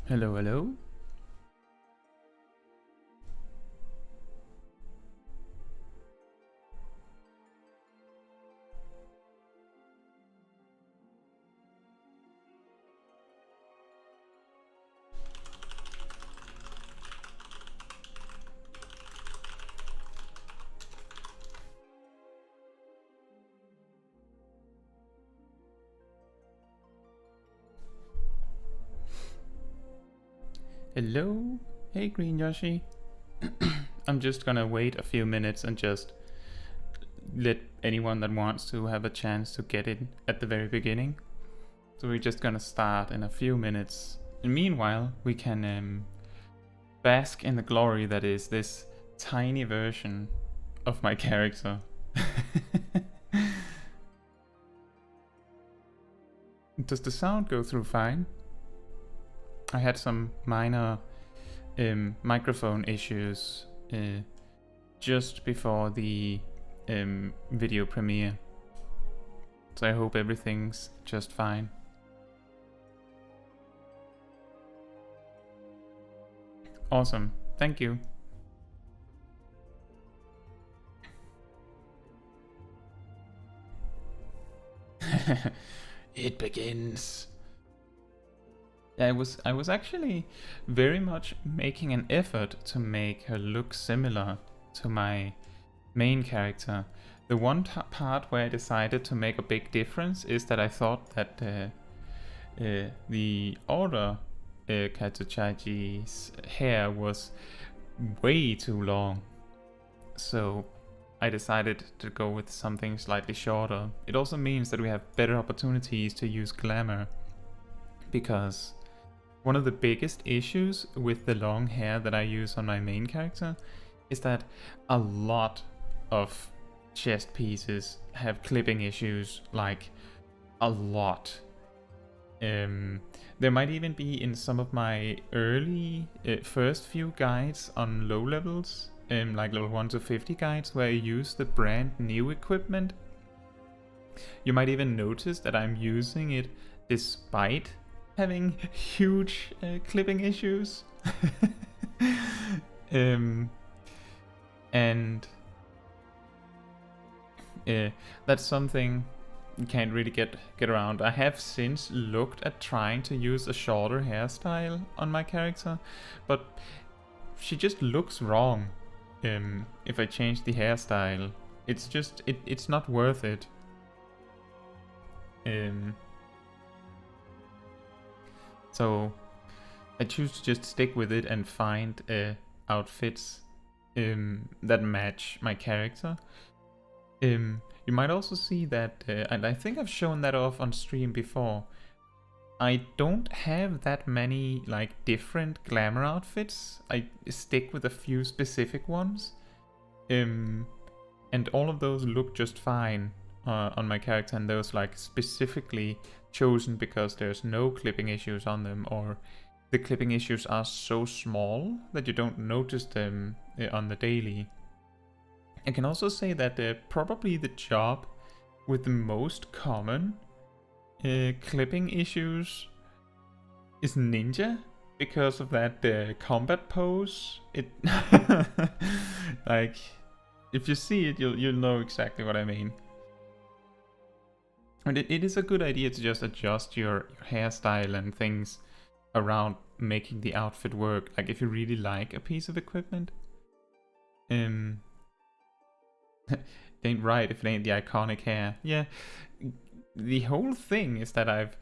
Hello, hello. Hello. Hey, Green Yoshi. I'm just gonna wait a few minutes and just let anyone that wants to have a chance to get in at the very beginning. So we're just gonna start in a few minutes. And meanwhile, we can bask in the glory that is this tiny version of my character. Does the sound go through fine? I had some minor microphone issues just before the video premiere, so I hope everything's just fine. Awesome, thank you. It begins. I was actually very much making an effort to make her look similar to my main character. The one part where I decided to make a big difference is that I thought that the older Caetsu Chaiji's hair was way too long. So I decided to go with something slightly shorter. It also means that we have better opportunities to use Glamour, because one of the biggest issues with the long hair that I use on my main character is that a lot of chest pieces have clipping issues, like a lot. There might even be in some of my early first few guides on low levels, like level 1 to 50 guides, where I use the brand new equipment. You might even notice that I'm using it despite having huge clipping issues. And that's something you can't really get around. I have since looked at trying to use a shorter hairstyle on my character, but she just looks wrong if I change the hairstyle. It's just, it's not worth it. So I choose to just stick with it and find outfits that match my character. You might also see that, and I think I've shown that off on stream before, I don't have that many like different glamour outfits. I stick with a few specific ones, and all of those look just fine on my character, and those like specifically chosen because there's no clipping issues on them, or the clipping issues are so small that you don't notice them on the daily. I can also say that probably the job with the most common clipping issues is Ninja, because of that combat pose. It like, if you see it, you'll know exactly what I mean. And it is a good idea to just adjust your hairstyle and things around making the outfit work. Like if you really like a piece of equipment, it ain't right if it ain't the iconic hair. Yeah, the whole thing is that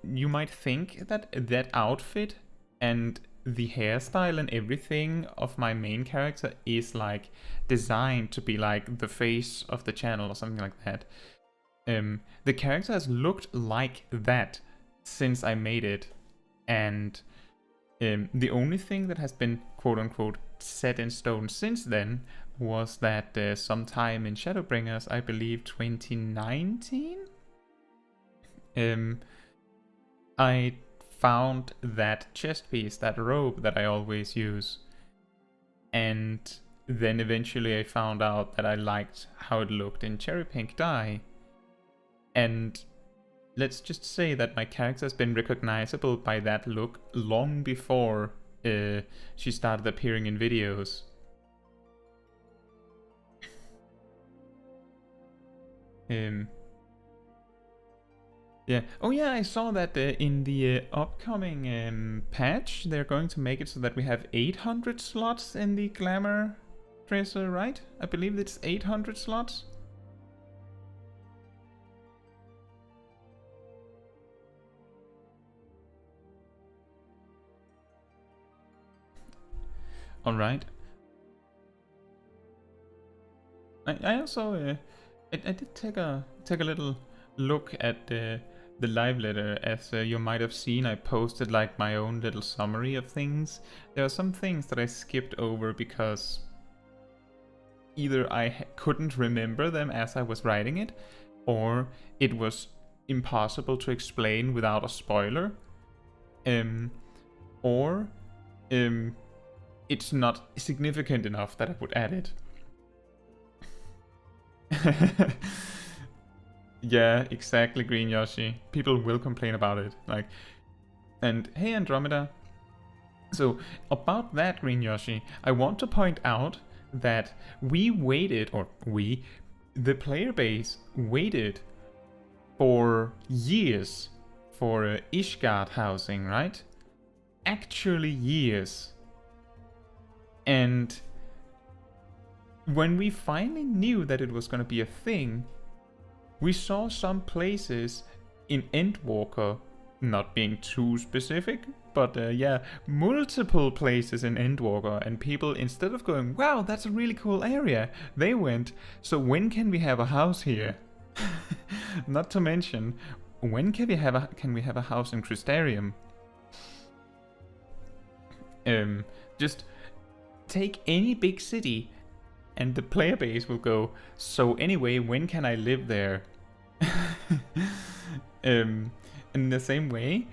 you might think that that outfit and the hairstyle and everything of my main character is like designed to be like the face of the channel or something like that. The character has looked like that since I made it, and the only thing that has been quote-unquote set in stone since then was that sometime in Shadowbringers, I believe 2019, I found that chest piece, that robe that I always use, and then eventually I found out that I liked how it looked in cherry pink dye. And let's just say that my character has been recognizable by that look long before she started appearing in videos. Yeah. Oh yeah, I saw that in the upcoming patch, they're going to make it so that we have 800 slots in the Glamour dresser, right? I believe it's 800 slots. All right. I also I did take a little look at the live letter. As you might have seen, I posted like my own little summary of things. There are some things that I skipped over because either I couldn't remember them as I was writing it, or it was impossible to explain without a spoiler, or it's not significant enough that I would add it. Yeah, exactly, Green Yoshi. People will complain about it. Like, and hey, Andromeda. So, about that, Green Yoshi, I want to point out that we waited, or the player base waited for years for Ishgard housing, right? Actually, years. And when we finally knew that it was going to be a thing, we saw some places in Endwalker, not being too specific, but yeah, multiple places in Endwalker, and people, instead of going, wow, that's a really cool area, they went, so when can we have a house here? Not to mention, when can we have a house in Crystarium? Just take any big city, and the player base will go, so anyway, when can I live there? In the same way,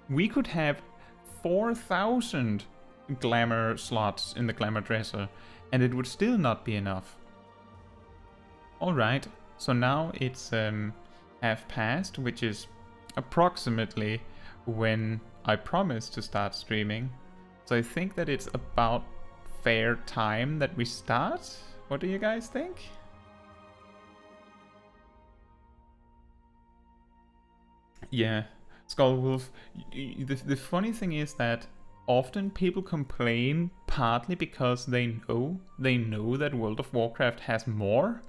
we could have 4,000 Glamour slots in the Glamour dresser, and it would still not be enough. Alright, so now it's half past, which is approximately when I promised to start streaming. So I think that it's about fair time that we start. What do you guys think? Yeah, Skullwolf. The funny thing is that often people complain partly because they know that World of Warcraft has more.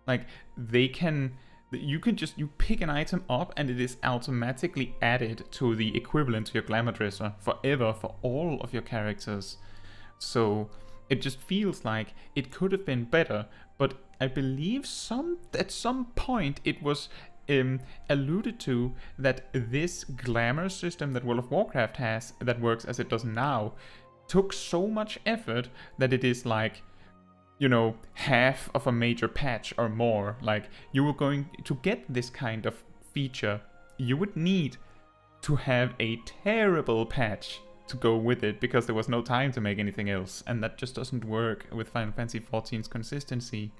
Like, you pick an item up and it is automatically added to the equivalent to your Glamour dresser forever for all of your characters. So it just feels like it could have been better, but I believe at some point it was alluded to that this Glamour system that World of Warcraft has, that works as it does now, took so much effort that it is like, you know, half of a major patch or more. Like, you were going to get this kind of feature, you would need to have a terrible patch to go with it, because there was no time to make anything else, and that just doesn't work with Final Fantasy XIV's consistency.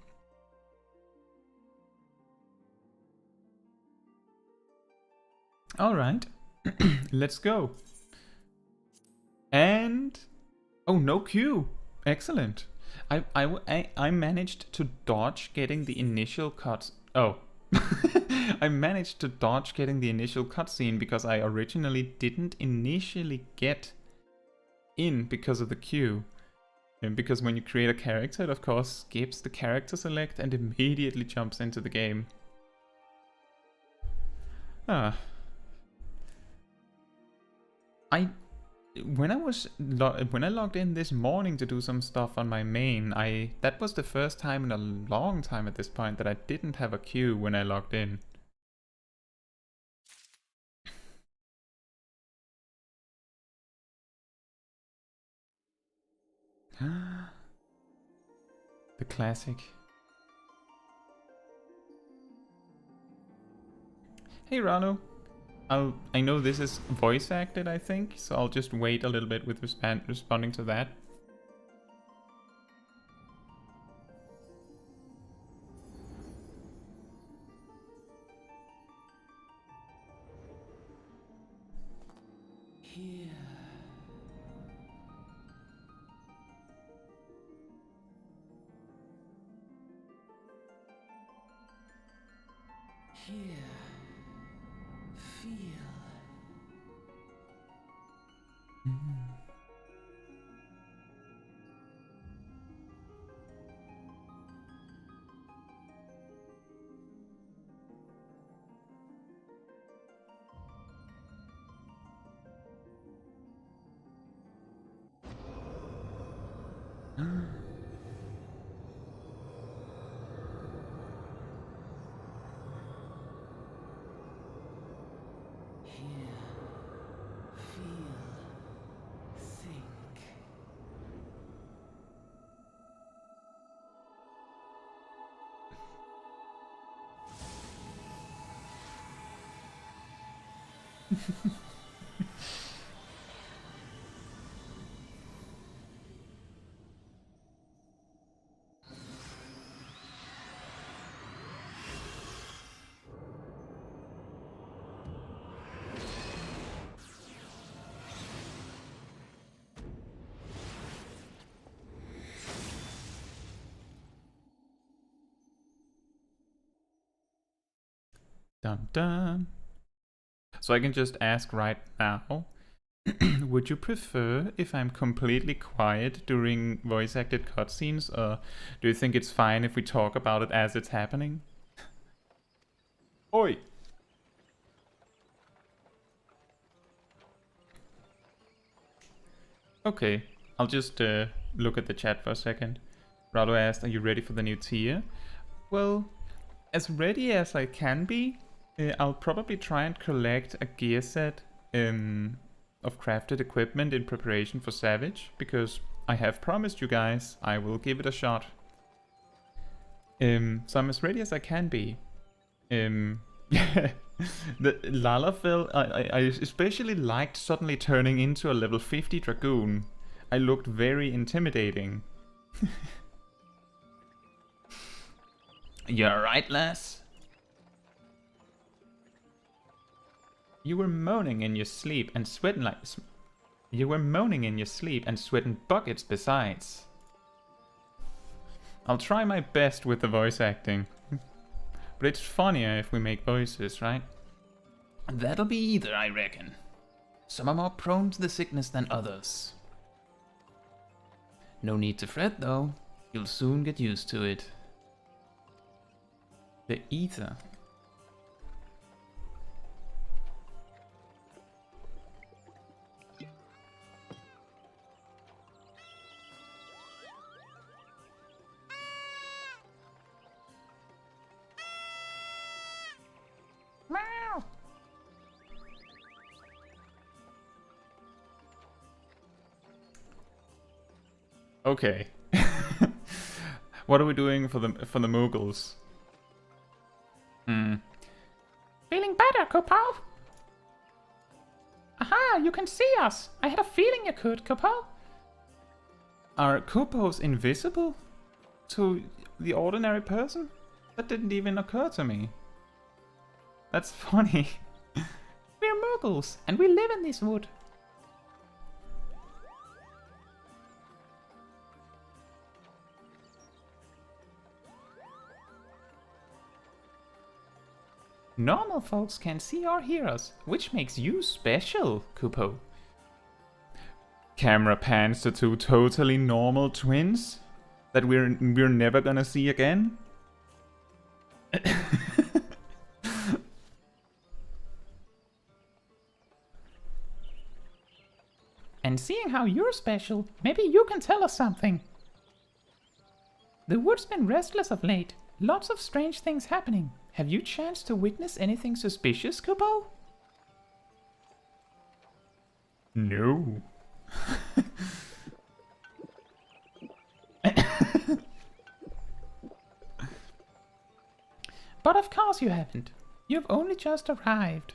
Alright, let's go. And... oh, no queue! Excellent. I managed to dodge getting the initial cut... oh. I managed to dodge getting the initial cutscene because I originally didn't initially get in because of the queue. And because when you create a character, it of course skips the character select and immediately jumps into the game. When I logged in this morning to do some stuff on my main, that was the first time in a long time at this point that I didn't have a queue when I logged in. The classic. Hey Rano. I know this is voice acted, I think, so I'll just wait a little bit with responding to that. Here. Here. Feel. Dun dun. So I can just ask right now, would you prefer if I'm completely quiet during voice-acted cutscenes, or do you think it's fine if we talk about it as it's happening? Oi! Okay, I'll just look at the chat for a second. Rado asked, are you ready for the new tier? Well, as ready as I can be. I'll probably try and collect a gear set of crafted equipment in preparation for Savage, because I have promised you guys I will give it a shot. So I'm as ready as I can be. Yeah, the Lalafell, I especially liked suddenly turning into a level 50 Dragoon. I looked very intimidating. You're right, lass. You were moaning in your sleep and sweating like... You were moaning in your sleep and sweating buckets besides. I'll try my best with the voice acting. But it's funnier if we make voices, right? That'll be either, I reckon. Some are more prone to the sickness than others. No need to fret, though. You'll soon get used to it. The ether. Okay. What are we doing for the Moogles? Feeling better, Kupo? Aha, you can see us. I had a feeling you could, Kupo. Are Kupos invisible to the ordinary person? That didn't even occur to me. That's funny. We're Moogles, and we live in this wood. Normal folks can see or hear us, which makes you special, Kupo. Camera pans to two totally normal twins that we're never gonna see again. And seeing how you're special, maybe you can tell us something. The wood's been restless of late. Lots of strange things happening. Have you chanced to witness anything suspicious, Kupo? No. But of course you haven't. You've only just arrived.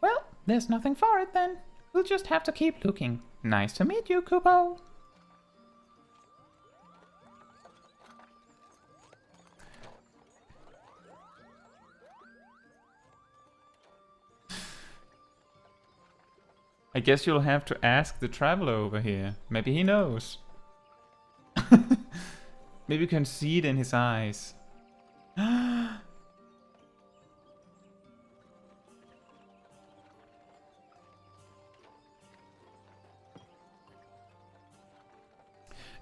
Well, there's nothing for it then. We'll just have to keep looking. Nice to meet you, Kupo. I guess you'll have to ask the traveler over here. Maybe he knows. Maybe you can see it in his eyes.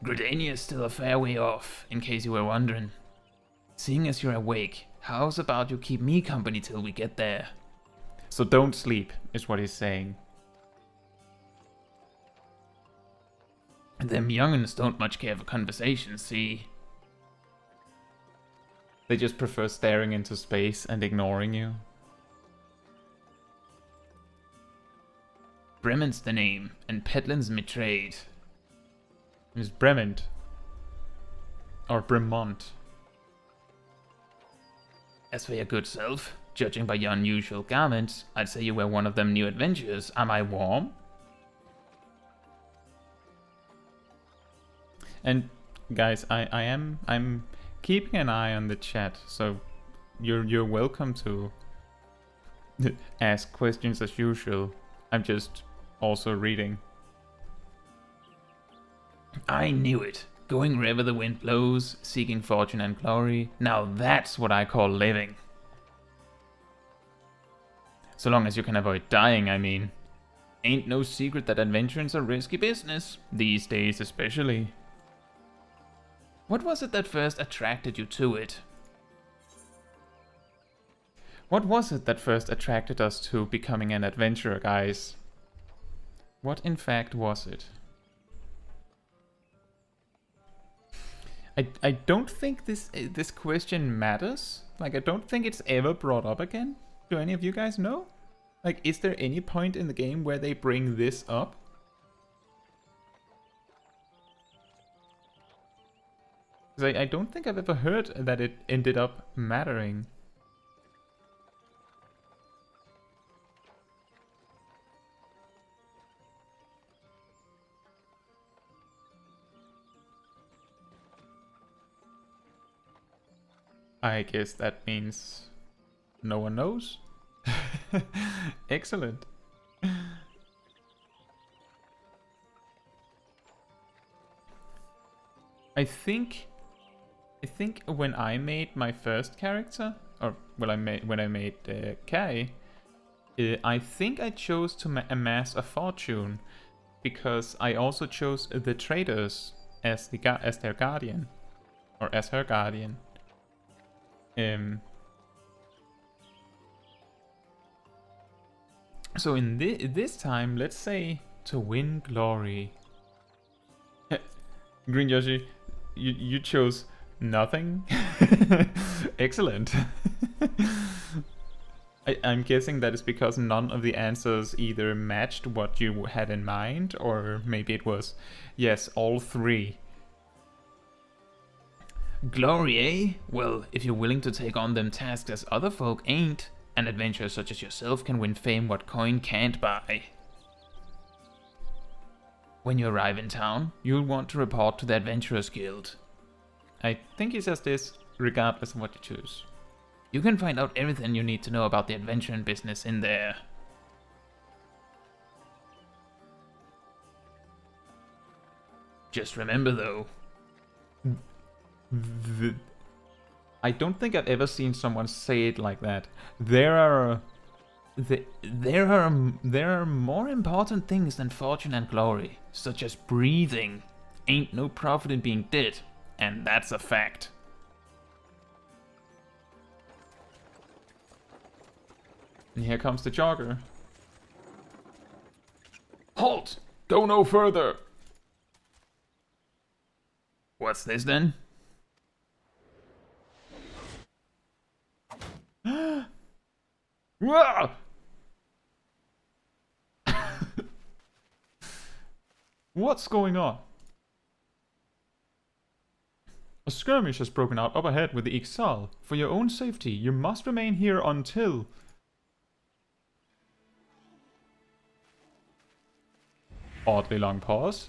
Gridania is still a fair way off, in case you were wondering. Seeing as you're awake, how's about you keep me company till we get there? So don't sleep, is what he's saying. Them young'uns don't much care for conversation, see? They just prefer staring into space and ignoring you. Bremen's the name, and Petlin's me trade. It's Bremont. Or Bremont. As for your good self, judging by your unusual garments, I'd say you were one of them new adventurers. Am I warm? And guys, I'm keeping an eye on the chat, so you're welcome to ask questions as usual. I'm just also reading. I knew it. Going wherever the wind blows, seeking fortune and glory. Now that's what I call living. So long as you can avoid dying, I mean. Ain't no secret that adventuring's a risky business, these days especially. What was it that first attracted you to it? What was it that first attracted us to becoming an adventurer, guys? What in fact was it? I don't think this question matters. Like, I don't think it's ever brought up again. Do any of you guys know? Like, is there any point in the game where they bring this up? Because I don't think I've ever heard that it ended up mattering. I guess that means no one knows. Excellent. I think when I made my first character, or when I made Kai, I think I chose to amass a fortune because I also chose the traders as their guardian, or as her guardian. So in this time, let's say to win glory. Green Yoshi, you chose nothing. Excellent. I'm guessing that is because none of the answers either matched what you had in mind, or maybe it was, yes, all three. Glory, eh? Well, if you're willing to take on them tasks as other folk ain't, an adventurer such as yourself can win fame what coin can't buy. When you arrive in town, you'll want to report to the Adventurers Guild. I think he says this regardless of what you choose. You can find out everything you need to know about the adventuring business in there. Just remember though, I don't think I've ever seen someone say it like that. There are more important things than fortune and glory, such as breathing. Ain't no profit in being dead, and that's a fact. And here comes the jogger. Halt! Go no further! What's this then? Whoa! What's going on? A skirmish has broken out up ahead with the Ixal. For your own safety, you must remain here until... Oddly long pause.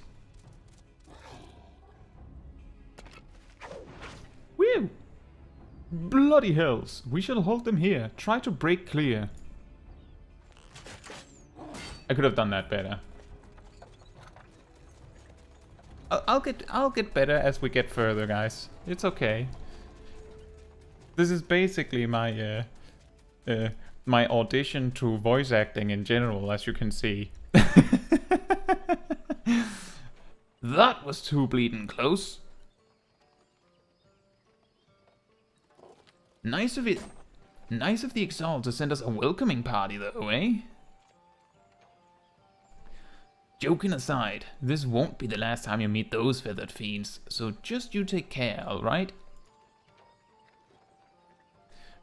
Whew! Bloody hells! We shall hold them here. Try to break clear. I could have done that better. I'll get better as we get further, guys. It's okay. This is basically my my audition to voice acting in general, as you can see. That was too bleeding close. Nice of it. Nice of the Exalt to send us a welcoming party, though, eh? Joking aside, this won't be the last time you meet those feathered fiends, so just you take care, alright?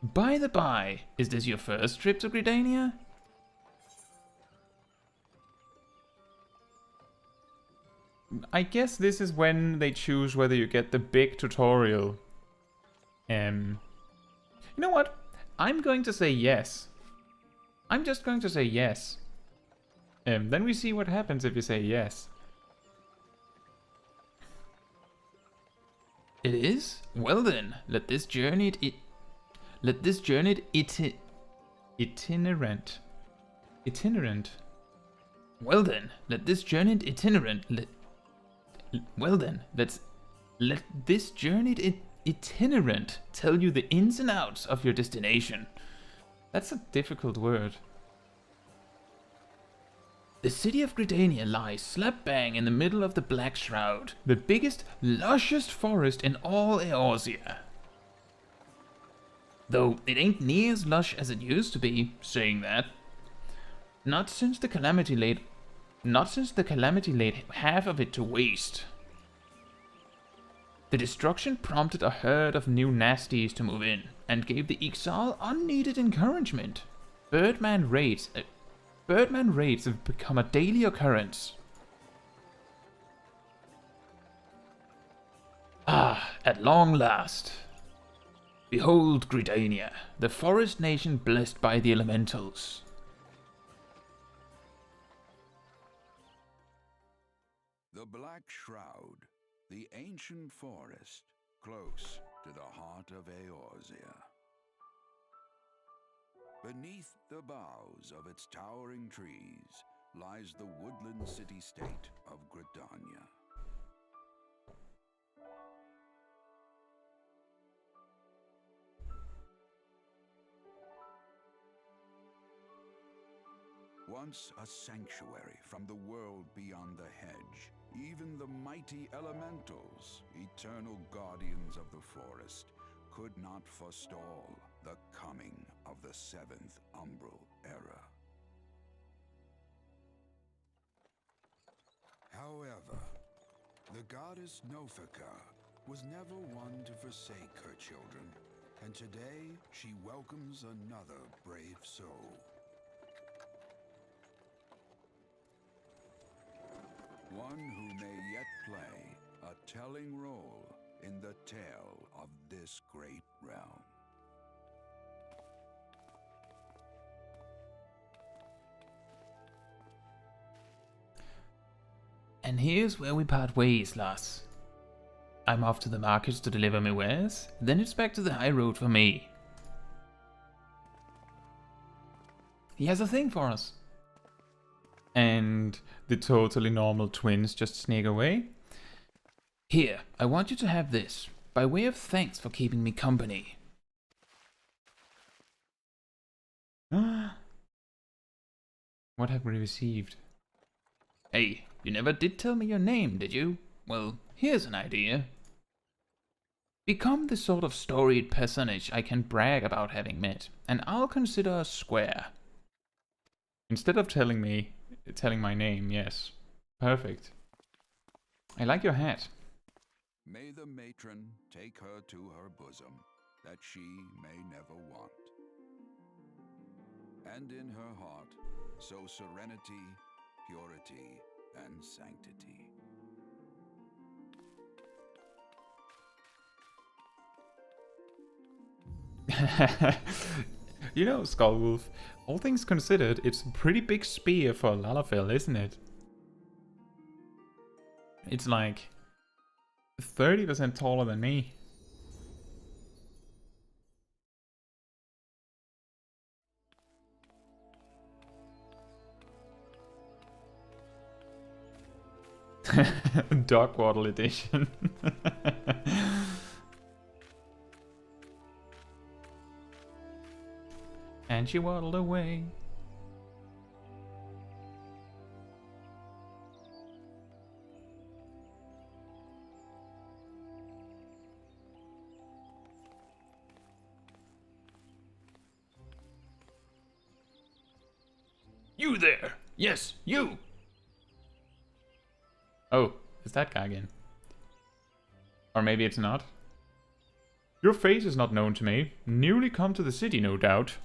By the by, is this your first trip to Gridania? I guess this is when they choose whether you get the big tutorial. You know what? I'm going to say yes. I'm just going to say yes. Then we see what happens if you say yes. It is? Well then, let this journey Itinerant. Itinerant. Well then, let this journeyed itinerant let this journeyed itinerant tell you the ins and outs of your destination. That's a difficult word. The city of Gridania lies slap bang in the middle of the Black Shroud, the biggest, lushest forest in all Eorzea. Though it ain't near as lush as it used to be, saying that. Not since the calamity laid half of it to waste. The destruction prompted a herd of new nasties to move in, and gave the Ixal unneeded encouragement. Birdman raids have become a daily occurrence. Ah, at long last. Behold Gridania, the forest nation blessed by the elementals. The Black Shroud, the ancient forest, close to the heart of Eorzea. Beneath the boughs of its towering trees lies the woodland city-state of Gridania. Once a sanctuary from the world beyond the hedge, even the mighty elementals, eternal guardians of the forest, could not forestall the coming of the seventh umbral era. However, the goddess Nofika was never one to forsake her children, and today she welcomes another brave soul. One who may yet play a telling role in the tale of this great realm. And here's where we part ways, lass. I'm off to the markets to deliver my wares, then it's back to the high road for me. He has a thing for us. And the totally normal twins just sneak away. Here, I want you to have this, by way of thanks for keeping me company. What have we received? Hey, you never did tell me your name, did you? Well, here's an idea. Become the sort of storied personage I can brag about having met, and I'll consider us square. Instead of telling my name, yes. Perfect. I like your hat. May the matron take her to her bosom, that she may never want. And in her heart, sow serenity, purity, and sanctity. You know, Skullwolf, all things considered, it's a pretty big spear for Lalafell, isn't it? It's like 30% taller than me. Dog Waddle edition. And she waddled away. You there! Yes, you! Oh, it's that guy again. Or maybe it's not. Your face is not known to me. Newly come to the city, no doubt.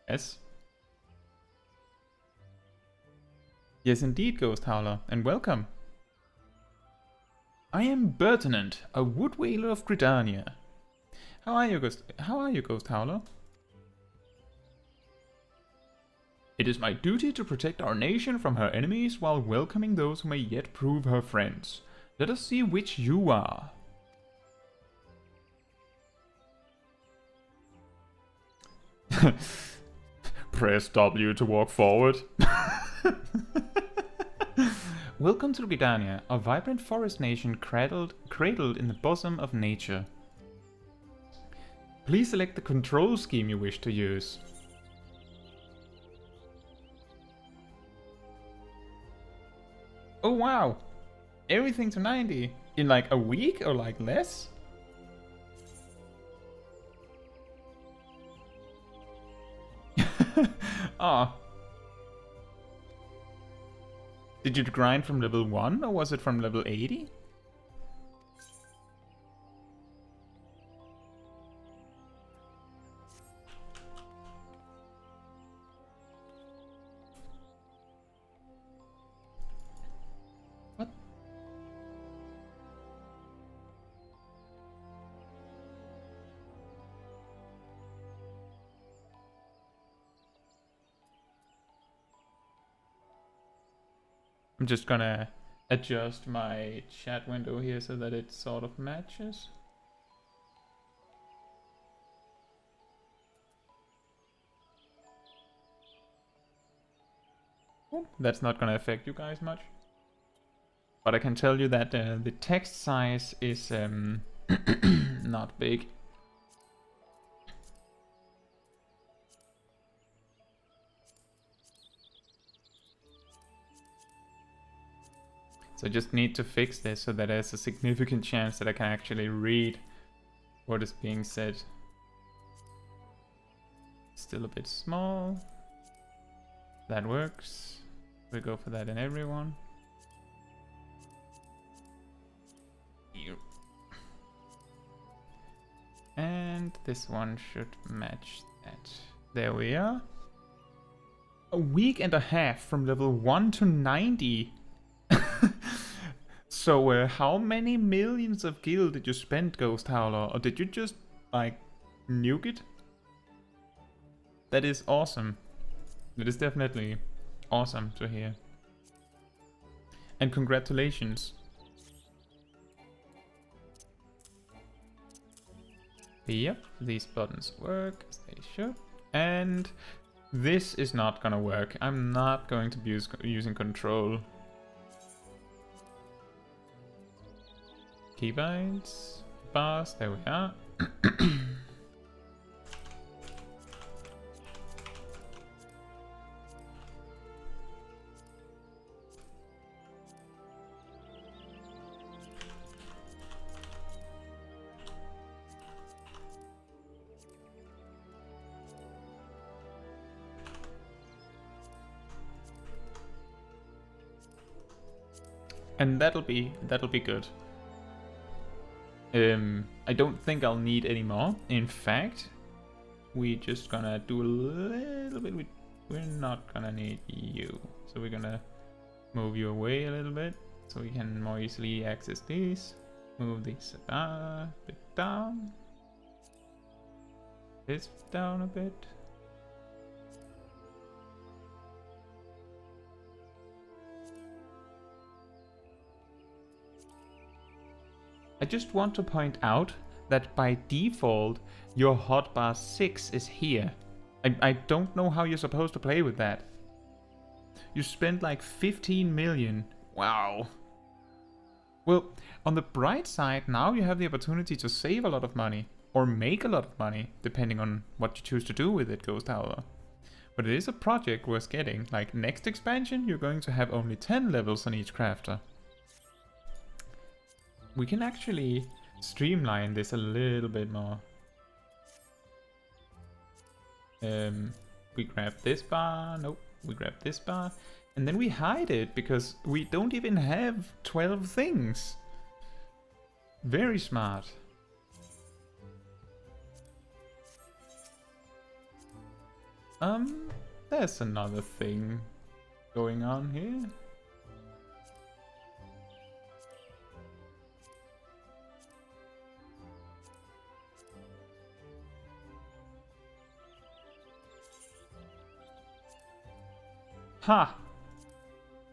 Yes. Yes, indeed, Ghost Howler, and welcome. I am Bertinant, a wood whaler of Gridania. How are you, Ghost Howler? It is my duty to protect our nation from her enemies while welcoming those who may yet prove her friends. Let us see which you are. Press W to walk forward. Welcome to Gridania, a vibrant forest nation cradled in the bosom of nature. Please select the control scheme you wish to use. Oh wow! Everything to 90 in like a week or like less? Ah. Did you grind from level 1 or was it from level 80? What? I'm just gonna adjust my chat window here so that it sort of matches. Oh, that's not gonna affect you guys much. But I can tell you that the text size is not big. So I just need to fix this so that there's a significant chance that I can actually read what is being said. Still a bit small. That works. We'll go for that in everyone. Here. And this one should match that. There we are. A week and a half from level 1 to 90. So how many millions of gil did you spend, Ghost Howler? Or did you just, like, nuke it? That is awesome. That is definitely awesome to hear. And congratulations. Yep, these buttons work as they should. And this is not gonna work. I'm not going to be using control. Keybinds, bars, there we are. And that'll be good. I don't think I'll need any more. In fact, we're just gonna do a little bit. We're not gonna need you, so we're gonna move you away a little bit so we can more easily access these. Move these a bit down. This down a bit. I just want to point out that by default, your hotbar 6 is here. I don't know how you're supposed to play with that. You spent like 15 million. Wow. Well, on the bright side, now you have the opportunity to save a lot of money. Or make a lot of money, depending on what you choose to do with it, Ghost Howler. But it is a project worth getting. Like, next expansion, you're going to have only 10 levels on each crafter. We can actually streamline this a little bit more. We grab this bar. Nope, we grab this bar. And then we hide it, because we don't even have 12 things. Very smart. There's another thing going on here. Ha!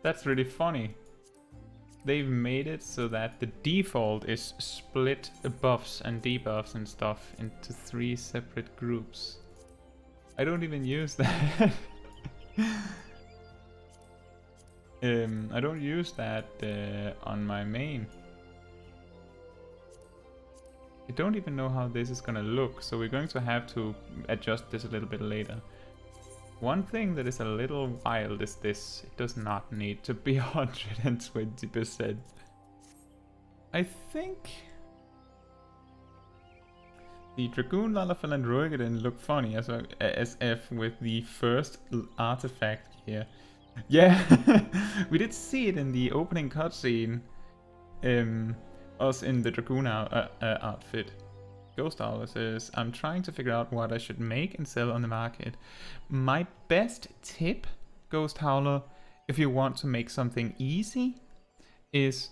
That's really funny. They've made it so that the default is split buffs and debuffs and stuff into 3 separate groups. I don't even use that. I don't use that on my main. I don't even know how this is gonna look, so we're going to have to adjust this a little bit later. One thing that is a little wild is this. It does not need to be 120%. I think the Dragoon, Lalafell and Roigadin look funny as if with the first artifact here. Yeah, we did see it in the opening cutscene. Us in the Dragoon outfit. Ghost Howler says, I'm trying to figure out what I should make and sell on the market. My best tip, Ghost Howler, if you want to make something easy, is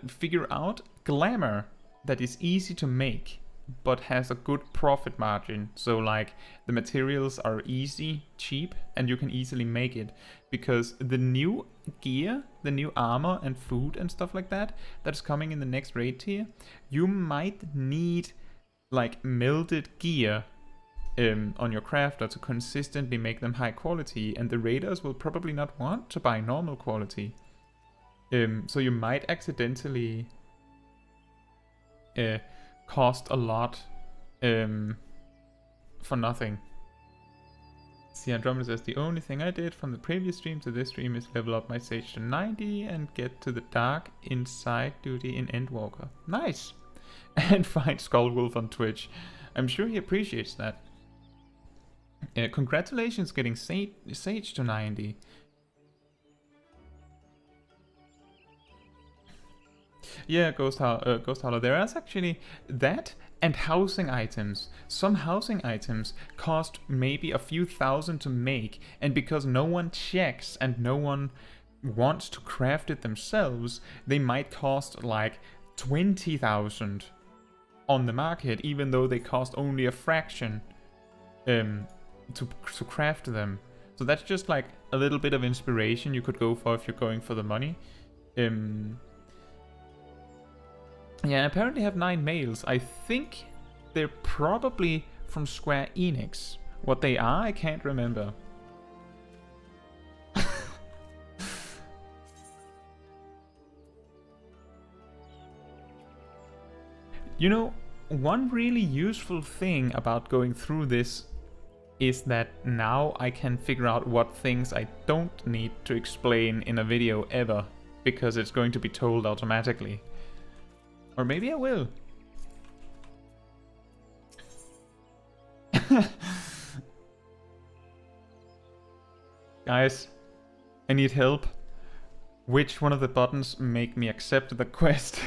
figure out Glamour that is easy to make, but has a good profit margin. So like the materials are easy, cheap, and you can easily make it. Because the new gear, the new armor and food and stuff like that, that's coming in the next raid tier, you might need like melted gear on your crafter to consistently make them high quality, and the raiders will probably not want to buy normal quality. So you might accidentally cost a lot for nothing. See, Andromeda says, the only thing I did from the previous stream to this stream is level up my Sage to 90 and get to the Dark Inside duty in Endwalker. Nice! And find Skullwolf on Twitch. I'm sure he appreciates that. Congratulations getting Sage to 90. Yeah, Ghost Howler, there is actually that and housing items. Some housing items cost maybe a few thousand to make, and because no one checks and no one wants to craft it themselves, they might cost like 20,000 on the market, even though they cost only a fraction to craft them. So that's just like a little bit of inspiration you could go for if you're going for the money. Yeah, apparently have 9 males. I think they're probably from Square Enix. What they are, I can't remember. You know, one really useful thing about going through this is that now I can figure out what things I don't need to explain in a video ever, because it's going to be told automatically. Or maybe I will. Guys, I need help. Which one of the buttons make me accept the quest?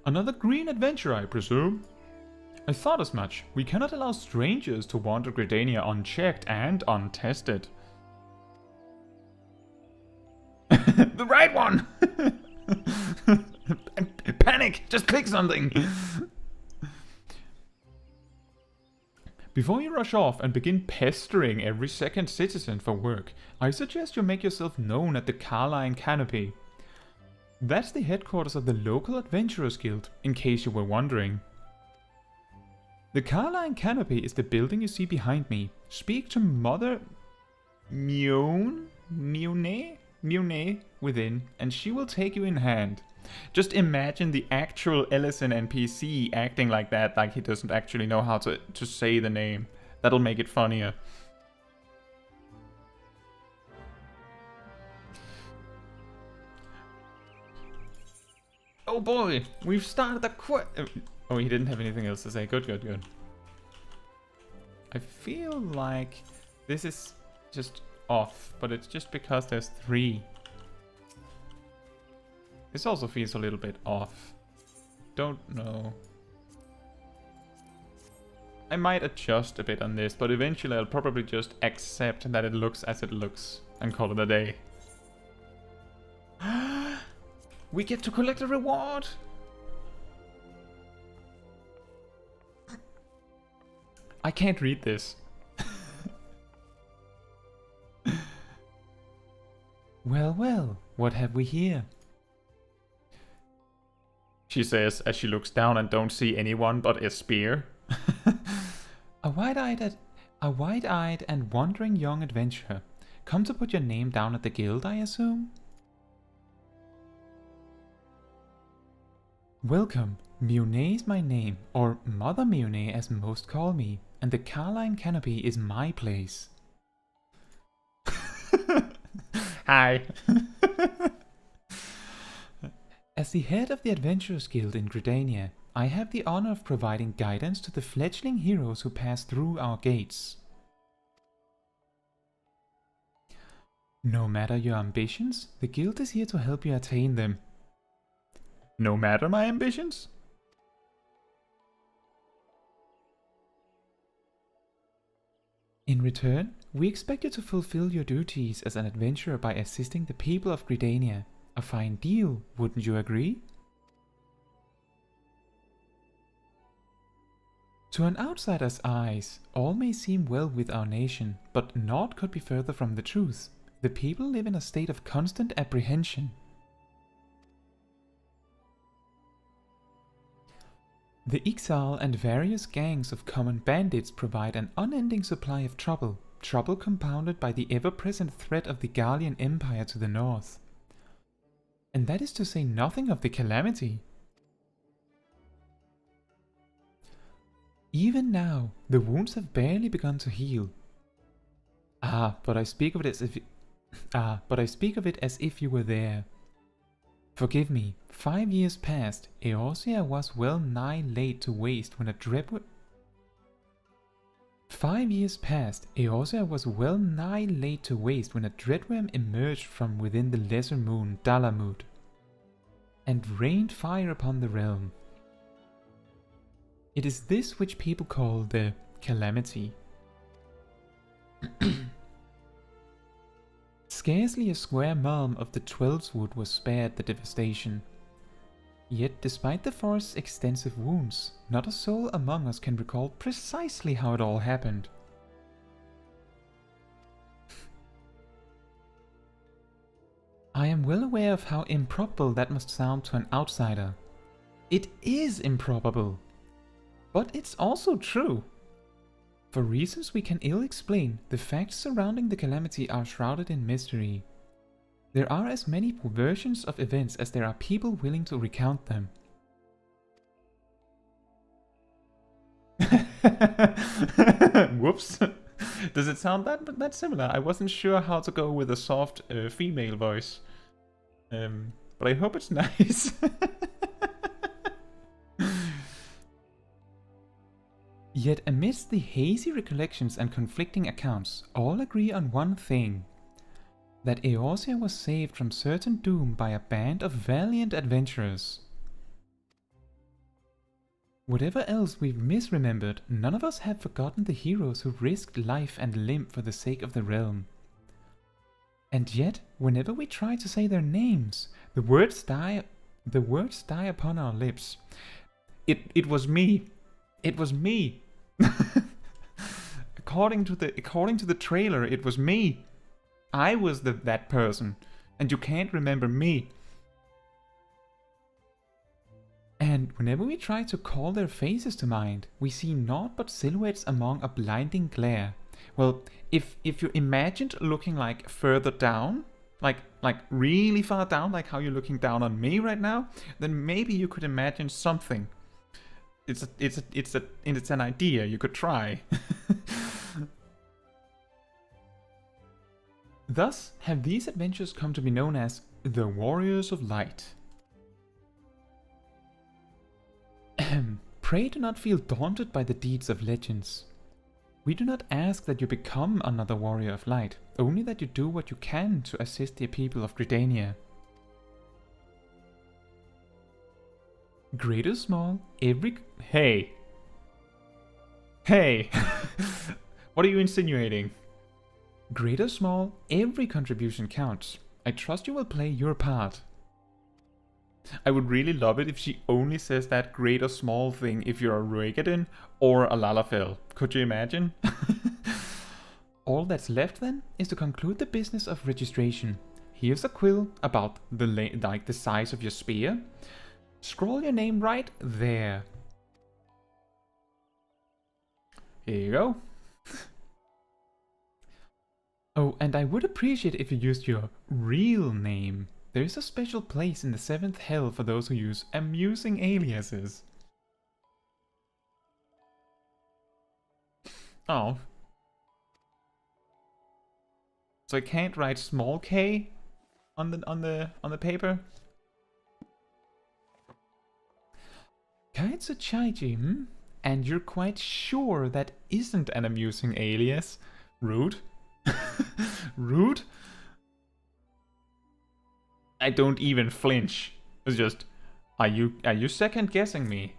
Another green adventure, I presume? I thought as much. We cannot allow strangers to wander Gridania unchecked and untested. The right one! Panic! Just click something! Before you rush off and begin pestering every second citizen for work, I suggest you make yourself known at the Carline Canopy. That's the headquarters of the local Adventurers Guild, in case you were wondering. The Carline Canopy is the building you see behind me. Speak to Mother Miounne within, and she will take you in hand. Just imagine the actual Ellison NPC acting like that, like he doesn't actually know how to say the name. That'll make it funnier. Oh boy, we've started a oh, he didn't have anything else to say. Good, good, good. I feel like this is just off, but it's just because there's 3. This also feels a little bit off. Don't know. I might adjust a bit on this, but eventually I'll probably just accept that it looks as it looks and call it a day. We get to collect a reward! I can't read this. Well, well, what have we here? She says as she looks down and don't see anyone but a spear. A wide-eyed and wandering young adventurer. Come to put your name down at the guild, I assume? Welcome. Miounne is my name, or Mother Miounne as most call me, and the Carline Canopy is my place. Hi. As the head of the Adventurers Guild in Gridania, I have the honor of providing guidance to the fledgling heroes who pass through our gates. No matter your ambitions, the guild is here to help you attain them. No matter my ambitions? In return, we expect you to fulfill your duties as an adventurer by assisting the people of Gridania. A fine deal, wouldn't you agree? To an outsider's eyes, all may seem well with our nation, but naught could be further from the truth. The people live in a state of constant apprehension. The Ixal and various gangs of common bandits provide an unending supply of trouble, trouble compounded by the ever-present threat of the Gallian Empire to the north. And that is to say nothing of the calamity. Even now, the wounds have barely begun to heal. But I speak of it as if you were there. Forgive me, 5 years past, Eorzea was well nigh laid to waste when a dreadworm... 5 years past, Eorzea was well nigh laid to waste when a dreadworm emerged from within the lesser moon, Dalamud, and rained fire upon the realm. It is this which people call the calamity. Scarcely a square malm of the Twelveswood was spared the devastation. Yet, despite the forest's extensive wounds, not a soul among us can recall precisely how it all happened. I am well aware of how improbable that must sound to an outsider. It is improbable. But it's also true. For reasons we can ill explain, the facts surrounding the calamity are shrouded in mystery. There are as many versions of events as there are people willing to recount them. Whoops. Does it sound that similar? I wasn't sure how to go with a soft female voice. But I hope it's nice. Yet amidst the hazy recollections and conflicting accounts, all agree on one thing. That Eorzea was saved from certain doom by a band of valiant adventurers. Whatever else we've misremembered, none of us have forgotten the heroes who risked life and limb for the sake of the realm. And yet, whenever we try to say their names, the words die upon our lips. It was me. It was me. According to the trailer, it was me. I was that person, and you can't remember me. And whenever we try to call their faces to mind, we see naught but silhouettes among a blinding glare. Well, if you imagined looking like further down, like really far down, like how you're looking down on me right now, then maybe you could imagine something. It's an idea you could try. Thus have these adventures come to be known as the Warriors of Light. Pray do not feel daunted by the deeds of legends. We do not ask that you become another Warrior of Light, only that you do what you can to assist the people of Gridania. Great or small, every... Hey! Hey! What are you insinuating? Great or small, every contribution counts. I trust you will play your part. I would really love it if she only says that great or small thing if you're a Regadin or a Lalafell. Could you imagine? All that's left then is to conclude the business of registration. Here's a quill about the size of your spear. Scroll your name right there. Here you go. Oh, and I would appreciate if you used your real name. There is a special place in the 7th Hell for those who use amusing aliases. Oh. So I can't write small k on the paper? Caetsu Chaiji, And you're quite sure that isn't an amusing alias? Rude. Rude? I don't even flinch. It's just, are you second guessing me?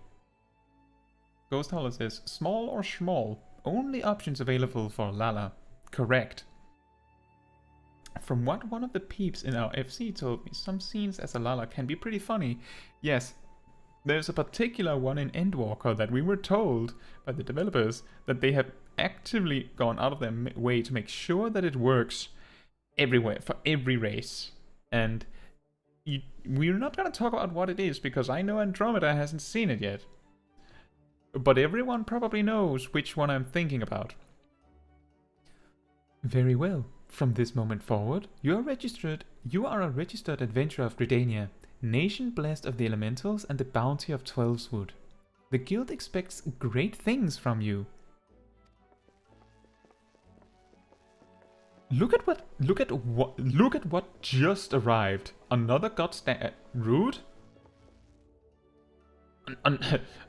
Ghost Howler says, small or small? Only options available for Lala. Correct. From what one of the peeps in our FC told me, some scenes as a Lala can be pretty funny. Yes, there's a particular one in Endwalker that we were told by the developers that they have actively gone out of their way to make sure that it works everywhere, for every race. And we're not going to talk about what it is, because I know Andromeda hasn't seen it yet. But everyone probably knows which one I'm thinking about. Very well. From this moment forward, you are a registered adventurer of Gridania, nation blessed of the elementals and the bounty of Twelveswood. The guild expects great things from you. Look at what just arrived. Another goddamn rude.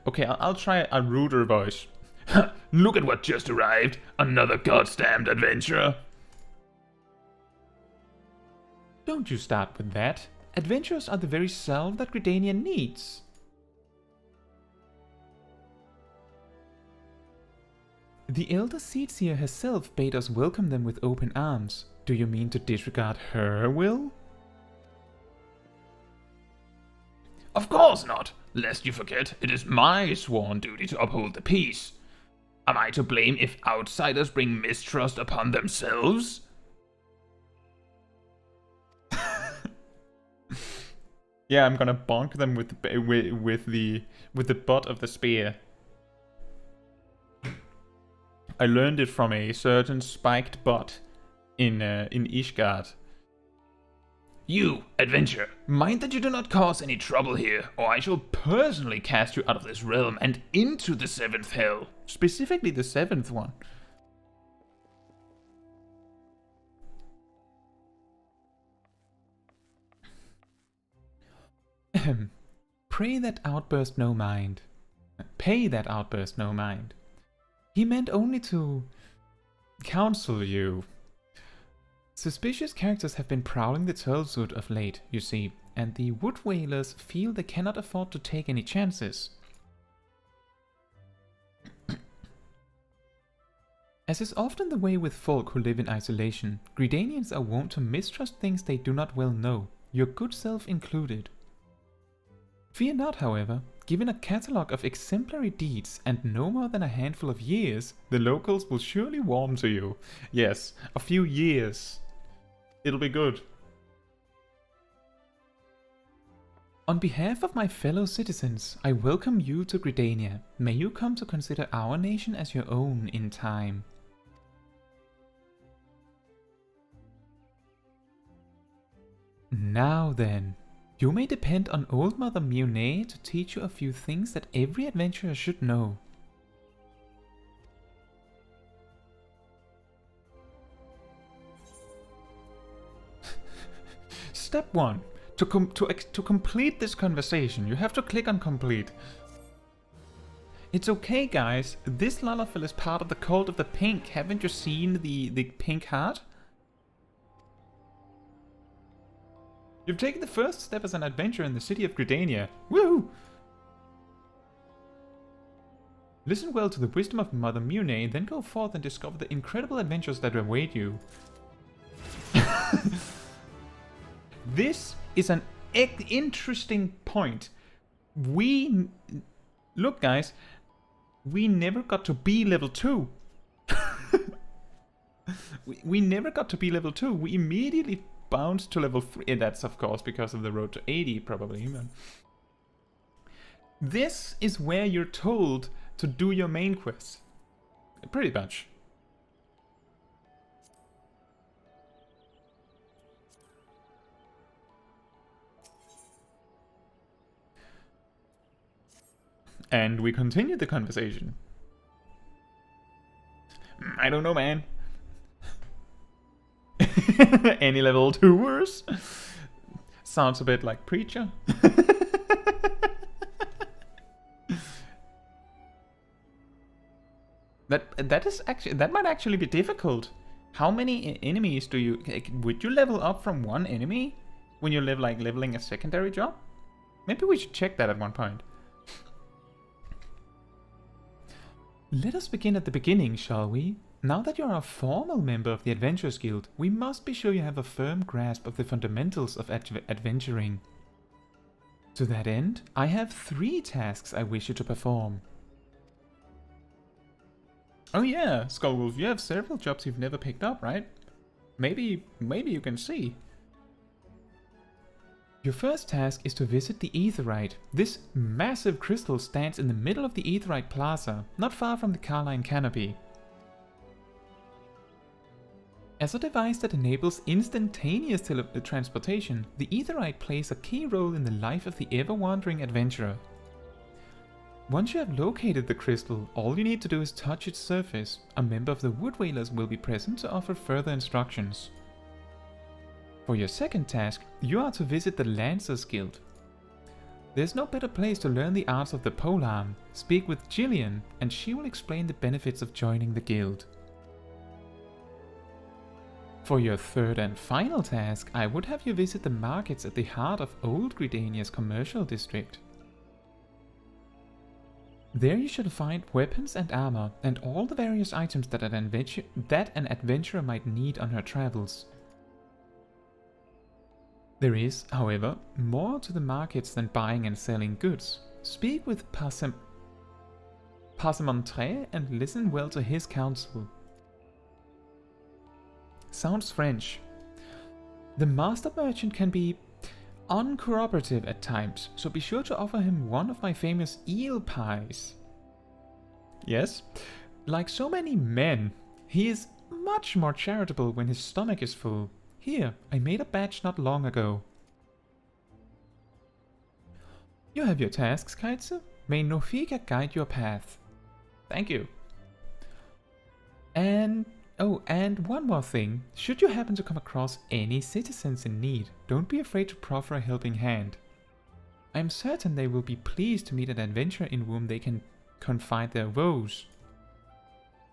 Okay, I'll try a ruder voice. Look at what just arrived. Another goddamned adventurer. Don't you start with that. Adventurers are the very salve that Gridania needs. The Elder Seedseer herself bade us welcome them with open arms. Do you mean to disregard her will? Of course not. Lest you forget, it is my sworn duty to uphold the peace. Am I to blame if outsiders bring mistrust upon themselves? Yeah, I'm gonna bonk them with the butt of the spear. I learned it from a certain spiked butt in Ishgard. You, adventurer, mind that you do not cause any trouble here, or I shall personally cast you out of this realm and into the 7th Hell. Specifically the 7th one. Pray that outburst no mind. Pay that outburst no mind. He meant only to counsel you. Suspicious characters have been prowling the Twelveswood of late, you see, and the Wood Whalers feel they cannot afford to take any chances. As is often the way with folk who live in isolation, Gridanians are wont to mistrust things they do not well know, your good self included. Fear not, however. Given a catalogue of exemplary deeds and no more than a handful of years, the locals will surely warm to you. Yes, a few years. It'll be good. On behalf of my fellow citizens, I welcome you to Gridania. May you come to consider our nation as your own in time. Now then, you may depend on Old Mother Miounne to teach you a few things that every adventurer should know. Step 1. To complete this conversation, you have to click on complete. It's okay, guys. This Lalafell is part of the cult of the pink. Haven't you seen the pink heart? You've taken the first step as an adventurer in the city of Gridania. Woo! Listen well to the wisdom of Mother Miounne, then go forth and discover the incredible adventures that await you. This is an interesting point. Look, guys, we never got to be level 2. we never got to be level 2. We immediately bounced to level 3. And that's, of course, because of the road to 80, probably. But this is where you're told to do your main quest. Pretty much. And we continue the conversation. I don't know, man. Any level 2ers? Sounds a bit like Preacher. That might actually be difficult. How many enemies do you... Would you level up from one enemy when you're leveling a secondary job? Maybe we should check that at one point. Let us begin at the beginning, shall we? Now that you are a formal member of the Adventurers Guild, we must be sure you have a firm grasp of the fundamentals of adventuring. To that end, I have 3 tasks I wish you to perform. Oh yeah, Skullwolf, you have several jobs you've never picked up, right? Maybe you can see. Your first task is to visit the Aetherite. This massive crystal stands in the middle of the Aetherite Plaza, not far from the Carline Canopy. As a device that enables instantaneous transportation, the Aetherite plays a key role in the life of the ever-wandering adventurer. Once you have located the crystal, all you need to do is touch its surface. A member of the Wood Whalers will be present to offer further instructions. For your second task, you are to visit the Lancers Guild. There's no better place to learn the arts of the polearm. Speak with Jillian, and she will explain the benefits of joining the guild. For your third and final task, I would have you visit the markets at the heart of Old Gridania's commercial district. There you should find weapons and armor, and all the various items that an adventurer might need on her travels. There is, however, more to the markets than buying and selling goods. Speak with Parsemontre and listen well to his counsel. Sounds French. The master merchant can be uncooperative at times, so be sure to offer him one of my famous eel pies. Yes, like so many men, he is much more charitable when his stomach is full. Here, I made a batch not long ago. You have your tasks, Caetsu. May Nofika guide your path. Thank you. And one more thing. Should you happen to come across any citizens in need, don't be afraid to proffer a helping hand. I am certain they will be pleased to meet an adventurer in whom they can confide their woes.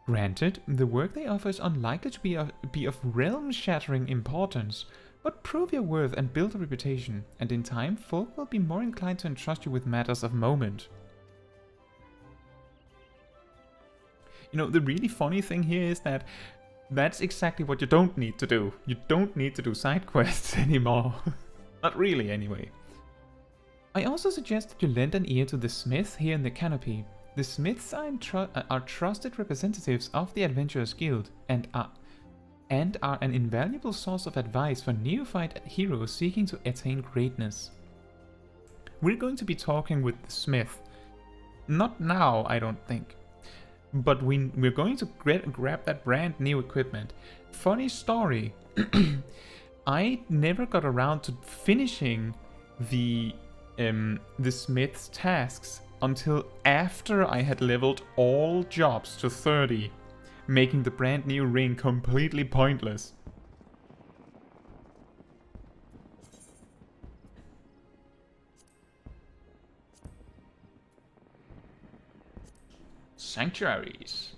Granted, the work they offer is unlikely to be of realm-shattering importance, but prove your worth and build a reputation, and in time folk will be more inclined to entrust you with matters of moment. You know, the really funny thing here is that that's exactly what you don't need to do. You don't need to do side quests anymore. Not really, anyway. I also suggest that you lend an ear to the smith here in the canopy. The smiths are trusted representatives of the Adventurers Guild and are an invaluable source of advice for neophyte heroes seeking to attain greatness. we're going to be talking with the smith. Not now, I don't think. But we're going to grab that brand new equipment. Funny story. I never got around to finishing the smith's tasks until after I had leveled all jobs to 30, making the brand new ring completely pointless. Sanctuaries.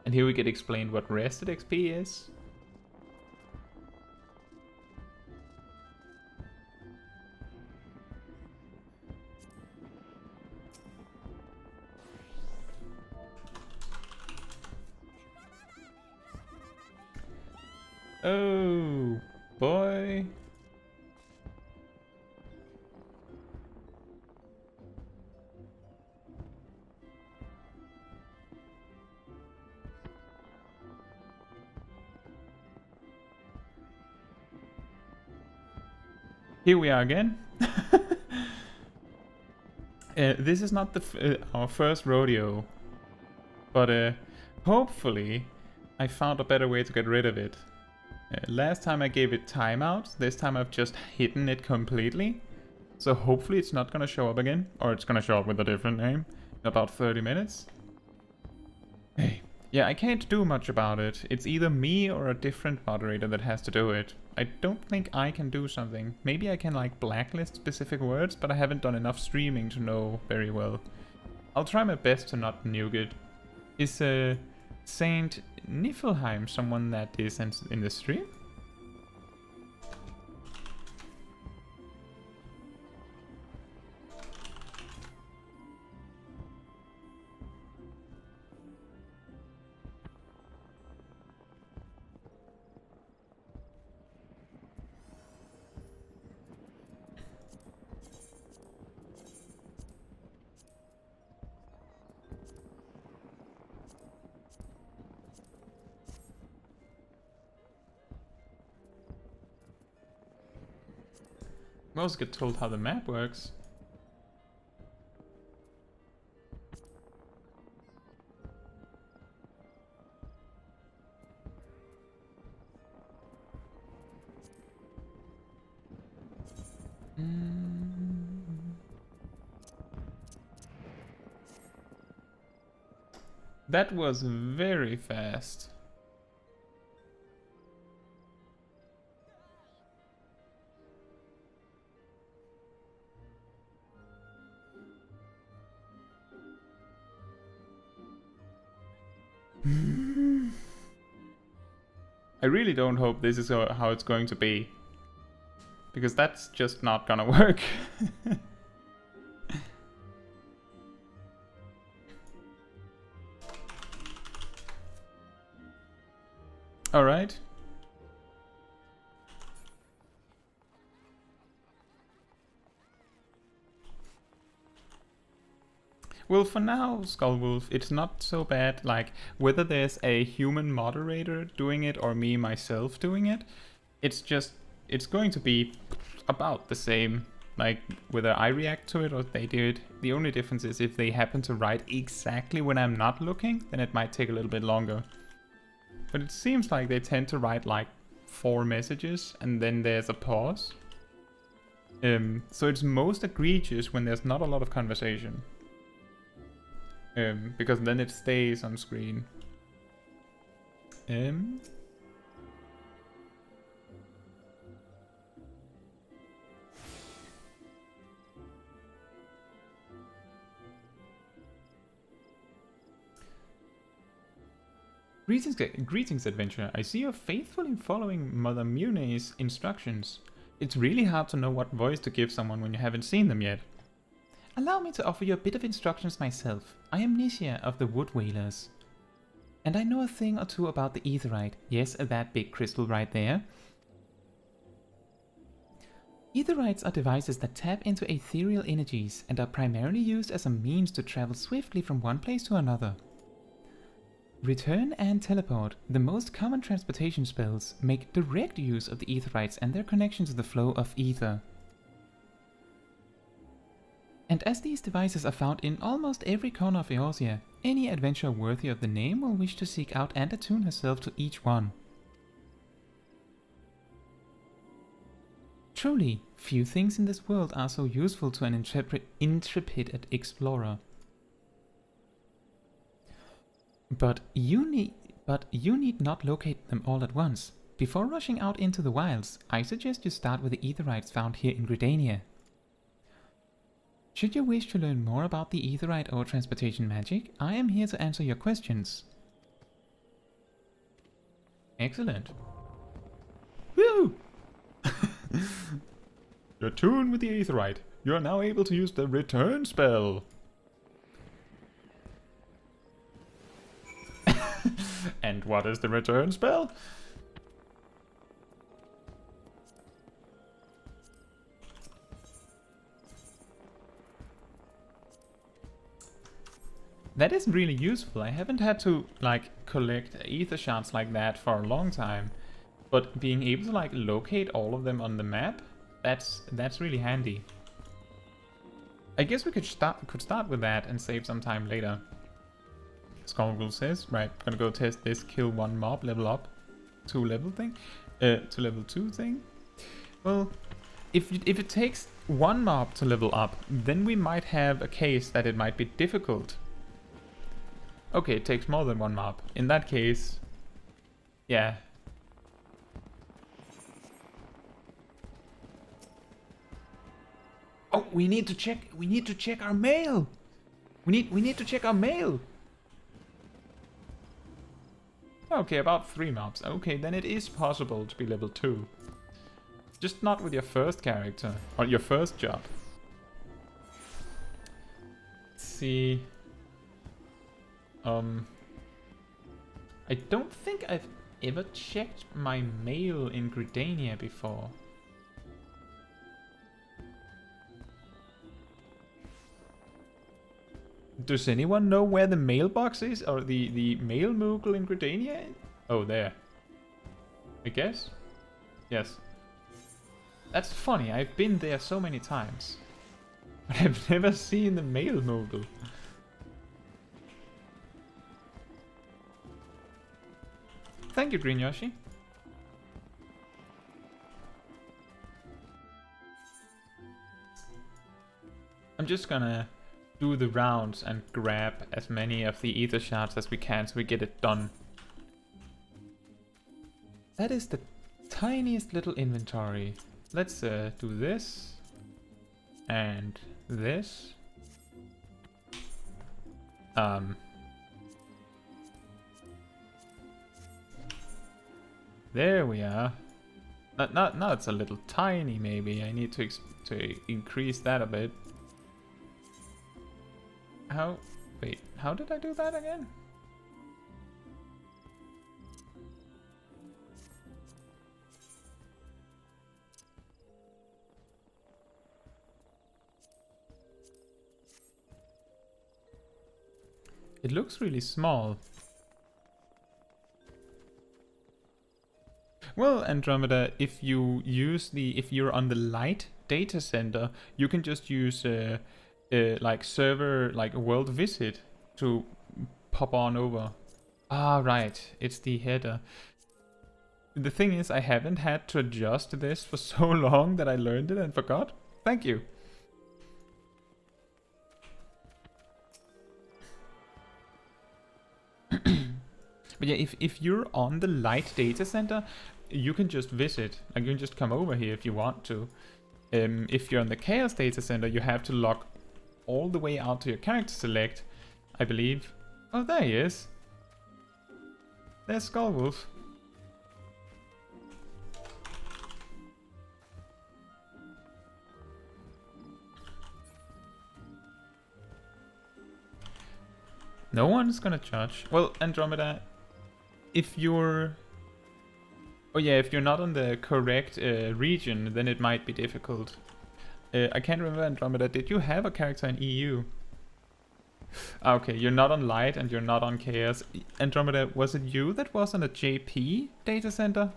And here we get explained what rested XP is. Oh boy. Here we are again. This is not our first rodeo, but hopefully I found a better way to get rid of it. Last time I gave it timeout, this time I've just hidden it completely. So hopefully it's not gonna show up again, or it's gonna show up with a different name in about 30 minutes. Hey, yeah, I can't do much about it. It's either me or a different moderator that has to do it. I don't think I can do something. Maybe I can like blacklist specific words, but I haven't done enough streaming to know very well. I'll try my best to not nuke it. Is Saint Niflheim someone that is in the stream? We also get told how the map works. That was very fast. I really don't hope this is how it's going to be, because that's just not gonna work. All right. Well, for now, Skullwolf, it's not so bad, like, whether there's a human moderator doing it or me myself doing it, it's going to be about the same, like, whether I react to it or they do it. The only difference is if they happen to write exactly when I'm not looking, then it might take a little bit longer. But it seems like they tend to write, like, 4 messages, and then there's a pause. So it's most egregious when there's not a lot of conversation. Because then it stays on screen. Greetings, adventurer. I see you're faithfully following Mother Miounne's instructions. It's really hard to know what voice to give someone when you haven't seen them yet. Allow me to offer you a bit of instructions myself. I am Nisha of the Wood Whalers. And I know a thing or two about the Aetherite. Yes, that big crystal right there. Aetherites are devices that tap into ethereal energies and are primarily used as a means to travel swiftly from one place to another. Return and teleport, the most common transportation spells, make direct use of the Aetherites and their connection to the flow of ether. And as these devices are found in almost every corner of Eorzea, any adventurer worthy of the name will wish to seek out and attune herself to each one. Truly, few things in this world are so useful to an intrepid explorer. But you need not locate them all at once. Before rushing out into the wilds, I suggest you start with the Aetherites found here in Gridania. Should you wish to learn more about the Aetherite or transportation magic, I am here to answer your questions. Excellent. Woo! You're tuned with the Aetherite. You are now able to use the return spell. And what is the return spell? That is really useful. I haven't had to like collect ether shards like that for a long time. But being able to like locate all of them on the map, that's really handy. I guess we could start with that and save some time later. Skullgirl says, right, gonna go test this kill one mob, level up to level 2 thing. Well, if it takes one mob to level up, then we might have a case that it might be difficult. Okay, it takes more than one mob. In that case, yeah. Oh, we need to check our mail. We need to check our mail. Okay, about 3 mobs. Okay, then it is possible to be level 2. Just not with your first character or your first job. Let's see. I don't think I've ever checked my mail in Gridania before. Does anyone know where the mailbox is? Or the mail Moogle in Gridania? Oh, there. I guess? Yes. That's funny, I've been there so many times. But I've never seen the mail Moogle. Thank you, Green Yoshi. I'm just gonna do the rounds and grab as many of the ether shards as we can so we get it done. That is the tiniest little inventory. Let's do this and this. There we are. Now it's a little tiny maybe. I need to increase that a bit. Wait, how did I do that again? It looks really small. Well, Andromeda, if you're on the light data center, you can just use like server, like world visit to pop on over. Ah, right, it's the header. The thing is, I haven't had to adjust this for so long that I learned it and forgot. Thank you. But yeah, if you're on the light data center, you can just visit. Like, you can just come over here if you want to. If you're on the chaos data center, you have to log all the way out to your character select, I believe. Oh, there he is. There's Skullwolf. No one's gonna judge. Well, Andromeda, if you're... Oh yeah, if you're not on the correct region, then it might be difficult. I can't remember, Andromeda, did you have a character in EU? Okay, you're not on light and you're not on chaos. Andromeda, was it you that was on a JP data center?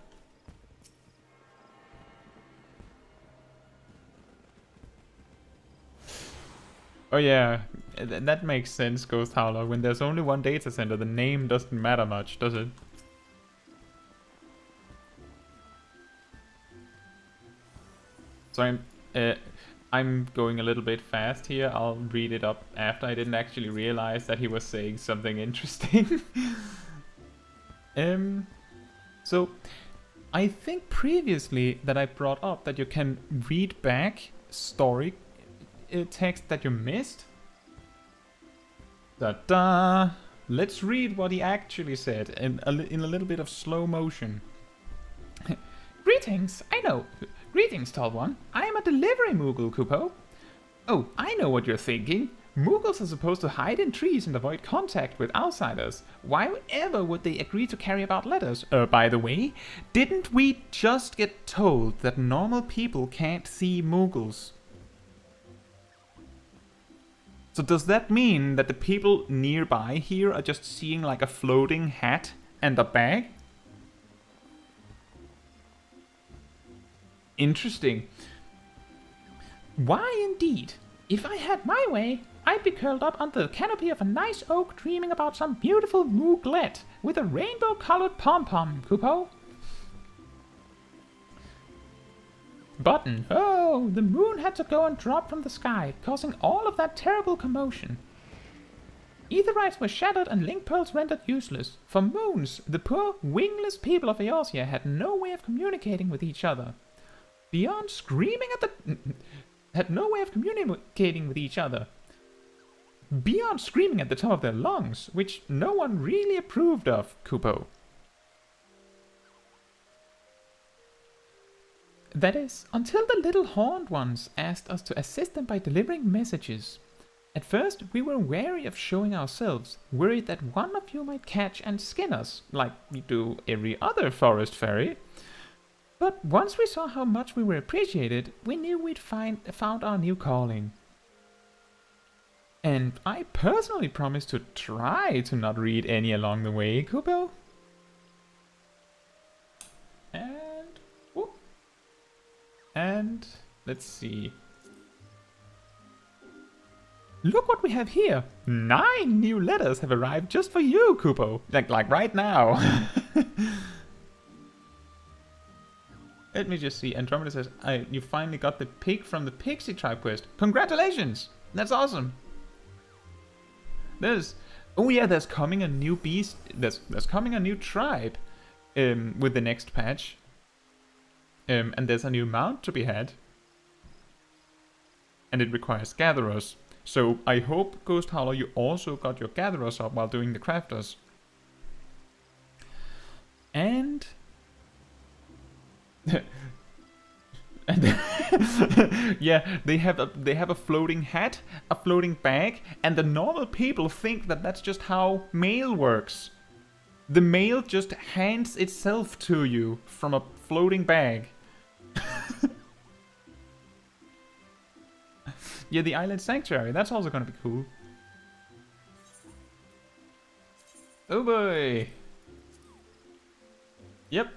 Oh yeah, that makes sense, Ghost Howler. When there's only one data center, the name doesn't matter much, does it? So I'm going a little bit fast here. I'll read it up after. I didn't actually realize that he was saying something interesting. So I think previously that I brought up that you can read back story text that you missed. Da-da! Let's read what he actually said in a little bit of slow motion. Greetings, I know. Greetings, Tall One. I am a delivery Moogle, Kupo. Oh, I know what you're thinking. Moogles are supposed to hide in trees and avoid contact with outsiders. Why ever would they agree to carry about letters? By the way, didn't we just get told that normal people can't see Moogles? So does that mean that the people nearby here are just seeing like a floating hat and a bag? Interesting. Why indeed? If I had my way, I'd be curled up under the canopy of a nice oak dreaming about some beautiful Mooglet with a rainbow-colored pom-pom, Kupo. Button. Oh, the moon had to go and drop from the sky, causing all of that terrible commotion. Aetherites were shattered and link pearls rendered useless. For moons, the poor, wingless people of Eorzea had no way of communicating with each other. Beyond screaming at the... had no way of communicating with each other. Beyond screaming at the top of their lungs, which no one really approved of, Kupo. That is, until the little horned ones asked us to assist them by delivering messages. At first, we were wary of showing ourselves, worried that one of you might catch and skin us, like we do every other forest fairy. But once we saw how much we were appreciated, we knew we'd found our new calling. And I personally promised to try to not read any along the way, Kupo. And let's see. Look what we have here. 9 new letters have arrived just for you, Kupo. Like right now. Let me just see. Andromeda says, you finally got the pig from the Pixie Tribe quest. Congratulations! That's awesome. There's coming a new beast. There's coming a new tribe with the next patch. And there's a new mount to be had. And it requires gatherers. So I hope, Ghost Howler, you also got your gatherers up while doing the crafters. And... yeah, they have a floating hat, a floating bag, and the normal people think that that's just how mail works. The mail just hands itself to you from a floating bag. Yeah, the Island Sanctuary, that's also gonna be cool. Oh boy. Yep,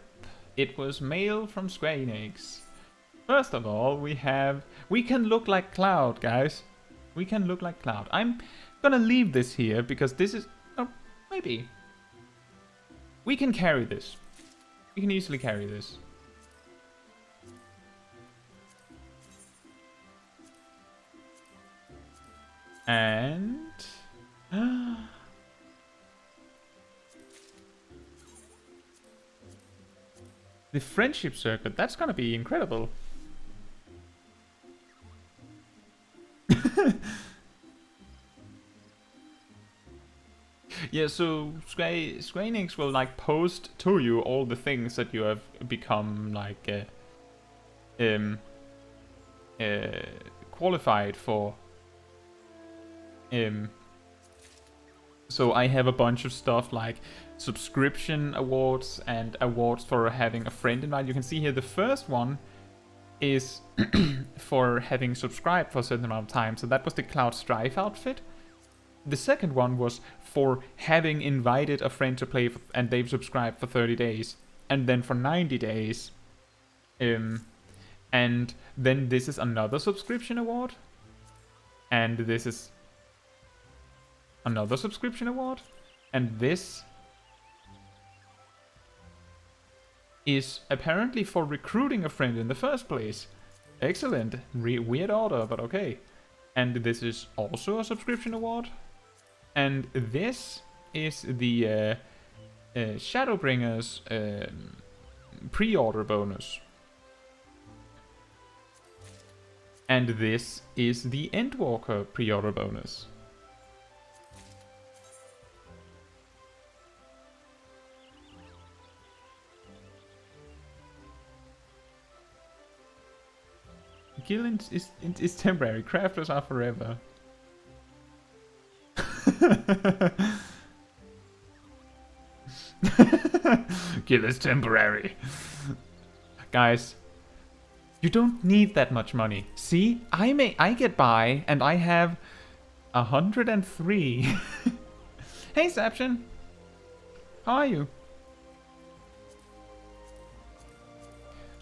it was mail from Square Enix. First of all, we can look like Cloud, guys. We can look like Cloud. I'm gonna leave this here because this is, oh, maybe. We can carry this. We can easily carry this. And... the friendship circuit, that's gonna be incredible. Yeah, so Square Enix will like post to you all the things that you have become like qualified for. So I have a bunch of stuff like subscription awards and awards for having a friend invite. You can see here the first one is for having subscribed for a certain amount of time. So that was the Cloud Strife outfit. the second one was for having invited a friend to play and they've subscribed for 30 days. And then for 90 days. And then this is another subscription award. And this is another subscription award. And this is apparently for recruiting a friend in the first place. Excellent. Weird order, but okay. And this is also a subscription award. And this is the Shadowbringers pre-order bonus. And this is the Endwalker pre-order bonus. Guild is temporary. Crafters are forever. Guild is temporary. Guys, you don't need that much money. See, I get by and I have 103. Hey, Saption. How are you?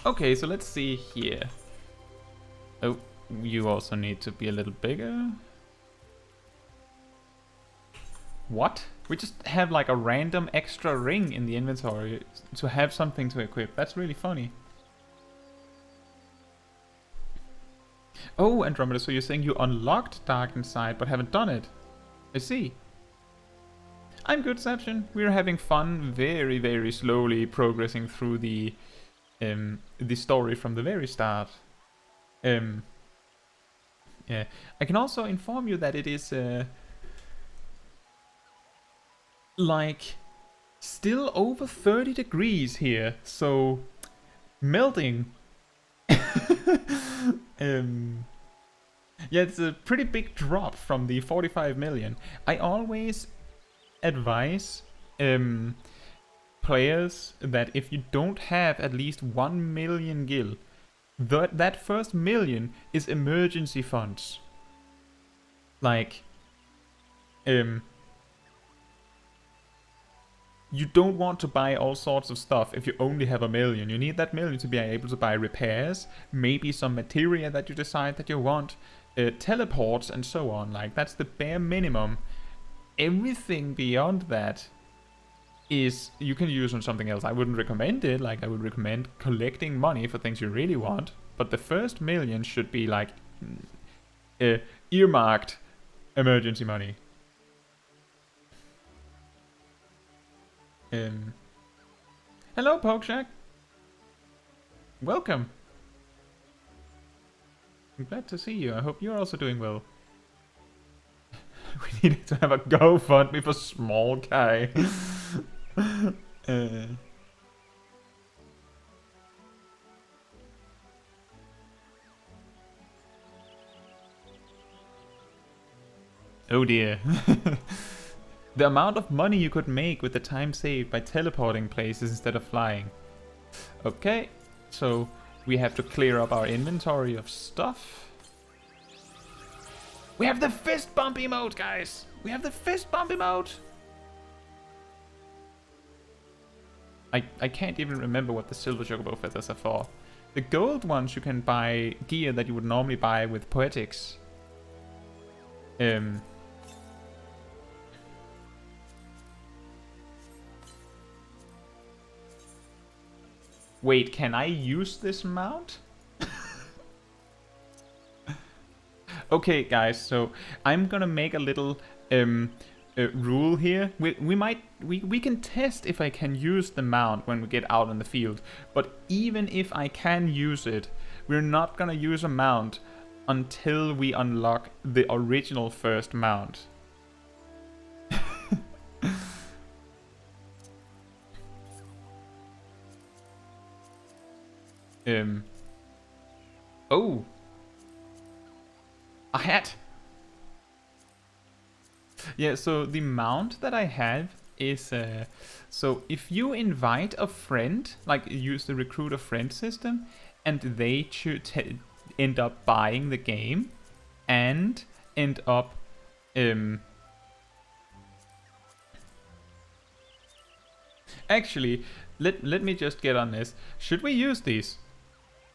Okay, so let's see here. Oh, you also need to be a little bigger. What? We just have like a random extra ring in the inventory to have something to equip. That's really funny. Oh, Andromeda, so you're saying you unlocked Dark Inside but haven't done it. I see. I'm good, Saption. We're having fun, very, very slowly progressing through the story from the very start. Yeah, I can also inform you that it is like still over 30 degrees here, so melting. Yeah, it's a pretty big drop from the 45 million. I always advise players that if you don't have at least 1 million gil, that first million is emergency funds. Like, you don't want to buy all sorts of stuff if you only have 1 million. You need that million to be able to buy repairs, maybe some materia that you decide that you want, teleports and so on. Like, that's the bare minimum. Everything beyond that is you can use on something else. I wouldn't recommend it. Like, I would recommend collecting money for things you really want. But the first million should be like earmarked emergency money. Hello, Pokeshack. Welcome. I'm glad to see you. I hope you're also doing well. We needed to have a GoFundMe for Smol Kai. Oh dear. The amount of money you could make with the time saved by teleporting places instead of flying. Okay, so we have to clear up our inventory of stuff. We have the fist bump emote, guys! We have the fist bump emote! I can't even remember what the silver chocobo feathers are for. The gold ones you can buy gear that you would normally buy with Poetics. Wait, can I use this mount? Okay, guys, so I'm gonna make a little rule here. We can test if I can use the mount when we get out in the field, but even if I can use it, we're not gonna use a mount until we unlock the original first mount. Oh, a hat. Yeah, so the mount that I have is so if you invite a friend, like use the recruit a friend system, and they end up buying the game and end up Actually, let me just get on this. Should we use these?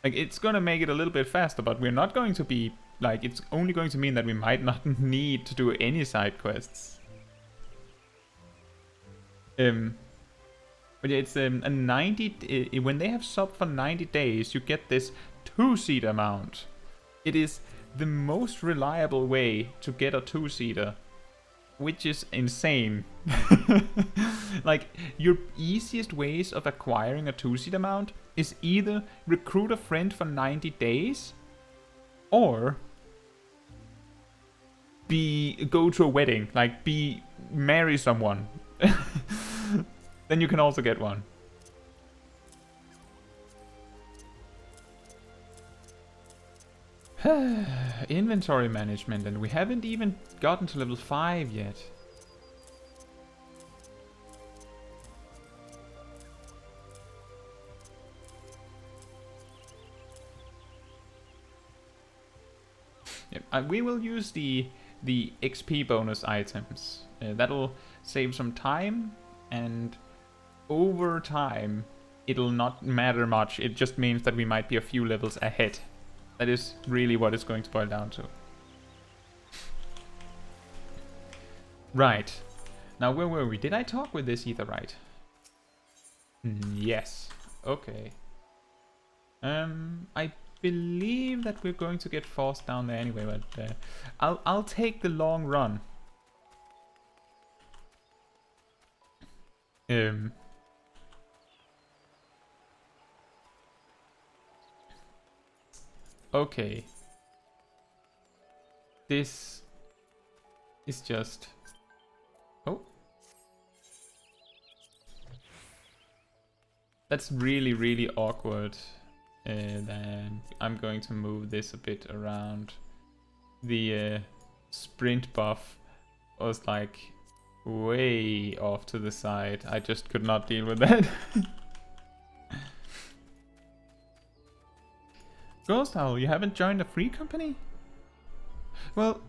Like, it's gonna make it a little bit faster, but we're not going to be... Like, it's only going to mean that we might not need to do any side quests. But yeah, it's a 90... when they have sub for 90 days, you get this 2-seater mount. It is the most reliable way to get a 2-seater, which is insane. Like, your easiest ways of acquiring a 2-seater mount is either recruit a friend for 90 days, or go to a wedding, like marry someone. Then you can also get one. Inventory management, and we haven't even gotten to level 5 yet. Yep, we will use the XP bonus items. That'll save some time, and over time it'll not matter much. It just means that we might be a few levels ahead. That is really what it's going to boil down to. Right. Now, where were we? Did I talk with this Aetherite? Yes. Okay. I believe that we're going to get forced down there anyway, but I'll take the long run. Okay. This is just... Oh. That's really, really awkward. Then I'm going to move this a bit around. The sprint buff was like way off to the side. I just could not deal with that. Ghost Owl, you haven't joined a free company? Well,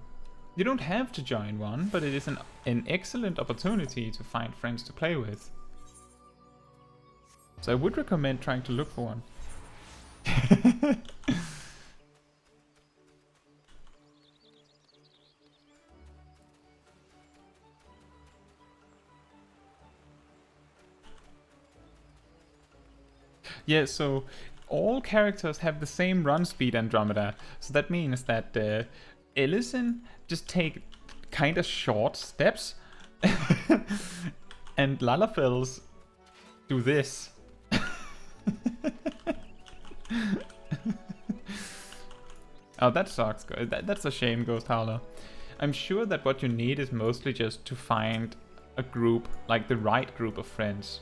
you don't have to join one, but it is an excellent opportunity to find friends to play with. So I would recommend trying to look for one. Yeah, so all characters have the same run speed, Andromeda. So that means that Ellison just take kind of short steps and Lalafels do this. Oh, that sucks. That's a shame, Ghost Howler. I'm sure that what you need is mostly just to find a group, like the right group of friends.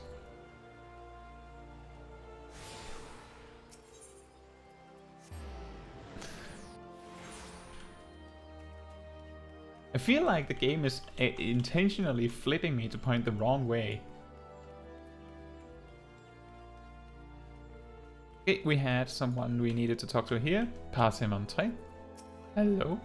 I feel like the game is intentionally flipping me to point the wrong way. Okay, we had someone we needed to talk to here. Parsimante. Hello.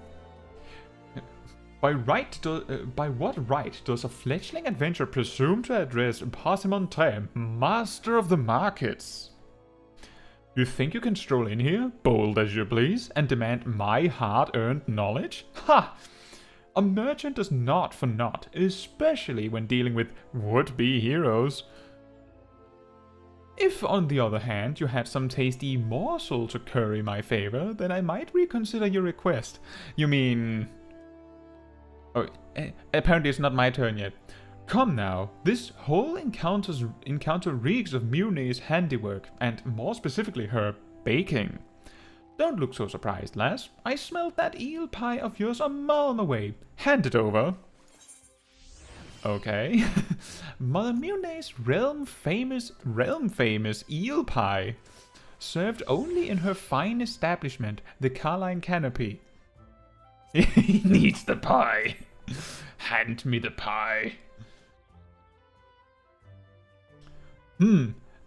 By what right does a fledgling adventurer presume to address Parsimante, master of the markets? You think you can stroll in here, bold as you please, and demand my hard-earned knowledge? Ha! A merchant does not for naught, especially when dealing with would-be heroes. If, on the other hand, you had some tasty morsel to curry my favor, then I might reconsider your request. You mean... Oh, apparently it's not my turn yet. Come now, this whole encounter reeks of Miounne's handiwork, and more specifically her baking. Don't look so surprised, lass. I smelled that eel pie of yours a mile away. Hand it over. Okay. Mother Miounne's realm famous eel pie. Served only in her fine establishment, the Carline Canopy. He needs the pie. Hand me the pie.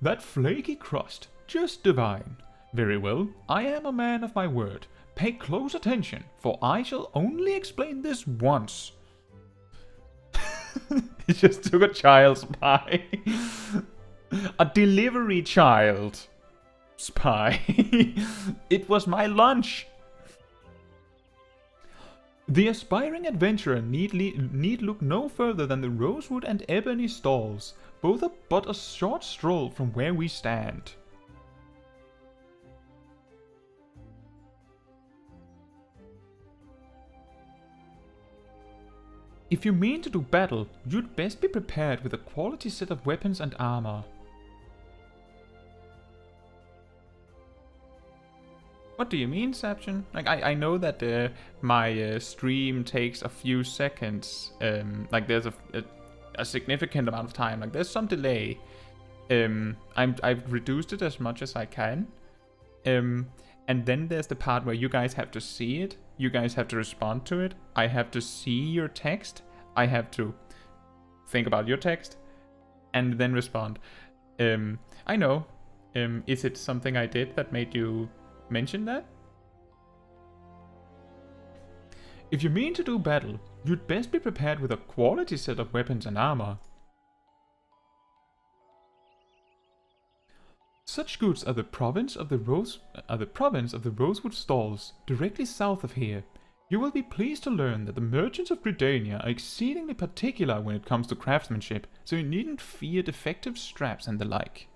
That flaky crust, just divine. Very well, I am a man of my word. Pay close attention, for I shall only explain this once. He just took a child's pie. A delivery child spy. It was my lunch. The aspiring adventurer need look no further than the rosewood and ebony stalls, both but a short stroll from where we stand. If you mean to do battle, you'd best be prepared with a quality set of weapons and armor. What do you mean, Saption? Like, I know that my stream takes a few seconds. Like, there's a significant amount of time. Like, there's some delay. I've reduced it as much as I can. And then there's the part where you guys have to see it. You guys have to respond to it. I have to see your text. I have to think about your text. And then respond. I know. Is it something I did that made you mention that? If you mean to do battle, you'd best be prepared with a quality set of weapons and armor. Such goods are the province of the Rosewood Stalls, directly south of here. You will be pleased to learn that the merchants of Gridania are exceedingly particular when it comes to craftsmanship, so you needn't fear defective straps and the like.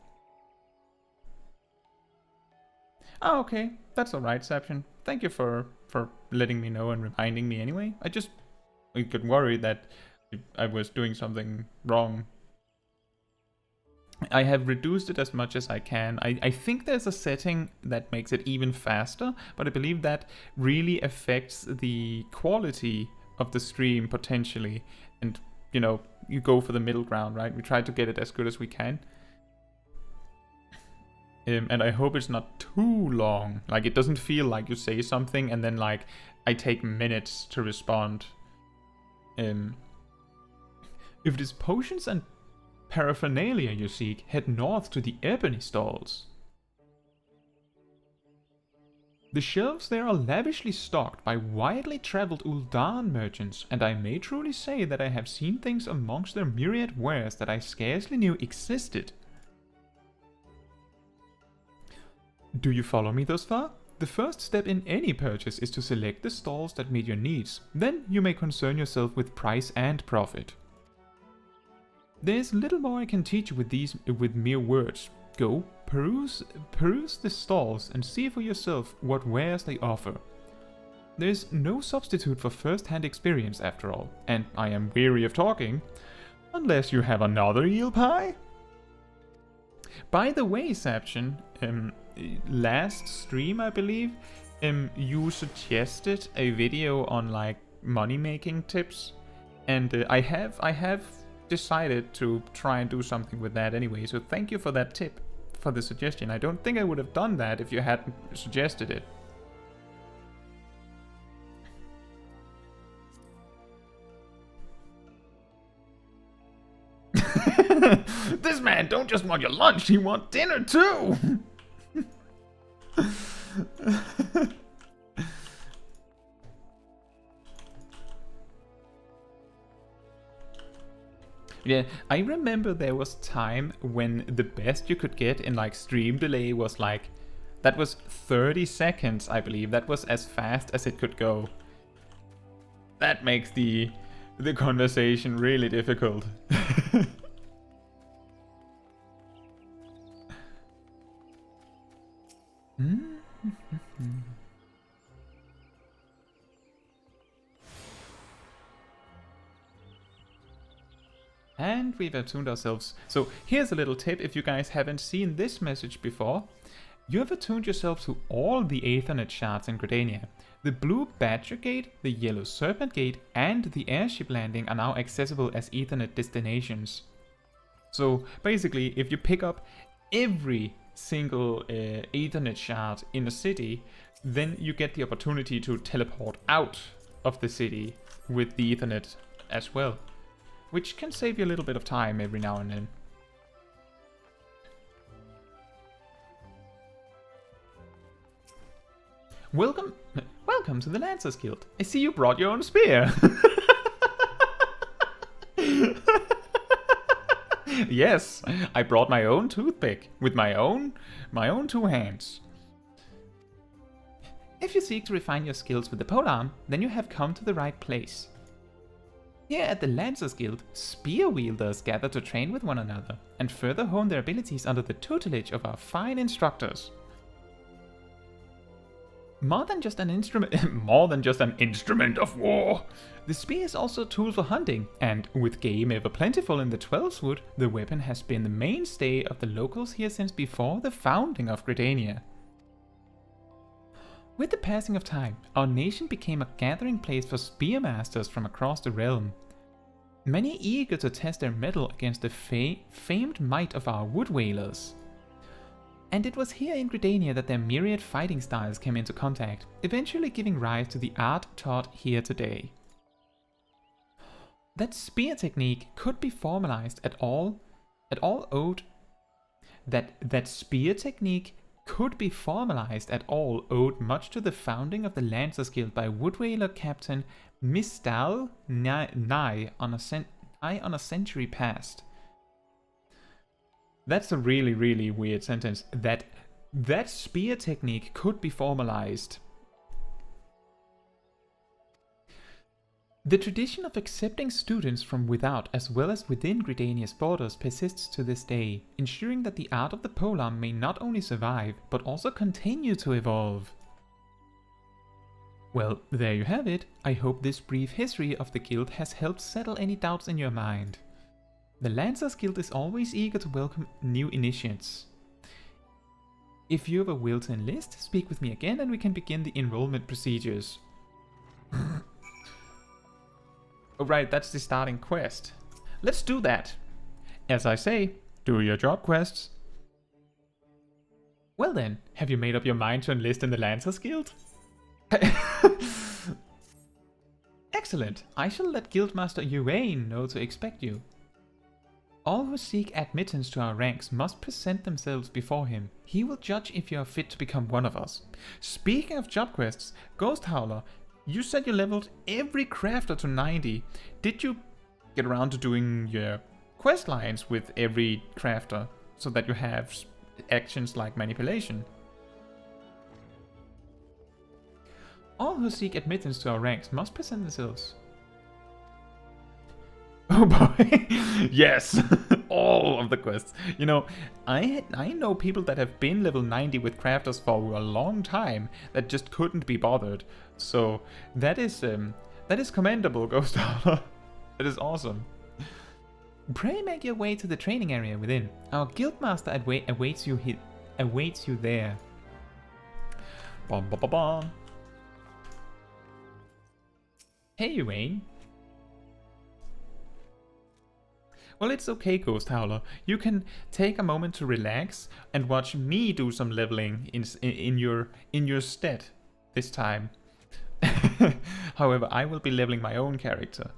Oh, okay. That's alright, Saption. Thank you for letting me know and reminding me anyway. I got worried that I was doing something wrong. I have reduced it as much as I can. I think there's a setting that makes it even faster, but I believe that really affects the quality of the stream potentially. And, you know, you go for the middle ground, right? We try to get it as good as we can. And I hope it's not too long. Like, it doesn't feel like you say something and then, like, I take minutes to respond. If it is potions and paraphernalia you seek, head north to the Ebony Stalls. The shelves there are lavishly stocked by widely traveled Ul'dan merchants, and I may truly say that I have seen things amongst their myriad wares that I scarcely knew existed. Do you follow me thus far? The first step in any purchase is to select the stalls that meet your needs. Then you may concern yourself with price and profit. There is little more I can teach you with mere words. Go, peruse the stalls and see for yourself what wares they offer. There is no substitute for first-hand experience after all, and I am weary of talking, unless you have another eel pie. By the way, Saption, last stream I believe, you suggested a video on like money-making tips, and I have decided to try and do something with that anyway. So thank you for that tip, for the suggestion. I don't think I would have done that if you hadn't suggested it. This man don't just want your lunch, he wants dinner too! Yeah, I remember there was time when the best you could get in like stream delay was like, that was 30 seconds, I believe. That was as fast as it could go. That makes the conversation really difficult. And we've attuned ourselves. So here's a little tip if you guys haven't seen this message before. You have attuned yourself to all the Aetherite shards in Gridania. The blue Badger Gate, the yellow Serpent Gate, and the airship landing are now accessible as Aetherite destinations. So basically, if you pick up every single Aetherite shard in a city, then you get the opportunity to teleport out of the city with the Aetherite as well, which can save you a little bit of time every now and then. Welcome to the Lancers Guild. I see you brought your own spear. Yes, I brought my own toothpick with my own 2 hands. If you seek to refine your skills with the polearm, then you have come to the right place. Here at the Lancers Guild, spear wielders gather to train with one another and further hone their abilities under the tutelage of our fine instructors. More than just an instrument of war, the spear is also a tool for hunting, and with game ever plentiful in the 12th the weapon has been the mainstay of the locals here since before the founding of Gridania. With the passing of time, our nation became a gathering place for spearmasters from across the realm. Many eager to test their mettle against the famed might of our wood whalers. And it was here in Gridania that their myriad fighting styles came into contact, eventually giving rise to the art taught here today. That spear technique could be formalized owed much to the founding of the Lancers Guild by Woodwhaler Captain Mistal nigh on a century past. That's a really, really weird sentence. That spear technique could be formalized. The tradition of accepting students from without as well as within Gridania's borders persists to this day, ensuring that the art of the polearm may not only survive, but also continue to evolve. Well, there you have it. I hope this brief history of the guild has helped settle any doubts in your mind. The Lancers Guild is always eager to welcome new initiates. If you have a will to enlist, speak with me again and we can begin the enrollment procedures. Oh right, that's the starting quest. Let's do that. As I say, do your job quests. Well then, have you made up your mind to enlist in the Lancers Guild? Excellent. I shall let guildmaster Miounne know to expect you. All who seek admittance to our ranks must present themselves before him. He will judge if you are fit to become one of us. Speaking of job quests, Ghost Howler, you said you leveled every crafter to 90. Did you get around to doing your quest lines with every crafter so that you have actions like manipulation? All who seek admittance to our ranks must present themselves. Oh boy, yes, all of the quests. You know, I know people that have been level 90 with crafters for a long time that just couldn't be bothered. So that is commendable, Ghost Howler. That is awesome. Pray make your way to the training area within. Our guildmaster awaits you there. Bom bom bom bom. Hey, Wayne. Well, it's okay, Ghost Howler. You can take a moment to relax and watch me do some leveling in your stead this time. However, I will be leveling my own character.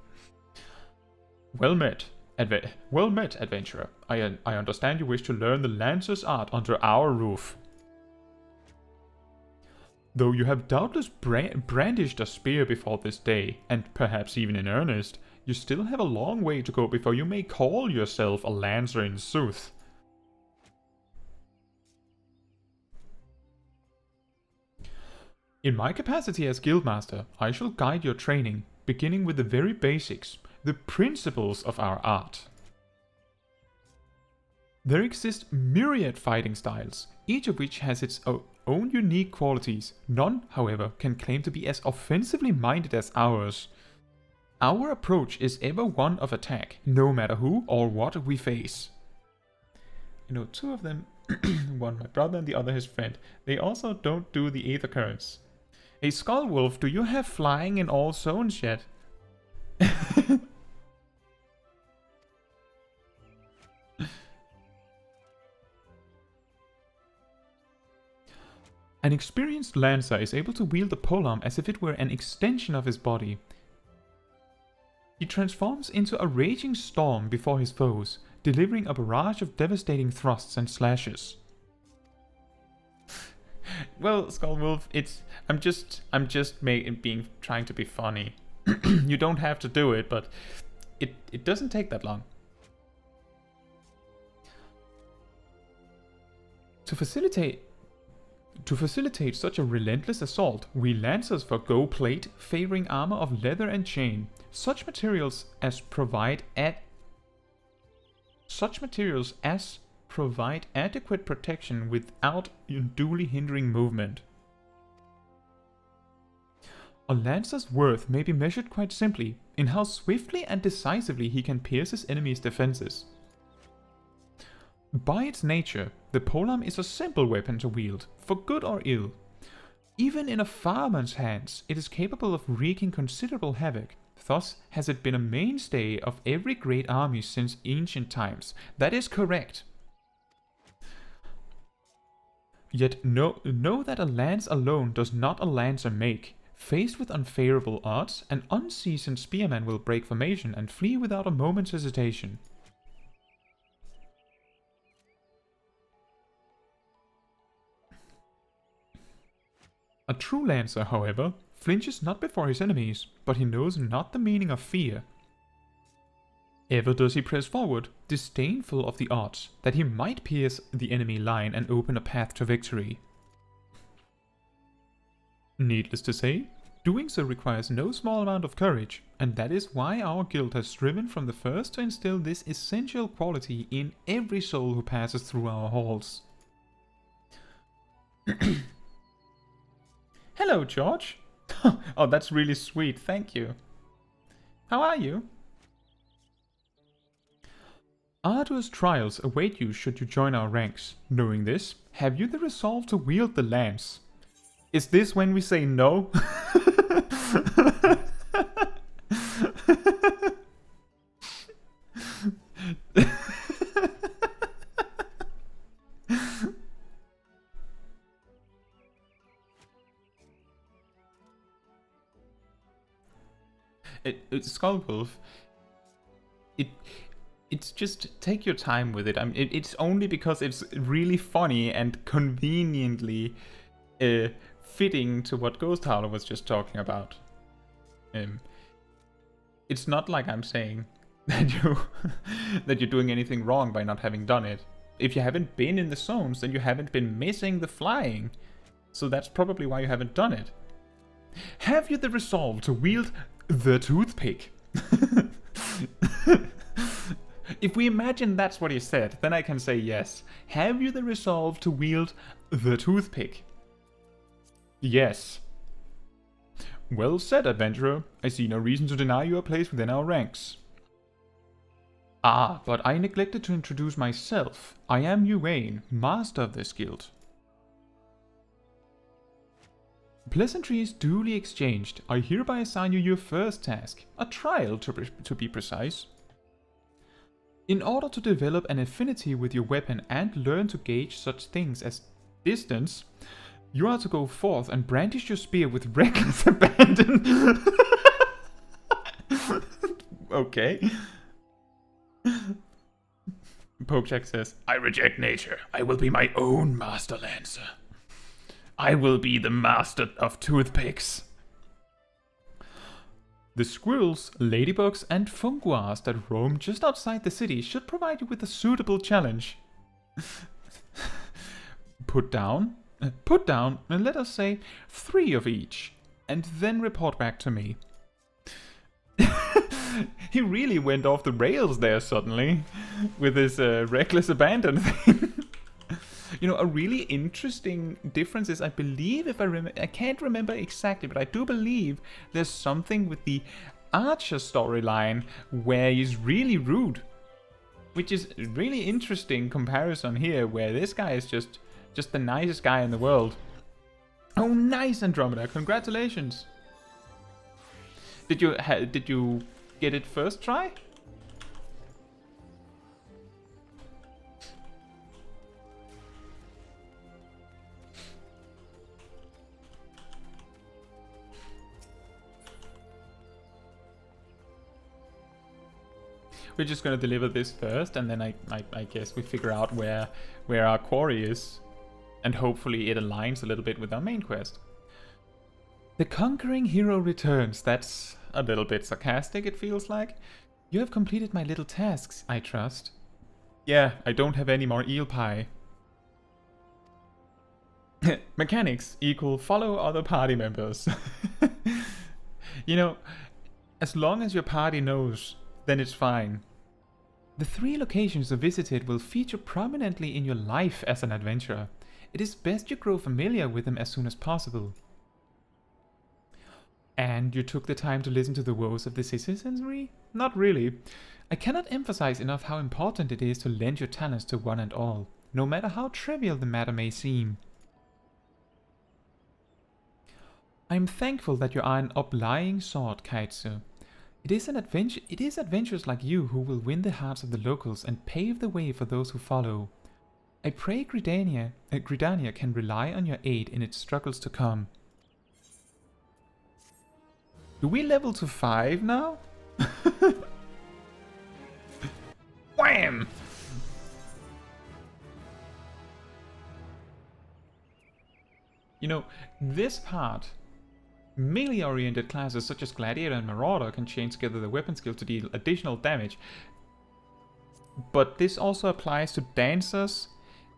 Well met, adventurer. I understand you wish to learn the Lancer's art under our roof. Though you have doubtless brandished a spear before this day, and perhaps even in earnest, you still have a long way to go before you may call yourself a Lancer in sooth. In my capacity as guildmaster, I shall guide your training, beginning with the very basics, the principles of our art. There exist myriad fighting styles, each of which has its own unique qualities. None, however, can claim to be as offensively minded as ours. Our approach is ever one of attack, no matter who or what we face. You know, two of them, one my brother and the other his friend, they also don't do the Aether currents. Hey Skull Wolf, do you have flying in all zones yet? An experienced Lancer is able to wield the polearm as if it were an extension of his body. He transforms into a raging storm before his foes, delivering a barrage of devastating thrusts and slashes. Well, Skullwolf, I'm just trying to be funny. You don't have to do it, but it doesn't take that long. To facilitate such a relentless assault, we lancers forgo plate, favoring armor of leather and chain. Such materials as provide adequate protection without unduly hindering movement. A lancer's worth may be measured quite simply in how swiftly and decisively he can pierce his enemy's defenses. By its nature, the polearm is a simple weapon to wield, for good or ill. Even in a farmer's hands, it is capable of wreaking considerable havoc. Thus has it been a mainstay of every great army since ancient times. That is correct. Yet know that a lance alone does not a lancer make. Faced with unfavorable odds, an unseasoned spearman will break formation and flee without a moment's hesitation. A true lancer, however, flinches not before his enemies, but he knows not the meaning of fear. Ever does he press forward, disdainful of the odds that he might pierce the enemy line and open a path to victory. Needless to say, doing so requires no small amount of courage, and that is why our guild has striven from the first to instill this essential quality in every soul who passes through our halls. Hello, George. Oh, that's really sweet, thank you. How are you? Arduous trials await you should you join our ranks. Knowing this, have you the resolve to wield the lance? Is this when we say no? Skullwolf, it's just take your time with it. I mean, it's only because it's really funny and conveniently fitting to what Ghost Howler was just talking about. It's not like I'm saying that you're doing anything wrong by not having done it. If you haven't been in the zones, then you haven't been missing the flying. So that's probably why you haven't done it. Have you the resolve to wield the toothpick? If we imagine that's what he said, then I can say yes. Have you the resolve to wield the toothpick? Yes. Well said, adventurer. I see no reason to deny you a place within our ranks. Ah, but I neglected to introduce myself. I am Miounne, master of this guild. Pleasantries duly exchanged, I hereby assign you your first task, a trial to be precise. In order to develop an affinity with your weapon and learn to gauge such things as distance, you are to go forth and brandish your spear with reckless abandon. Okay. Pokejack says, I reject nature. I will be my own master lancer. I will be the master of toothpicks. The squirrels, ladybugs, and funguars that roam just outside the city should provide you with a suitable challenge. Put down, and let us say 3 of each, and then report back to me. He really went off the rails there suddenly, with his reckless abandon thing. You know, a really interesting difference is, I believe, if I can't remember exactly, but I do believe there's something with the Archer storyline where he's really rude, which is a really interesting comparison here, where this guy is just the nicest guy in the world. Oh, nice, Andromeda! Congratulations. Did you get it first try? We're just going to deliver this first, and then I guess we figure out where our quarry is, and hopefully it aligns a little bit with our main quest. The conquering hero returns. That's a little bit sarcastic, it feels like. You have completed my little tasks, I trust. Yeah, I don't have any more eel pie. Mechanics equal follow other party members. You know, as long as your party knows, then it's fine. The 3 locations you visited will feature prominently in your life as an adventurer. It is best you grow familiar with them as soon as possible. And you took the time to listen to the woes of the citizenry? Not really. I cannot emphasize enough how important it is to lend your talents to one and all, no matter how trivial the matter may seem. I am thankful that you are an uplying sort, Caetsu. It is adventurers like you who will win the hearts of the locals and pave the way for those who follow. I pray Gridania can rely on your aid in its struggles to come. Do we level to 5 now? Wham! You know, this part, melee-oriented classes such as Gladiator and Marauder can chain together their weapon skill to deal additional damage. But this also applies to Dancers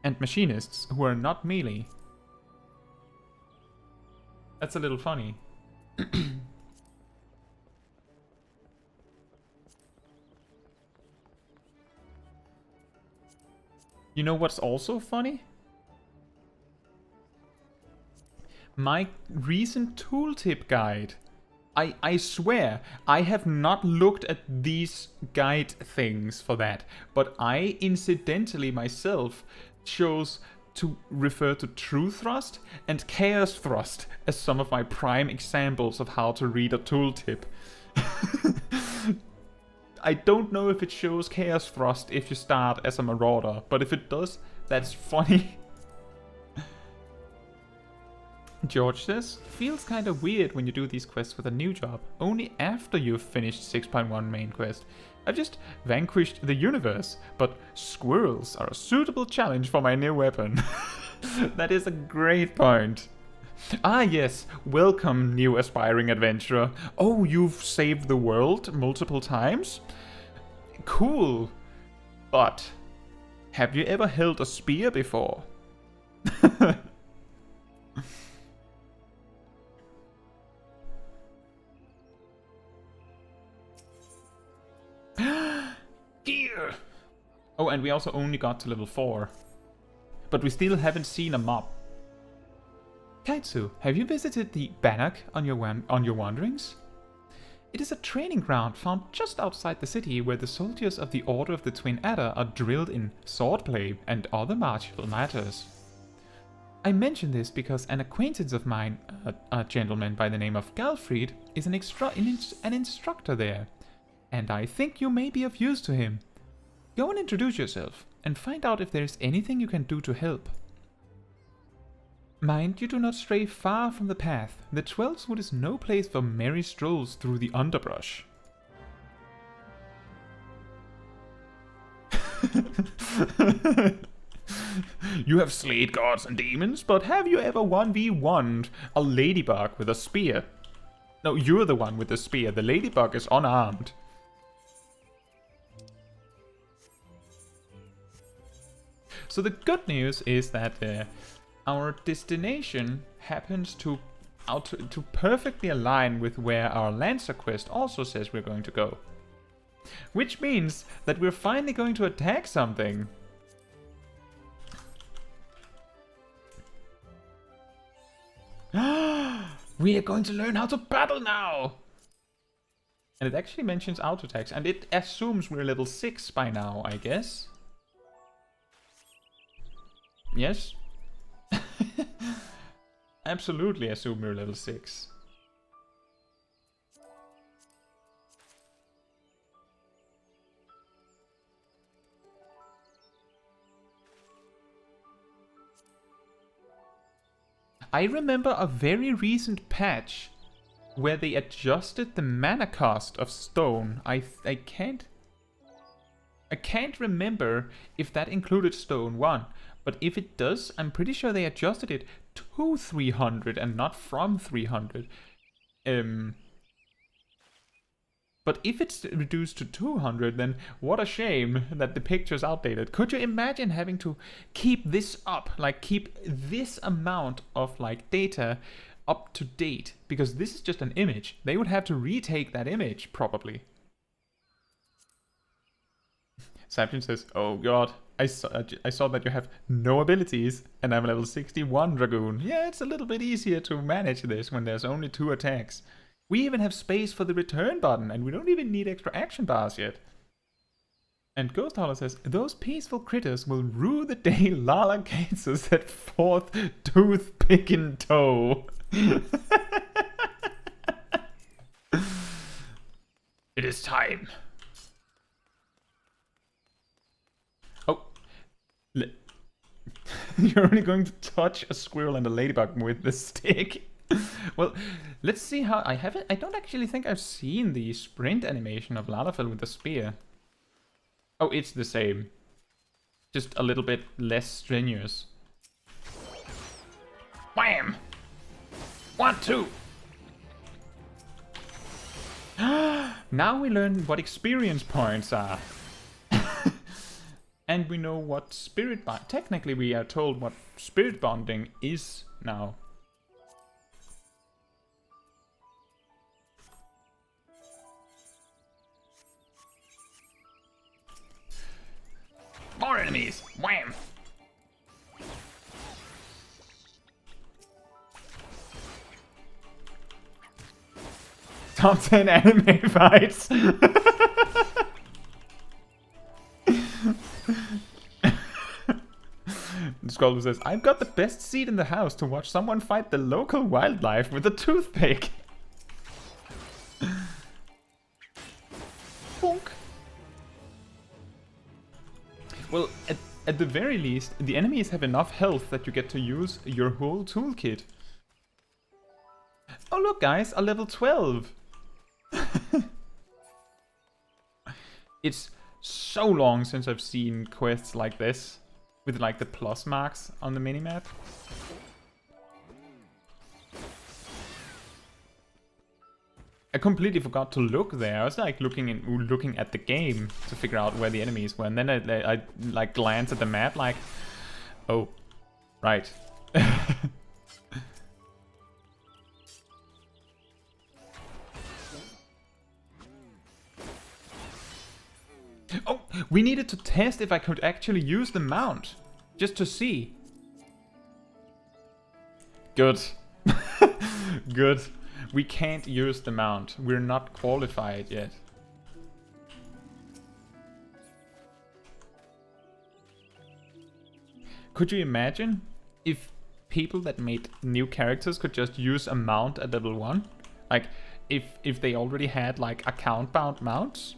and Machinists who are not melee. That's a little funny. You know what's also funny? My recent tooltip guide. I swear, I have not looked at these guide things for that, but I incidentally myself chose to refer to True Thrust and Chaos Thrust as some of my prime examples of how to read a tooltip. I don't know if it shows Chaos Thrust if you start as a Marauder, but if it does, that's funny. George says, feels kinda weird when you do these quests with a new job, only after you've finished 6.1 main quest. I've just vanquished the universe, but squirrels are a suitable challenge for my new weapon. That is a great point. Ah yes, welcome new aspiring adventurer. Oh, you've saved the world multiple times? Cool. But, have you ever held a spear before? Gear! Oh, and we also only got to level 4. But we still haven't seen a mob. Caetsu, have you visited the Bannock on your wanderings? It is a training ground found just outside the city where the soldiers of the Order of the Twin Adder are drilled in swordplay and other martial matters. I mention this because an acquaintance of mine, a gentleman by the name of Galfried, is an instructor there, and I think you may be of use to him. Go and introduce yourself, and find out if there is anything you can do to help. Mind you do not stray far from the path. The 12's Wood is no place for merry strolls through the underbrush. You have slayed gods and demons, but have you ever 1v1'd a ladybug with a spear? No, you're the one with the spear. The ladybug is unarmed. So the good news is that our destination happens to perfectly align with where our Lancer quest also says we're going to go. Which means that we're finally going to attack something. We are going to learn how to battle now! And it actually mentions auto attacks, and it assumes we're level 6 by now, I guess. Yes? Absolutely assume we're level 6. I remember a very recent patch where they adjusted the mana cost of stone. I can't remember if that included stone 1, but if it does, I'm pretty sure they adjusted it to 300 and not from 300. But if it's reduced to 200, then what a shame that the picture's outdated. Could you imagine having to keep this up, like keep this amount of like data up to date? Because this is just an image. They would have to retake that image, probably. Sapien says, oh god, I saw that you have no abilities, and I'm level 61 Dragoon. Yeah, it's a little bit easier to manage this when there's only 2 attacks. We even have space for the return button, and we don't even need extra action bars yet. And Ghost Hauler says, those peaceful critters will rue the day Smol Caetsu set forth toothpick in tow. It is time. Oh. You're only going to touch a squirrel and a ladybug with the stick. Well, let's see how... I don't actually think I've seen the sprint animation of Lalafell with the spear. Oh, it's the same. Just a little bit less strenuous. Wham! 1, 2. Now we learn what experience points are. And we know what spirit bond... Technically, we are told what spirit bonding is now. More enemies. Wham! Top 10 anime fights. Skull says, I've got the best seat in the house to watch someone fight the local wildlife with a toothpick. Bonk. Well, at the very least, the enemies have enough health that you get to use your whole toolkit. Oh look guys, a level 12! It's so long since I've seen quests like this, with like the plus marks on the minimap. I completely forgot to look there. I was like looking at the game to figure out where the enemies were, and then I like glance at the map like, oh, right. Oh, we needed to test if I could actually use the mount, just to see. Good. Good. We can't use the mount. We're not qualified yet. Could you imagine if people that made new characters could just use a mount at level 1? Like, if they already had like account-bound mounts?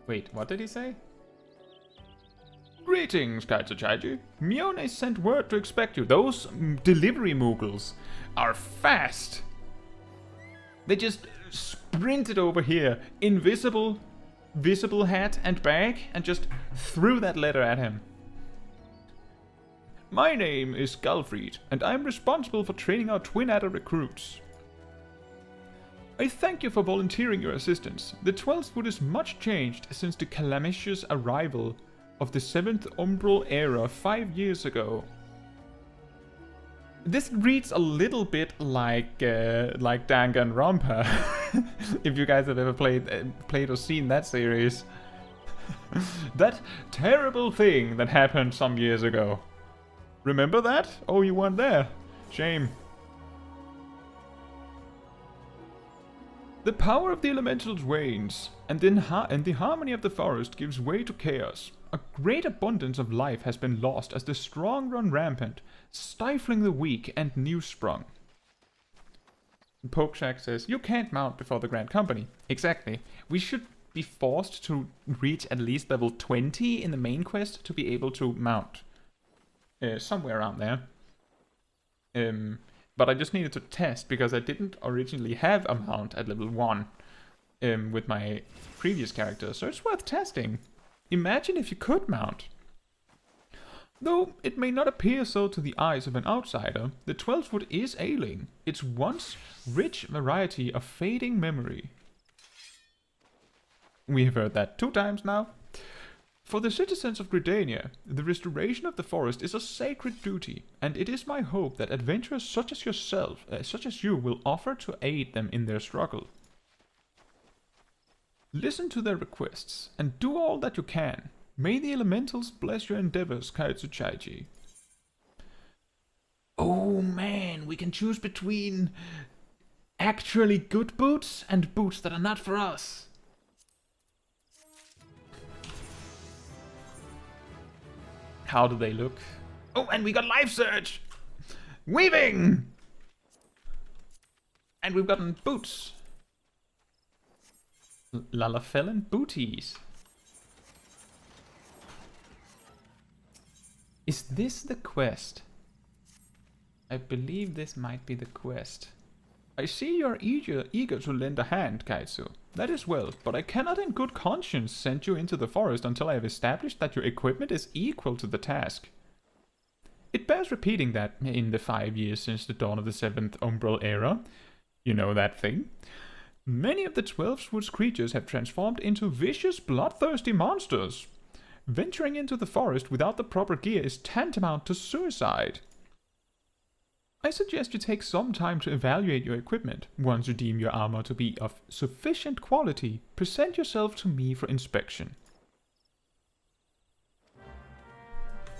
Wait, what did he say? Greetings, Caetsu Chaiji. Miounne sent word to expect you. Those delivery Moogles are fast. They just sprinted over here, invisible, visible hat and bag, and just threw that letter at him. My name is Galfried, and I'm responsible for training our Twin Adder recruits. I thank you for volunteering your assistance. The 12th Wood is much changed since the calamitous arrival of the 7th Umbral era 5 years ago. This reads a little bit like Danganronpa, if you guys have ever played or seen that series. That terrible thing that happened some years ago. Remember that? Oh, you weren't there. Shame. The power of the elementals wanes, and the harmony of the forest gives way to chaos. A great abundance of life has been lost as the strong run rampant, stifling the weak and new-sprung. Pokeshack says, you can't mount before the Grand Company. Exactly. We should be forced to reach at least level 20 in the main quest to be able to mount. Somewhere around there. But I just needed to test because I didn't originally have a mount at level 1 with my previous character, so it's worth testing. Imagine if you could mount. Though it may not appear so to the eyes of an outsider, the 12th is ailing, its once rich variety of fading memory. We have heard that 2 times now. For the citizens of Gridania, the restoration of the forest is a sacred duty, and it is my hope that adventurers such as yourself, such as you, will offer to aid them in their struggle. Listen to their requests, and do all that you can. May the elementals bless your endeavors, Caetsu Chaiji. Oh man, we can choose between actually good boots and boots that are not for us. How do they look? Oh, and we got life surge! Weaving! And we've gotten boots. Lalafellan booties. Is this the quest? I believe this might be the quest. I see you are eager to lend a hand, Caetsu. That is well, but I cannot in good conscience send you into the forest until I have established that your equipment is equal to the task. It bears repeating that in the 5 years since the dawn of the 7th Umbral Era, you know that thing, many of the 12th creatures have transformed into vicious, bloodthirsty monsters. Venturing into the forest without the proper gear is tantamount to suicide. I suggest you take some time to evaluate your equipment. Once you deem your armor to be of sufficient quality, present yourself to me for inspection.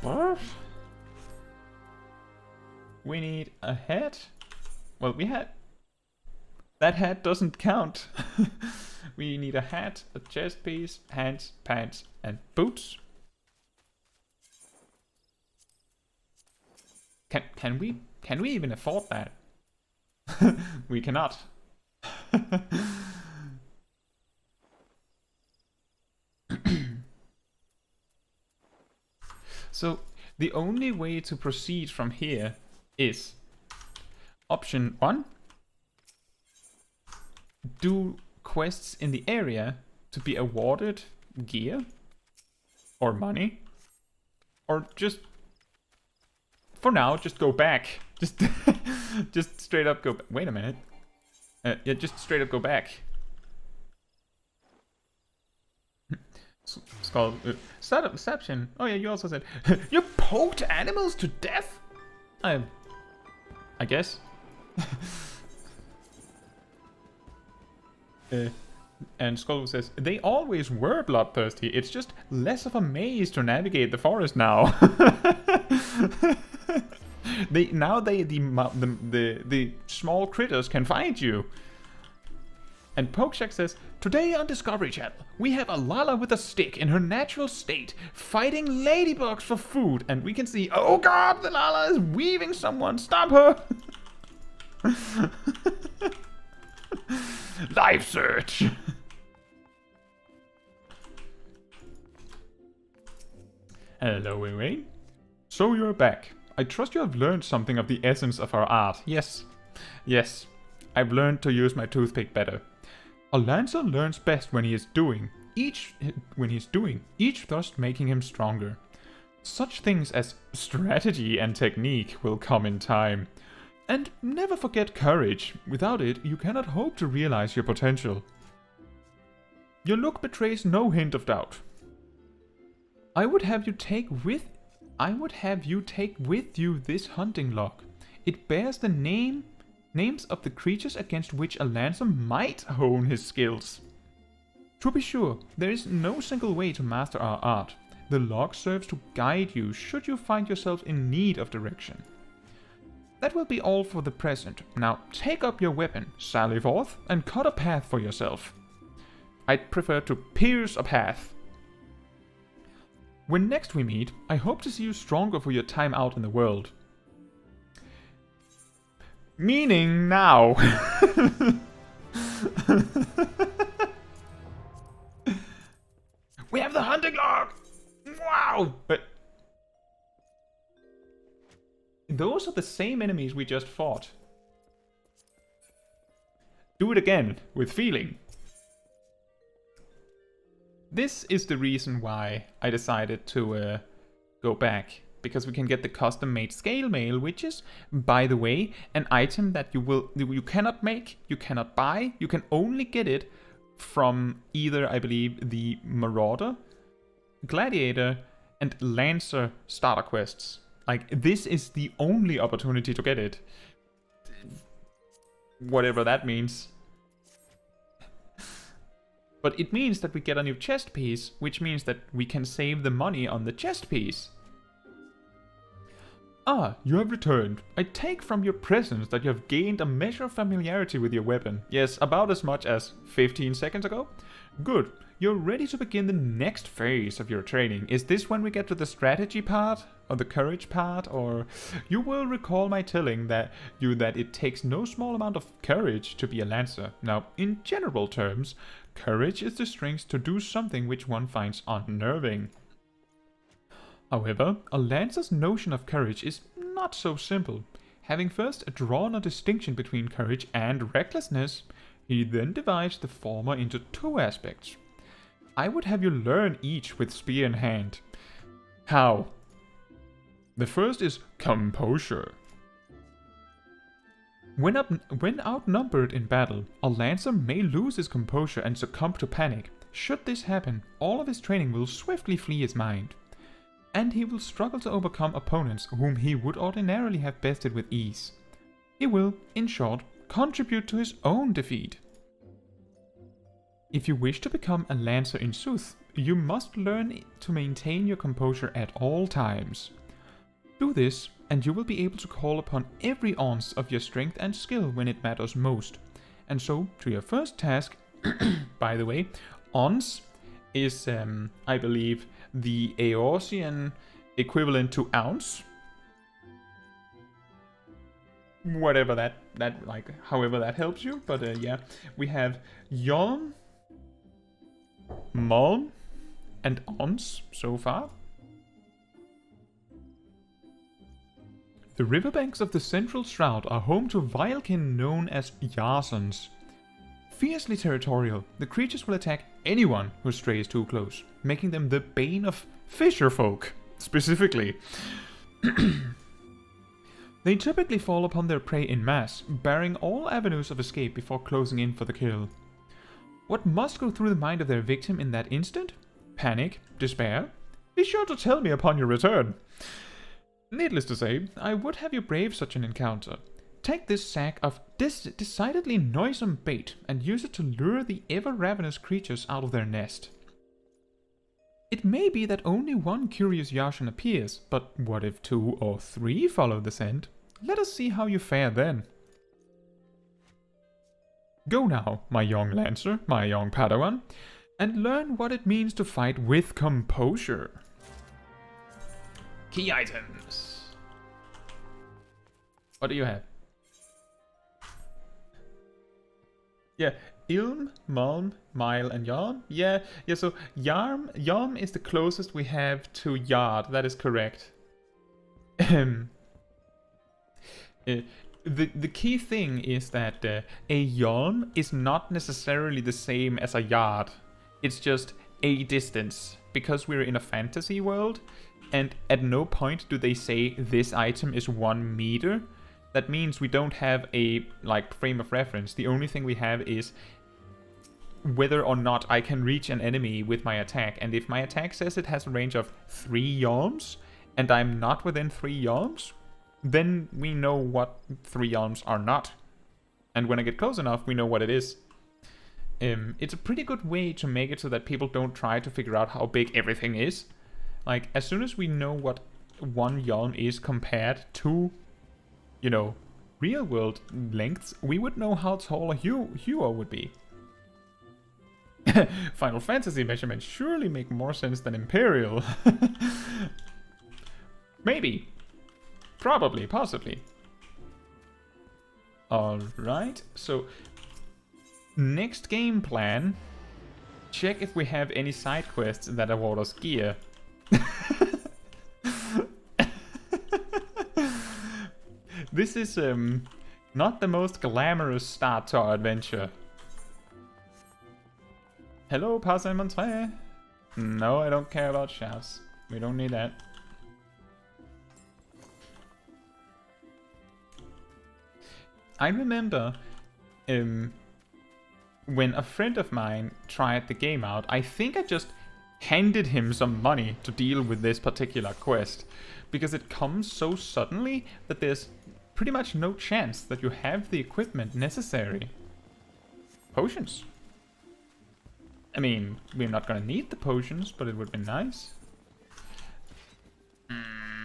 What? We need a hat? Well, we had... That hat doesn't count. We need a hat, a chest piece, hands, pants, and boots. Can we even afford that? We cannot. So the only way to proceed from here is option 1. Do quests in the area to be awarded gear or money, or just for now just go back, just straight up go wait a minute, yeah, just straight up go back. Skull setup deception. Oh yeah, you also said you poked animals to death. I guess. And Skull says, they always were bloodthirsty. It's just less of a maze to navigate the forest now. The small critters can find you. And Pokeshak says, today on Discovery Channel, we have a Lala with a stick in her natural state, fighting ladybugs for food. And we can see, oh god, the Lala is weaving someone. Stop her. Life search. Hello, Wayne. So you're back. I trust you have learned something of the essence of our art. Yes. I've learned to use my toothpick better. A lancer learns best when he is doing, each thrust making him stronger. Such things as strategy and technique will come in time. And never forget courage. Without it, you cannot hope to realize your potential. Your look betrays no hint of doubt. I would have you take with you this hunting log. It bears the names of the creatures against which a lancer might hone his skills. To be sure, there is no single way to master our art. The log serves to guide you should you find yourself in need of direction. That will be all for the present. Now take up your weapon, sally forth, and cut a path for yourself. I'd prefer to pierce a path. When next we meet, I hope to see you stronger for your time out in the world. Meaning now. We have the hunting log! Wow! But those are the same enemies we just fought. Do it again, with feeling. This is the reason why I decided to go back. because we can get the custom-made scale mail, which is, by the way, an item that you cannot make, you cannot buy, you can only get it from either, I believe, the Marauder, Gladiator, and Lancer starter quests. Like, this is the only opportunity to get it. Whatever that means. But it means that we get a new chest piece, which means that we can save the money on the chest piece. Ah, you have returned. I take from your presence that you have gained a measure of familiarity with your weapon. Yes, about as much as 15 seconds ago. Good. You're ready to begin the next phase of your training. Is this when we get to the strategy part? Or the courage part? Or you will recall my telling that it takes no small amount of courage to be a lancer. Now, in general terms, courage is the strength to do something which one finds unnerving. However, a lancer's notion of courage is not so simple. Having first drawn a distinction between courage and recklessness, he then divides the former into two aspects. I would have you learn each with spear in hand. How? The first is Composure. When outnumbered in battle, a lancer may lose his composure and succumb to panic. Should this happen, all of his training will swiftly flee his mind, and he will struggle to overcome opponents whom he would ordinarily have bested with ease. He will, in short, contribute to his own defeat. If you wish to become a lancer in sooth, you must learn to maintain your composure at all times. Do this, and you will be able to call upon every ounce of your strength and skill when it matters most. And so, to your first task, by the way, ounce is, I believe, the Eorzean equivalent to ounce. Whatever that like, however that helps you, but yeah, we have Miounne, Miounne, and ounce so far. The riverbanks of the Central Shroud are home to vilekin known as Yarsons. Fiercely territorial, the creatures will attack anyone who strays too close, making them the bane of fisherfolk, specifically. They typically fall upon their prey in mass, barring all avenues of escape before closing in for the kill. What must go through the mind of their victim in that instant? Panic? Despair? Be sure to tell me upon your return. Needless to say, I would have you brave such an encounter. Take this sack of decidedly noisome bait and use it to lure the ever-ravenous creatures out of their nest. It may be that only one curious Yarshan appears, but what if 2 or 3 follow the scent? Let us see how you fare then. Go now, my young lancer, my young padawan, and learn what it means to fight with composure. Key items. What do you have? Yeah, Ilm, Miounne, Mile, and Yarm. Yeah. So Yarm is the closest we have to Yard. That is correct. The key thing is that a Miounne is not necessarily the same as a Yard. It's just a distance, because we're in a fantasy world, and at no point do they say this item is 1 meter. That means we don't have a frame of reference. The only thing we have is whether or not I can reach an enemy with my attack. And if my attack says it has a range of 3 yalms, and I'm not within 3 yalms, then we know what 3 yalms are not. And when I get close enough, we know what it is. It's a pretty good way to make it so that people don't try to figure out how big everything is. Like, as soon as we know what 1 yalm is compared to, you know, real world lengths, we would know how tall a hero would be. Final Fantasy measurements surely make more sense than Imperial. Maybe. Probably. Possibly. Alright, so next game plan. Check if we have any side quests that award us gear. This is not the most glamorous start to our adventure. Hello, Parsemontre. No, I don't care about shafts. We don't need that. I remember when a friend of mine tried the game out, I think I just handed him some money to deal with this particular quest, because it comes so suddenly that there's pretty much no chance that you have the equipment necessary. Potions. I mean, we're not gonna need the potions, but it would be nice.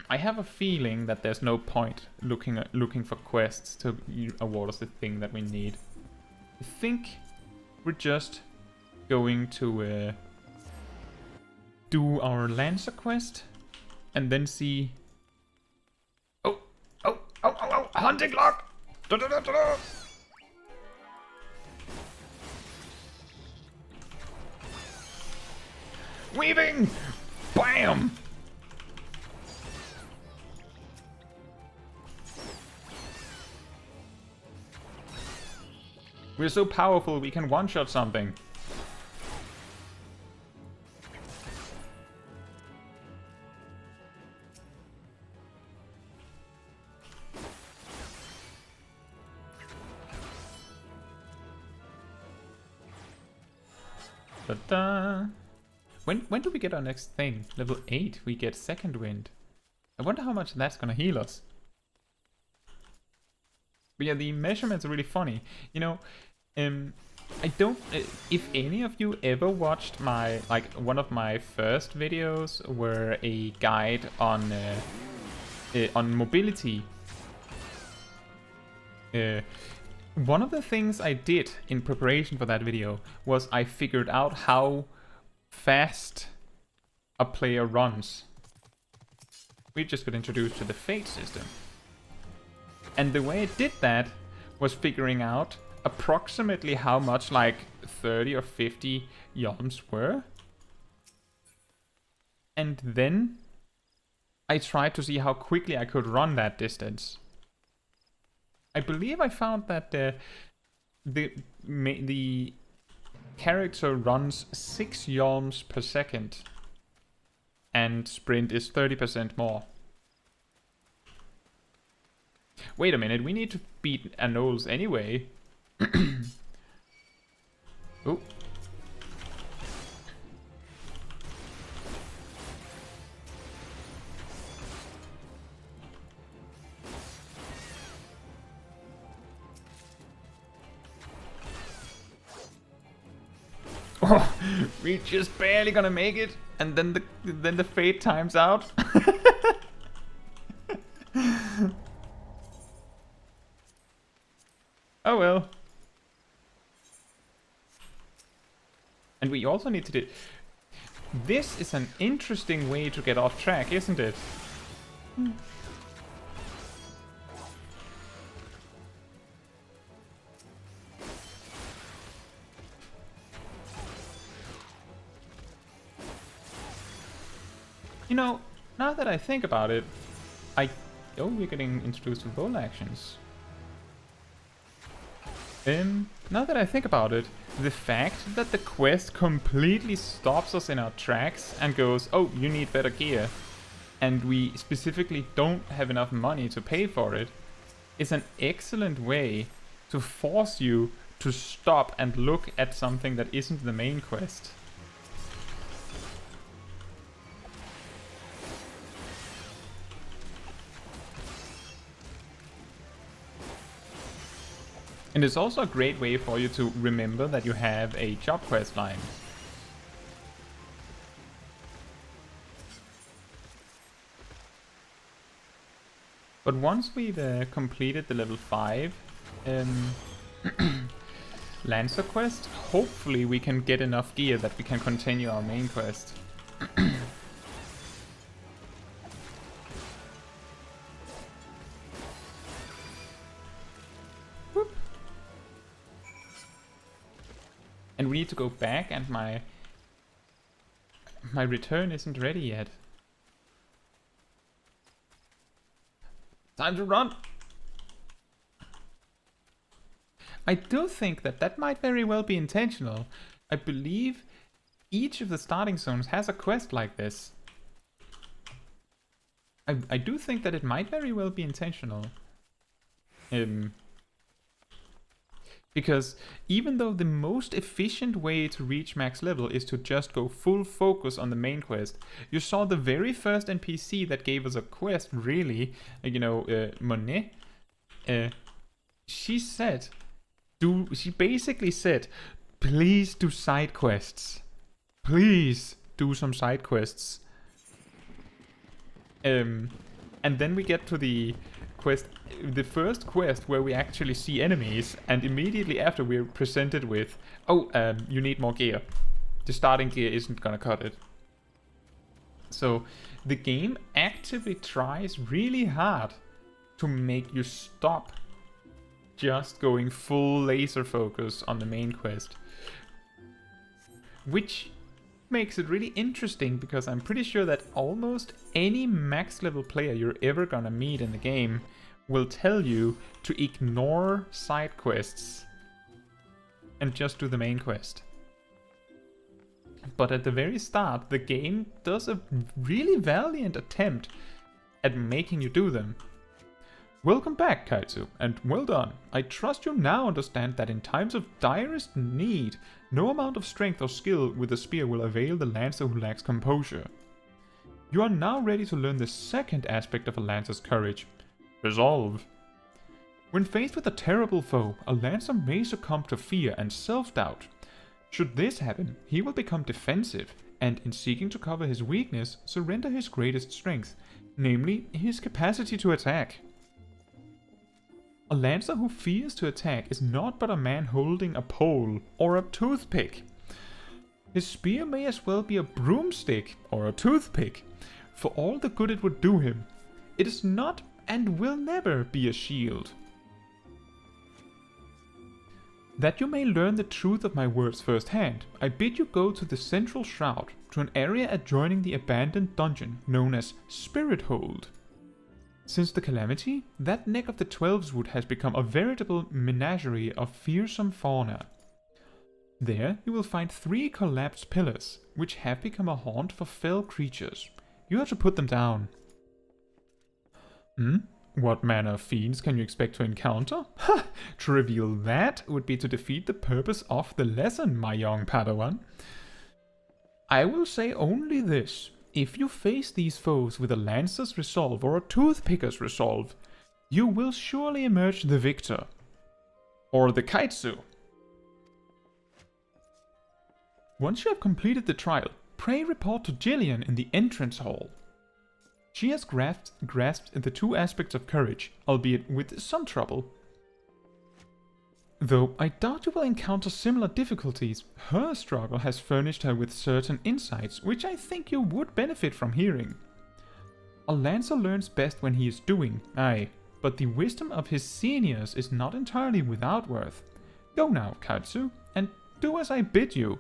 I have a feeling that there's no point looking for quests to award us the thing that we need. I think we're just going to do our Lancer quest and then see. Oh! Hunting lock! Da-da-da-da-da! Weaving! Bam! We're so powerful we can one-shot something. Ta-da! When do we get our next thing? Level 8, we get second wind. I wonder how much that's gonna heal us. But yeah, the measurements are really funny. You know, I don't. If any of you ever watched my one of my first videos, were a guide on mobility. One of the things I did in preparation for that video was I figured out how fast a player runs. We just got introduced to the fate system. And the way it did that was figuring out approximately how much 30 or 50 yalms were. And then I tried to see how quickly I could run that distance. I believe I found that the character runs 6 yalms per second. And sprint is 30% more. Wait a minute, we need to beat Anoles anyway. Oh. Oh, we just barely gonna make it, and then the fate times out. Oh well. And we also need to do... This is an interesting way to get off track, isn't it? You know, now that I think about it, Oh, we're getting introduced to bowl actions. Now that I think about it, the fact that the quest completely stops us in our tracks and goes, oh, you need better gear, and we specifically don't have enough money to pay for it, is an excellent way to force you to stop and look at something that isn't the main quest. And it's also a great way for you to remember that you have a job quest line. But once we've completed the level 5 Lancer quest, hopefully we can get enough gear that we can continue our main quest. And we need to go back, and my return isn't ready yet. Time to run! I do think that might very well be intentional. I believe each of the starting zones has a quest like this. I do think that it might very well be intentional. Because even though the most efficient way to reach max level is to just go full focus on the main quest, you saw the very first NPC that gave us a quest, really, Miounne, she basically said, please do side quests. Please do some side quests. And then we get to the first quest where we actually see enemies, and immediately after we're presented with, you need more gear. The starting gear isn't gonna cut it. So the game actively tries really hard to make you stop just going full laser focus on the main quest. Which makes it really interesting, because I'm pretty sure that almost any max level player you're ever gonna meet in the game will tell you to ignore side quests and just do the main quest. But at the very start, the game does a really valiant attempt at making you do them. Welcome back, Caetsu, and well done. I trust you now understand that in times of direst need, no amount of strength or skill with a spear will avail the lancer who lacks composure. You are now ready to learn the second aspect of a lancer's courage: resolve. When faced with a terrible foe, a lancer may succumb to fear and self-doubt. Should this happen, he will become defensive, and in seeking to cover his weakness, surrender his greatest strength, namely his capacity to attack. A lancer who fears to attack is not but a man holding a pole or a toothpick. His spear may as well be a broomstick or a toothpick, for all the good it would do him. It is not and will never be a shield. That you may learn the truth of my words firsthand, I bid you go to the central shroud, to an area adjoining the abandoned dungeon known as Spirit Hold. Since the calamity, that neck of the Twelveswood has become a veritable menagerie of fearsome fauna. There you will find 3 collapsed pillars, which have become a haunt for fell creatures. You have to put them down. What manner of fiends can you expect to encounter? Ha! To reveal that would be to defeat the purpose of the lesson, my young Padawan. I will say only this. If you face these foes with a lancer's resolve or a toothpicker's resolve, you will surely emerge the victor. Or the Caetsu. Once you have completed the trial, pray report to Jillian in the entrance hall. She has grasped the 2 aspects of courage, albeit with some trouble. Though I doubt you will encounter similar difficulties, her struggle has furnished her with certain insights which I think you would benefit from hearing. A lancer learns best when he is doing, aye, but the wisdom of his seniors is not entirely without worth. Go now, Caetsu, and do as I bid you.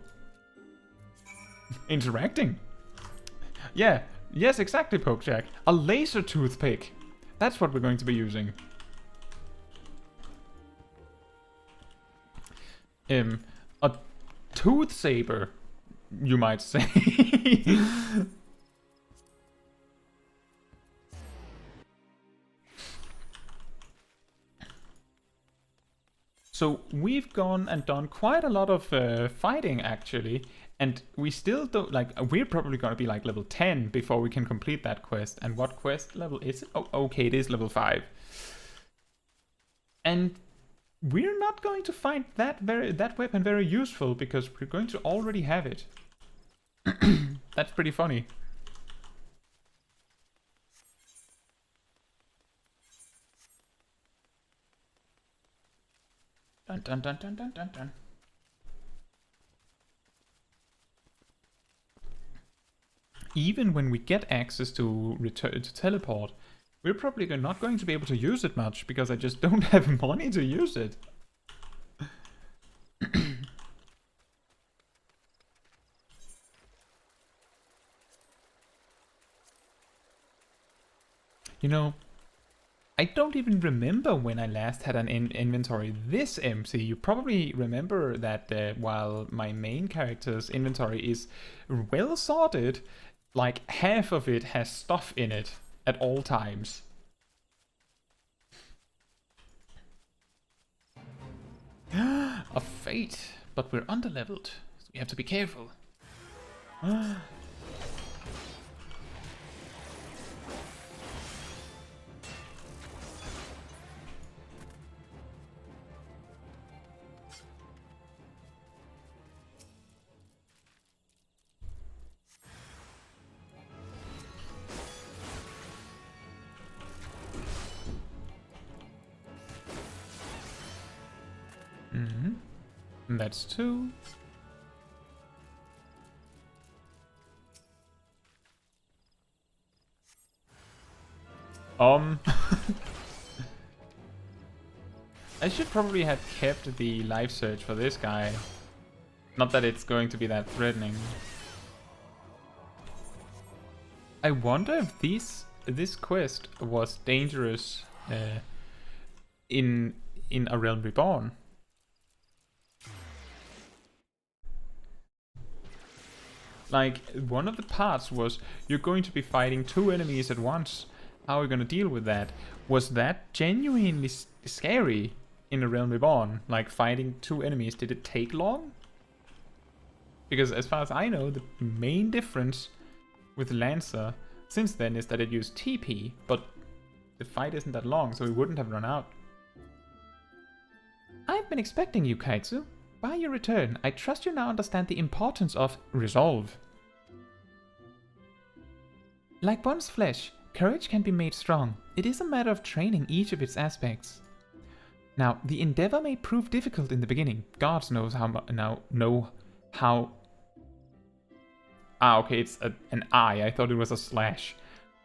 Interacting? Yeah, yes, exactly, Pokejack. A laser toothpick. That's what we're going to be using. A tooth saber, you might say. So we've gone and done quite a lot of fighting, actually, and we still don't, we're probably gonna be like level 10 before we can complete that quest. And what quest level is it? Oh, okay, it is level 5. And we're not going to find that weapon very useful, because we're going to already have it. That's pretty funny. Dun dun dun dun dun dun dun. Even when we get access to teleport, we're probably not going to be able to use it much, because I just don't have money to use it. You know, I don't even remember when I last had an inventory this empty. You probably remember that while my main character's inventory is well sorted, like half of it has stuff in it at all times. A fate, but we're underleveled, so we have to be careful. That's 2. I should probably have kept the life surge for this guy. Not that it's going to be that threatening. I wonder if this quest was dangerous in A Realm Reborn. Like, one of the parts was you're going to be fighting 2 enemies at once. How are we going to deal with that? Was that genuinely scary in A Realm Reborn? Like, fighting 2 enemies, did it take long? Because as far as I know, the main difference with Lancer since then is that it used TP, but the fight isn't that long, so it wouldn't have run out. I've been expecting you, Caetsu. By your return, I trust you now understand the importance of resolve. Like one's flesh, courage can be made strong. It is a matter of training each of its aspects. Now, the endeavor may prove difficult in the beginning. Gods knows how. Ah, okay, it's an I. I thought it was a slash.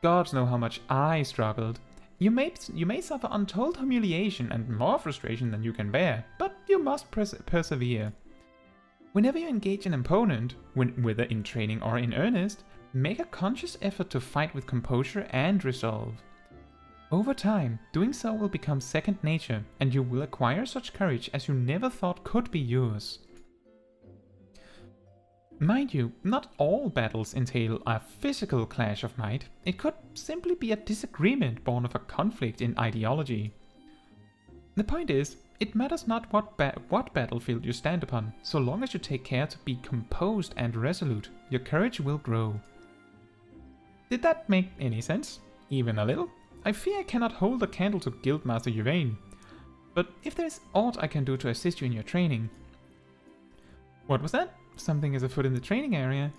Gods know how much I struggled. You may suffer untold humiliation and more frustration than you can bear, but you must persevere. Whenever you engage an opponent, whether in training or in earnest, make a conscious effort to fight with composure and resolve. Over time, doing so will become second nature, and you will acquire such courage as you never thought could be yours. Mind you, not all battles entail a physical clash of might. It could simply be a disagreement born of a conflict in ideology. The point is, it matters not what battlefield you stand upon, so long as you take care to be composed and resolute, your courage will grow. Did that make any sense? Even a little? I fear I cannot hold a candle to Guildmaster Miounne, but if there is aught I can do to assist you in your training... What was that? Something is afoot in the training area.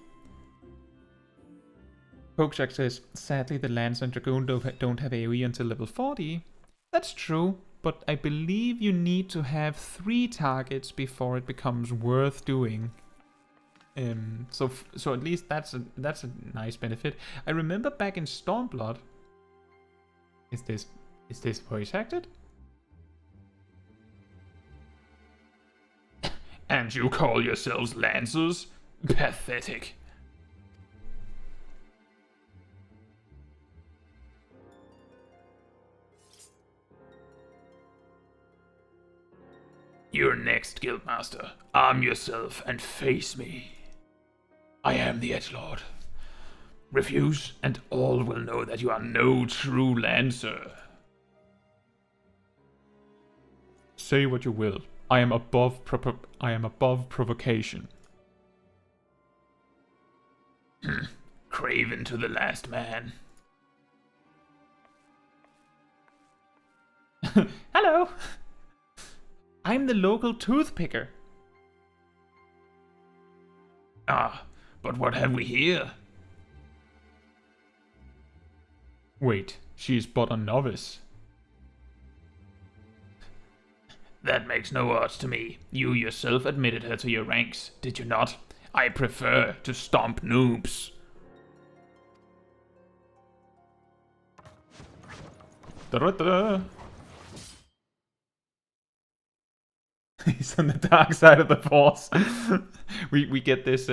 Pokeshak says, sadly the Lance and Dragoon don't have AoE until level 40. That's true, but I believe you need to have 3 targets before it becomes worth doing. So at least that's a nice benefit. I remember back in Stormblood. Is this voice acted? And you call yourselves Lancers? Pathetic. You're next, Guildmaster. Arm yourself and face me. I am the Edgelord. Refuse, and all will know that you are no true Lancer. Say what you will. I am above provocation. Craven to the last man. Hello! I'm the local toothpicker. Ah, but what have we here? Wait, she is but a novice. That makes no odds to me. You yourself admitted her to your ranks, did you not? I prefer to stomp noobs. Da-da-da. He's on the dark side of the Force. we get this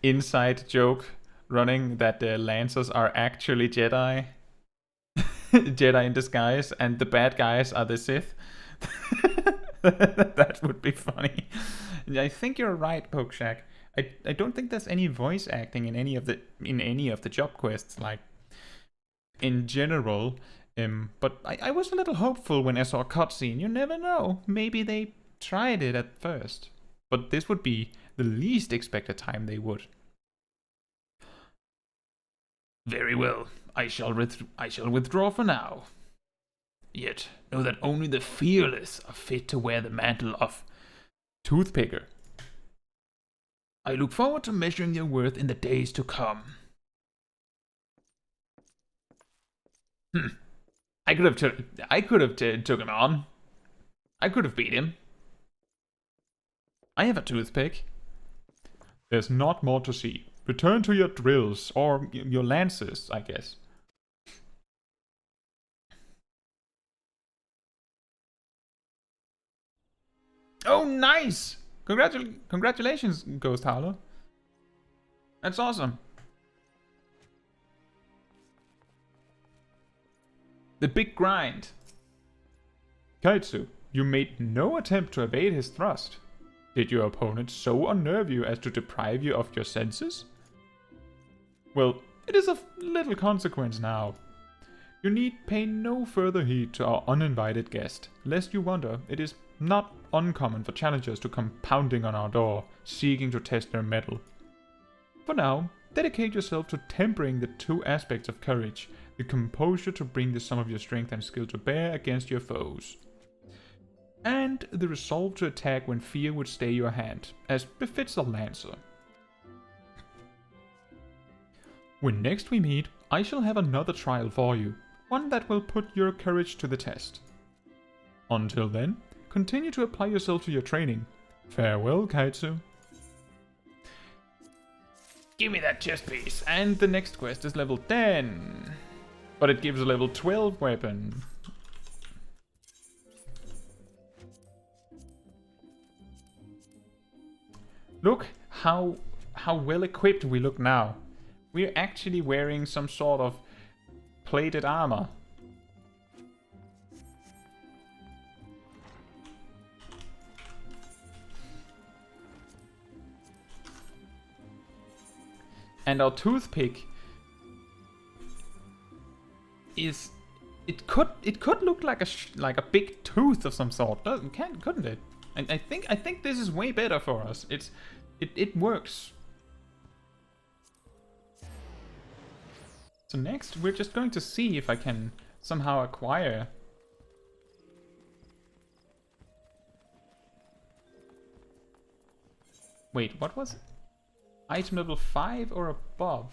inside joke running that Lancers are actually Jedi. Jedi in disguise, and the bad guys are the Sith. That would be funny. I think you're right, Pokeshak. I don't think there's any voice acting in any of the job quests, like in general. But I was a little hopeful when I saw a cutscene. You never know. Maybe they tried it at first, but this would be the least expected time they would. Very well, I shall withdraw for now. Yet know that only the fearless are fit to wear the mantle of Toothpicker. I look forward to measuring your worth in the days to come. I could have took him on. I could have beat him. I have a toothpick. There's not more to see. Return to your drills, or your lances, I guess. Oh, nice! Congratulations, Ghost Howler. That's awesome. The big grind. Caetsu, you made no attempt to evade his thrust. Did your opponent so unnerve you as to deprive you of your senses? Well, it is of little consequence now. You need pay no further heed to our uninvited guest, lest you wonder it is not uncommon for challengers to come pounding on our door, seeking to test their mettle. For now, dedicate yourself to tempering the two aspects of courage, the composure to bring the sum of your strength and skill to bear against your foes, and the resolve to attack when fear would stay your hand, as befits a lancer. When next we meet, I shall have another trial for you, one that will put your courage to the test. Until then, continue to apply yourself to your training. Farewell, Caetsu. Give me that chest piece. And the next quest is level 10. But it gives a level 12 weapon. Look how well equipped we look now. We're actually wearing some sort of plated armor. And our toothpick is it could look like a big tooth of some sort, couldn't it? And I think this is way better for us. It works. So next we're just going to see if I can somehow acquire Wait, what was it? Item level 5 or above?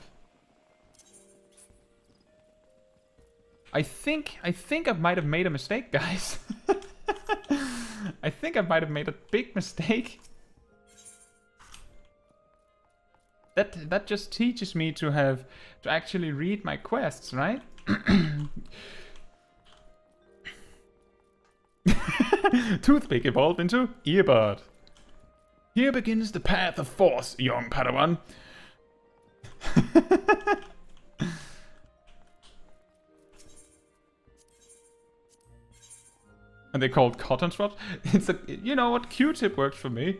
I think I might have made a mistake, guys. I think I might have made a big mistake. That just teaches me to actually read my quests, right? Toothpick evolved into earbud. Here begins the path of force, young Padawan. And they called cotton swabs? It's a, you know what, Q-tip works for me.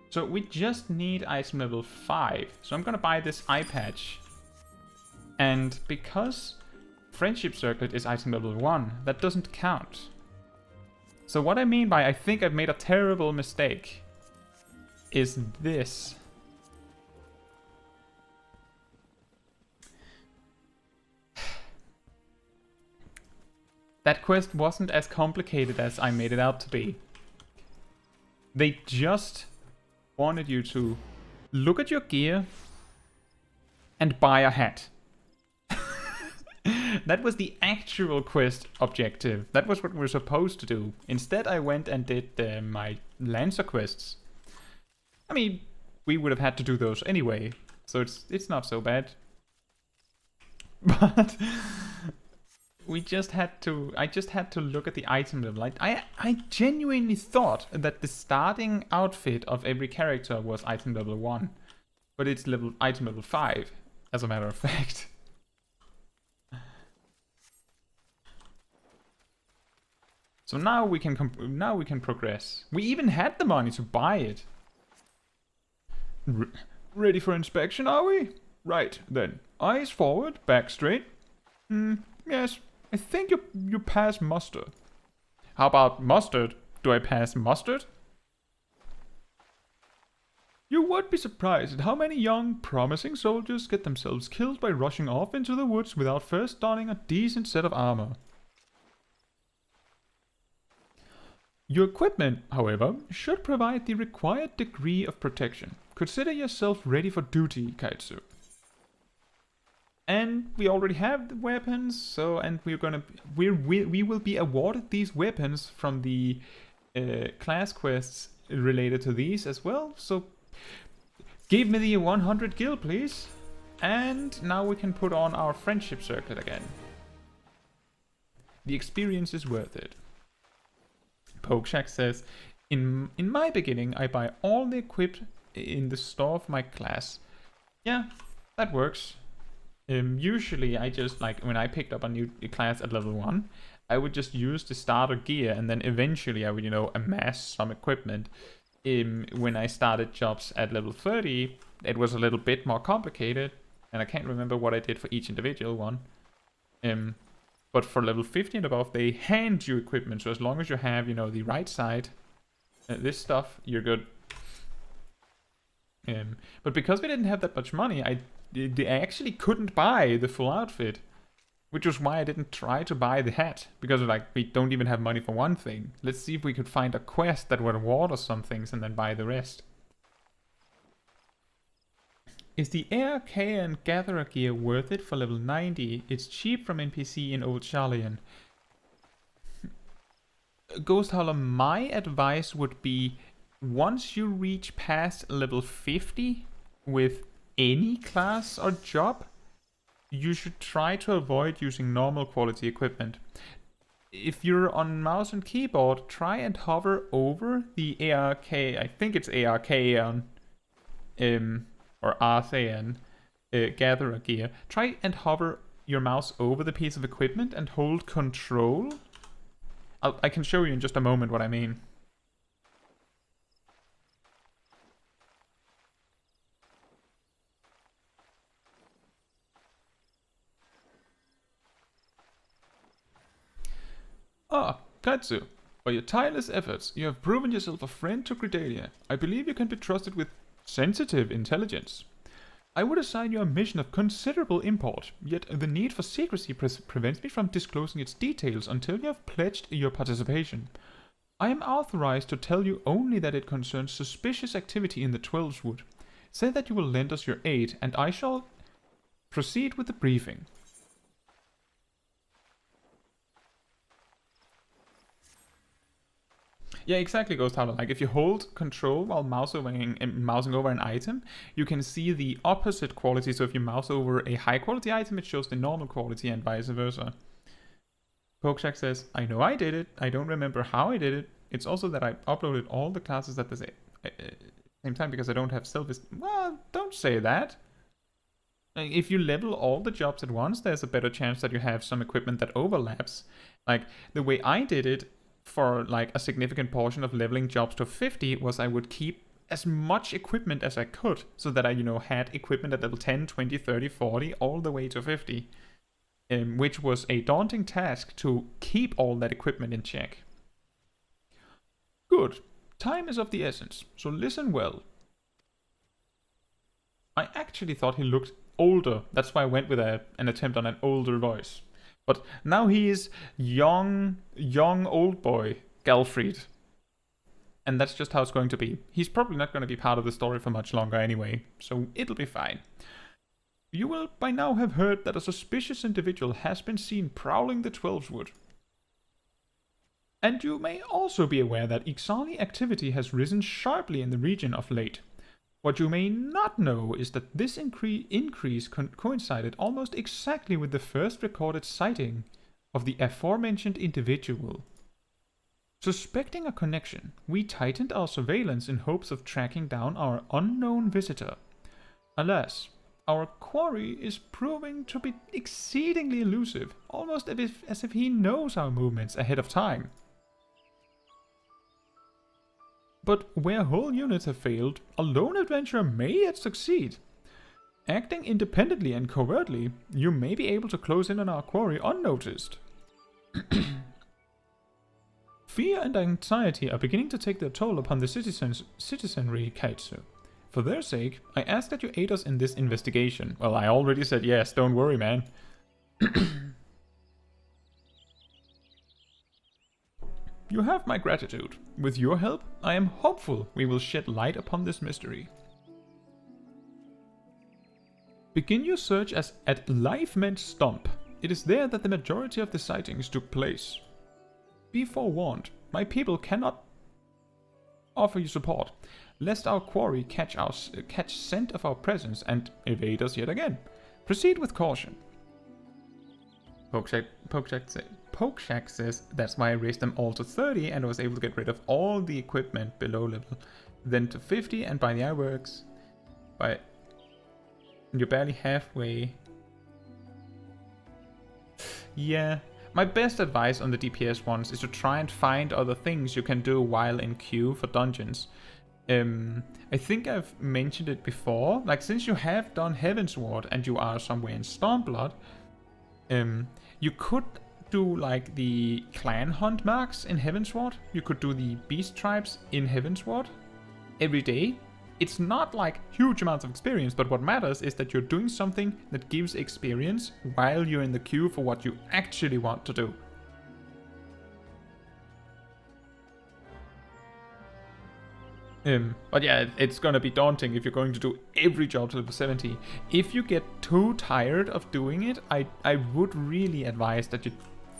So we just need item level 5. So I'm gonna buy this eye patch. And because Friendship Circlet is item level 1, that doesn't count. So what I mean by I think I've made a terrible mistake is this. That quest wasn't as complicated as I made it out to be. They just wanted you to look at your gear and buy a hat. That was the actual quest objective. That was what we were supposed to do. Instead, I went and did my Lancer quests. I mean, we would have had to do those anyway, so it's not so bad. But I just had to look at the item level. I genuinely thought that the starting outfit of every character was item level 1, but it's item level 5, as a matter of fact. So now we can progress. We even had the money to buy it. Ready for inspection, are we? Right then. Eyes forward, back straight. Yes, I think you pass muster. How about mustard? Do I pass mustard? You would be surprised at how many young, promising soldiers get themselves killed by rushing off into the woods without first donning a decent set of armor. Your equipment, however, should provide the required degree of protection. Consider yourself ready for duty, Caetsu. And we already have the weapons, so we will be awarded these weapons from the class quests related to these as well. So give me the 100 gil, please. And now we can put on our friendship circlet again. The experience is worth it. Pokeshak says, in my beginning, I buy all the equipped in the store of my class. Yeah, that works. Usually I just, like, when I picked up a new class at level 1, I would just use the starter gear, and then eventually I would, amass some equipment. When I started jobs at level 30, it was a little bit more complicated, and I can't remember what I did for each individual one. But for level 50 and above, they hand you equipment, so as long as you have, the right side, this stuff, you're good. But because we didn't have that much money, I actually couldn't buy the full outfit, which was why I didn't try to buy the hat, because we don't even have money for one thing. Let's see if we could find a quest that would award us some things and then buy the rest. Is the Archaean Gatherer gear worth it for level 90? It's cheap from NPC in Old Charlian. Ghost Howler, my advice would be, once you reach past level 50 with any class or job, you should try to avoid using normal quality equipment. If you're on mouse and keyboard, try and hover over the ARK, I think it's Archaean, or Archaean Gatherer gear. Try and hover your mouse over the piece of equipment and hold control. I can show you in just a moment what I mean. Ah, Caetsu, by your tireless efforts, you have proven yourself a friend to Gridania. I believe you can be trusted with sensitive intelligence. I would assign you a mission of considerable import, yet the need for secrecy prevents me from disclosing its details until you have pledged your participation. I am authorized to tell you only that it concerns suspicious activity in the Twelveswood. Say that you will lend us your aid, and I shall proceed with the briefing. Yeah, exactly, Ghost Howler. Like, if you hold control while mousing over an item, you can see the opposite quality. So if you mouse over a high quality item, it shows the normal quality and vice versa. Pokeshak says, I know I did it. I don't remember how I did it. It's also that I uploaded all the classes at the same time because I don't have self-esteem. Well, don't say that. If you level all the jobs at once, there's a better chance that you have some equipment that overlaps. Like, the way I did it, for like a significant portion of leveling jobs to 50 was I would keep as much equipment as I could, so that I, had equipment at level 10, 20, 30, 40, all the way to 50. Which was a daunting task to keep all that equipment in check. Good. Time is of the essence, so listen well. I actually thought he looked older, that's why I went with an attempt on an older voice. But now he is young old boy, Galfried. And that's just how it's going to be. He's probably not going to be part of the story for much longer anyway, so it'll be fine. You will by now have heard that a suspicious individual has been seen prowling the Twelveswood. And you may also be aware that Ixali activity has risen sharply in the region of late. What you may not know is that this increase coincided almost exactly with the first recorded sighting of the aforementioned individual. Suspecting a connection, we tightened our surveillance in hopes of tracking down our unknown visitor. Alas, our quarry is proving to be exceedingly elusive, almost as if he knows our movements ahead of time. But where whole units have failed, a lone adventurer may yet succeed. Acting independently and covertly, you may be able to close in on our quarry unnoticed. Fear and anxiety are beginning to take their toll upon the citizenry, Caetsu. For their sake, I ask that you aid us in this investigation. Well, I already said yes, don't worry, man. You have my gratitude. With your help, I am hopeful we will shed light upon this mystery. Begin your search at Lifement Stump. It is there that the majority of the sightings took place. Be forewarned, my people cannot offer you support, lest our quarry catch scent of our presence and evade us yet again. Proceed with caution. Pokeshack says that's why I raised them all to 30 and I was able to get rid of all the equipment below level, then to 50, and by the hourworks, you're barely halfway. Yeah. My best advice on the DPS ones is to try and find other things you can do while in queue for dungeons. I think I've mentioned it before, like since you have done Heavensward and you are somewhere in Stormblood, you could do like the clan hunt marks in Heavensward, you could do the beast tribes in Heavensward every day. It's not like huge amounts of experience, but what matters is that you're doing something that gives experience while you're in the queue for what you actually want to do. But yeah, it's gonna be daunting if you're going to do every job to level 70. If you get too tired of doing it, I would really advise that you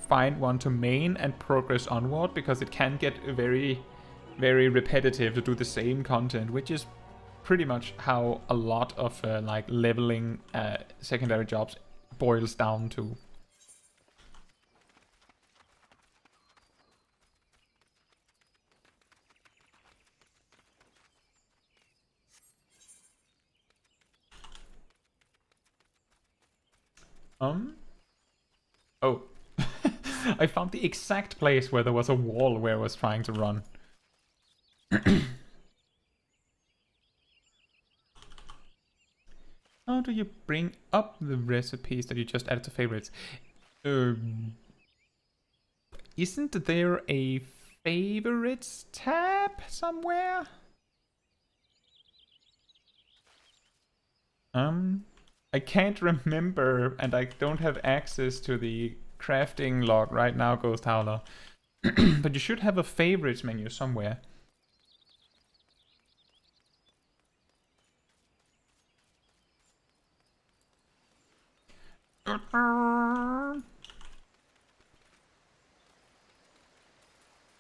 find one to main and progress onward, because it can get very, very repetitive to do the same content, which is pretty much how a lot of like leveling secondary jobs boils down to. Oh. I found the exact place where there was a wall where I was trying to run. How do you bring up the recipes that you just added to favorites? Isn't there a favorites tab somewhere? I can't remember, and I don't have access to the crafting log right now, Ghost Howler. But you should have a favorites menu somewhere.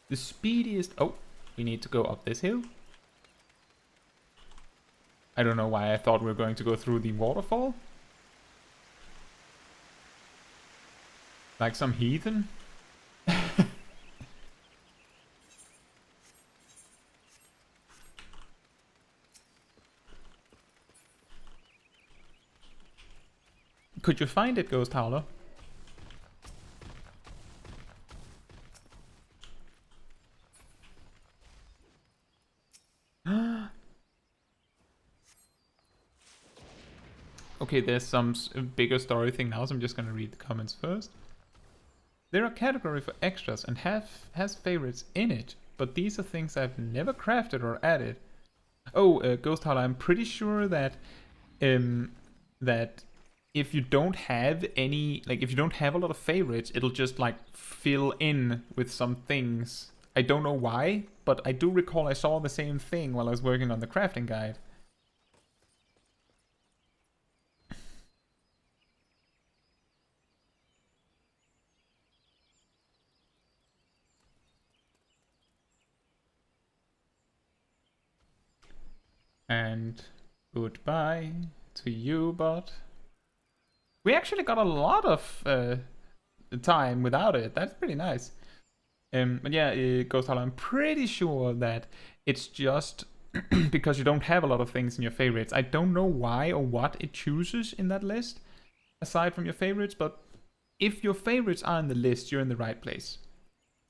The speediest... Oh, we need to go up this hill. I don't know why I thought we were going to go through the waterfall. Like some heathen. Could you find it, Ghost Howler? Okay, there's some bigger story thing now, so I'm just gonna read the comments first. There are category for extras and has favorites in it, but these are things I've never crafted or added. Oh, Ghost Howler, I'm pretty sure that that if you don't have any, like if you don't have a lot of favorites, it'll just like fill in with some things. I don't know why, but I do recall I saw the same thing while I was working on the crafting guide. And goodbye to you, bot. We actually got a lot of time without it. That's pretty nice. But yeah, Ghost Howler, I'm pretty sure that it's just because you don't have a lot of things in your favorites. I don't know why or what it chooses in that list, aside from your favorites, but if your favorites are in the list, you're in the right place.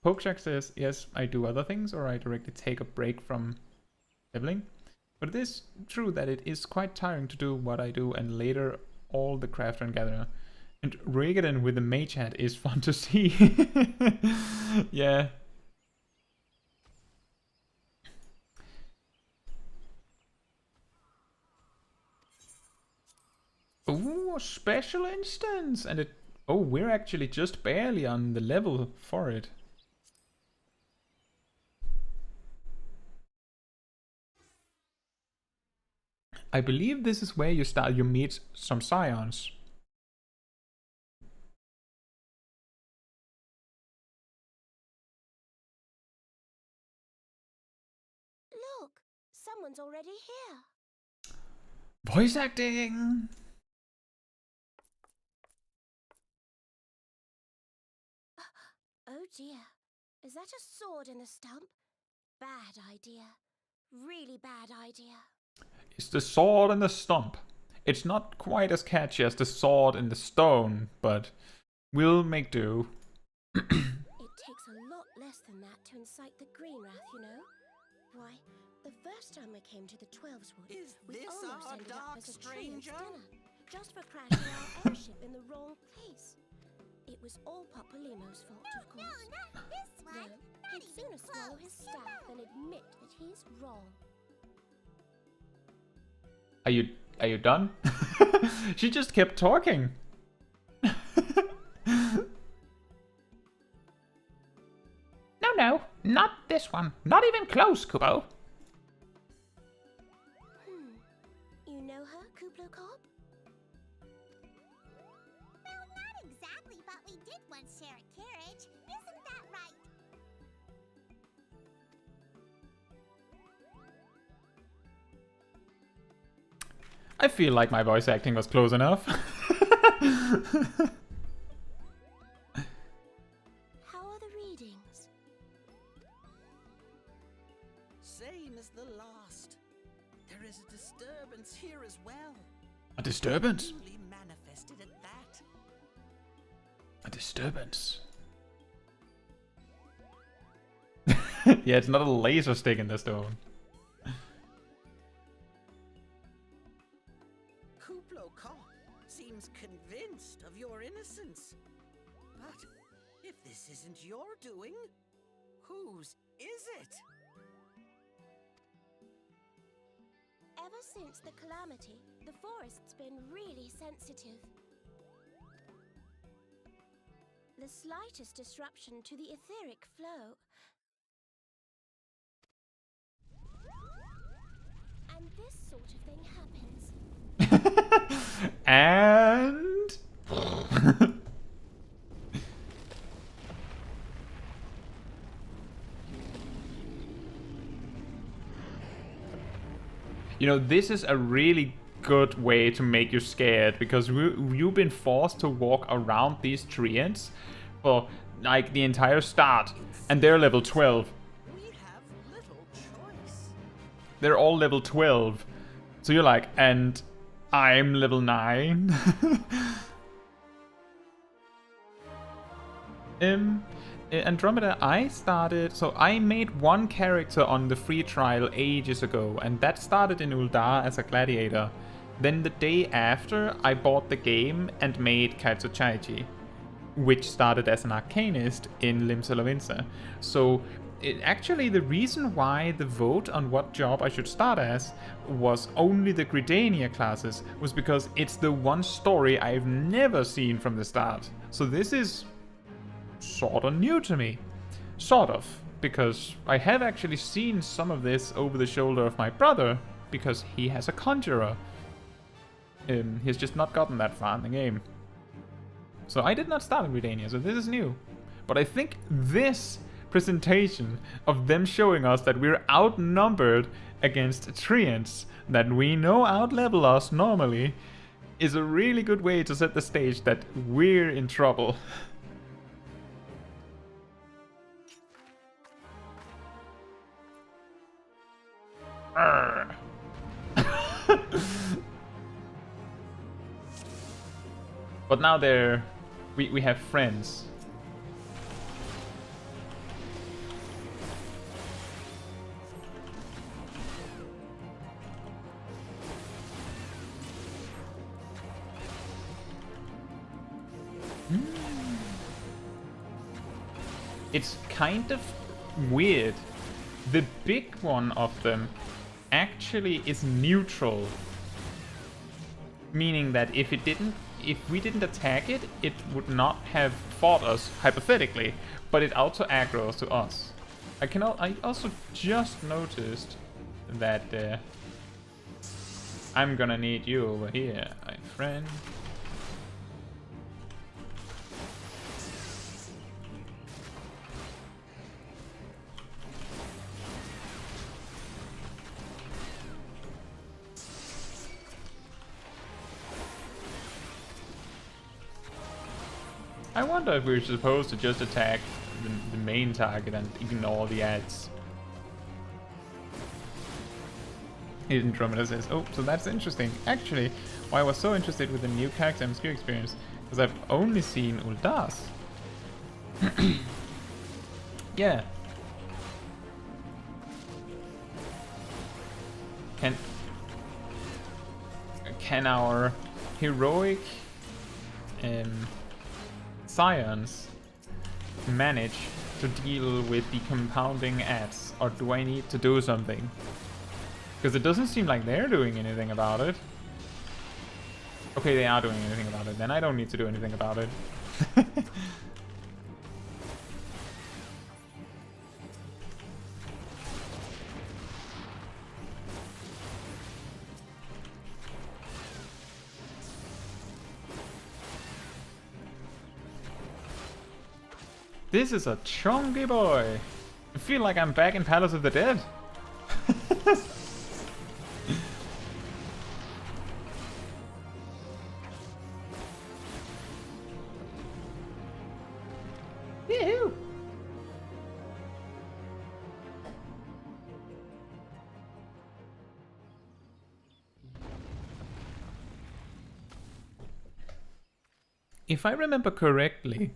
Pokeshack says, yes, I do other things, or I directly take a break from leveling. But it is true that it is quite tiring to do what I do and later all the crafter and gatherer. And Regaden with the mage hat is fun to see. Yeah. Ooh, a special instance! And it... Oh, we're actually just barely on the level for it. I believe this is where you meet some scions. Look, someone's already here. Voice acting! Oh dear. Is that a sword in the stump? Bad idea. Really bad idea. It's the sword in the stump. It's not quite as catchy as the sword in the stone, but we'll make do. It takes a lot less than that to incite the green wrath, you know? Why, the first time we came to the 12's Wood, we almost ended up as a treant's dinner, just for crashing our airship in the wrong place. It was all Papolimo's fault, of course. No, not this one. No, he'd sooner swallow his staff than admit that he's wrong. Are you done? She just kept talking. No, not this one. Not even close, Kubo. You know her, Kuplo Cop? Well, not exactly, but we did once share a carriage. Isn't that right? I feel like my voice acting was close enough. How are the readings? Same as the last. There is a disturbance here as well. A disturbance? Newly manifested at that. A disturbance. Yeah, it's not a laser stick in the stone. Kuplo Cop seems convinced of your innocence. But if this isn't your doing, whose is it? Ever since the calamity, the forest's been really sensitive. The slightest disruption to the etheric flow. And this sort of thing happens. And... You know, this is a really good way to make you scared, because you've been forced to walk around these treants for like the entire start, and they're level 12. We have little choice. They're all level 12. So you're like, and I'm level 9. Andromeda, I made one character on the free trial ages ago, and that started in Uldar as a gladiator. Then the day after, I bought the game and made Caetsu Chaiji, which started as an arcanist in Limsa. So actually the reason why the vote on what job I should start as was only the Gridania classes was because it's the one story I've never seen from the start. So this is sort of new to me. Sort of. Because I have actually seen some of this over the shoulder of my brother, because he has a conjurer. He's just not gotten that far in the game. So I did not start in Gridania, so this is new. But I think this presentation of them showing us that we're outnumbered against treants that we know outlevel us normally is a really good way to set the stage that we're in trouble. But now we have friends. It's kind of weird. The big one of them actually is neutral. Meaning that if we didn't attack it, it would not have fought us, hypothetically, but it auto-aggroes to us. I also just noticed that I'm gonna need you over here, my friend. I wonder if we're supposed to just attack the main target and ignore the ads. Andromeda says, oh, so that's interesting. Actually, why I was so interested with the new character MSQ experience, because I've only seen Uldas. Yeah. Can our heroic scions manage to deal with the compounding ads, or do I need to do something? Because it doesn't seem like they're doing anything about it. Okay, they are doing anything about it, then I don't need to do anything about it. This is a chunky boy. I feel like I'm back in Palace of the Dead. Yoo-hoo. If I remember correctly,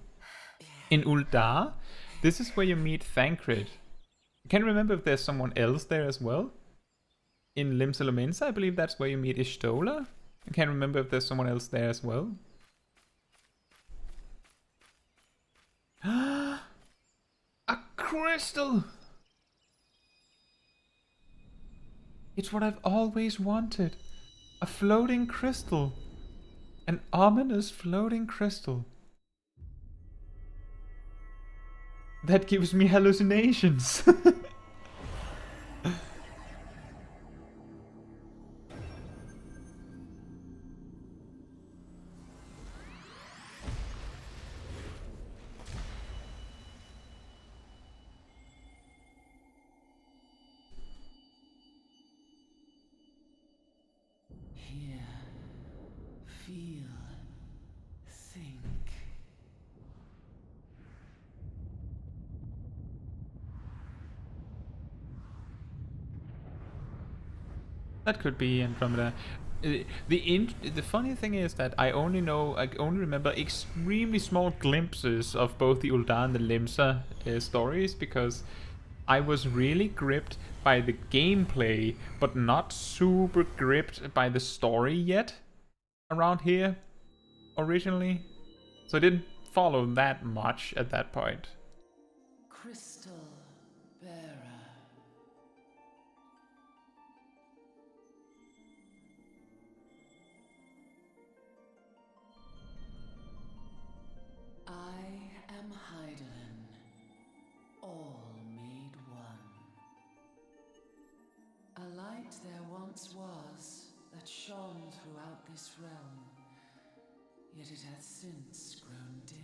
in Uldar, this is where you meet Thancred. I can't remember if there's someone else there as well. In Limsa, I believe that's where you meet Ishtola. I can't remember if there's someone else there as well. A crystal! It's what I've always wanted. A floating crystal. An ominous floating crystal. That gives me hallucinations. Hear, feel, think. That could be Andromeda. The funny thing is that I only remember extremely small glimpses of both the Ul'dah and the Limsa stories, because I was really gripped by the gameplay, but not super gripped by the story yet around here originally. So I didn't follow that much at that point. Crystal bearer. I am Hydaelyn, all made one. A light there once was that shone throughout this realm, yet it hath since grown dim.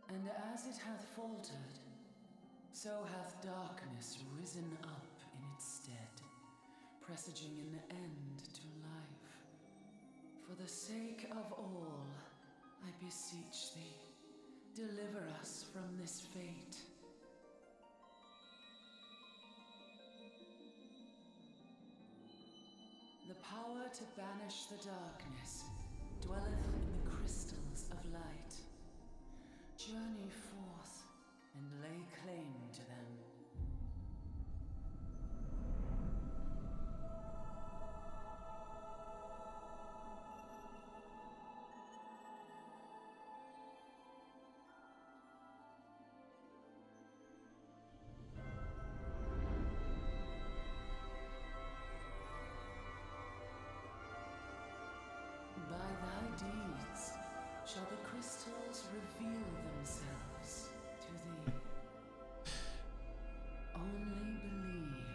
And as it hath faltered, so hath darkness risen up in its stead, presaging an end to life. For the sake of all, I beseech thee, deliver us from this fate. The power to banish the darkness dwelleth in the crystals of light. Journey forth and lay claim to them. deeds shall the crystals reveal themselves to thee. Only believe,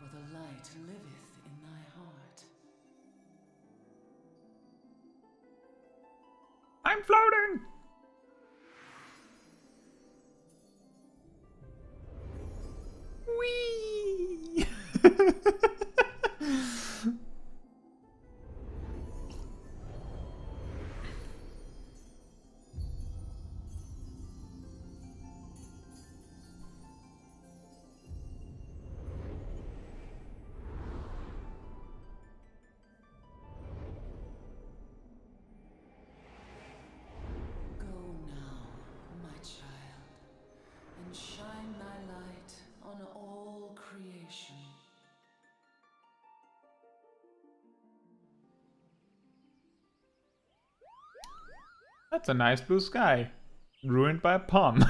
for the light liveth in thy heart. I'm floating! Whee! Go now, my child, and shine thy light on all creation. That's a nice blue sky. Ruined by a palm.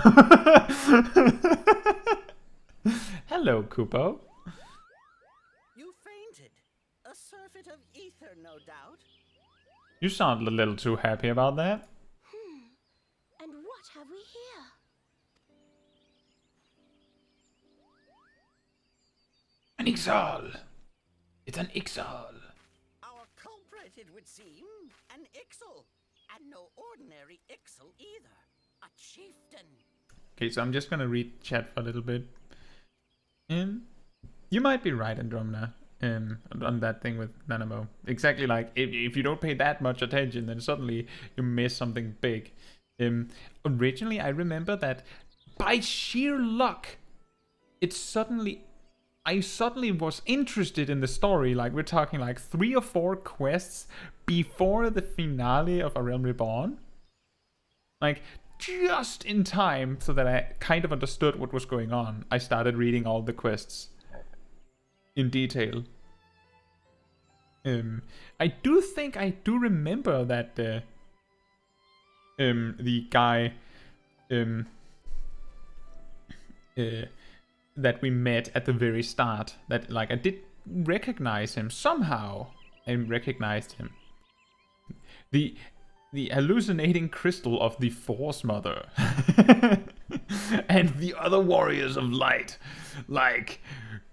Hello, Kupo. You fainted. A surfeit of ether, no doubt. You sound a little too happy about that. And what have we here? An Ixal! It's an Ixal! Our culprit, it would seem. An Ixal. And no ordinary Ixal either. A chieftain. Okay, so I'm just gonna read chat for a little bit. You might be right, Andromeda, on that thing with Nanamo. Exactly, like, if you don't pay that much attention, then suddenly you miss something big. Originally, I remember that by sheer luck, I suddenly was interested in the story. Like, we're talking like 3 or 4 quests before the finale of A Realm Reborn. Like, just in time so that I kind of understood what was going on. I started reading all the quests in detail. I do think I do remember that the guy that we met at the very start, that like I did recognize him somehow. I recognized him. The hallucinating crystal of the Force Mother. And the other warriors of light, like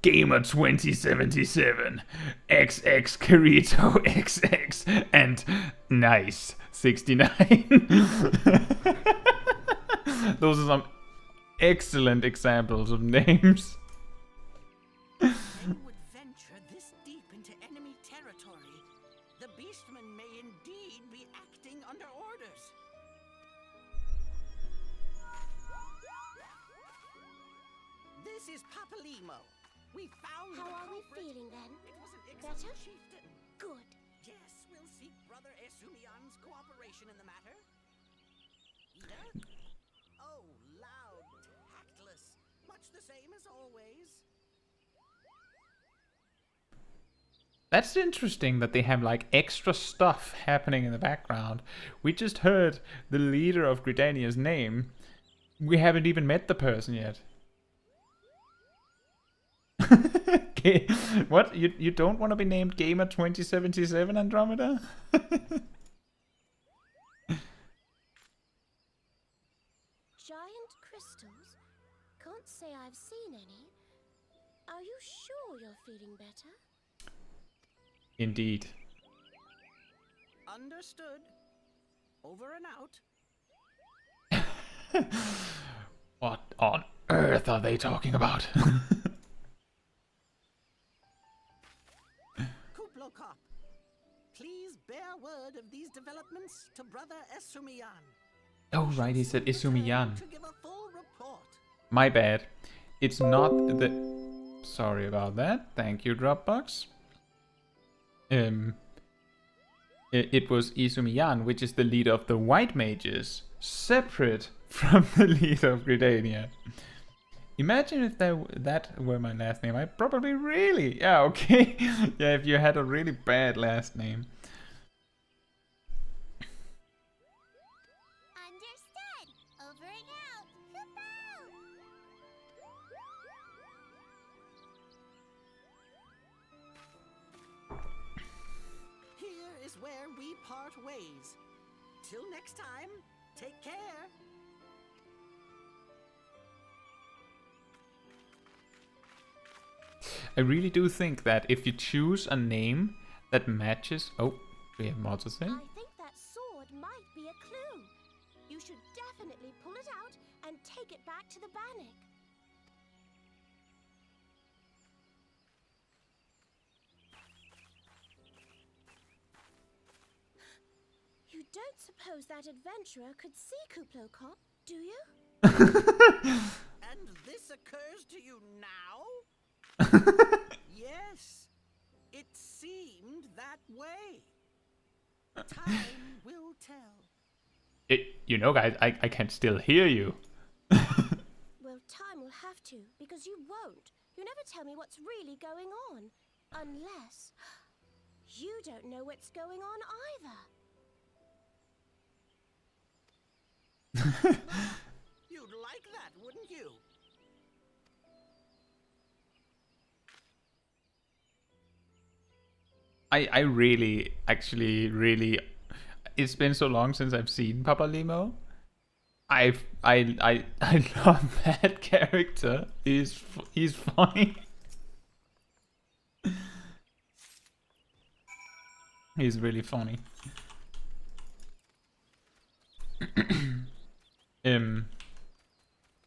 Gamer 2077, XX Kirito XX, and Nice 69. Those are some excellent examples of names. When you would venture this deep into enemy territory, the beastmen may indeed be acting under orders. This is Papalimo. We found How the are we culprit. feeling then? It was an Better? excellent chieftain. Good. Yes, we'll seek Brother Esumian's cooperation in the matter. Either? Oh, loud, tactless. Much the same as always. That's interesting that they have like extra stuff happening in the background. We just heard the leader of Gridania's name. We haven't even met the person yet. Okay. What? You don't want to be named Gamer 2077, Andromeda? Giant crystals? Can't say I've seen any. Are you sure you're feeling better? Indeed. Understood. Over and out. What on earth are they talking about? Kuplokop, please bear word of these developments to Brother Esumian. Oh, right, he said Isumiyan. To give a full report. My bad. It's not the... Sorry about that. Thank you, Dropbox. It was Isumiyan, which is the leader of the White Mages, separate from the leader of Gridania. Imagine if that were my last name. I probably really... Yeah, okay. Yeah, if you had a really bad last name. Understood. Over and out. Kupo! Here is where we part ways. Till next time, take care. I really do think that if you choose a name that matches... Oh, we have more to say. I think that sword might be a clue. You should definitely pull it out and take it back to the Bannock. You don't suppose that adventurer could see Kuplokop, do you? And this occurs to you now? Yes, it seemed that way. Time will tell. You know, guys, I can still hear you. Well, time will have to, because you won't. You never tell me what's really going on. Unless you don't know what's going on either. You'd like that, wouldn't you? I really, actually, really... It's been so long since I've seen Papa Limo. I love that character. He's funny. He's really funny.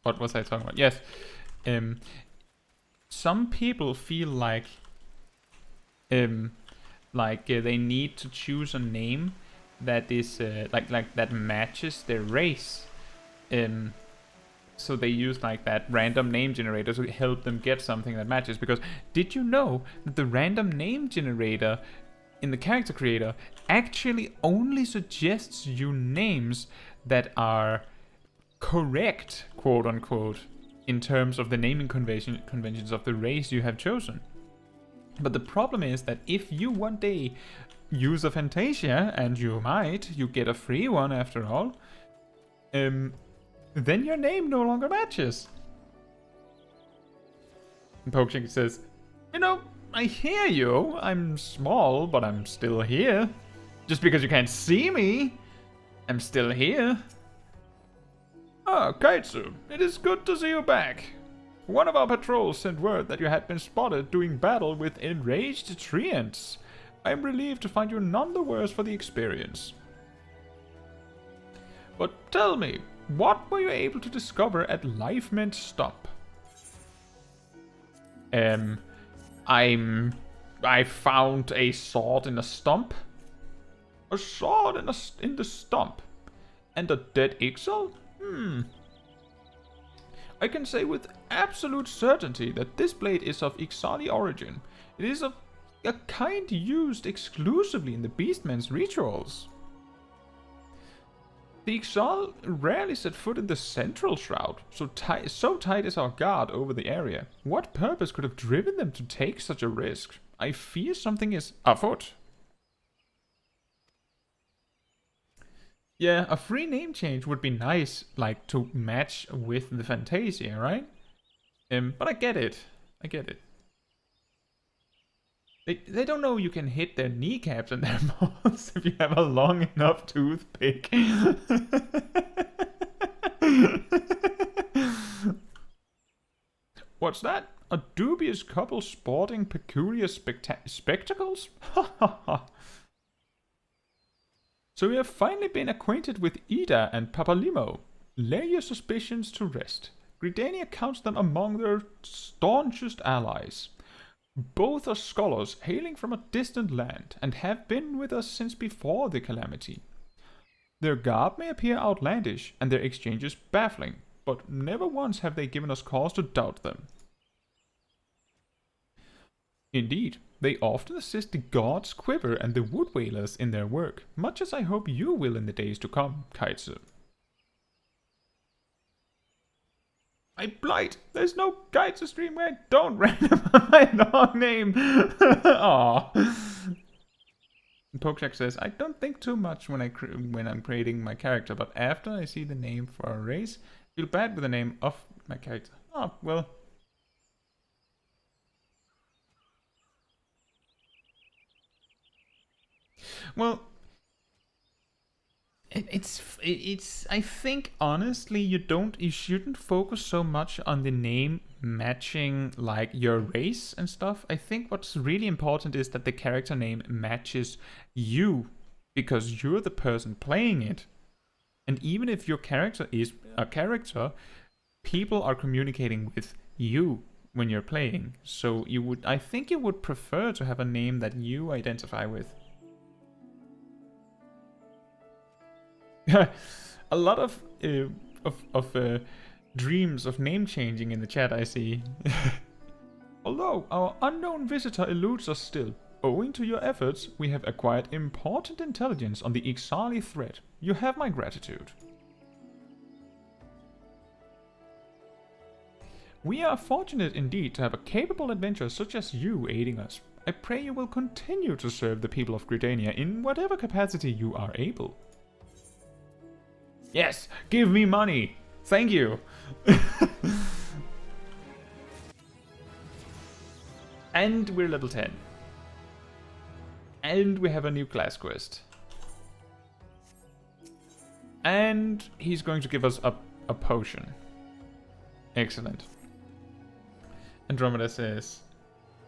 What was I talking about? Yes. Some people feel like they need to choose a name that is like that matches their race. So they use like that random name generator to help them get something that matches. Because did you know that the random name generator in the character creator actually only suggests you names that are correct, quote unquote, in terms of the naming conventions of the race you have chosen. But the problem is that if you one day use a Fantasia, and you get a free one after all, then your name no longer matches. And Pokeshank says, you know, I hear you. I'm small, but I'm still here. Just because you can't see me, I'm still here. Ah, Caetsu, it is good to see you back. One of our patrols sent word that you had been spotted doing battle with enraged treants. I am relieved to find you none the worse for the experience. But tell me, what were you able to discover at Lifement Stump? I found a sword in a stump. A sword in the stump. And a dead Ixal? I can say with absolute certainty that this blade is of Ixali origin. It is of a kind used exclusively in the Beastman's rituals. The Ixal rarely set foot in the central shroud, so tight is our guard over the area. What purpose could have driven them to take such a risk? I fear something is afoot. Yeah, a free name change would be nice, like, to match with the Fantasia, right? But I get it. They don't know you can hit their kneecaps and their mouths if you have a long enough toothpick. What's that? A dubious couple sporting peculiar spectacles? Ha ha ha. So we have finally been acquainted with Ida and Papalimo. Lay your suspicions to rest. Gridania counts them among their staunchest allies. Both are scholars hailing from a distant land, and have been with us since before the calamity. Their garb may appear outlandish, and their exchanges baffling, but never once have they given us cause to doubt them. Indeed, they often assist the gods Quiver and the Wood Whalers in their work, much as I hope you will in the days to come, Caetsu. I blight! There's no Caetsu stream where I don't randomize my long name! Aww. Pokeshank says, I don't think too much when I'm creating my character, but after I see the name for a race, I feel bad with the name of my character. Oh, well. Well, It's. I think honestly, you shouldn't focus so much on the name matching like your race and stuff. I think what's really important is that the character name matches you, because you're the person playing it. And even if your character is a character, people are communicating with you when you're playing. So I think you would prefer to have a name that you identify with. A lot of dreams of name changing in the chat, I see. Although our unknown visitor eludes us still, owing to your efforts, we have acquired important intelligence on the Ixali threat. You have my gratitude. We are fortunate indeed to have a capable adventurer such as you aiding us. I pray you will continue to serve the people of Gridania in whatever capacity you are able. Yes, give me money! Thank you! And we're level 10. And we have a new class quest. And he's going to give us a potion. Excellent. Andromeda says,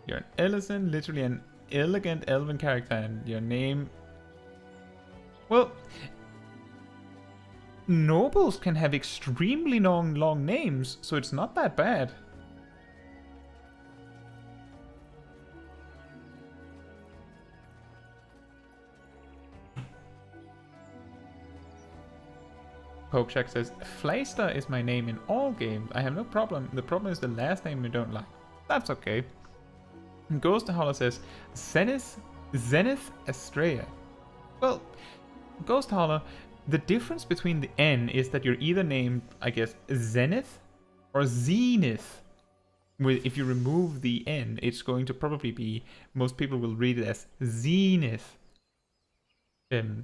you're an elephant, literally an elegant elven character, and your name... Well, nobles can have extremely long names, so it's not that bad. Popeshack says, Fleister is my name in all games. I have no problem. The problem is the last name you don't like. That's okay. Ghost Howler says, Zenith Estrella. Well, Ghost Howler, the difference between the N is that you're either named, I guess, Zenith or Zenith. If you remove the N, it's going to probably be, most people will read it as Zenith.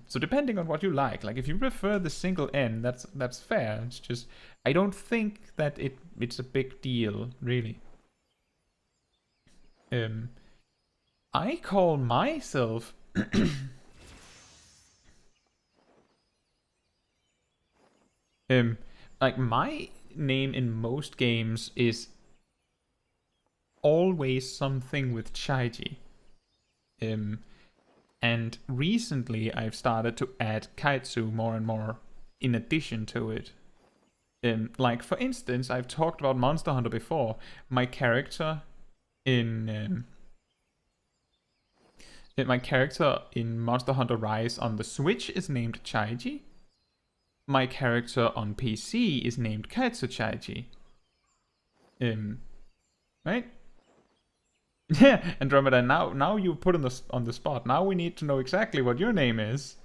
So depending on what you like if you prefer the single N, that's fair. It's just, I don't think that it's a big deal, really. I call myself like my name in most games is always something with Chaiji. And recently I've started to add Caetsu more and more in addition to it. Like for instance, I've talked about Monster Hunter before. My character in Monster Hunter Rise on the Switch is named Chaiji. My character on PC is named Caetsu Chaiji. Right? Yeah, Andromeda, now you put on the spot. Now we need to know exactly what your name is,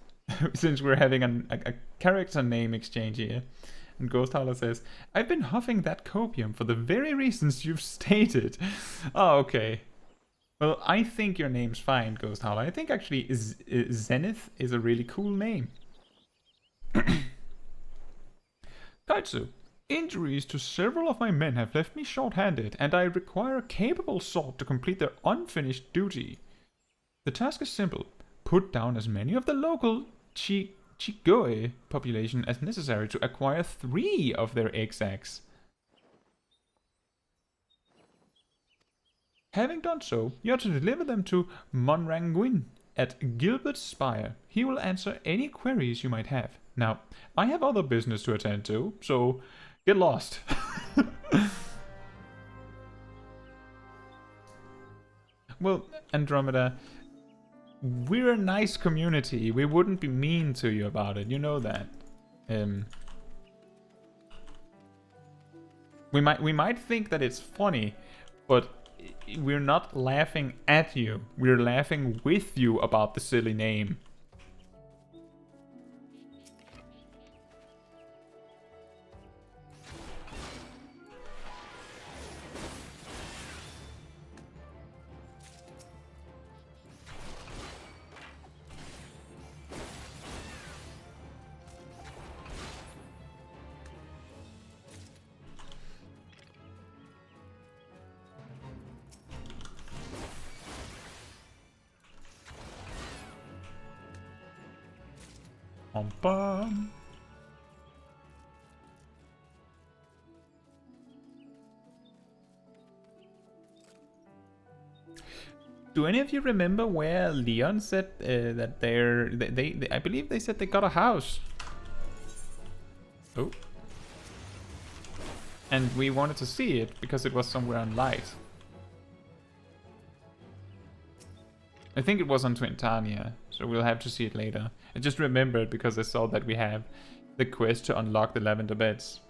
since we're having a character name exchange here. And Ghost Howler says, I've been huffing that copium for the very reasons you've stated. Oh, okay. Well, I think your name's fine, Ghost Howler. I think actually Zenith is a really cool name. Caetsu. Injuries to several of my men have left me short-handed, and I require a capable sword to complete their unfinished duty. The task is simple. Put down as many of the local Chigoe population as necessary to acquire 3 of their exacts. Having done so, you are to deliver them to Monranguin at Gilbert's Spire. He will answer any queries you might have. Now, I have other business to attend to, so... get lost. Well, Andromeda, we're a nice community. We wouldn't be mean to you about it. You know that. We might think that it's funny, but we're not laughing at you. We're laughing with you about the silly name. Bum, bum. Do any of you remember where Leon said that they I believe they said they got a house? Oh. And we wanted to see it because it was somewhere on light. I think it was on Twintania, so we'll have to see it later. I just remembered because I saw that we have the quest to unlock the lavender beds.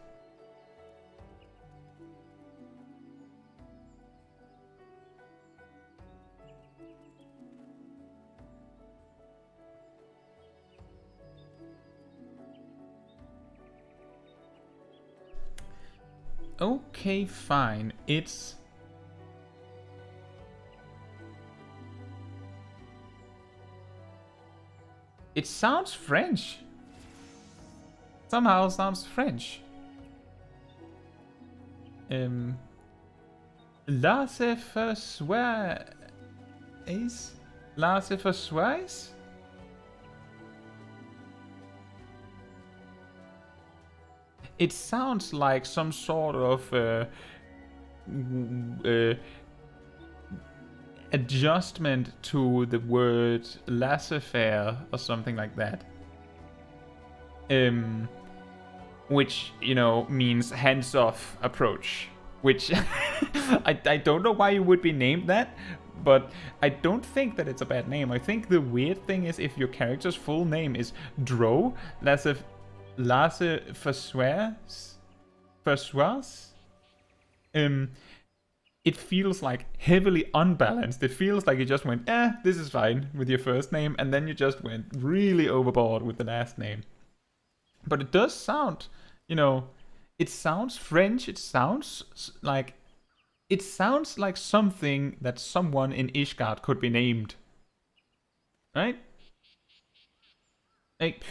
Okay, fine. It sounds French. Somehow sounds French. La se persuais. La se persuais? It sounds like some sort of adjustment to the word laissez-faire or something like that. Which, you know, means hands-off approach. Which I don't know why you would be named that, but I don't think that it's a bad name. I think the weird thing is if your character's full name is Dro Persuas, it feels like heavily unbalanced. It feels like you just went, this is fine with your first name, and then you just went really overboard with the last name. But it does sound, you know, it sounds French. It sounds like something that someone in Ishgard could be named, right? Like,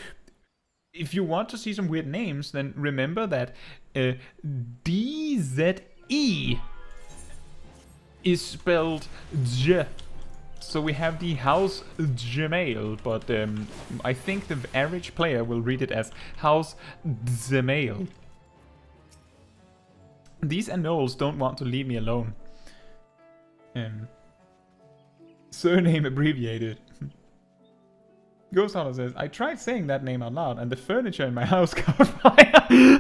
if you want to see some weird names, then remember that DZE is spelled J. So we have the House Gmail, but I think the average player will read it as House Zemail. These anoles don't want to leave me alone. Surname abbreviated. Ghost Hunter says, I tried saying that name out loud and the furniture in my house caught fire.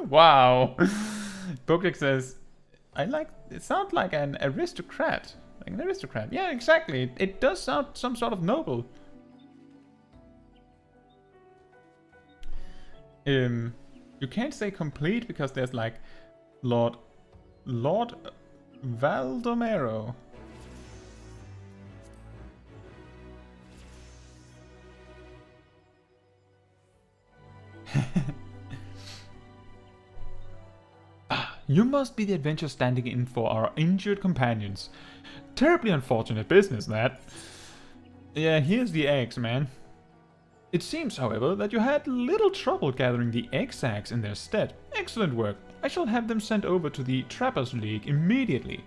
Wow. Bokek says, it sounds like an aristocrat. Like an aristocrat. Yeah, exactly. It does sound some sort of noble. You can't say complete because there's like Lord Valdomero. You must be the adventure standing in for our injured companions. Terribly unfortunate business, that. Yeah, here's the eggs, man. It seems, however, that you had little trouble gathering the egg sacs in their stead. Excellent work. I shall have them sent over to the Trappers League immediately.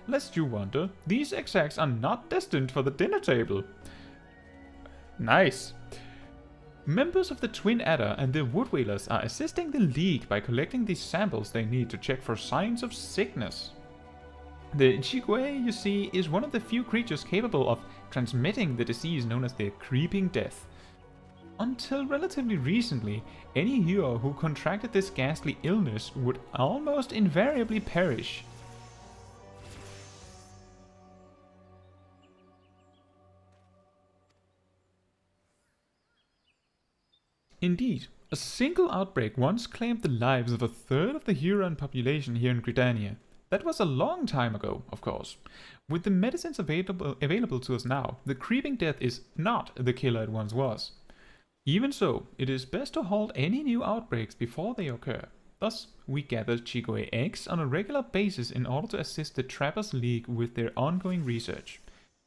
Lest you wonder, these egg sacs are not destined for the dinner table. Nice. Members of the Twin Adder and the Woodwheelers are assisting the League by collecting the samples they need to check for signs of sickness. The Chigwe, you see, is one of the few creatures capable of transmitting the disease known as the Creeping Death. Until relatively recently, any hero who contracted this ghastly illness would almost invariably perish. Indeed, a single outbreak once claimed the lives of a third of the Huron population here in Gridania. That was a long time ago, of course. With the medicines available to us now, the Creeping Death is not the killer it once was. Even so, it is best to halt any new outbreaks before they occur. Thus, we gather Chigwe eggs on a regular basis in order to assist the Trappers League with their ongoing research.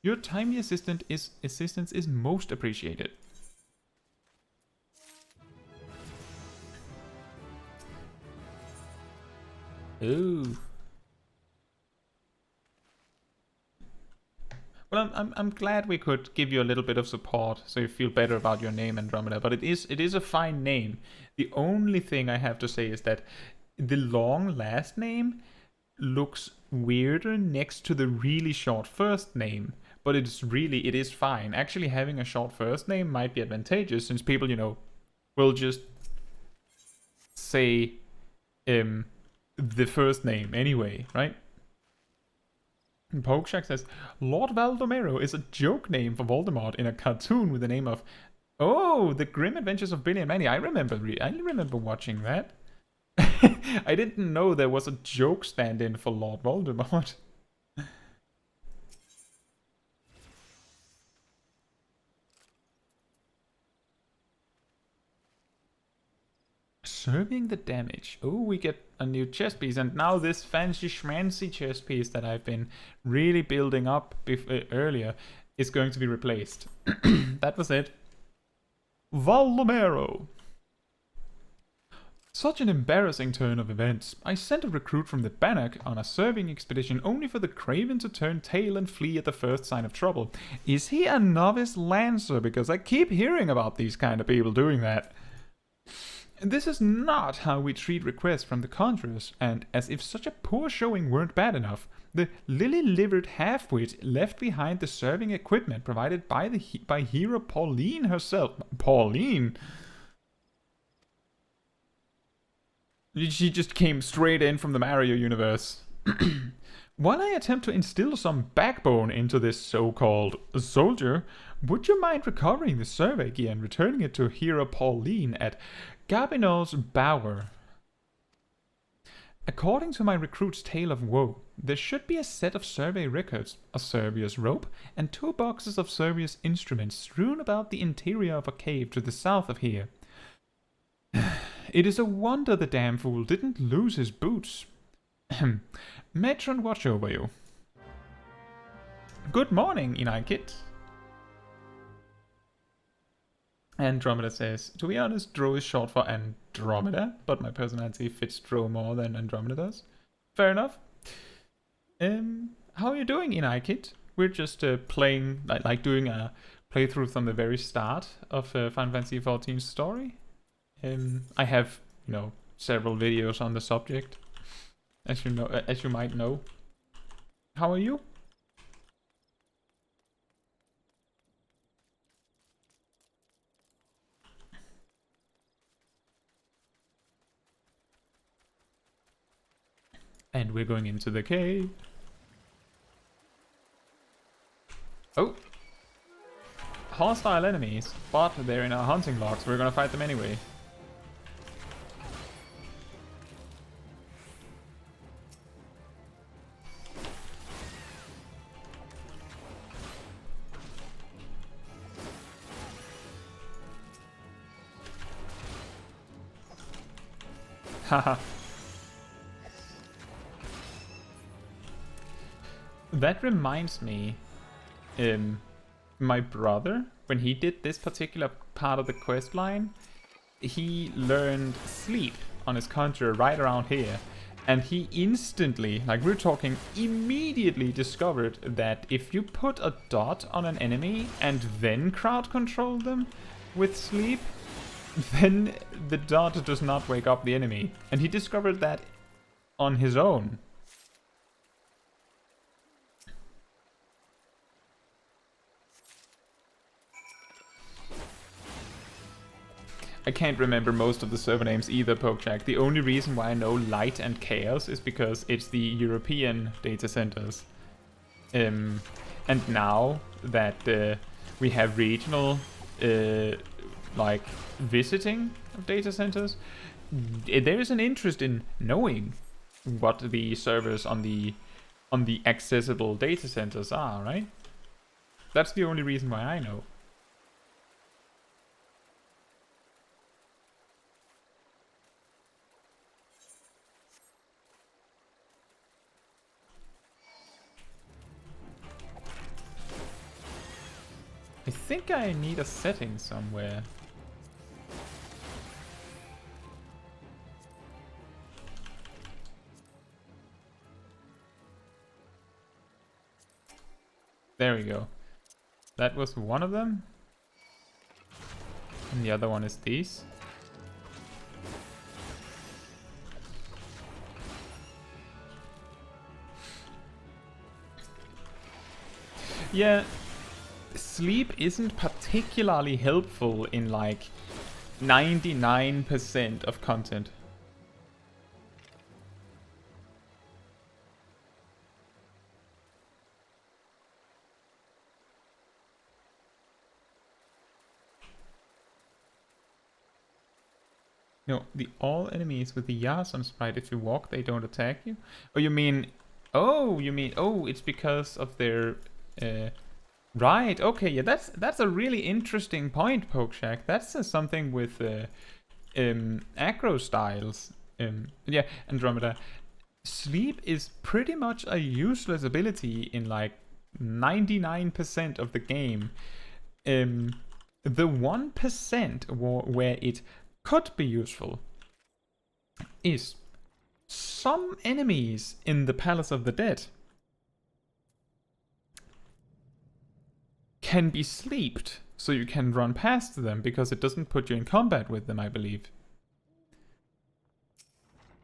Your timely assistance is most appreciated. Ooh. Well, I'm glad we could give you a little bit of support, so you feel better about your name, Andromeda. But it is a fine name. The only thing I have to say is that the long last name looks weirder next to the really short first name. But it is fine. Actually, having a short first name might be advantageous, since people, will just say the first name anyway, right? Pokeshak says, Lord Valdomero is a joke name for Voldemort in a cartoon with the name of... Oh, The Grim Adventures of Billy and Mandy. I remember watching that. I didn't know there was a joke stand-in for Lord Voldemort. Serving the damage. Oh, we get a new chess piece, and now this fancy schmancy chess piece that I've been really building up earlier is going to be replaced. That was it. Valdomero. Such an embarrassing turn of events. I sent a recruit from the Bannock on a serving expedition only for the Craven to turn tail and flee at the first sign of trouble. Is he a novice lancer? Because I keep hearing about these kind of people doing that. This is not how we treat requests from the Conjurers, and as if such a poor showing weren't bad enough, the lily-livered half-wit left behind the serving equipment provided by hero Pauline herself. Pauline? She just came straight in from the Mario universe. While I attempt to instill some backbone into this so-called soldier, would you mind recovering the survey gear and returning it to hero Pauline at Gabinot's Bower? According to my recruit's tale of woe, there should be a set of survey records, a Servius rope, and 2 boxes of Servius instruments strewn about the interior of a cave to the south of here. It is a wonder the damn fool didn't lose his boots. Matron, watch over you. Good morning, Inaikit. Andromeda says, to be honest, Dro is short for Andromeda, but my personality fits Dro more than Andromeda does. Fair enough. How are you doing, Inaikit? We're just playing, like doing a playthrough from the very start of Final Fantasy XIV's story. I have, several videos on the subject, as you might know. How are you? And we're going into the cave. Oh! Hostile enemies, but they're in our hunting logs. We're gonna fight them anyway. Haha. That reminds me, my brother, when he did this particular part of the quest line, he learned sleep on his conjurer right around here. And he instantly, like we're talking, immediately discovered that if you put a dot on an enemy and then crowd control them with sleep, then the dot does not wake up the enemy. And he discovered that on his own. I can't remember most of the server names either, Pokechak. The only reason why I know Light and Chaos is because it's the European data centers. And now that we have regional like visiting of data centers, there is an interest in knowing what the servers on the accessible data centers are, right? That's the only reason why I know. I think I need a setting somewhere. There we go. That was one of them. And the other one is these. Yeah, sleep isn't particularly helpful in like 99% of content. No, all enemies with the Yasun sprite, if you walk, they don't attack you. Oh, you mean, it's because of their, right? Okay, yeah, that's a really interesting point, Pokeshack. That's something with aggro styles. Yeah, Andromeda. Sleep is pretty much a useless ability in like 99% of the game. The 1% where it could be useful is some enemies in the Palace of the Dead can be sleeped, so you can run past them because it doesn't put you in combat with them, I believe.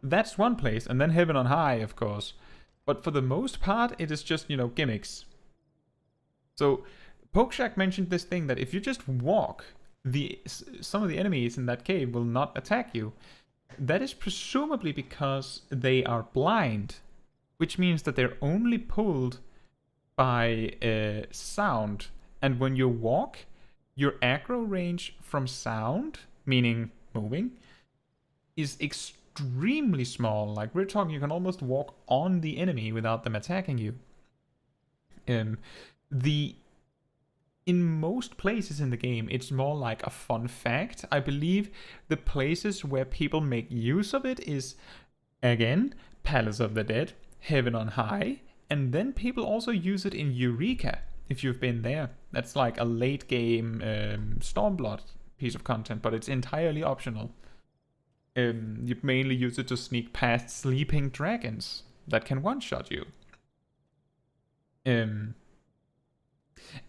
That's one place, and then Heaven on High, of course. But for the most part, it is just, gimmicks. So, Pokeshack mentioned this thing that if you just walk, some of the enemies in that cave will not attack you. That is presumably because they are blind, which means that they're only pulled by sound. And when you walk, your aggro range from sound, meaning moving, is extremely small. Like we're talking, you can almost walk on the enemy without them attacking you. In most places in the game, it's more like a fun fact. I believe the places where people make use of it is, again, Palace of the Dead, Heaven on High, and then people also use it in Eureka, if you've been there. That's like a late game Stormblood piece of content, but it's entirely optional. You mainly use it to sneak past sleeping dragons that can one-shot you.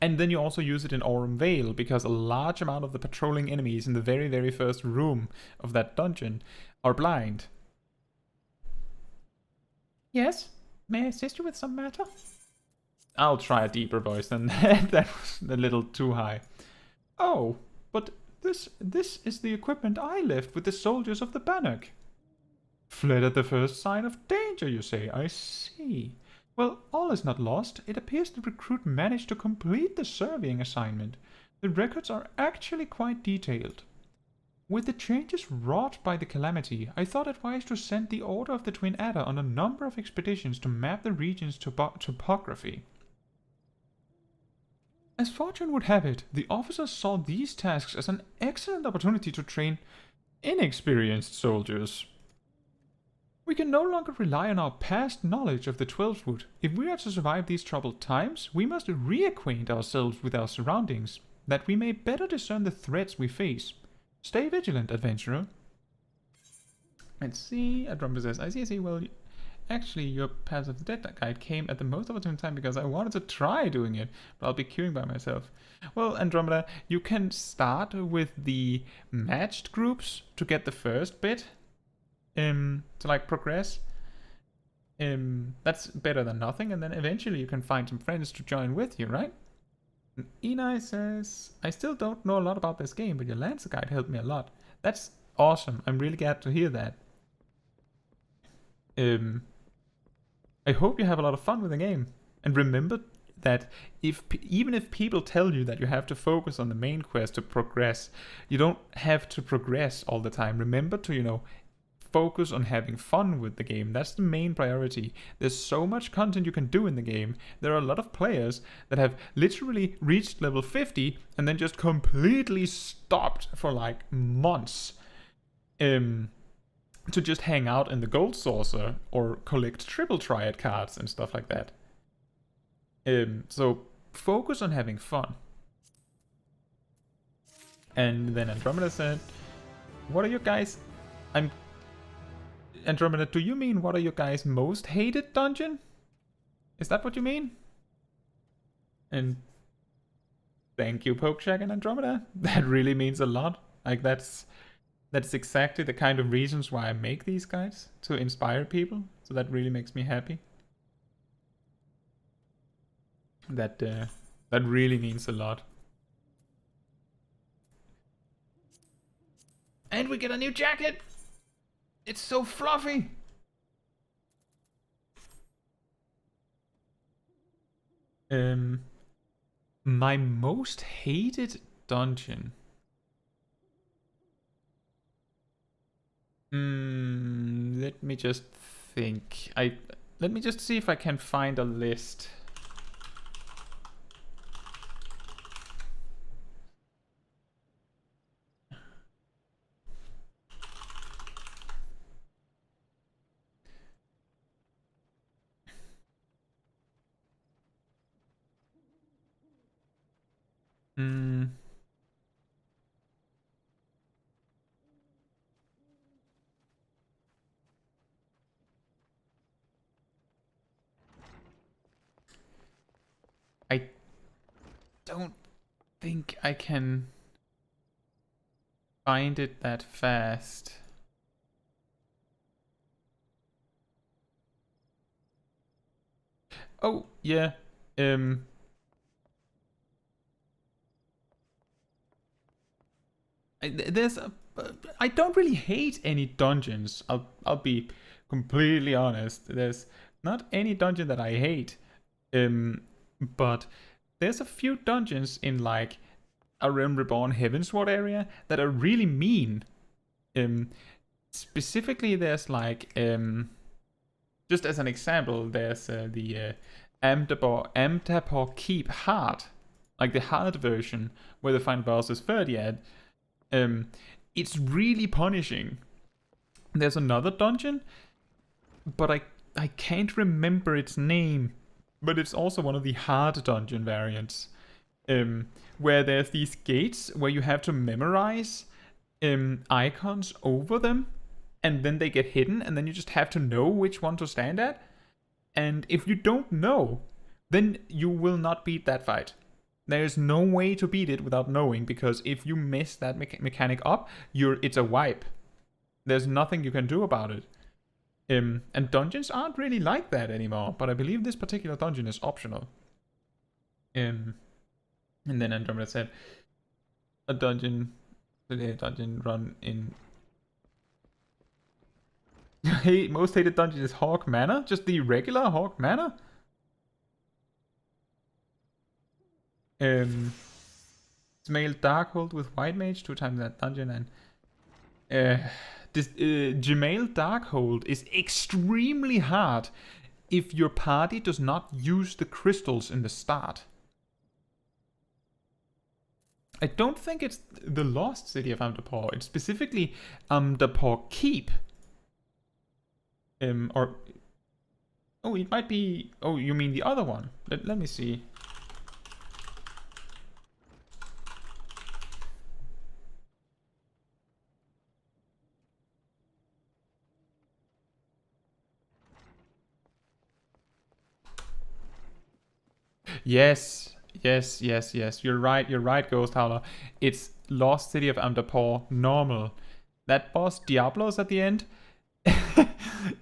And then you also use it in Aurum Vale, because a large amount of the patrolling enemies in the very, very first room of that dungeon are blind. Yes? May I assist you with some matter? I'll try a deeper voice than that. That was a little too high. Oh, but this is the equipment I left with the soldiers of the Bannock. Fled at the first sign of danger, you say? I see. Well, all is not lost. It appears the recruit managed to complete the surveying assignment. The records are actually quite detailed. With the changes wrought by the calamity, I thought it wise to send the Order of the Twin Adder on a number of expeditions to map the region's topography. As fortune would have it, the officers saw these tasks as an excellent opportunity to train inexperienced soldiers. We can no longer rely on our past knowledge of the Twelvewood. If we are to survive these troubled times, we must reacquaint ourselves with our surroundings, that we may better discern the threats we face. Stay vigilant, adventurer. Let's see. Andromeda says, I see. Well, actually, your Path of the Dead guide came at the most opportune time because I wanted to try doing it, but I'll be queuing by myself. Well, Andromeda, you can start with the matched groups to get the first bit. To like progress. That's better than nothing, and then eventually you can find some friends to join with you, right? And Enai says, I still don't know a lot about this game, but your Lancer guide helped me a lot. That's awesome. I'm really glad to hear that. I hope you have a lot of fun with the game. And remember that even if people tell you that you have to focus on the main quest to progress, you don't have to progress all the time. Remember to, focus on having fun with the game. That's the main priority. There's so much content you can do in the game. There are a lot of players that have literally reached level 50 and then just completely stopped for like months to just hang out in the Gold Saucer or collect Triple Triad cards and stuff like that. So focus on having fun. And then Andromeda said, what are you guys... Andromeda, do you mean what are your guys' most hated dungeon? Is that what you mean? And thank you, Pokeshag and Andromeda. That really means a lot. Like that's exactly the kind of reasons why I make these guides, to inspire people. So that really makes me happy. That really means a lot. And we get a new jacket! It's so fluffy! My most hated dungeon. Let me just think. Let me just see if I can find a list. I don't think I can find it that fast. Oh, yeah. I don't really hate any dungeons. I'll be completely honest. There's not any dungeon that I hate. But there's a few dungeons in like a Realm Reborn Heavensward area that are really mean. Specifically, there's like just as an example, there's the Amdapor Keep Hard, like the hard version where the final boss is 30 at. It's really punishing. There's another dungeon, but I can't remember its name. But it's also one of the hard dungeon variants, where there's these gates where you have to memorize icons over them, and then they get hidden, and then you just have to know which one to stand at. And if you don't know, then you will not beat that fight. There's no way to beat it without knowing, because if you mess that mechanic up, it's a wipe. There's nothing you can do about it. And dungeons aren't really like that anymore, but I believe this particular dungeon is optional. And then Andromeda said, a dungeon run in... Most hated dungeon is Hawk Manor? Just the regular Hawk Manor? Smale Darkhold with White Mage, 2 times that dungeon, and... This Gmail Darkhold is extremely hard if your party does not use the crystals in the start. I don't think it's the lost city of Amdapor. It's specifically Amdapor Keep. Or... Oh, it might be... Oh, you mean the other one? Let me see. Yes. You're right, Ghost Howler. It's Lost City of Amdapor normal. That boss Diablos at the end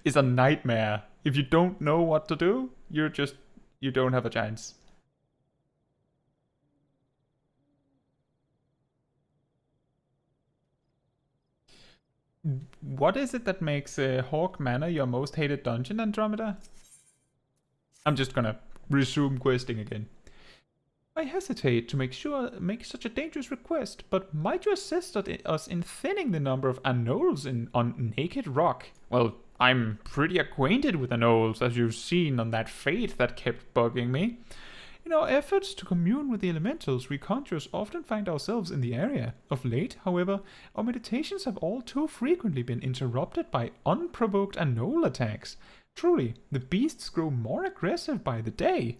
is a nightmare. If you don't know what to do, you don't have a chance. What is it that makes Hawk Manor your most hated dungeon, Andromeda? I'm just gonna resume questing again. I hesitate to make such a dangerous request, but might you assist us in thinning the number of anoles on Naked Rock? Well, I'm pretty acquainted with anoles, as you've seen on that fate that kept bugging me. In our efforts to commune with the elementals, we conjurers often find ourselves in the area. Of late, however, our meditations have all too frequently been interrupted by unprovoked anole attacks. Truly, the beasts grow more aggressive by the day.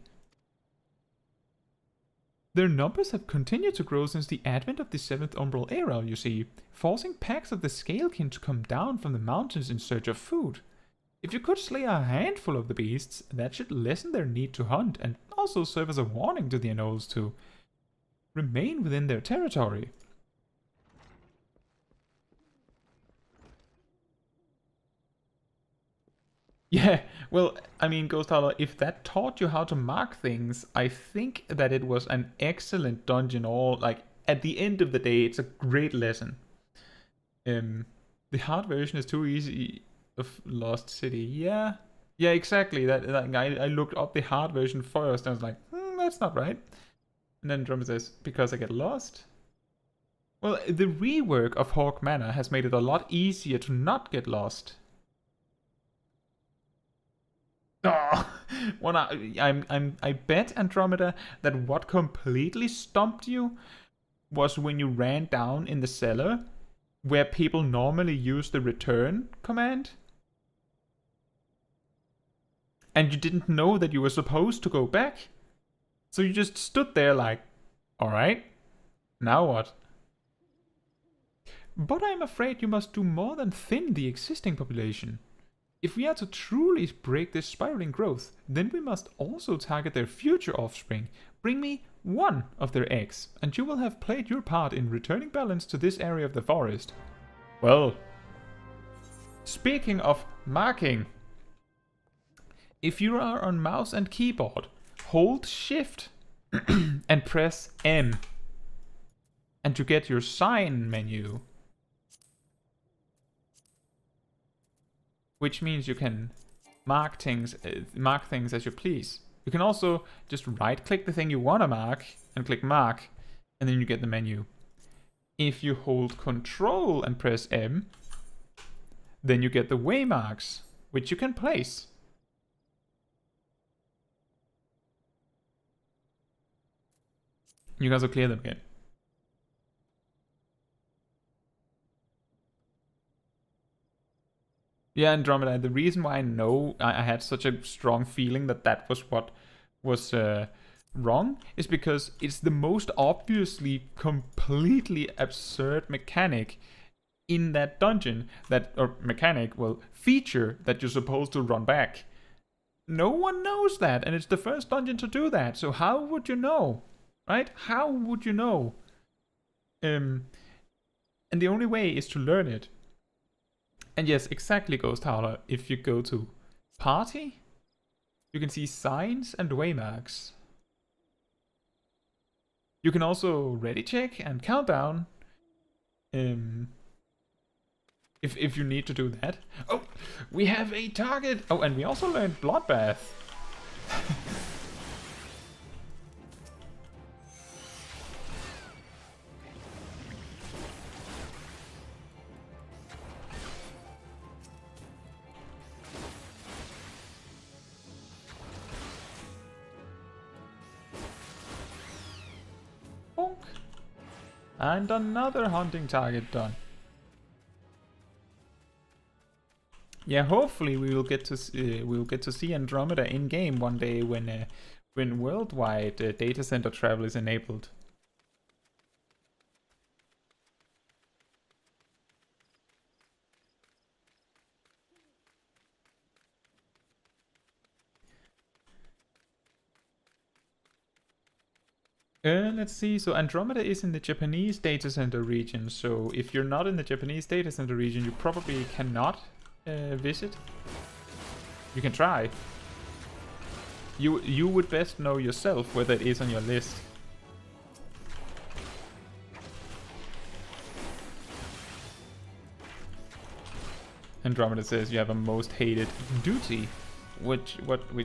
Their numbers have continued to grow since the advent of the 7th Umbral Era, you see, forcing packs of the Scalekin to come down from the mountains in search of food. If you could slay a handful of the beasts, that should lessen their need to hunt and also serve as a warning to the Anoles to remain within their territory. Yeah, well, I mean, Ghost Howler, if that taught you how to mark things, I think that it was an excellent dungeon. All like at the end of the day, it's a great lesson. The hard version is too easy of Lost City. Yeah, exactly. That like, I looked up the hard version first, and I was like, that's not right. And then Drummer says, because I get lost. Well, the rework of Hawk Manor has made it a lot easier to not get lost. Oh, well, I bet, Andromeda, that what completely stumped you was when you ran down in the cellar where people normally use the return command. And you didn't know that you were supposed to go back. So you just stood there like, alright, now what? But I'm afraid you must do more than thin the existing population. If we are to truly break this spiraling growth, then we must also target their future offspring. Bring me one of their eggs, and you will have played your part in returning balance to this area of the forest. Well, speaking of marking, if you are on mouse and keyboard, hold Shift and press M, and you get your sign menu, which means you can mark things as you please. You can also just right-click the thing you want to mark and click Mark, and then you get the menu. If you hold Control and press M, then you get the waymarks, which you can place. You can also clear them again. Yeah, Andromeda, the reason why I know I had such a strong feeling that that was what was wrong is because it's the most obviously completely absurd mechanic in that dungeon, feature that you're supposed to run back. No one knows that, and it's the first dungeon to do that, so how would you know? Right? How would you know? And the only way is to learn it. And yes, exactly, Ghost Howler. If you go to Party, you can see signs and waymarks. You can also ready check and countdown. If you need to do that. Oh, we have a target. Oh, and we also learned Bloodbath. And another hunting target done. Yeah, hopefully we will get to see Andromeda in game one day when worldwide data center travel is enabled. Let's see, so Andromeda is in the Japanese data center region, so if you're not in the Japanese data center region, you probably cannot visit. You can try. You would best know yourself whether it is on your list. Andromeda says you have a most hated duty. Which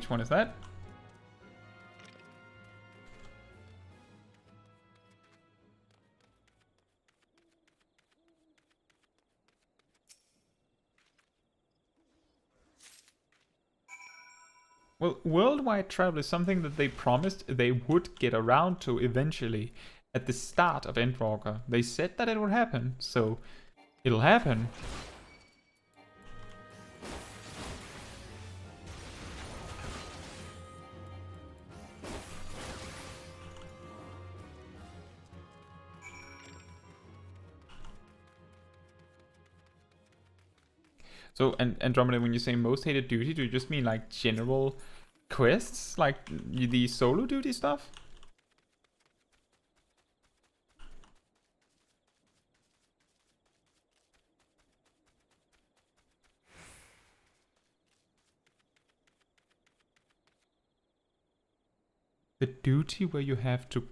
one is that? Well, worldwide travel is something that they promised they would get around to eventually at the start of Endwalker. They said that it would happen, so it'll happen. So, and Andromeda, when you say most hated duty, do you just mean like general quests, like the solo duty stuff? The duty where you have to...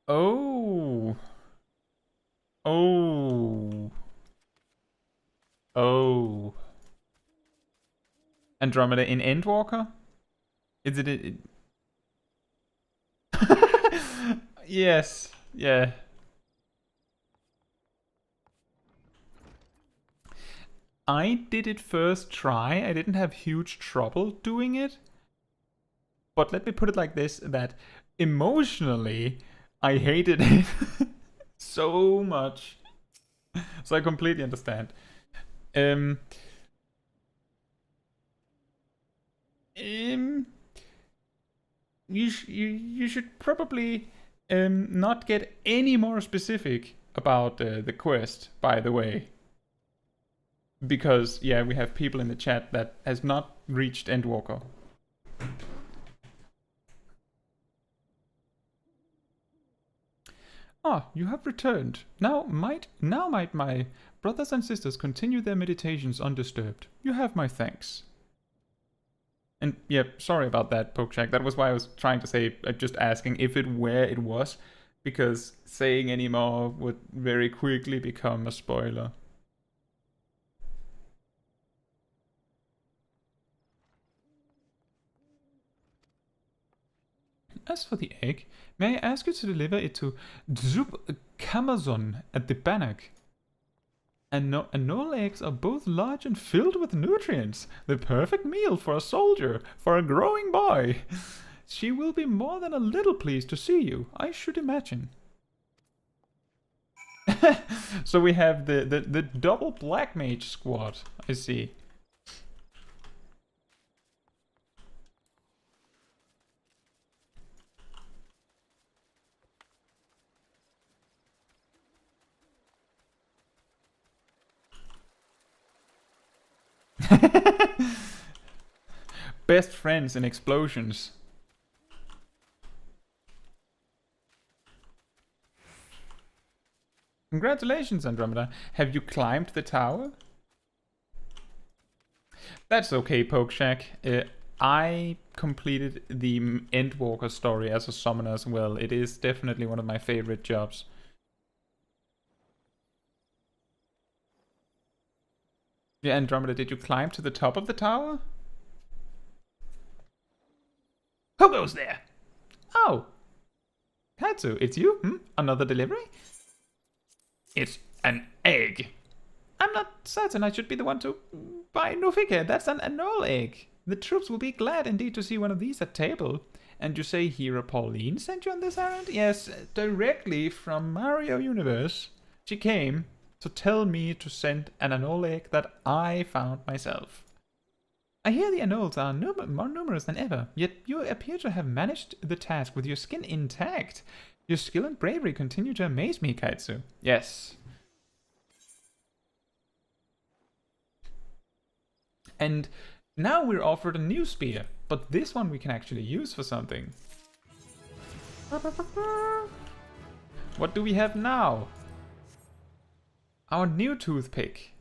Oh. Oh. Oh. Andromeda in Endwalker? Is it... Yes. Yeah. I did it first try. I didn't have huge trouble doing it. But let me put it like this, that emotionally, I hated it so much. So I completely understand. You should probably not get any more specific about the quest, by the way. Because, yeah, we have people in the chat that has not reached Endwalker. Ah, you have returned. Now might my brothers and sisters continue their meditations undisturbed. You have my thanks. And yeah, sorry about that, Pokeshak. That was why I was trying to say, just asking if it where it was, because saying any more would very quickly become a spoiler. As for the egg, may I ask you to deliver it to Zup Camazon at the Bannock? Anole eggs are both large and filled with nutrients. The perfect meal for a soldier, for a growing boy. She will be more than a little pleased to see you, I should imagine. So we have the double black mage squad, I see. Best friends in explosions. Congratulations, Andromeda. Have you climbed the tower? That's okay, Pokeshak. I completed the Endwalker story as a summoner as well. It is definitely one of my favorite jobs. Yeah, Andromeda, did you climb to the top of the tower? Who goes there? Oh. Caetsu, it's you? Another delivery? It's an egg. I'm not certain I should be the one to buy Nufike. That's an anole egg. The troops will be glad indeed to see one of these at table. And you say Hera Pauline sent you on this errand? Yes, directly from Mario Universe. She came to tell me to send an anole egg that I found myself. I hear the anoles are more numerous than ever, yet you appear to have managed the task with your skin intact. Your skill and bravery continue to amaze me, Caetsu. Yes. And now we're offered a new spear, but this one we can actually use for something. What do we have now? Our new toothpick.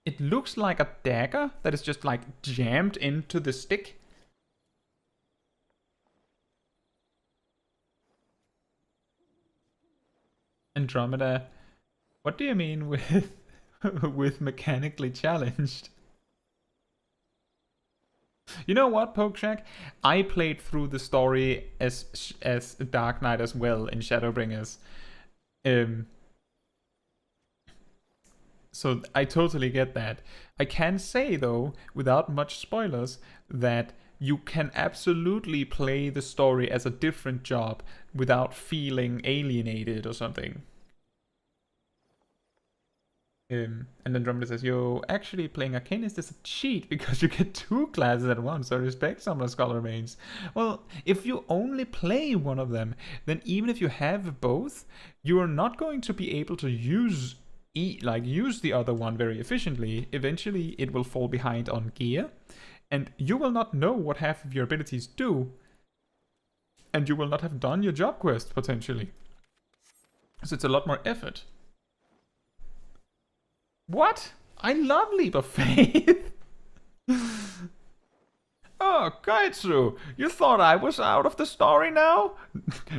It looks like a dagger that is just like jammed into the stick. Andromeda, what do you mean with with mechanically challenged? You know what, Pokeshak? I played through the story as Dark Knight as well in Shadowbringers. So I totally get that. I can say though, without much spoilers, that you can absolutely play the story as a different job without feeling alienated or something. And Andromeda says, yo, actually playing Arcanist is a cheat because you get 2 classes at once, so respect some of the Scholar mains. Well, if you only play one of them, then even if you have both, you are not going to be able to use use the other one very efficiently, eventually it will fall behind on gear, and you will not know what half of your abilities do, and you will not have done your job quest potentially. So it's a lot more effort. What? I love Leap of Faith. Oh, Kaitsu, you thought I was out of the story now?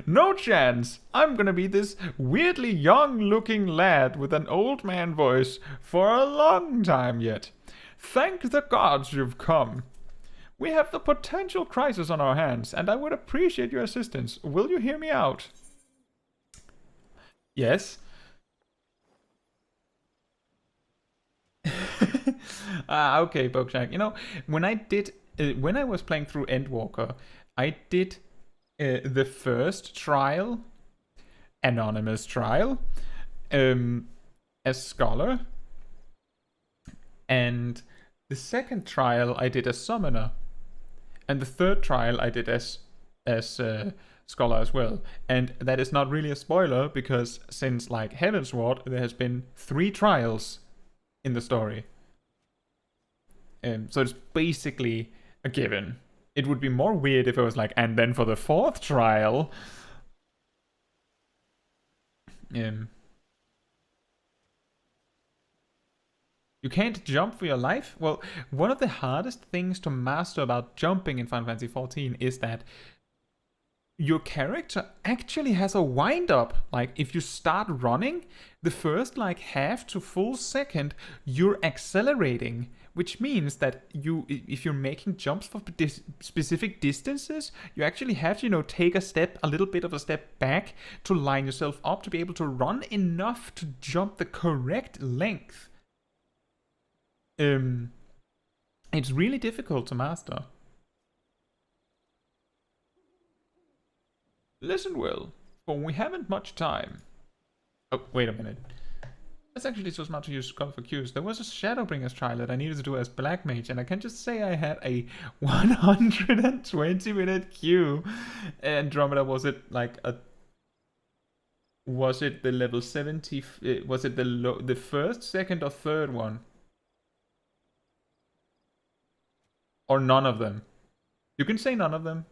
No chance. I'm gonna be this weirdly young-looking lad with an old man voice for a long time yet. Thank the gods you've come. We have the potential crisis on our hands, and I would appreciate your assistance. Will you hear me out? Yes. Okay, Bokshank. You know, when I was playing through Endwalker, I did the first trial, anonymous trial, as scholar, and the second trial I did as summoner, and the third trial I did as scholar as well. And that is not really a spoiler, because since like Heavensward, there has been 3 trials in the story. So it's basically a given. It would be more weird if it was like, and then for the 4th trial. You can't jump for your life? Well, one of the hardest things to master about jumping in Final Fantasy XIV is that your character actually has a wind-up. Like, if you start running, the first like half to full second, you're accelerating, which means that if you're making jumps for specific distances, you actually have to, take a little bit of a step back to line yourself up to be able to run enough to jump the correct length. It's really difficult to master. Listen well, for we haven't much time. Oh, wait a minute. That's actually so smart to use Call for Qs. There was a Shadowbringers trial that I needed to do as Black Mage, and I can just say I had a 120-minute queue. Andromeda, was it the level 70? Was it the first, second, or third one? Or none of them? You can say none of them.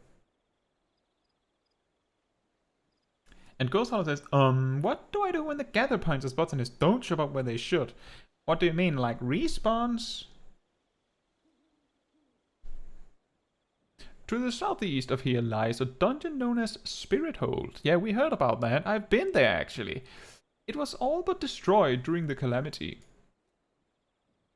And Ghost Hollow says, what do I do when the gather points as botanists don't show up where they should? What do you mean, like respawns? To the southeast of here lies a dungeon known as Spirit Hold. Yeah, we heard about that. I've been there, actually. It was all but destroyed during the calamity.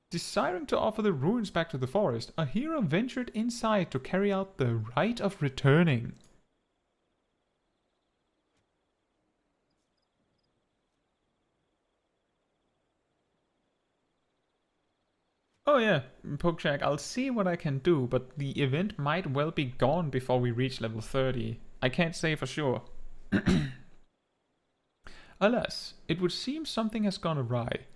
Desiring to offer the ruins back to the forest, a hero ventured inside to carry out the rite of returning. Oh yeah, Pokeshack, I'll see what I can do, but the event might well be gone before we reach level 30. I can't say for sure. Alas, it would seem something has gone awry.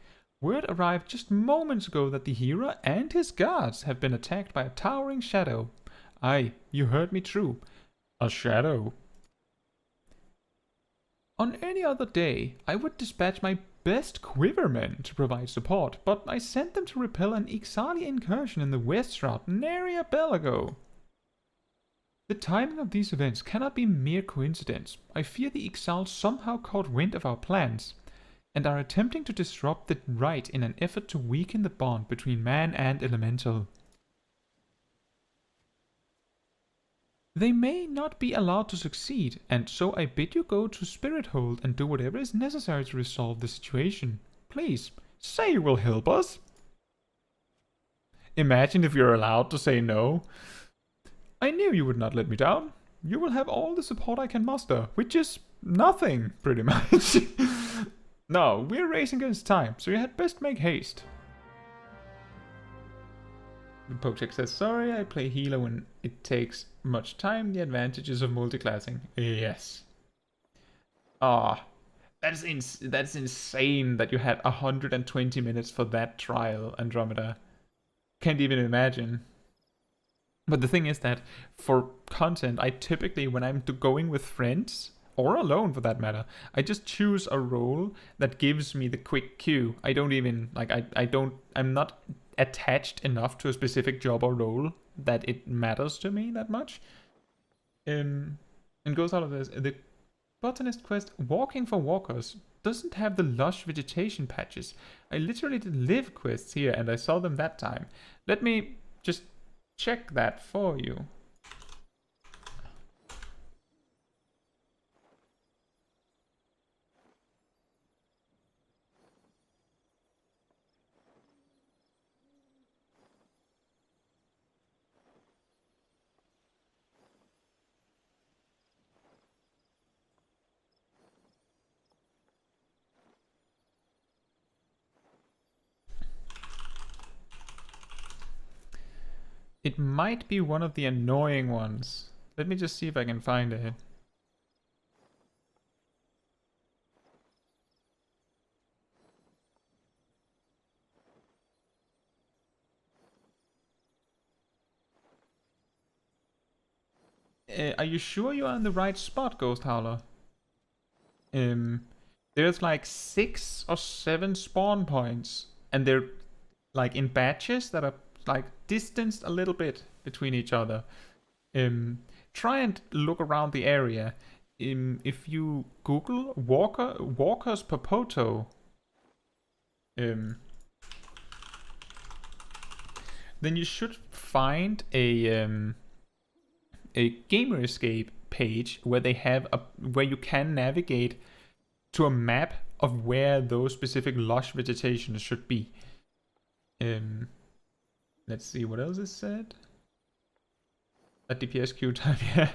Word arrived just moments ago that the hero and his guards have been attacked by a towering shadow. Aye, you heard me true. A shadow. On any other day, I would dispatch my best quivermen to provide support, but I sent them to repel an Ixali incursion in the West Route nary a bell ago. The timing of these events cannot be mere coincidence. I fear the Ixal somehow caught wind of our plans, and are attempting to disrupt the rite in an effort to weaken the bond between man and elemental. They may not be allowed to succeed, and so I bid you go to Spirit Hold and do whatever is necessary to resolve the situation. Please, say you will help us. Imagine if you're allowed to say no. I knew you would not let me down. You will have all the support I can muster, which is nothing, pretty much. No, we're racing against time, so you had best make haste. The Pokecheck says, sorry, I play healer when it takes much time. The advantages of multiclassing. Yes. Ah, that's insane that you had 120 minutes for that trial, Andromeda. Can't even imagine. But the thing is that for content, I typically, when I'm going with friends or alone for that matter. I just choose a role that gives me the quick cue. I don't even, like, I'm not attached enough to a specific job or role that it matters to me that much. And goes out of this. The botanist quest, Walking for Walkers, doesn't have the lush vegetation patches. I literally did live quests here and I saw them that time. Let me just check that for you. It might be one of the annoying ones. Let me just see if I can find it. Are you sure you're on the right spot, Ghost Howler? There's like 6 or 7 spawn points, and they're like in batches that are like distanced a little bit between each other. Try and look around the area. If you Google Walker's Popoto, then you should find a Gamer Escape page where they have where you can navigate to a map of where those specific lush vegetation should be. Let's see what else is said. At DPS queue time, yeah.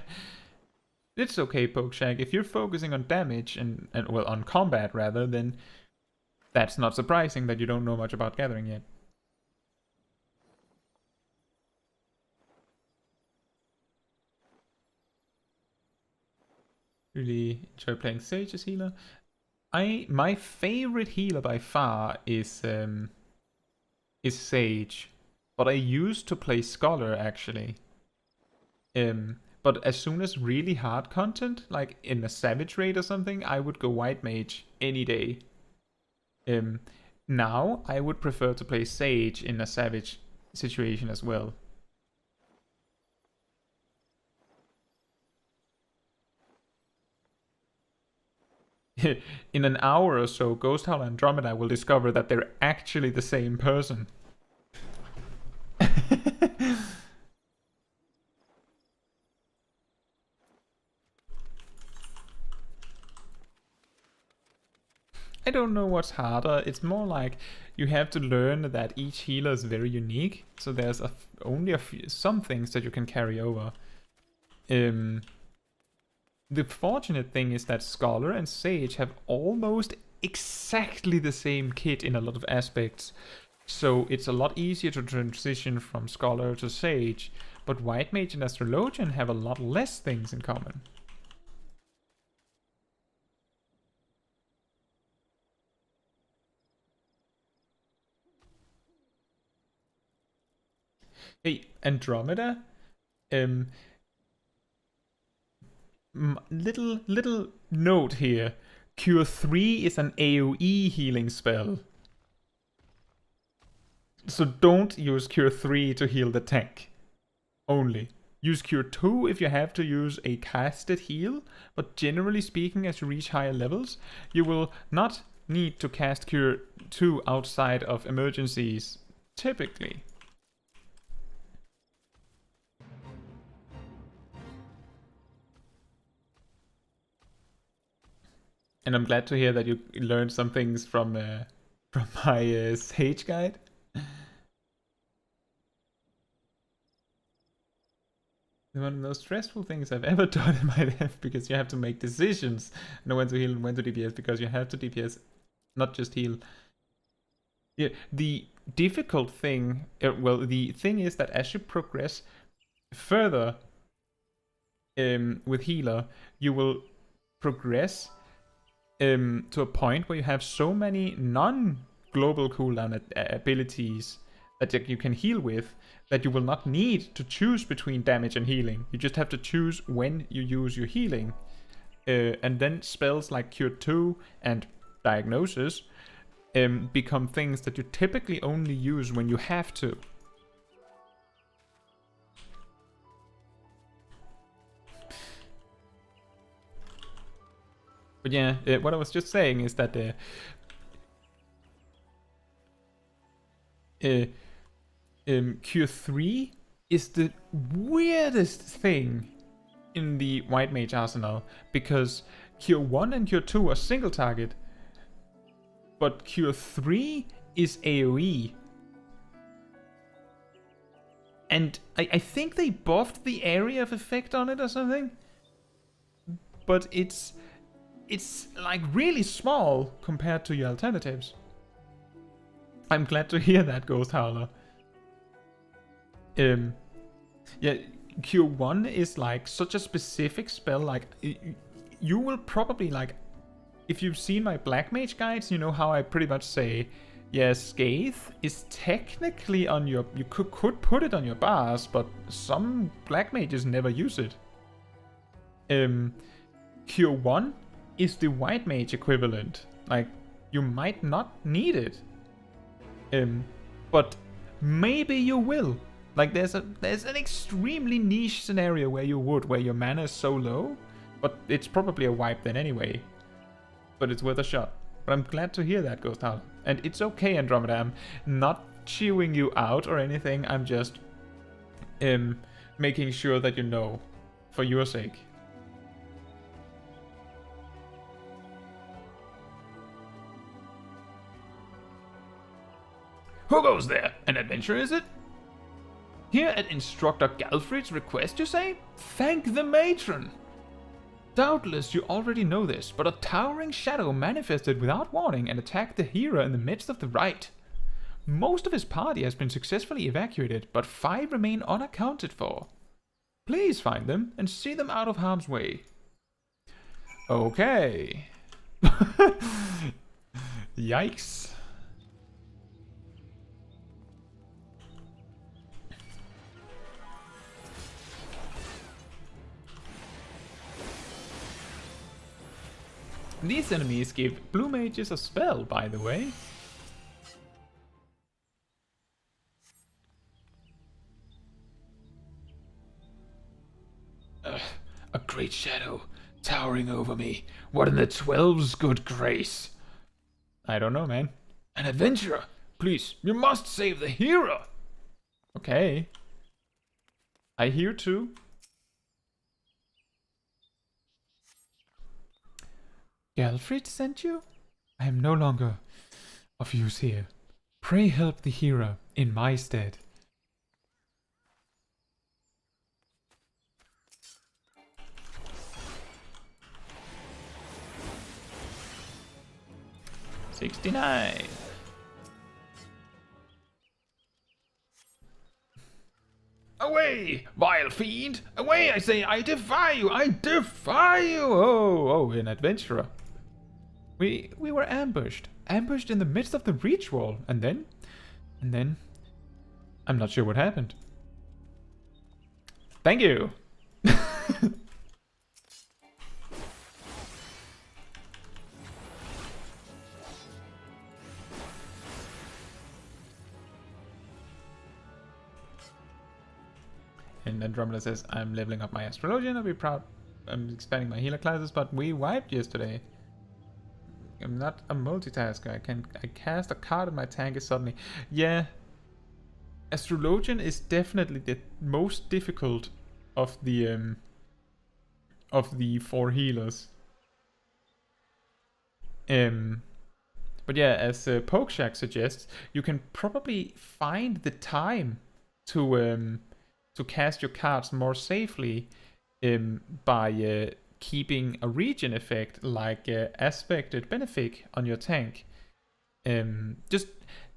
It's okay, Pokeshag. If you're focusing on damage and well, on combat rather, then that's not surprising that you don't know much about gathering yet. Really enjoy playing Sage as healer. My favorite healer by far is Sage, but I used to play Scholar actually. But as soon as really hard content, like in a Savage raid or something, I would go White Mage any day. Now I would prefer to play Sage in a Savage situation as well. In an hour or so, Ghost Howler and Andromeda will discover that they're actually the same person. I don't know what's harder. It's more like you have to learn that each healer is very unique. So there's only some things that you can carry over. The fortunate thing is that Scholar and Sage have almost exactly the same kit in a lot of aspects. So it's a lot easier to transition from Scholar to Sage. But White Mage and Astrologian have a lot less things in common. Hey, Andromeda, little note here. Cure 3 is an AoE healing spell. So don't use Cure 3 to heal the tank. Only. Use Cure 2 if you have to use a casted heal, but generally speaking, as you reach higher levels, you will not need to cast Cure 2 outside of emergencies, typically. And I'm glad to hear that you learned some things from my Sage guide. One of the most stressful things I've ever done in my life, because you have to make decisions. Know when to heal and when to DPS, because you have to DPS, not just heal. Yeah, the difficult thing, well, the thing is that as you progress further with healer, you will progress to a point where you have so many non-global cooldown abilities that you can heal with, that you will not need to choose between damage and healing. You just have to choose when you use your healing. and then spells like Cure 2 and Diagnosis become things that you typically only use when you have to. But yeah, what I was just saying is that Cure 3 is the weirdest thing in the White Mage arsenal, because Cure 1 and Cure 2 are single target, but Cure 3 is AoE. And I think they buffed the area of effect on it or something, but it's like really small compared to your alternatives. I'm glad to hear that, Ghost Howler. Yeah, Q1 is like such a specific spell, like you will probably like, if you've seen my Black Mage guides, you know how I pretty much say, yeah, Scathe is technically on your, you could put it on your bars, but some Black Mages never use it. Q1 is the White Mage equivalent. Like, you might not need it. But maybe you will. Like, there's an extremely niche scenario where you would, where your mana is so low, but it's probably a wipe then anyway. But it's worth a shot. But I'm glad to hear that, Ghost Howl. And it's okay, Andromeda. I'm not chewing you out or anything. I'm just making sure that you know, for your sake. Who goes there? An adventurer, is it? Here at Instructor Galfrid's request, you say? Thank the matron! Doubtless you already know this, but a towering shadow manifested without warning and attacked the hero in the midst of the rite. Most of his party has been successfully evacuated, but 5 remain unaccounted for. Please find them and see them out of harm's way. Okay. Yikes. These enemies give blue mages a spell, by the way. A great shadow towering over me. What in the 12's good grace? I don't know, man. An adventurer! Please, you must save the hero! Okay. I hear too. Galfrid sent you? I am no longer of use here. Pray help the hero in my stead. $69. Away, vile fiend! Away, I say! I defy you! I defy you! Oh, an adventurer. We were ambushed in the midst of the reach wall, and then, I'm not sure what happened. Thank you. And Andromeda says, I'm leveling up my Astrologian, I'll be proud. I'm expanding my healer classes, but we wiped yesterday. I'm not a multitasker. I cast a card and my tank is suddenly... Yeah. Astrologian is definitely the most difficult of the 4 healers. But yeah, as Pokeshak suggests, you can probably find the time to cast your cards more safely by keeping a regen effect like Aspected Benefic on your tank. Just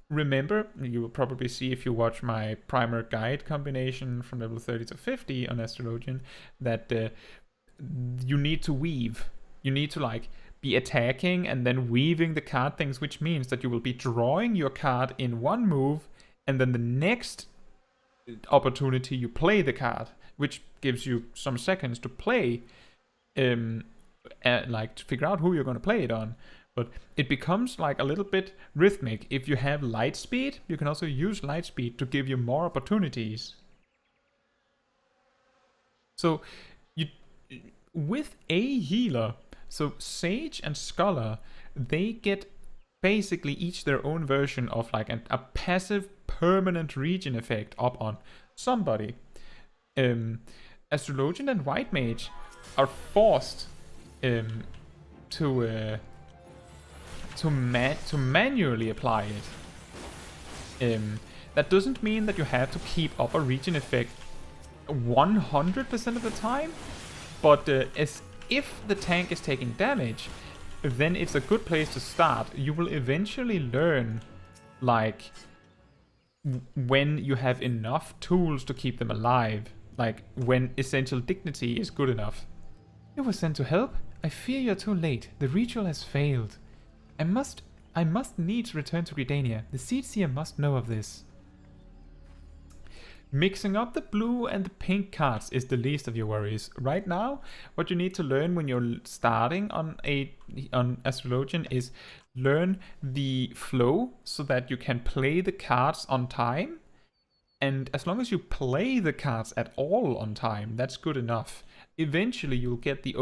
remember, you will probably see if you watch my primer guide combination from level 30 to 50 on Astrologian, that you need to weave. You need to like be attacking and then weaving the card things, which means that you will be drawing your card in one move, and then the next opportunity you play the card, which gives you some seconds to play like to figure out who you're going to play it on. But it becomes like a little bit rhythmic. If you have light speed, you can also use light speed to give you more opportunities. So you, with a healer, so Sage and Scholar, they get basically each their own version of like a passive permanent regen effect up on somebody. Astrologian and White Mage are forced to manually apply it. That doesn't mean that you have to keep up a regen effect 100% of the time, but as if the tank is taking damage, then it's a good place to start. You will eventually learn, like, when you have enough tools to keep them alive, like when Essential Dignity is good enough. You were sent to help? I fear you're too late. The ritual has failed. I must needs return to Gridania. The Seedseer must know of this. Mixing up the blue and the pink cards is the least of your worries. Right now, what you need to learn when you're starting on Astrologian is learn the flow so that you can play the cards on time. And as long as you play the cards at all on time, that's good enough. Eventually, you'll get the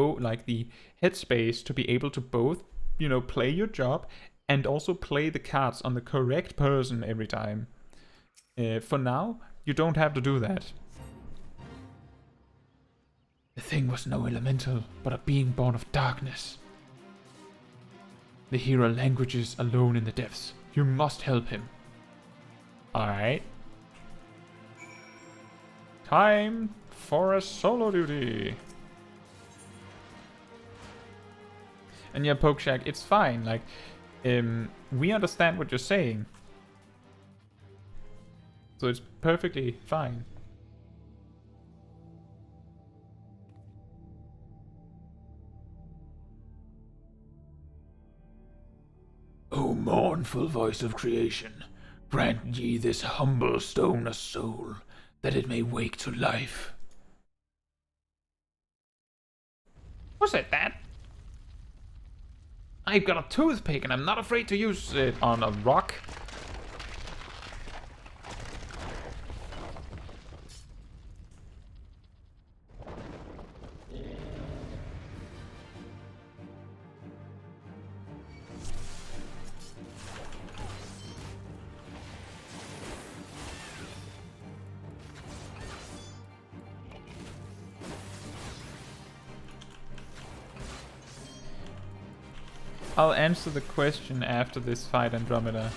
headspace to be able to both, play your job and also play the cards on the correct person every time. For now, you don't have to do that. The thing was no elemental, but a being born of darkness. The hero languages alone in the depths. You must help him. Alright. Time for a solo duty. And yeah, Pokeshack, it's fine. Like, we understand what you're saying. So it's perfectly fine. O mournful voice of creation, grant ye this humble stone a soul, that it may wake to life. Was it that? I've got a toothpick and I'm not afraid to use it on a rock. I'll answer the question after this fight, Andromeda.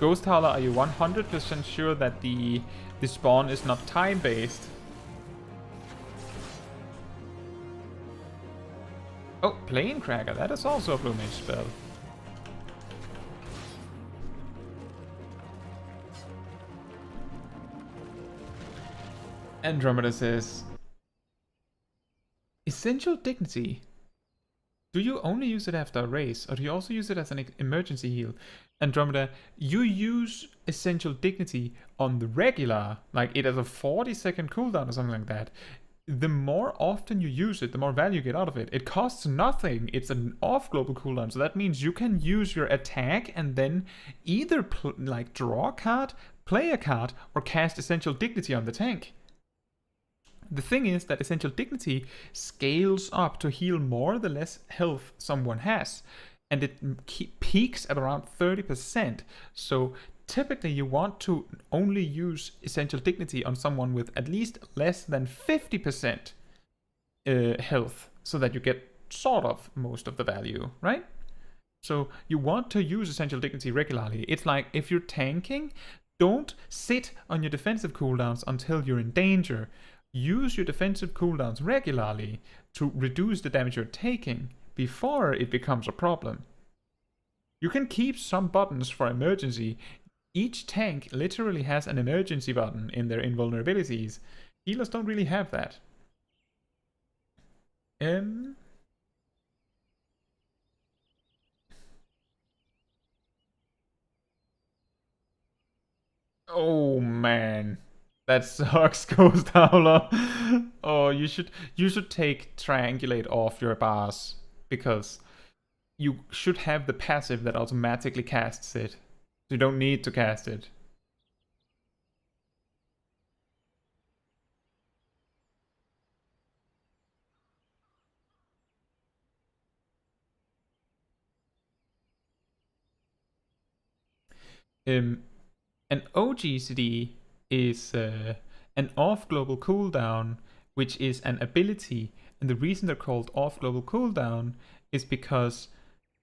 Ghost Howler, are you 100% sure that the spawn is not time-based? Oh, Plane Cracker, that is also a Blue Mage spell. Andromeda says, Essential Dignity. Do you only use it after a race, or do you also use it as an emergency heal? Andromeda, you use Essential Dignity on the regular, like it has a 40-second cooldown or something like that. The more often you use it, the more value you get out of it. It costs nothing. It's an off-global cooldown, so that means you can use your attack and then either draw a card, play a card, or cast Essential Dignity on the tank. The thing is that Essential Dignity scales up to heal more the less health someone has, and it peaks at around 30%. So typically you want to only use Essential Dignity on someone with at least less than 50% health, so that you get sort of most of the value, right? So you want to use Essential Dignity regularly. It's like if you're tanking, don't sit on your defensive cooldowns until you're in danger. Use your defensive cooldowns regularly to reduce the damage you're taking before it becomes a problem. You can keep some buttons for emergency. Each tank literally has an emergency button in their invulnerabilities. Healers don't really have that. Oh man, that sucks, Ghost Howler. Oh, you should take Triangulate off your bars because you should have the passive that automatically casts it. You don't need to cast it. An OGCD is an off-global cooldown, which is an ability. And the reason they're called off-global cooldown is because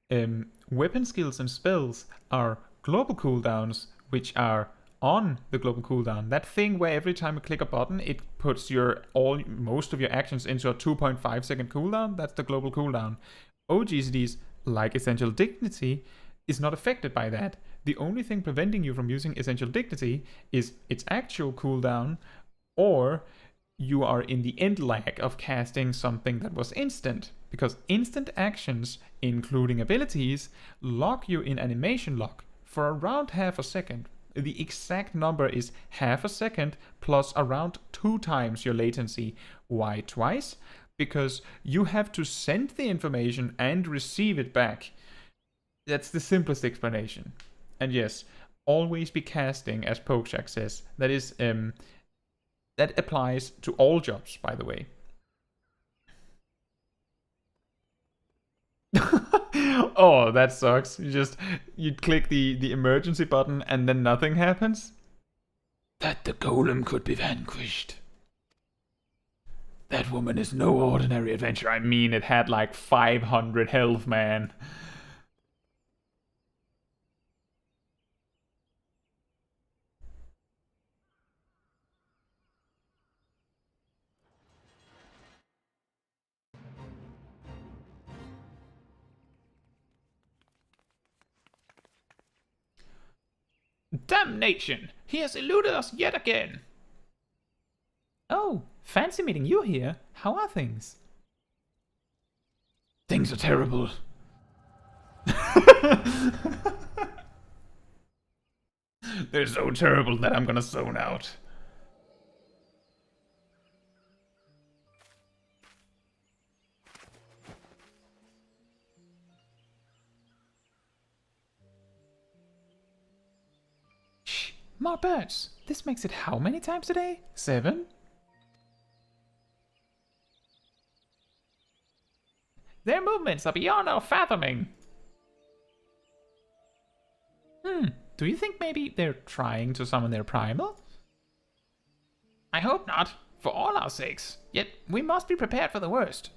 weapon skills and spells are global cooldowns, which are on the global cooldown. That thing where every time you click a button, it puts most of your actions into a 2.5 second cooldown. That's the global cooldown. OGCDs, like Essential Dignity, is not affected by that. The only thing preventing you from using Essential Dignity is its actual cooldown, or you are in the end lag of casting something that was instant, because instant actions, including abilities, lock you in animation lock for around half a second. The exact number is half a second plus around 2 times your latency. Why twice? Because you have to send the information and receive it back. That's the simplest explanation. And yes, always be casting, as Pokeshak says. That is, that applies to all jobs, by the way. Oh, that sucks. You click the emergency button and then nothing happens. That the golem could be vanquished. That woman is no ordinary adventurer. I mean, it had like 500 health, man. Damnation! He has eluded us yet again! Oh, fancy meeting you here. How are things? Things are terrible. They're so terrible that I'm gonna zone out. Shh, more birds. This makes it how many times a day? 7? Their movements are beyond our fathoming. Do you think maybe they're trying to summon their primal? I hope not, for all our sakes. Yet we must be prepared for the worst.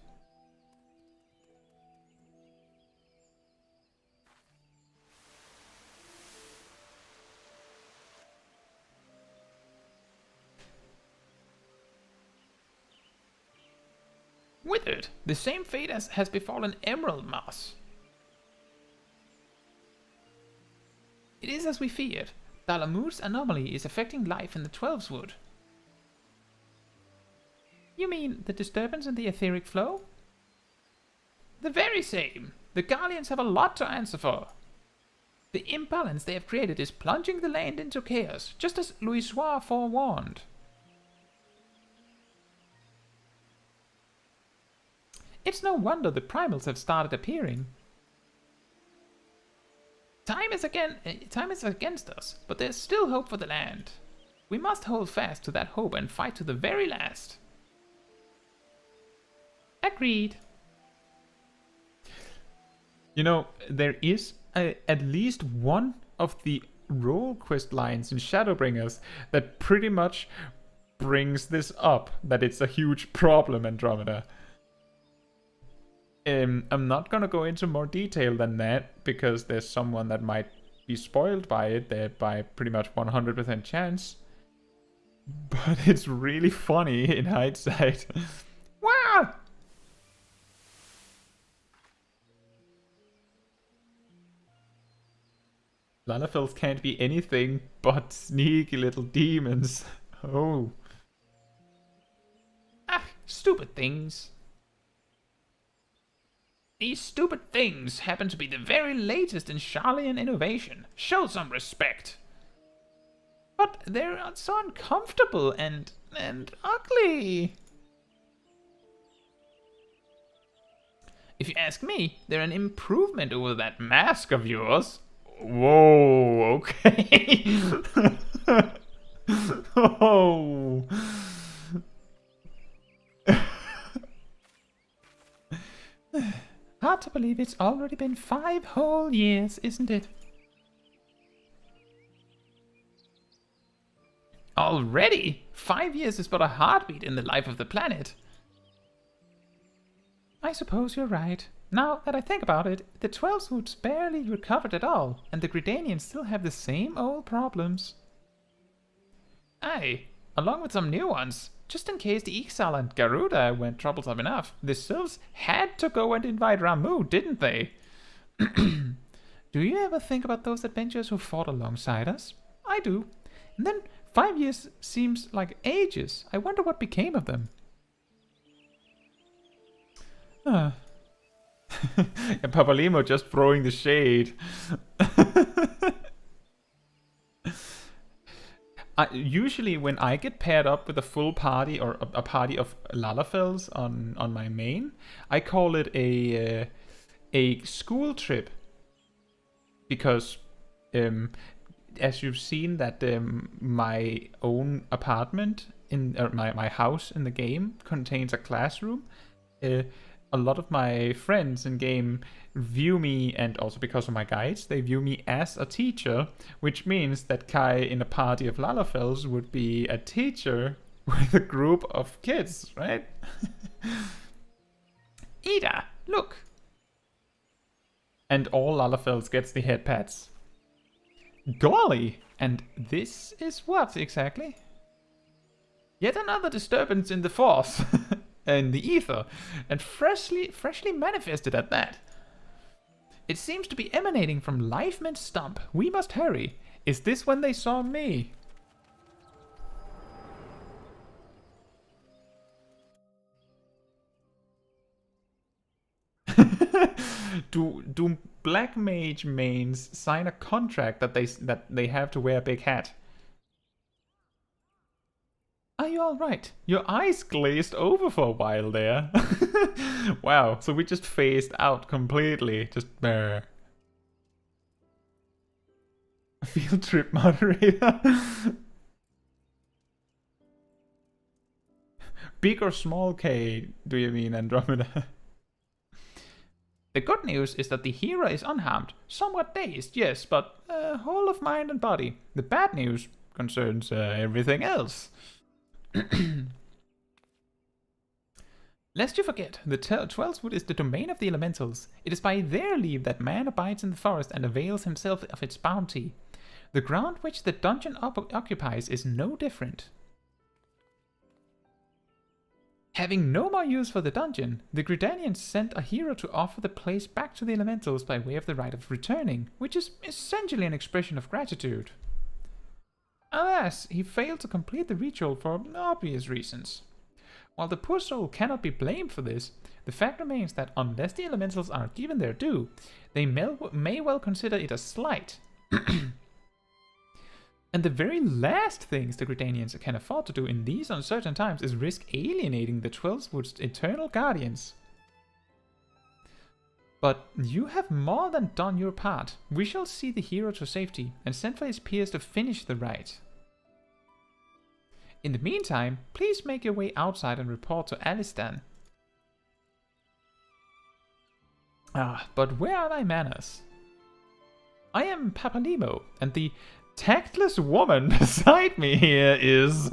Withered, the same fate as has befallen Emerald Moss. It is as we feared. Glamour's anomaly is affecting life in the Twelves Wood. You mean the disturbance in the etheric flow? The very same. The Guardians have a lot to answer for. The imbalance they have created is plunging the land into chaos, just as Louisoix forewarned. It's no wonder the primals have started appearing. Time is against us, but there's still hope for the land. We must hold fast to that hope and fight to the very last. Agreed. You know, there is at least one of the role quest lines in Shadowbringers that pretty much brings this up, that it's a huge problem, Andromeda. I'm not gonna go into more detail than that, because there's someone that might be spoiled by it there by pretty much 100% chance. But it's really funny in hindsight. Wow! Lanafels can't be anything but sneaky little demons. Oh. Ah, stupid things. These stupid things happen to be the very latest in Charlian innovation. Show some respect. But they're so uncomfortable and ugly. If you ask me, they're an improvement over that mask of yours. Whoa, okay. Oh. Hard to believe it's already been 5 whole years, isn't it? Already? 5 years is but a heartbeat in the life of the planet. I suppose you're right. Now that I think about it, the 12-Woods barely recovered at all, and the Gridanians still have the same old problems. Aye, along with some new ones. Just in case the Ixal and Garuda weren't troublesome enough, the Sylphs had to go and invite Ramuh, didn't they? Do you ever think about those adventurers who fought alongside us? I do. And then 5 years seems like ages. I wonder what became of them. And Papalimo just throwing the shade. Usually when I get paired up with a full party or a party of Lalafels on my main, I call it a school trip. Because as you've seen that my own apartment in my house in the game contains a classroom, a lot of my friends in game view me, and also because of my guides, they view me as a teacher, which means that Kai in a party of Lalafels would be a teacher with a group of kids, right? Ida, look! And all Lalafels gets the head pats. Golly! And this is what exactly? Yet another disturbance in the force. In the ether, and freshly manifested at that. It seems to be emanating from Lifeman's stump. We must hurry. Is this when they saw me? do black mage mains sign a contract that they have to wear a big hat? Are you all right? Your eyes glazed over for a while there. Wow, so we just phased out completely. Just A field trip moderator. Big or small K, do you mean, Andromeda? The good news is that the hero is unharmed. Somewhat dazed, yes, but whole of mind and body. The bad news concerns everything else. Lest you forget, the 12-Wood is the domain of the elementals. It is by their leave that man abides in the forest and avails himself of its bounty. The ground which the dungeon occupies is no different. Having no more use for the dungeon, the Gridanians sent a hero to offer the place back to the elementals by way of the right of returning, which is essentially an expression of gratitude. Alas, he failed to complete the ritual for obvious reasons. While the poor soul cannot be blamed for this, the fact remains that unless the elementals are given their due, they may well consider it a slight. And the very last things the Gridanians can afford to do in these uncertain times is risk alienating the 12-Wood's eternal guardians. But you have more than done your part. We shall see the hero to safety and send for his peers to finish the rite. In the meantime, please make your way outside and report to Alistan. But where are my manners? I am Papalimo, and the tactless woman beside me here is...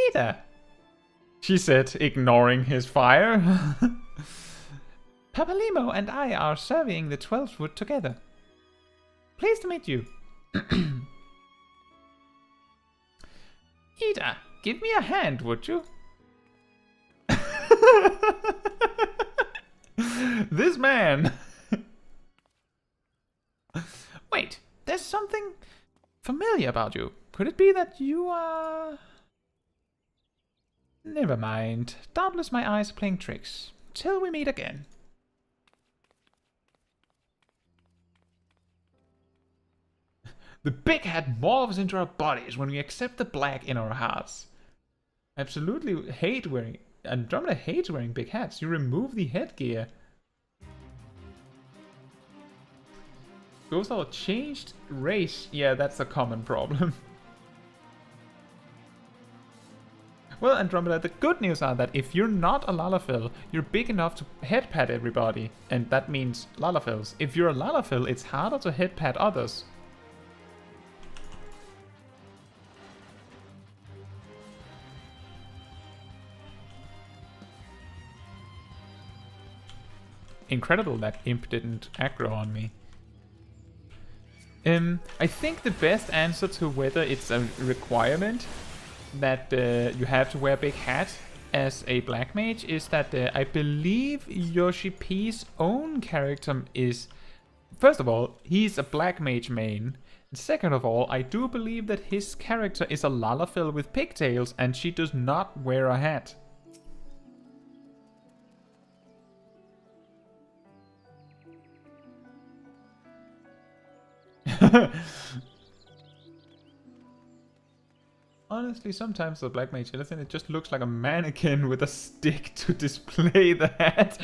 Ida, she said, ignoring his fire. Papalimo and I are surveying the 12-Wood together. Pleased to meet you. Ida, give me a hand, would you? This man. Wait, there's something familiar about you. Could it be that you are... Never mind. Doubtless my eyes are playing tricks. Till we meet again. The big hat morphs into our bodies when we accept the black in our hearts. Absolutely hate wearing... Andromeda hates wearing big hats. You remove the headgear. Ghost Owl changed race. Yeah, that's a common problem. Well, Andromeda, the good news are that if you're not a Lalafell, you're big enough to head pat everybody. And that means Lalafells. If you're a Lalafell, it's harder to head pat others. Incredible that Imp didn't aggro on me. I think the best answer to whether it's a requirement that you have to wear a big hat as a black mage is that I believe Yoshi P's own character is... First of all, he's a black mage main. Second of all, I do believe that his character is a Lalafell with pigtails and she does not wear a hat. Honestly, sometimes the black mage it just looks like a mannequin with a stick to display the hat.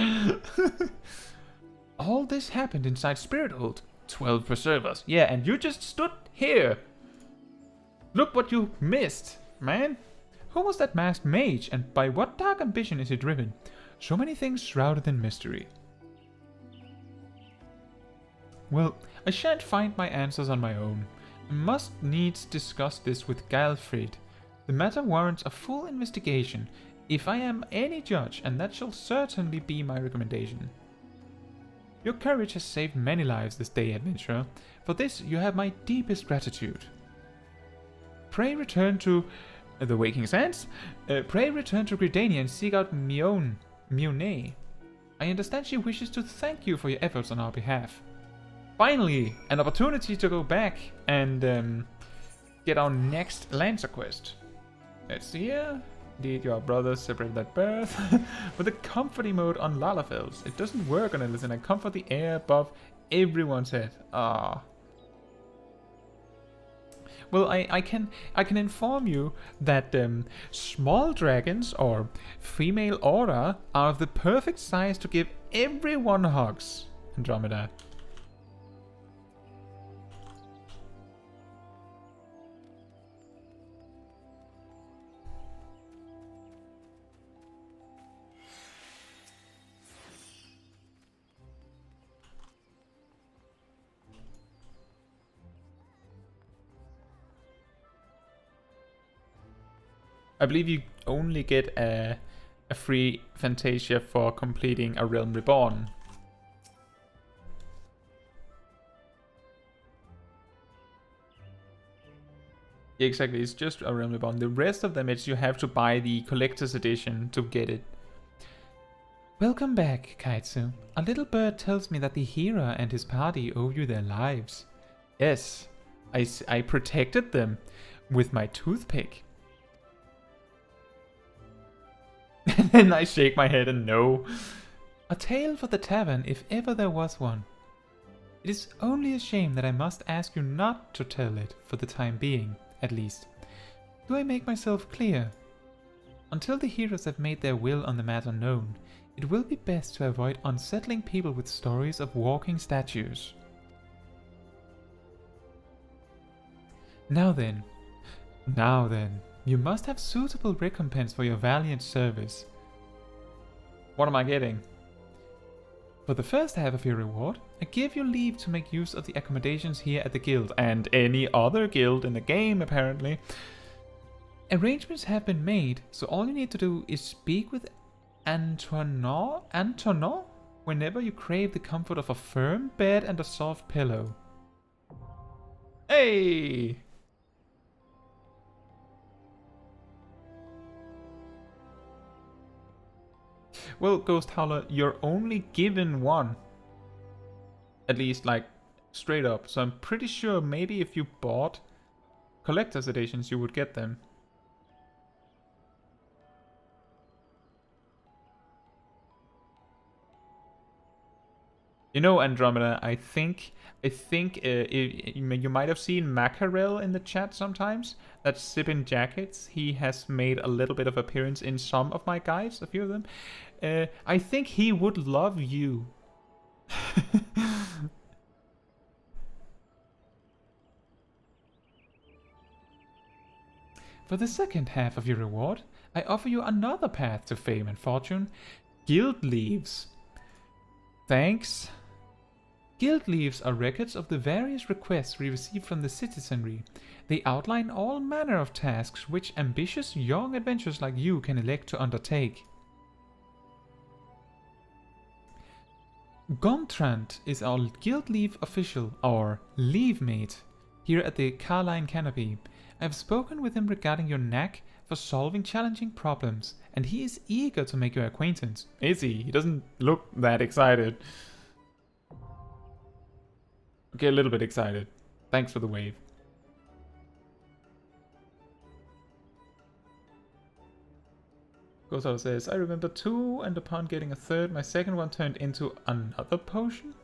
All this happened inside Spirithold. 12 preservers. Yeah, and you just stood here. Look what you missed, man. Who was that masked mage, and by what dark ambition is he driven? So many things shrouded in mystery. Well, I shan't find my answers on my own. I must needs discuss this with Galfrid. The matter warrants a full investigation, if I am any judge, and that shall certainly be my recommendation. Your courage has saved many lives this day, adventurer. For this you have my deepest gratitude. Pray return to the Waking Sands. Pray return to Gridania and seek out Miounne. I understand she wishes to thank you for your efforts on our behalf. Finally, an opportunity to go back and get our next Lancer quest. Let's see here. Did your brothers separate at birth? With the comforting mode on Lalafells. It doesn't work on Ellison. I comfort the air above everyone's head. Ah. Well, I can inform you that small dragons or female aura are of the perfect size to give everyone hugs. Andromeda. I believe you only get a free Fantasia for completing a Realm Reborn. Yeah, exactly, it's just a Realm Reborn. The rest of them, it's you have to buy the Collector's Edition to get it. Welcome back, Caetsu. A little bird tells me that the hero and his party owe you their lives. Yes, I protected them with my toothpick. And then I shake my head and no. A tale for the tavern, if ever there was one. It is only a shame that I must ask you not to tell it, for the time being, at least. Do I make myself clear? Until the heroes have made their will on the matter known, it will be best to avoid unsettling people with stories of walking statues. Now then, you must have suitable recompense for your valiant service. What am I getting? For the first half of your reward, I give you leave to make use of the accommodations here at the guild, and any other guild in the game apparently. Arrangements have been made, so all you need to do is speak with Antonin whenever you crave the comfort of a firm bed and a soft pillow. Hey! Well, Ghost Howler, you're only given one. At least, like, straight up. So I'm pretty sure maybe if you bought collector's editions, you would get them. You know, Andromeda, I think I think you might have seen Mackerel in the chat sometimes. That's Sippin' Jackets. He has made a little bit of appearance in some of my guides, a few of them. I think he would love you. For the second half of your reward, I offer you another path to fame and fortune. Guild Leaves. Thanks. Guild Leaves are records of the various requests we receive from the citizenry. They outline all manner of tasks which ambitious young adventurers like you can elect to undertake. Gomtrand is our Guild Leaf official, or Leave Mate, here at the Carline Canopy. I have spoken with him regarding your knack for solving challenging problems, and he is eager to make your acquaintance. Is he? He doesn't look that excited. Okay, a little bit excited. Thanks for the wave. Gosal says, I remember 2, and upon getting a 3rd, my second one turned into another potion?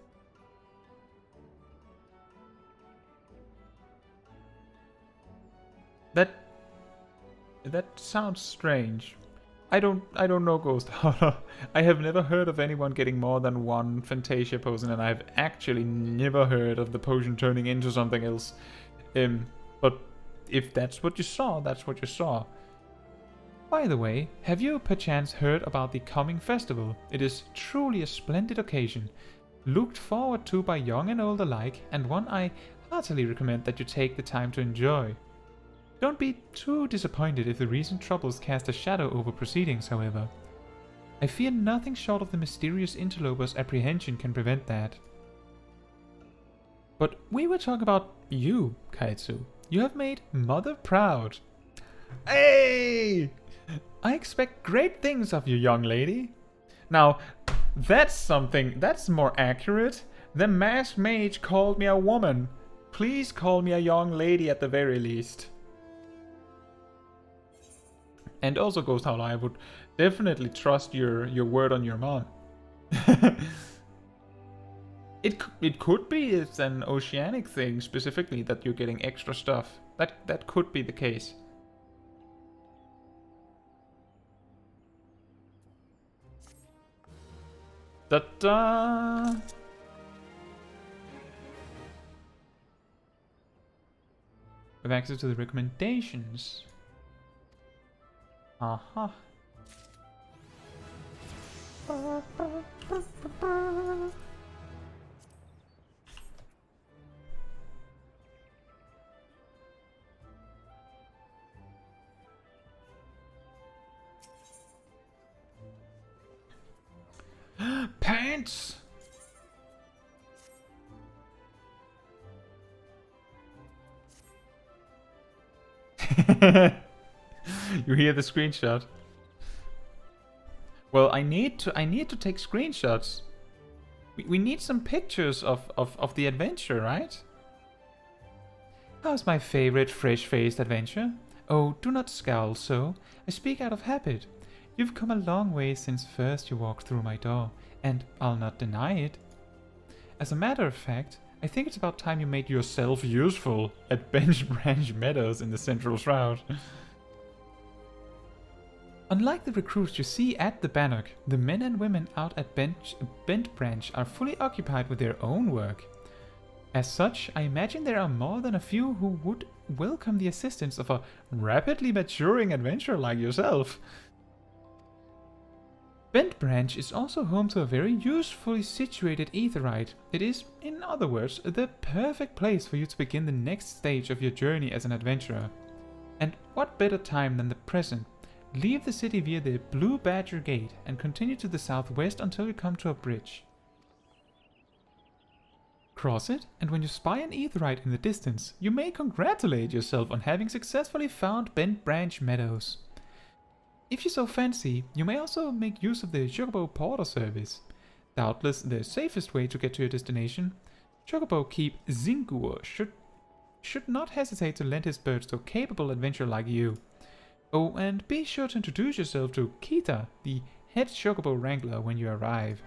That sounds strange. I don't know, Ghost Howler. I have never heard of anyone getting more than 1 Fantasia potion, and I've actually never heard of the potion turning into something else. But if that's what you saw, that's what you saw. By the way, have you perchance heard about the coming festival? It is truly a splendid occasion, looked forward to by young and old alike, and one I heartily recommend that you take the time to enjoy. Don't be too disappointed if the recent troubles cast a shadow over proceedings, however. I fear nothing short of the mysterious interloper's apprehension can prevent that. But we were talking about you, Caetsu. You have made Mother proud. Hey! I expect great things of you, young lady. Now, that's more accurate. The masked mage called me a woman. Please call me a young lady at the very least. And also, Ghost Howler, I would definitely trust your word on your mom. It could be it's an oceanic thing specifically that you're getting extra stuff. That could be the case. Da-da! We have access to the recommendations. Uh-huh. Pants! You hear the screenshot? Well, I need to take screenshots. We need some pictures of the adventure, right? How's my favorite fresh-faced adventure? Oh, do not scowl so. I speak out of habit. You've come a long way since first you walked through my door, and I'll not deny it. As a matter of fact, I think it's about time you made yourself useful at Bench Branch Meadows in the Central Shroud. Unlike the recruits you see at the Bannock, the men and women out at Bent Branch are fully occupied with their own work. As such, I imagine there are more than a few who would welcome the assistance of a rapidly maturing adventurer like yourself. Bent Branch is also home to a very usefully situated Aetherite. It is, in other words, the perfect place for you to begin the next stage of your journey as an adventurer. And what better time than the present? Leave the city via the Blue Badger Gate and continue to the southwest until you come to a bridge. Cross it, and when you spy an Aetherite in the distance, you may congratulate yourself on having successfully found Bent Branch Meadows. If you so fancy, you may also make use of the Chocobo Porter service. Doubtless the safest way to get to your destination. Chocobo Keep Zingur should not hesitate to lend his birds to a capable adventurer like you. Oh, and be sure to introduce yourself to Kita, the head Chocobo Wrangler, when you arrive.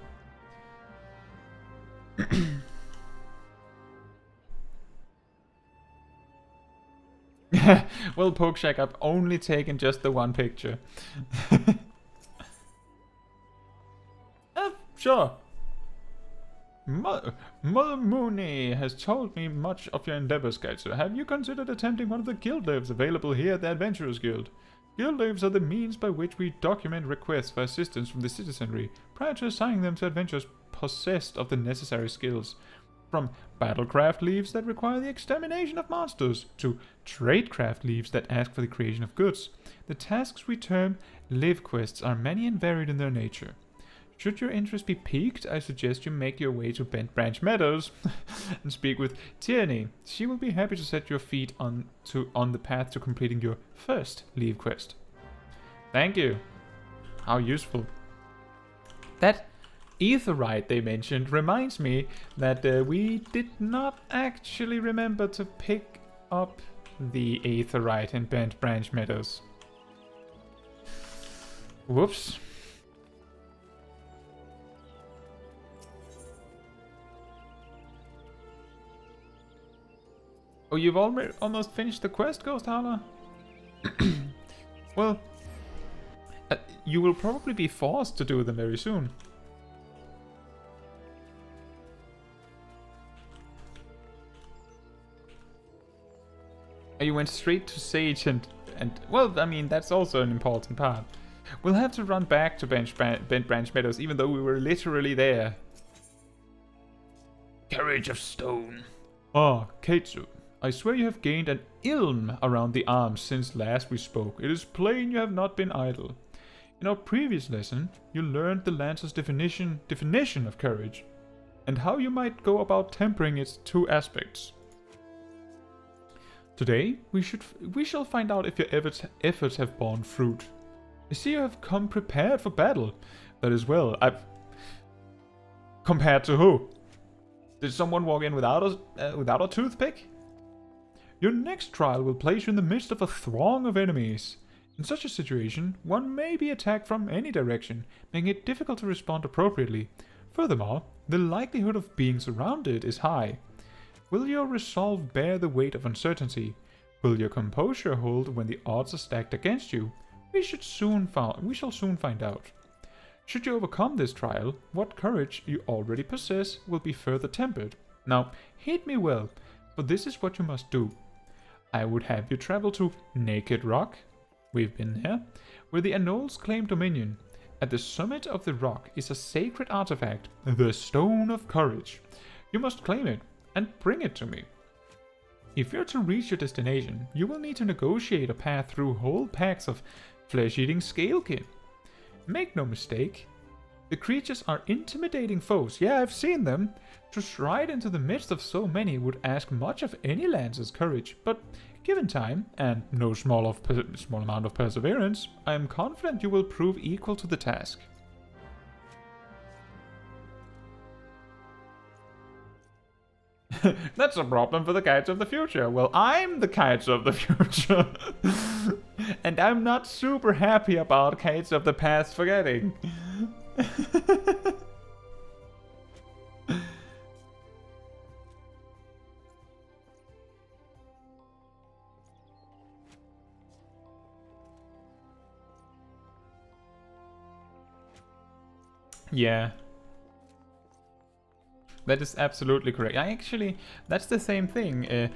Well, Pokeshack, I've only taken just the one picture. Sure. Mother Miounne has told me much of your endeavors, Caetsu. Have you considered attempting one of the guild lives available here at the Adventurers Guild? Guild lives are the means by which we document requests for assistance from the citizenry prior to assigning them to adventurers possessed of the necessary skills. From battlecraft leaves that require the extermination of monsters to tradecraft leaves that ask for the creation of goods, the tasks we term live quests are many and varied in their nature. Should your interest be piqued, I suggest you make your way to Bent Branch Meadows and speak with Tierney. She will be happy to set your feet on the path to completing your first leave quest. Thank you. How useful. That Aetherite they mentioned reminds me that we did not actually remember to pick up the Aetherite in Bent Branch Meadows. Whoops. Oh, you've already almost finished the quest, Ghost Howler? Well, you will probably be forced to do them very soon. You went straight to Sage and well, I mean, that's also an important part. We'll have to run back to Bent Branch Meadows, even though we were literally there. Courage of stone. Ah, Caetsu. I swear you have gained an ilm around the arms since last we spoke. It is plain you have not been idle. In our previous lesson, you learned the Lancer's definition of courage, and how you might go about tempering its two aspects. Today, we shall find out if your efforts have borne fruit. I see you have come prepared for battle. That is well. Compared to who? Did someone walk in without a toothpick? Your next trial will place you in the midst of a throng of enemies. In such a situation, one may be attacked from any direction, making it difficult to respond appropriately. Furthermore, the likelihood of being surrounded is high. Will your resolve bear the weight of uncertainty? Will your composure hold when the odds are stacked against you? We shall soon find out. Should you overcome this trial, what courage you already possess will be further tempered. Now, heed me well, for this is what you must do. I would have you travel to Naked Rock, we've been there, where the Anoles claim dominion. At the summit of the rock is a sacred artifact, the Stone of Courage. You must claim it and bring it to me. If you're to reach your destination, you will need to negotiate a path through whole packs of flesh-eating scalekin. Make no mistake, the creatures are intimidating foes. Yeah, I've seen them. To stride into the midst of so many would ask much of any Lancer's courage, but given time, and no small amount of perseverance, I am confident you will prove equal to the task. That's a problem for the Caetsu of the future. Well, I'm the Caetsu of the future. And I'm not super happy about Caetsu of the past forgetting. Yeah. That is absolutely correct. That's the same thing.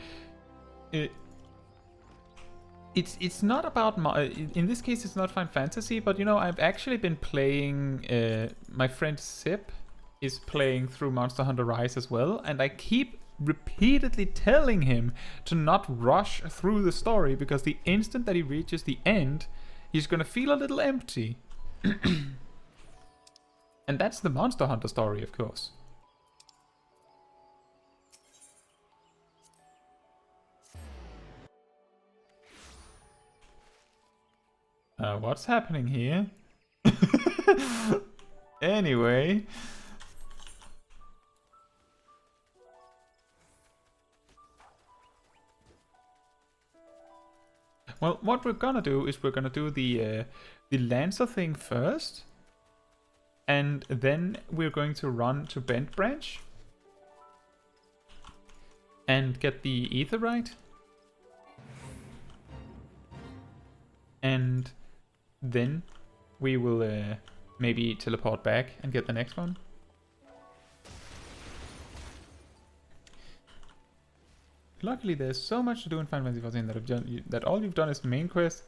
It's not about in this case it's not Final Fantasy, but you know, I've actually been playing. My friend Sip is playing through Monster Hunter Rise as well, and I keep repeatedly telling him to not rush through the story, because the instant that he reaches the end, he's gonna feel a little empty. And that's the Monster Hunter story, of course. What's happening here? Anyway. Well, what we're gonna do is we're gonna do the Lancer thing first. And then we're going to run to Bent Branch. And get the Aetherite. and then we will maybe teleport back and get the next one. Luckily, there's so much to do in Final Fantasy XIV that all you've done is main quest.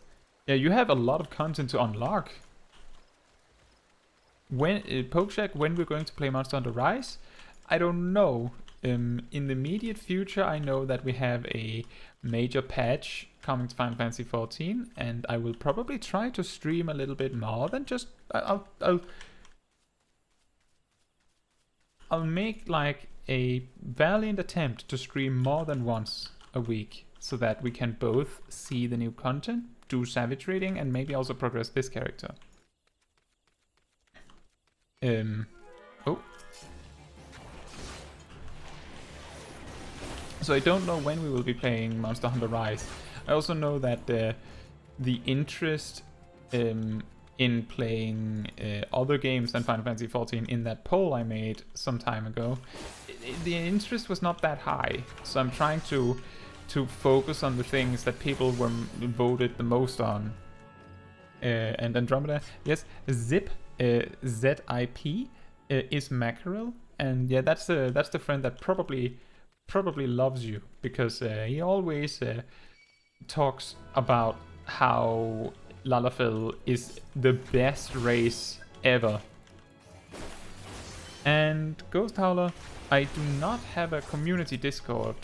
Yeah, you have a lot of content to unlock. When Pokeshack, when we're going to play Monster Hunter Rise, I don't know. In the immediate future, I know that we have a major patch coming to Final Fantasy XIV, and I will probably try to stream a little bit more than just I'll make like a valiant attempt to stream more than once a week, so that we can both see the new content, do savage raiding, and maybe also progress this character. Oh. So I don't know when we will be playing Monster Hunter Rise. I also know that the interest in playing other games than Final Fantasy XIV in that poll I made some time ago, the interest was not that high. So I'm trying to focus on the things that people were voted the most on. And Andromeda, yes, Zip, ZIP, is Mackerel, and yeah, that's the friend that probably loves you, because he always talks about how Lalafell is the best race ever. And Ghost Howler, I do not have a community Discord.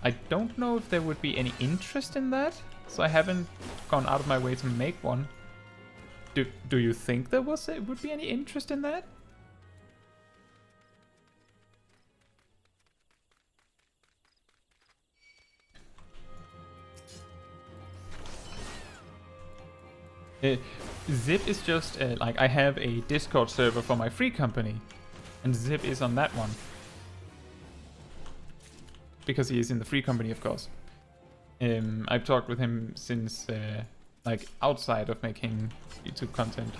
I don't know if there would be any interest in that, so I haven't gone out of my way to make one. Do you think there would be any interest in that? Zip is just like, I have a Discord server for my free company, and Zip is on that one because he is in the free company, of course. I've talked with him since like outside of making YouTube content.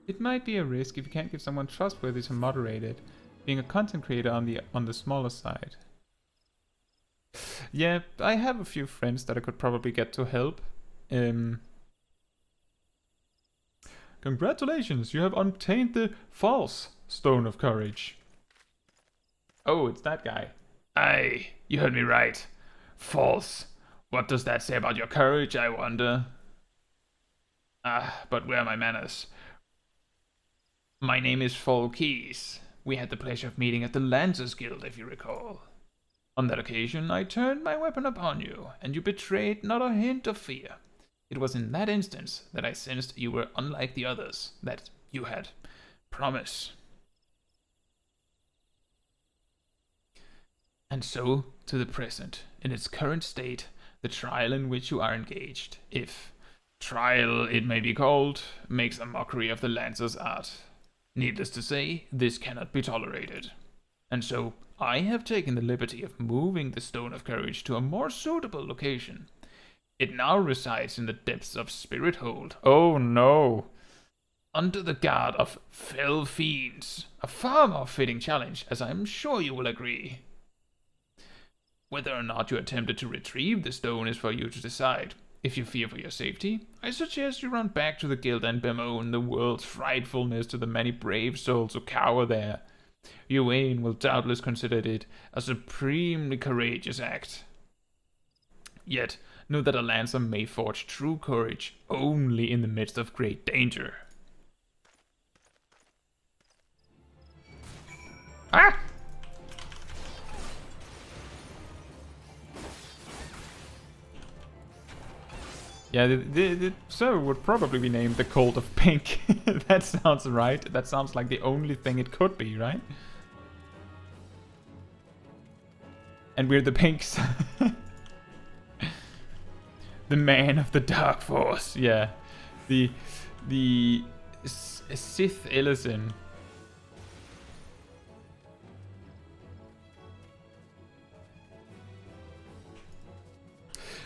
It might be a risk if you can't give someone trustworthy to moderate it, being a content creator on the smaller side. Yeah, I have a few friends that I could probably get to help. Congratulations, you have obtained the false Stone of Courage. Oh, it's that guy. Aye, you heard me right. False. What does that say about your courage, I wonder? Ah, but where are my manners? My name is Smol Caetsu. We had the pleasure of meeting at the Lancers Guild, if you recall. On that occasion, I turned my weapon upon you, and you betrayed not a hint of fear. It was in that instance that I sensed you were unlike the others, that you had promise. And so, to the present, in its current state, the trial in which you are engaged, if trial it may be called, makes a mockery of the Lancer's art. Needless to say, this cannot be tolerated. And so, I have taken the liberty of moving the Stone of Courage to a more suitable location. It now resides in the depths of Spirit Hold. Oh no! Under the guard of fell fiends. A far more fitting challenge, as I am sure you will agree. Whether or not you attempted to retrieve the stone is for you to decide. If you fear for your safety, I suggest you run back to the guild and bemoan the world's frightfulness to the many brave souls who cower there. Miounne will doubtless consider it a supremely courageous act. Yet, know that a lancer may forge true courage only in the midst of great danger. Ah! Yeah, the server would probably be named the Cult of Pink. That sounds right. That sounds like the only thing it could be, right? And we're the Pinks. The man of the dark force. Yeah. The Sith Ellison.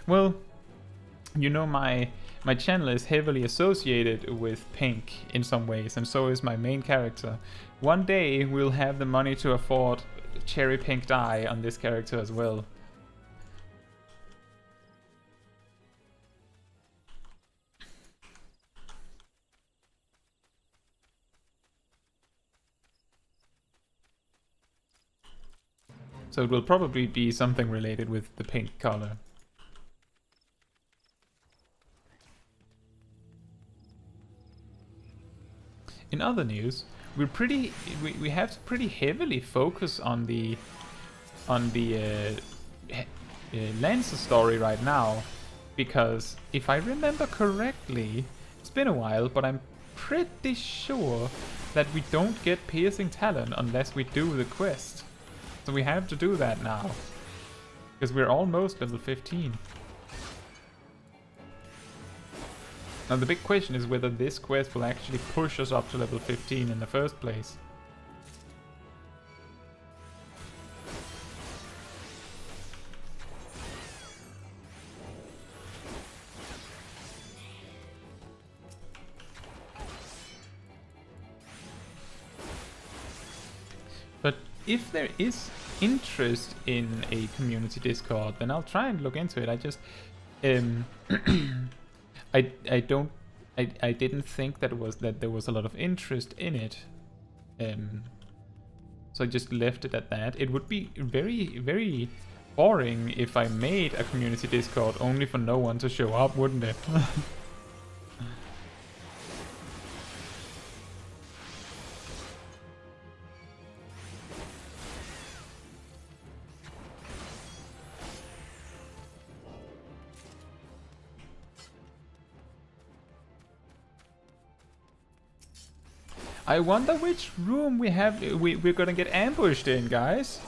Well, you know, my channel is heavily associated with pink in some ways, and so is my main character. One day we'll have the money to afford cherry pink dye on this character as well. So it will probably be something related with the pink color. In other news, we have to pretty heavily focus on the Lancer story right now, because if I remember correctly, it's been a while, but I'm pretty sure that we don't get piercing talent unless we do the quest. So we have to do that now, because we're almost level 15. Now the big question is whether this quest will actually push us up to level 15 in the first place. But if there is interest in a community Discord, then I'll try and look into it. I just I didn't think that there was a lot of interest in it, so I just left it at that. It would be very, very boring if I made a community Discord only for no one to show up, wouldn't it? I wonder which room we're gonna get ambushed in, guys.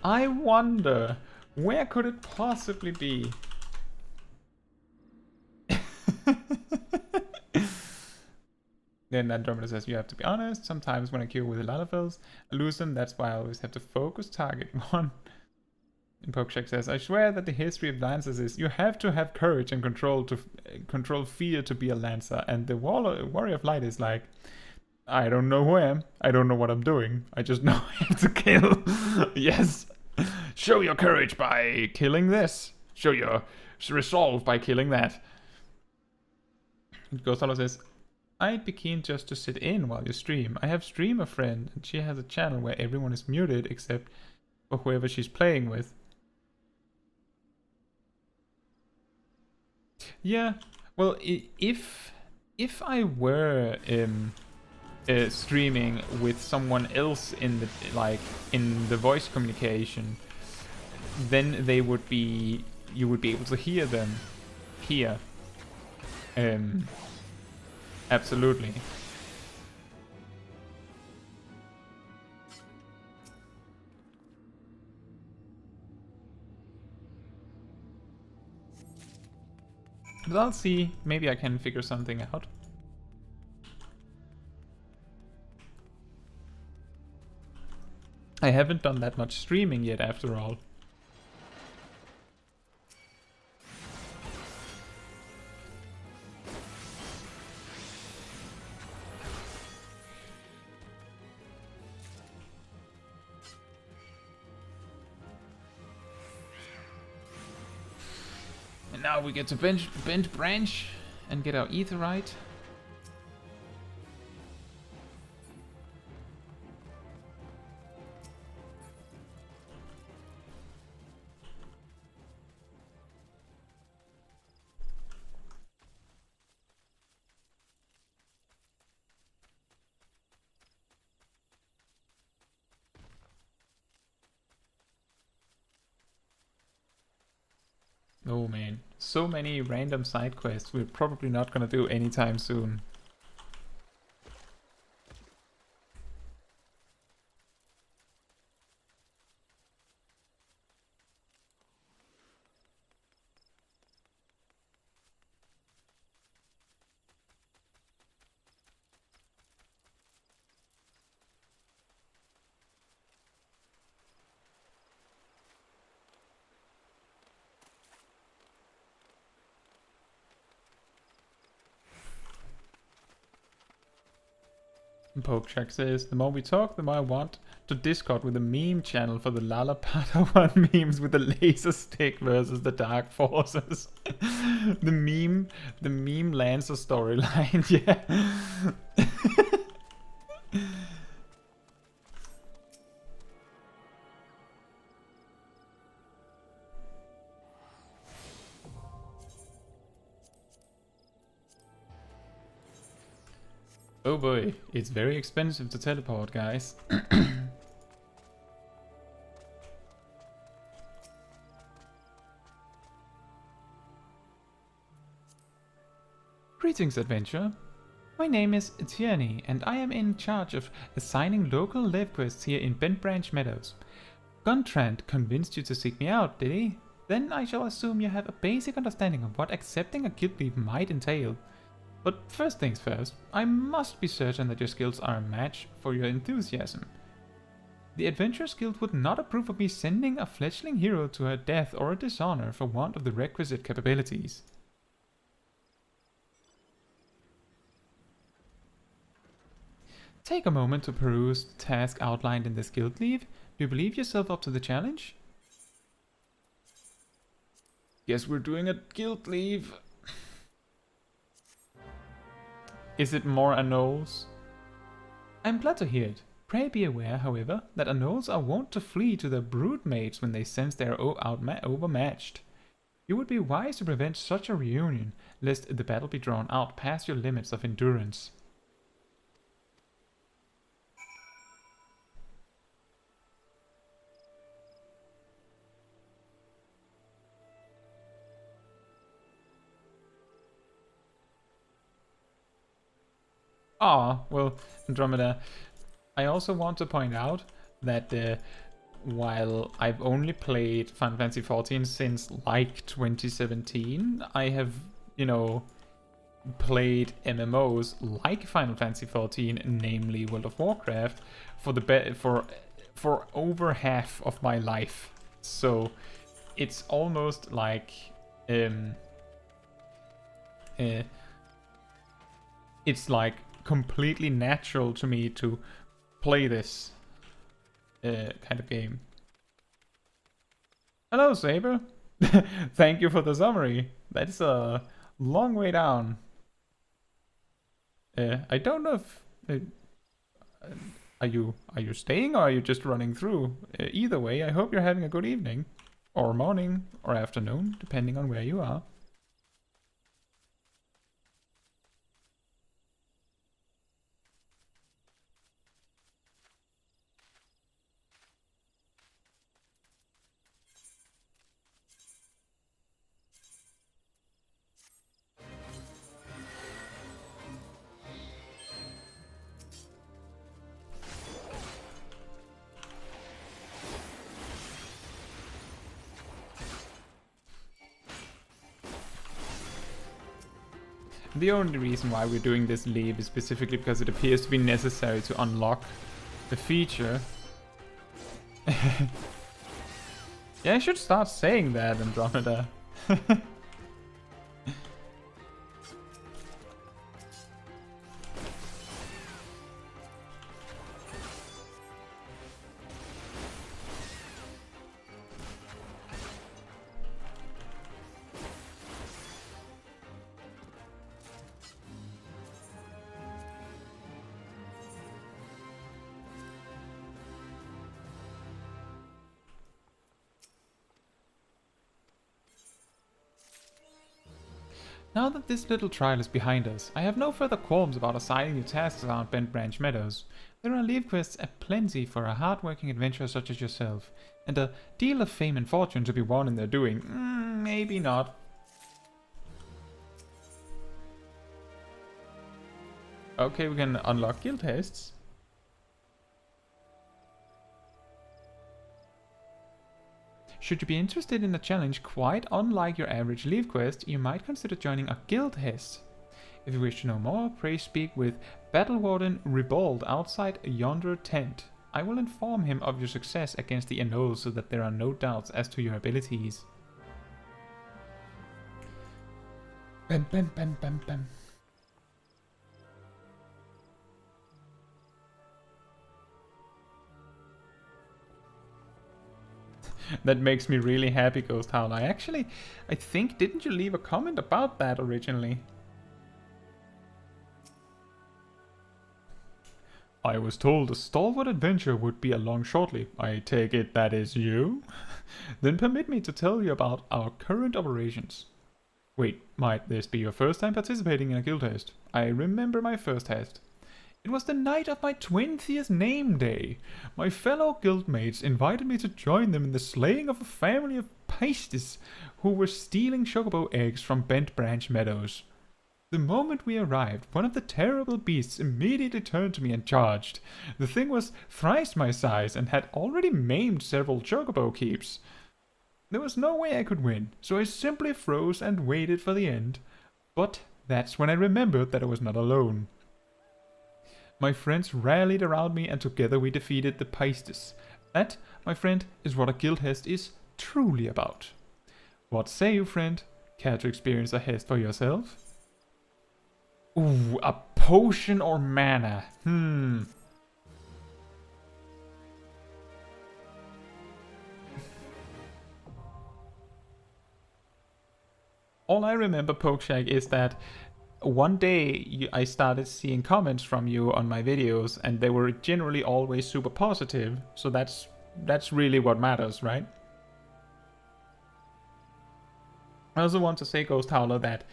I wonder, where could it possibly be? Then Andromeda says, you have to be honest, sometimes when I kill with a lot of elves, I lose them, that's why I always have to focus target one. And Pokeshak says, I swear that the history of Lancers is you have to have courage and control to control fear to be a Lancer. And the Warrior of Light is like, I don't know who I am. I don't know what I'm doing. I just know I have to kill. Yes. Show your courage by killing this. Show your resolve by killing that. And Ghost Hollow says, I'd be keen just to sit in while you stream. I have Streamer Friend, and she has a channel where everyone is muted except for whoever she's playing with. Yeah, well, if I were streaming with someone else in the voice communication, then you would be able to hear them here. Absolutely. But I'll see, maybe I can figure something out. I haven't done that much streaming yet, after all. And now we get to bend branch and get our Aetherite. Oh man, so many random side quests we're probably not gonna do anytime soon. Pokeshack says, the more we talk, the more I want to Discord with a meme channel for the Lala Padawan memes with the laser stick versus the Dark Forces. the meme Lancer storyline, yeah. Oh boy, it's very expensive to teleport, guys. Greetings, adventurer. My name is Tierney, and I am in charge of assigning local live quests here in Bent Branch Meadows. Guntrand convinced you to seek me out, did he? Then I shall assume you have a basic understanding of what accepting a guild leave might entail. But first things first, I must be certain that your skills are a match for your enthusiasm. The Adventurers Guild would not approve of me sending a fledgling hero to her death or a dishonor for want of the requisite capabilities. Take a moment to peruse the task outlined in this guild leave. Do you believe yourself up to the challenge? Guess we're doing a guild leave. Is it more anoles? I'm glad to hear it. Pray be aware, however, that anoles are wont to flee to their brood mates when they sense they are overmatched. You would be wise to prevent such a reunion, lest the battle be drawn out past your limits of endurance. Ah, well, Andromeda, I also want to point out that while I've only played Final Fantasy XIV since like 2017, I have, you know, played MMOs like Final Fantasy XIV, namely World of Warcraft, for over half of my life. So it's almost like it's like completely natural to me to play this kind of game. Hello, Saber. Thank you for the summary. That's a long way down. I don't know if are you staying or are you just running through? Either way, I hope you're having a good evening, or morning, or afternoon, depending on where you are. The only reason why we're doing this leave is specifically because it appears to be necessary to unlock the feature. Yeah, I should start saying that, Andromeda. Now that this little trial is behind us, I have no further qualms about assigning you tasks around Bent Branch Meadows. There are leave quests aplenty for a hard-working adventurer such as yourself, and a deal of fame and fortune to be won in their doing. Maybe not. Okay, we can unlock guild tests. Should you be interested in a challenge quite unlike your average leave quest, you might consider joining a guild hest. If you wish to know more, pray speak with Battle Warden Ribald outside yonder tent. I will inform him of your success against the Anoles so that there are no doubts as to your abilities. Bam, bam, bam, bam, bam. That makes me really happy, Ghost Howl. I think, didn't you leave a comment about that originally? I was told a stalwart adventure would be along shortly. I take it that is you? Then permit me to tell you about our current operations. Wait, might this be your first time participating in a guild heist? I remember my first heist. It was the night of my 20th name day. My fellow guildmates invited me to join them in the slaying of a family of pasties who were stealing chocobo eggs from Bent Branch Meadows. The moment we arrived, one of the terrible beasts immediately turned to me and charged. The thing was thrice my size and had already maimed several chocobo keeps. There was no way I could win, so I simply froze and waited for the end. But that's when I remembered that I was not alone. My friends rallied around me and together we defeated the pasties. That, my friend, is what a guild heist is truly about. What say you, friend? Care to experience a heist for yourself? Ooh, a potion or mana? All I remember, Pokeshag, is that one day I started seeing comments from you on my videos and they were generally always super positive, so that's really what matters, right? I also want to say, Ghost Howler, that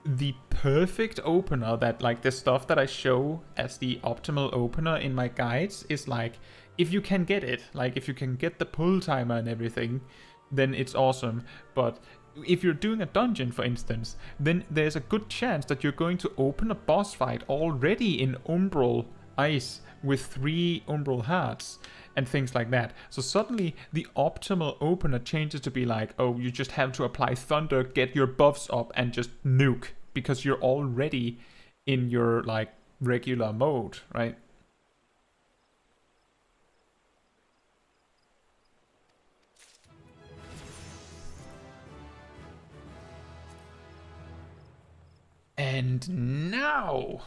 the perfect opener, that like the stuff that I show as the optimal opener in my guides is like, if you can get it, like if you can get the pull timer and everything, then it's awesome. But if you're doing a dungeon, for instance, then there's a good chance that you're going to open a boss fight already in Umbral Ice with 3 Umbral Hearts and things like that. So suddenly the optimal opener changes to be like, oh, you just have to apply Thunder, get your buffs up and just nuke, because you're already in your like regular mode, right? And now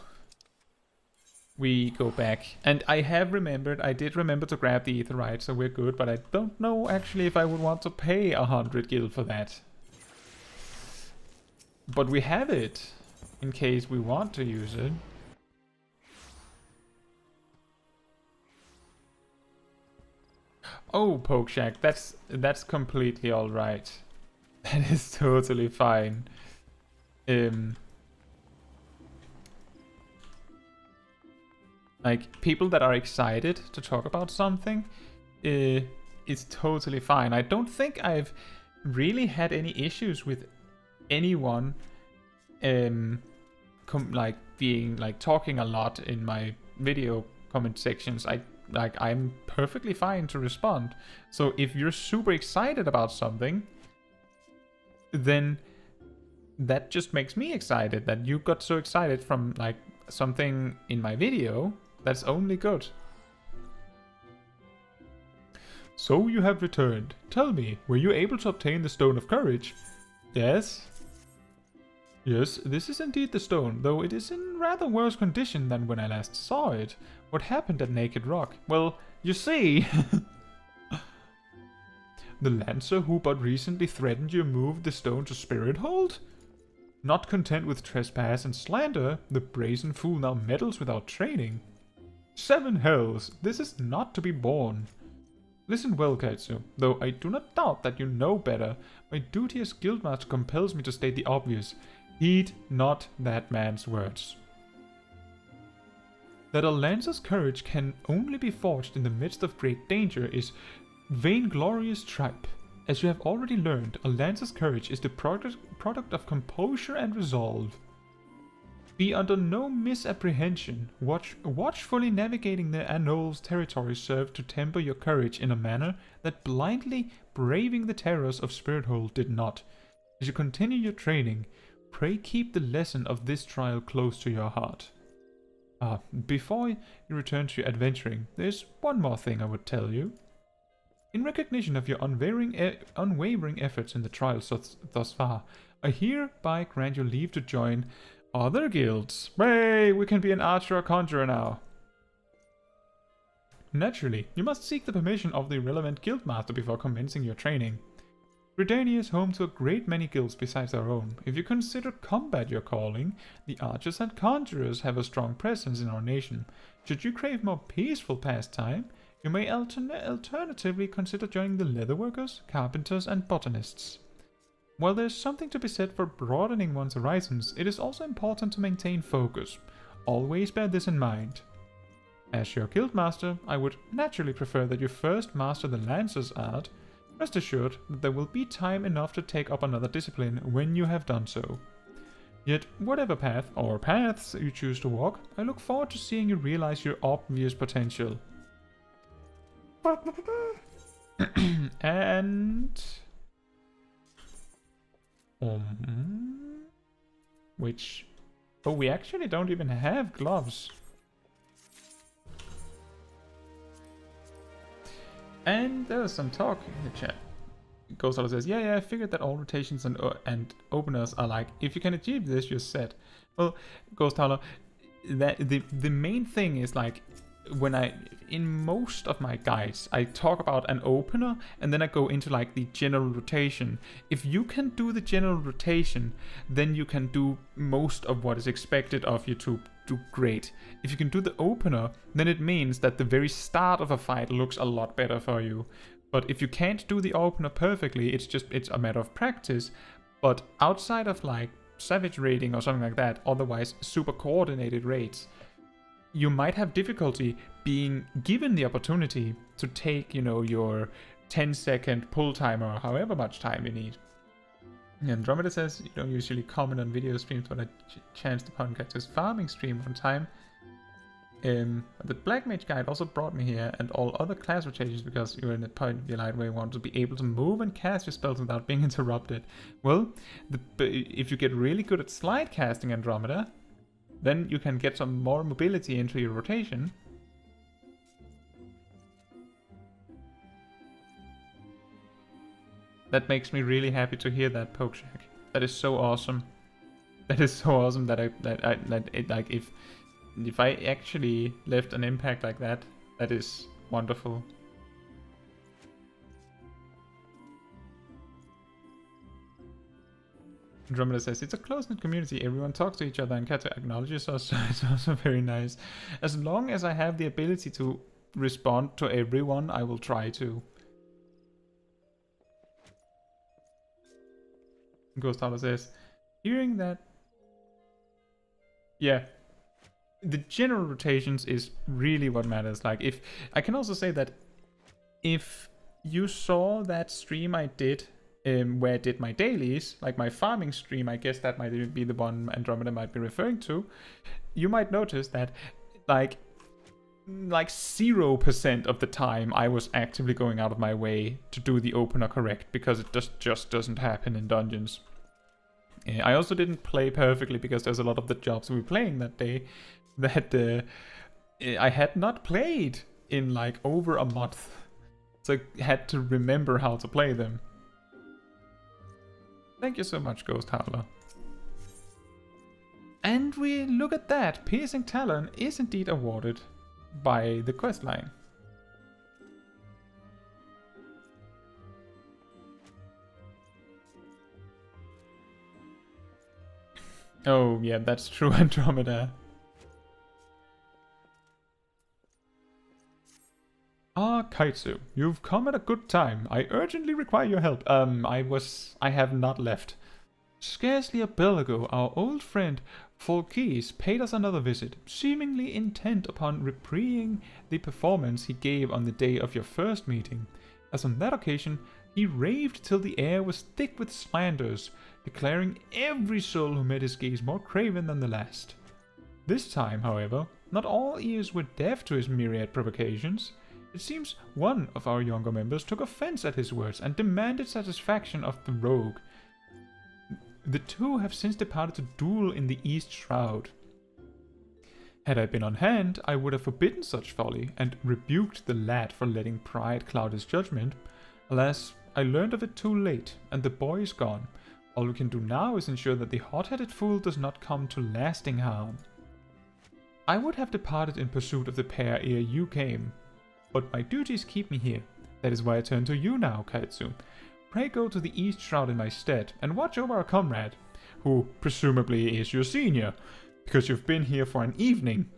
we go back. And I did remember to grab the Aetherite, so we're good, but I don't know actually if I would want to pay 100 gil for that. But we have it, in case we want to use it. Oh, Pokeshag, that's completely alright. That is totally fine. Like, people that are excited to talk about something, it's totally fine. I don't think I've really had any issues with anyone, being like talking a lot in my video comment sections. I'm perfectly fine to respond. So if you're super excited about something, then that just makes me excited that you got so excited from like something in my video. That's only good. So you have returned. Tell me, were you able to obtain the Stone of Courage? Yes. Yes, this is indeed the stone, though it is in rather worse condition than when I last saw it. What happened at Naked Rock? Well, you see... The Lancer who but recently threatened you moved the stone to Spirit Hold? Not content with trespass and slander, the brazen fool now meddles without training. 7 hells, this is not to be borne. Listen well, Caetsu, though I do not doubt that you know better, my duty as guildmaster compels me to state the obvious. Heed not that man's words. That a lancer's courage can only be forged in the midst of great danger is vainglorious tripe. As you have already learned, a lancer's courage is the product of composure and resolve. Be under no misapprehension. Watchfully navigating the Anol's territory served to temper your courage in a manner that blindly braving the terrors of Spirithold did not. As you continue your training, pray keep the lesson of this trial close to your heart. Before you return to your adventuring, there's one more thing I would tell you. In recognition of your unwavering efforts in the trials thus far, I hereby grant you leave to join other guilds. Hey, we can be an archer or conjurer now. Naturally, you must seek the permission of the relevant guildmaster before commencing your training. Gridania is home to a great many guilds besides our own. If you consider combat your calling, the archers and conjurers have a strong presence in our nation. Should you crave more peaceful pastime, you may alternatively consider joining the leatherworkers, carpenters, and botanists. While there is something to be said for broadening one's horizons, it is also important to maintain focus. Always bear this in mind. As your guildmaster, I would naturally prefer that you first master the Lancer's art. Rest assured that there will be time enough to take up another discipline when you have done so. Yet, whatever path or paths you choose to walk, I look forward to seeing you realize your obvious potential. And... which... oh, we actually don't even have gloves. And there's some talk in the chat. Ghost Hollow says, yeah, I figured that all rotations and openers are like, if you can achieve this, you're set. Well, Ghost Hollow, that the main thing is like, when in most of my guides, I talk about an opener and then I go into like the general rotation. If you can do the general rotation, then you can do most of what is expected of you to do great. If you can do the opener, then it means that the very start of a fight looks a lot better for you. But if you can't do the opener perfectly, it's a matter of practice. But outside of like savage raiding or something like that, otherwise super coordinated raids, you might have difficulty being given the opportunity to take, you know, your 10-second pull timer or however much time you need. Andromeda says, you don't usually comment on video streams, but I chanced upon Caetsu's farming stream one time. The Black Mage guide also brought me here and all other class rotations because you're in a point of your life where you want to be able to move and cast your spells without being interrupted. Well, if you get really good at slide casting, Andromeda, then you can get some more mobility into your rotation. That makes me really happy to hear that, Pokeshack. That is so awesome. That is so awesome that if I actually left an impact like that, that is wonderful. Andromeda says, it's a close-knit community, everyone talks to each other and Caetsu acknowledges us, so it's also very nice. As long as I have the ability to respond to everyone, I will try to. Ghost Hollow says, hearing that... yeah. The general rotations is really what matters. Like, if... I can also say that if you saw that stream I did where I did my dailies, like my farming stream, I guess that might be the one Andromeda might be referring to, you might notice that like 0% of the time I was actively going out of my way to do the opener correct, because it just doesn't happen in dungeons. I also didn't play perfectly because there's a lot of the jobs we were playing that day that I had not played in like over a month, so I had to remember how to play them. Thank you so much, Ghost Howler. And we look at that. Piercing Talon is indeed awarded by the questline. Oh, yeah, that's true, Andromeda. Ah, Caetsu, you've come at a good time. I urgently require your help. I have not left. Scarcely a bell ago, our old friend Folkis paid us another visit, seemingly intent upon reprieving the performance he gave on the day of your first meeting. As on that occasion, he raved till the air was thick with slanders, declaring every soul who met his gaze more craven than the last. This time, however, not all ears were deaf to his myriad provocations. It seems one of our younger members took offense at his words and demanded satisfaction of the rogue. The two have since departed to duel in the East Shroud. Had I been on hand, I would have forbidden such folly and rebuked the lad for letting pride cloud his judgment. Alas, I learned of it too late, and the boy is gone. All we can do now is ensure that the hot-headed fool does not come to lasting harm. I would have departed in pursuit of the pair ere you came. but my duties keep me here. That is why I turn to you now, Caetsu. Pray go to the East Shroud in my stead, and watch over our comrade, who presumably is your senior, because you've been here for an evening.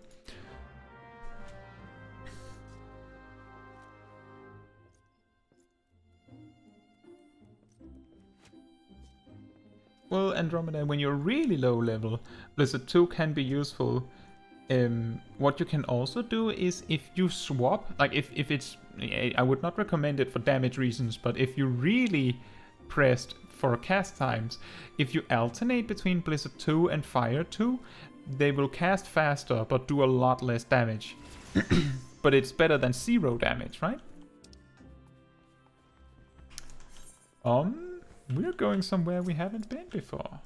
Well, Andromeda, when you're really low level, Blizzard 2 can be useful. What you can also do is if you swap, like if it's, I would not recommend it for damage reasons, but if you really pressed for cast times, if you alternate between Blizzard 2 and Fire 2, they will cast faster but do a lot less damage. But it's better than 0 damage, right? We're going somewhere we haven't been before.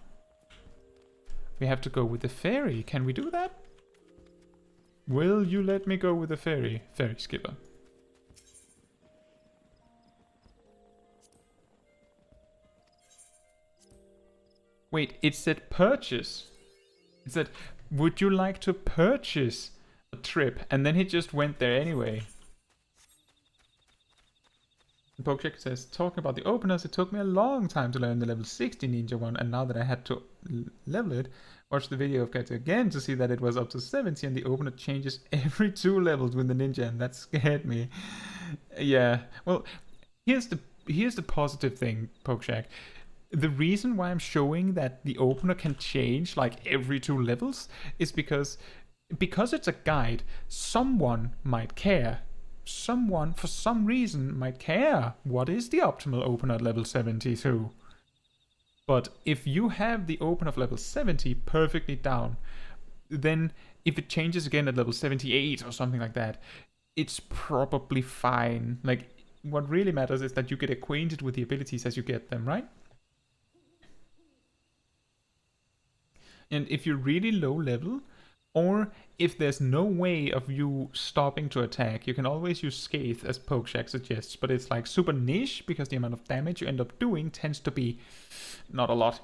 We have to go with the ferry. Can we do that? Will you let me go with the ferry skipper? Wait, it said purchase. It said, would you like to purchase a trip? And then he just went there anyway. Pokecheck says, talking about the openers, it took me a long time to learn the level 60 ninja one, and now that I had to level it, watch the video of Caetsu again to see that it was up to 70 and the opener changes every 2 levels with the ninja, and that scared me. Yeah, well, here's the positive thing, Pokecheck. The reason why I'm showing that the opener can change like every 2 levels is because it's a guide, someone might care. Someone, for some reason, might care what is the optimal opener at level 72. But if you have the opener of level 70 perfectly down, then if it changes again at level 78 or something like that, it's probably fine. Like, what really matters is that you get acquainted with the abilities as you get them, right? And if you're really low level, or if there's no way of you stopping to attack, you can always use Scathe, as Pokecheck suggests, but it's like super niche because the amount of damage you end up doing tends to be not a lot.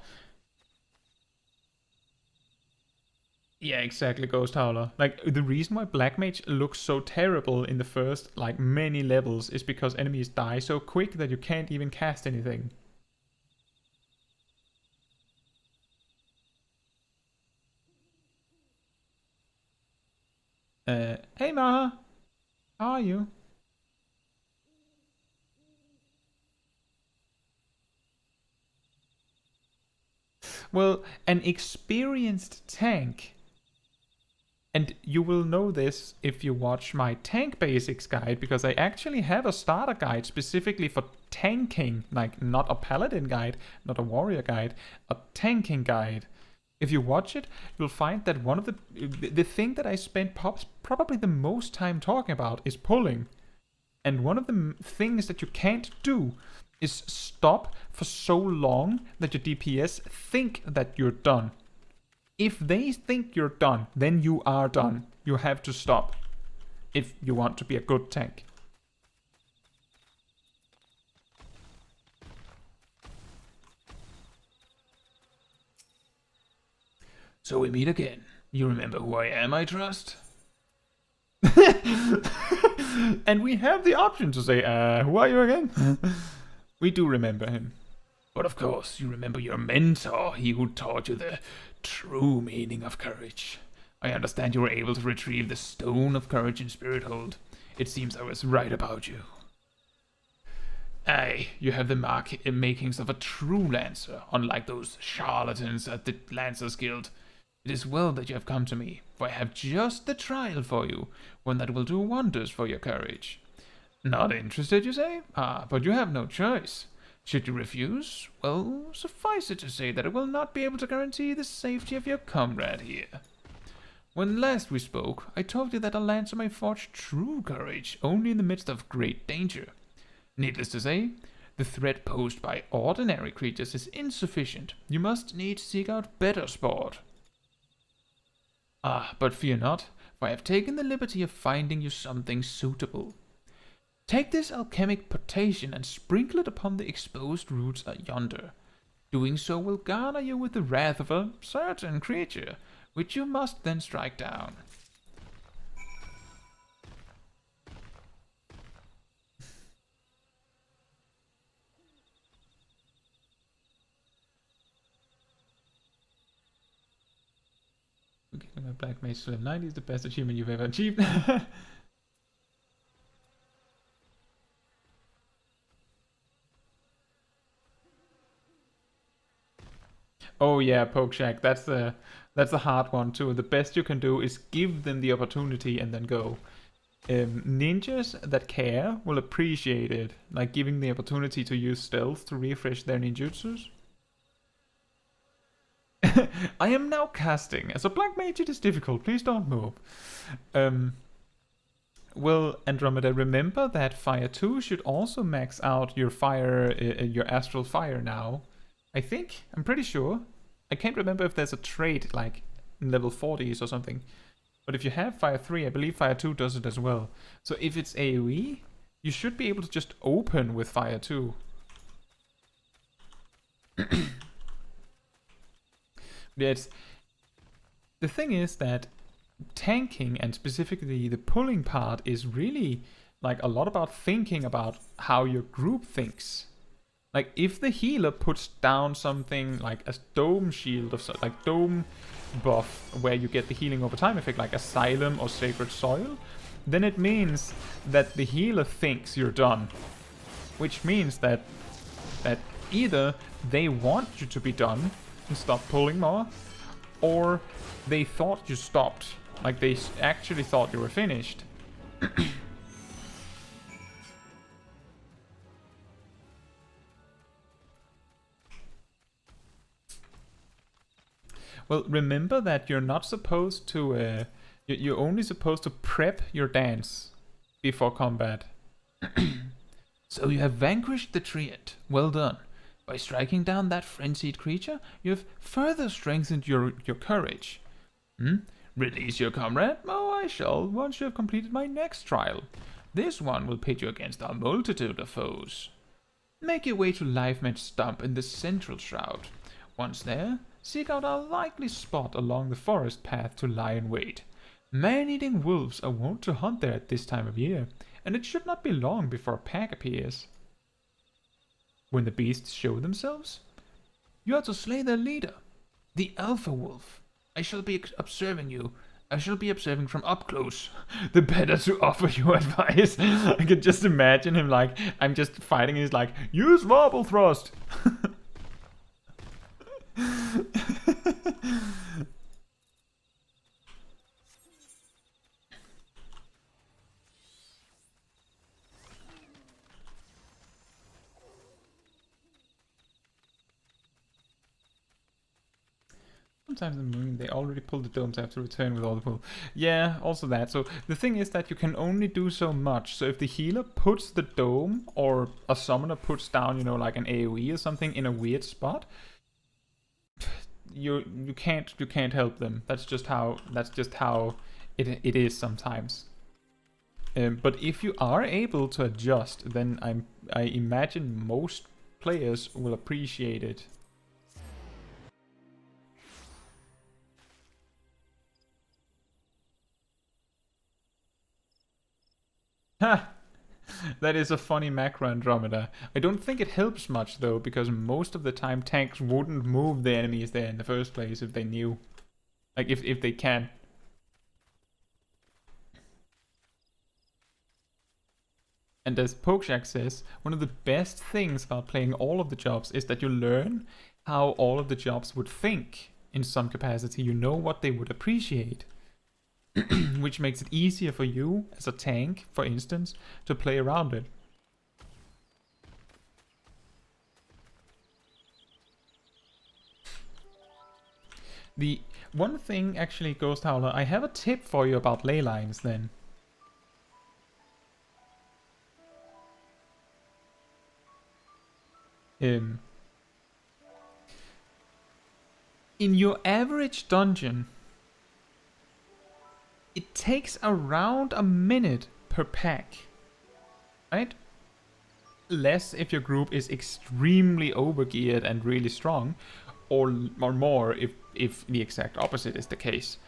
Yeah, exactly, Ghost Howler. Like, the reason why Black Mage looks so terrible in the first, like, many levels is because enemies die so quick that you can't even cast anything. Hey Maha, how are you? Well, an experienced tank, and you will know this if you watch my tank basics guide, because I actually have a starter guide specifically for tanking, like not a paladin guide, not a warrior guide, a tanking guide. If you watch it, you'll find that one of the thing that I spent probably the most time talking about is pulling. And one of the things that you can't do is stop for so long that your DPS think that you're done. If they think you're done, then you are done. You have to stop if you want to be a good tank. So we meet again. You remember who I am, I trust? And we have the option to say, who are you again? We do remember him. But of course, you remember your mentor, he who taught you the true meaning of courage. I understand you were able to retrieve the Stone of Courage in Spirit Hold. It seems I was right about you. Aye, you have the makings of a true Lancer, unlike those charlatans at the Lancers Guild. It is well that you have come to me, for I have just the trial for you, one that will do wonders for your courage. Not interested, you say? Ah, but you have no choice. Should you refuse, well, suffice it to say that I will not be able to guarantee the safety of your comrade here. When last we spoke, I told you that a Lancer may forge true courage only in the midst of great danger. Needless to say, the threat posed by ordinary creatures is insufficient. You must needs seek out better sport. Ah, but fear not, for I have taken the liberty of finding you something suitable. Take this alchemic potation and sprinkle it upon the exposed roots yonder. Doing so will garner you with the wrath of a certain creature, which you must then strike down. Black Mage to level 90 is the best achievement you've ever achieved. Oh yeah, Pokeshack, that's the hard one too. The best you can do is give them the opportunity and then go. Ninjas that care will appreciate it, like giving the opportunity to use stealth to refresh their ninjutsus. I am now casting. As a black mage it is difficult, please don't move. Well, Andromeda, remember that Fire 2 should also max out your fire, your astral fire now. I think, I'm pretty sure. I can't remember if there's a trait like in level 40s or something. But if you have Fire 3, I believe Fire 2 does it as well. So if it's AoE, you should be able to just open with Fire 2. Yeah, the thing is that tanking and specifically the pulling part is really like a lot about thinking about how your group thinks. Like if the healer puts down something like a dome shield of like dome buff where you get the healing over time effect like Asylum or Sacred Soil, then it means that the healer thinks you're done. Which means that either they want you to be done and stop pulling more, or they thought you stopped. Like they actually thought you were finished. Well, remember that you're not supposed to, you're only supposed to prep your dance before combat. So you have vanquished the Treant. Well done. By striking down that frenzied creature, you have further strengthened your courage. Release your comrade? Oh, I shall, once you have completed my next trial. This one will pit you against a multitude of foes. Make your way to Lifematch Stump in the Central Shroud. Once there, seek out a likely spot along the forest path to lie in wait. Man-eating wolves are wont to hunt there at this time of year, and it should not be long before a pack appears. When the beasts show themselves, you are to slay their leader, the Alpha Wolf. I shall be observing you. I shall be observing from up close. The better to offer you advice. I could just imagine him like, I'm just fighting, he's like, use Marble Thrust! Sometimes in Moon they already pull the domes, I have to return with all the pull. Yeah, also that. So the thing is that you can only do so much. So if the healer puts the dome or a summoner puts down, you know, like an AoE or something in a weird spot, you can't help them. That's just how it is sometimes. But if you are able to adjust, then I imagine most players will appreciate it. Ha! That is a funny macro, Andromeda. I don't think it helps much though, because most of the time tanks wouldn't move the enemies there in the first place if they knew. Like if they can. And as Pokeshack says, one of the best things about playing all of the jobs is that you learn how all of the jobs would think in some capacity. You know what they would appreciate. Which makes it easier for you, as a tank, for instance, to play around it. The one thing, actually, Ghost Howler, I have a tip for you about ley lines then. In your average dungeon, it takes around a minute per pack, right? Less if your group is extremely overgeared and really strong, or more if the exact opposite is the case.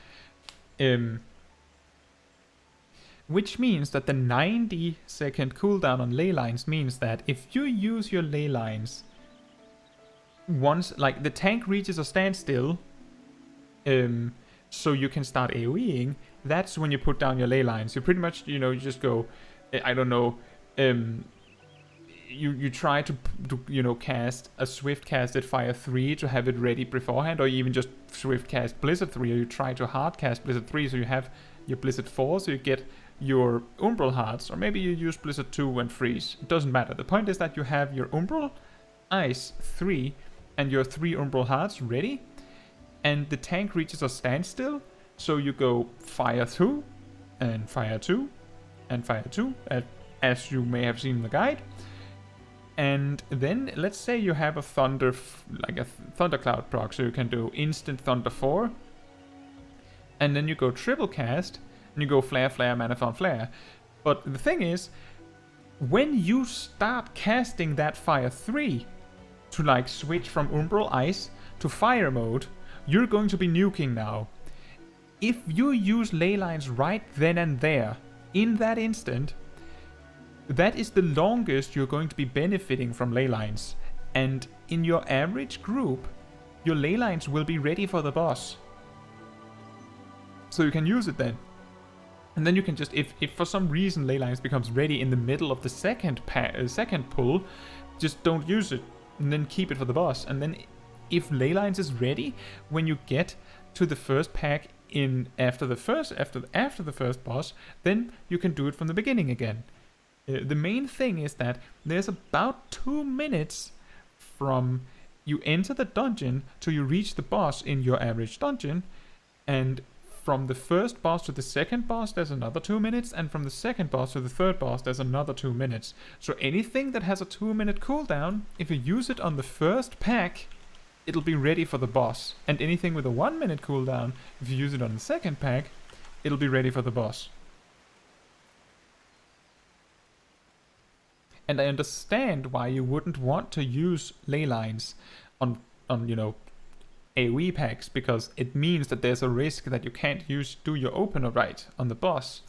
Which means that the 90-second cooldown on ley lines means that if you use your ley lines once, like the tank reaches a standstill, so you can start AoEing, that's when you put down your ley lines. You pretty much, you know, you just go, I don't know, you try to you know, cast a swift casted Fire 3 to have it ready beforehand, or you even just swift cast Blizzard 3, or you try to hard cast Blizzard 3 so you have your Blizzard 4, so you get your Umbral Hearts, or maybe you use Blizzard 2 and Freeze. It doesn't matter. The point is that you have your Umbral, Ice 3, and your 3 Umbral Hearts ready, and the tank reaches a standstill, so you go Fire 2, and Fire 2, and Fire 2, as you may have seen in the guide. And then, let's say you have a like a Thundercloud proc, so you can do instant Thunder 4, and then you go triple cast, and you go Flare, Flare, Manaphon, Flare. But the thing is, when you start casting that Fire 3 to like switch from Umbral Ice to Fire mode, you're going to be nuking now. If you use ley lines right then and there, in that instant, that is the longest you're going to be benefiting from ley lines. And in your average group, your ley lines will be ready for the boss. So you can use it then. And then you can just, if for some reason ley lines becomes ready in the middle of the second pull, just don't use it, and then keep it for the boss. And then if ley lines is ready when you get to the first pack after the first boss, then you can do it from the beginning again. The main thing is that there's about 2 minutes from you enter the dungeon to you reach the boss in your average dungeon, and from the first boss to the second boss there's another 2 minutes, and from the second boss to the third boss there's another 2 minutes. So anything that has a 2-minute cooldown, if you use it on the first pack, it'll be ready for the boss. And anything with a 1-minute cooldown, if you use it on the second pack, it'll be ready for the boss. And I understand why you wouldn't want to use ley lines on you know, AoE packs, because it means that there's a risk that you can't do your opener right on the boss.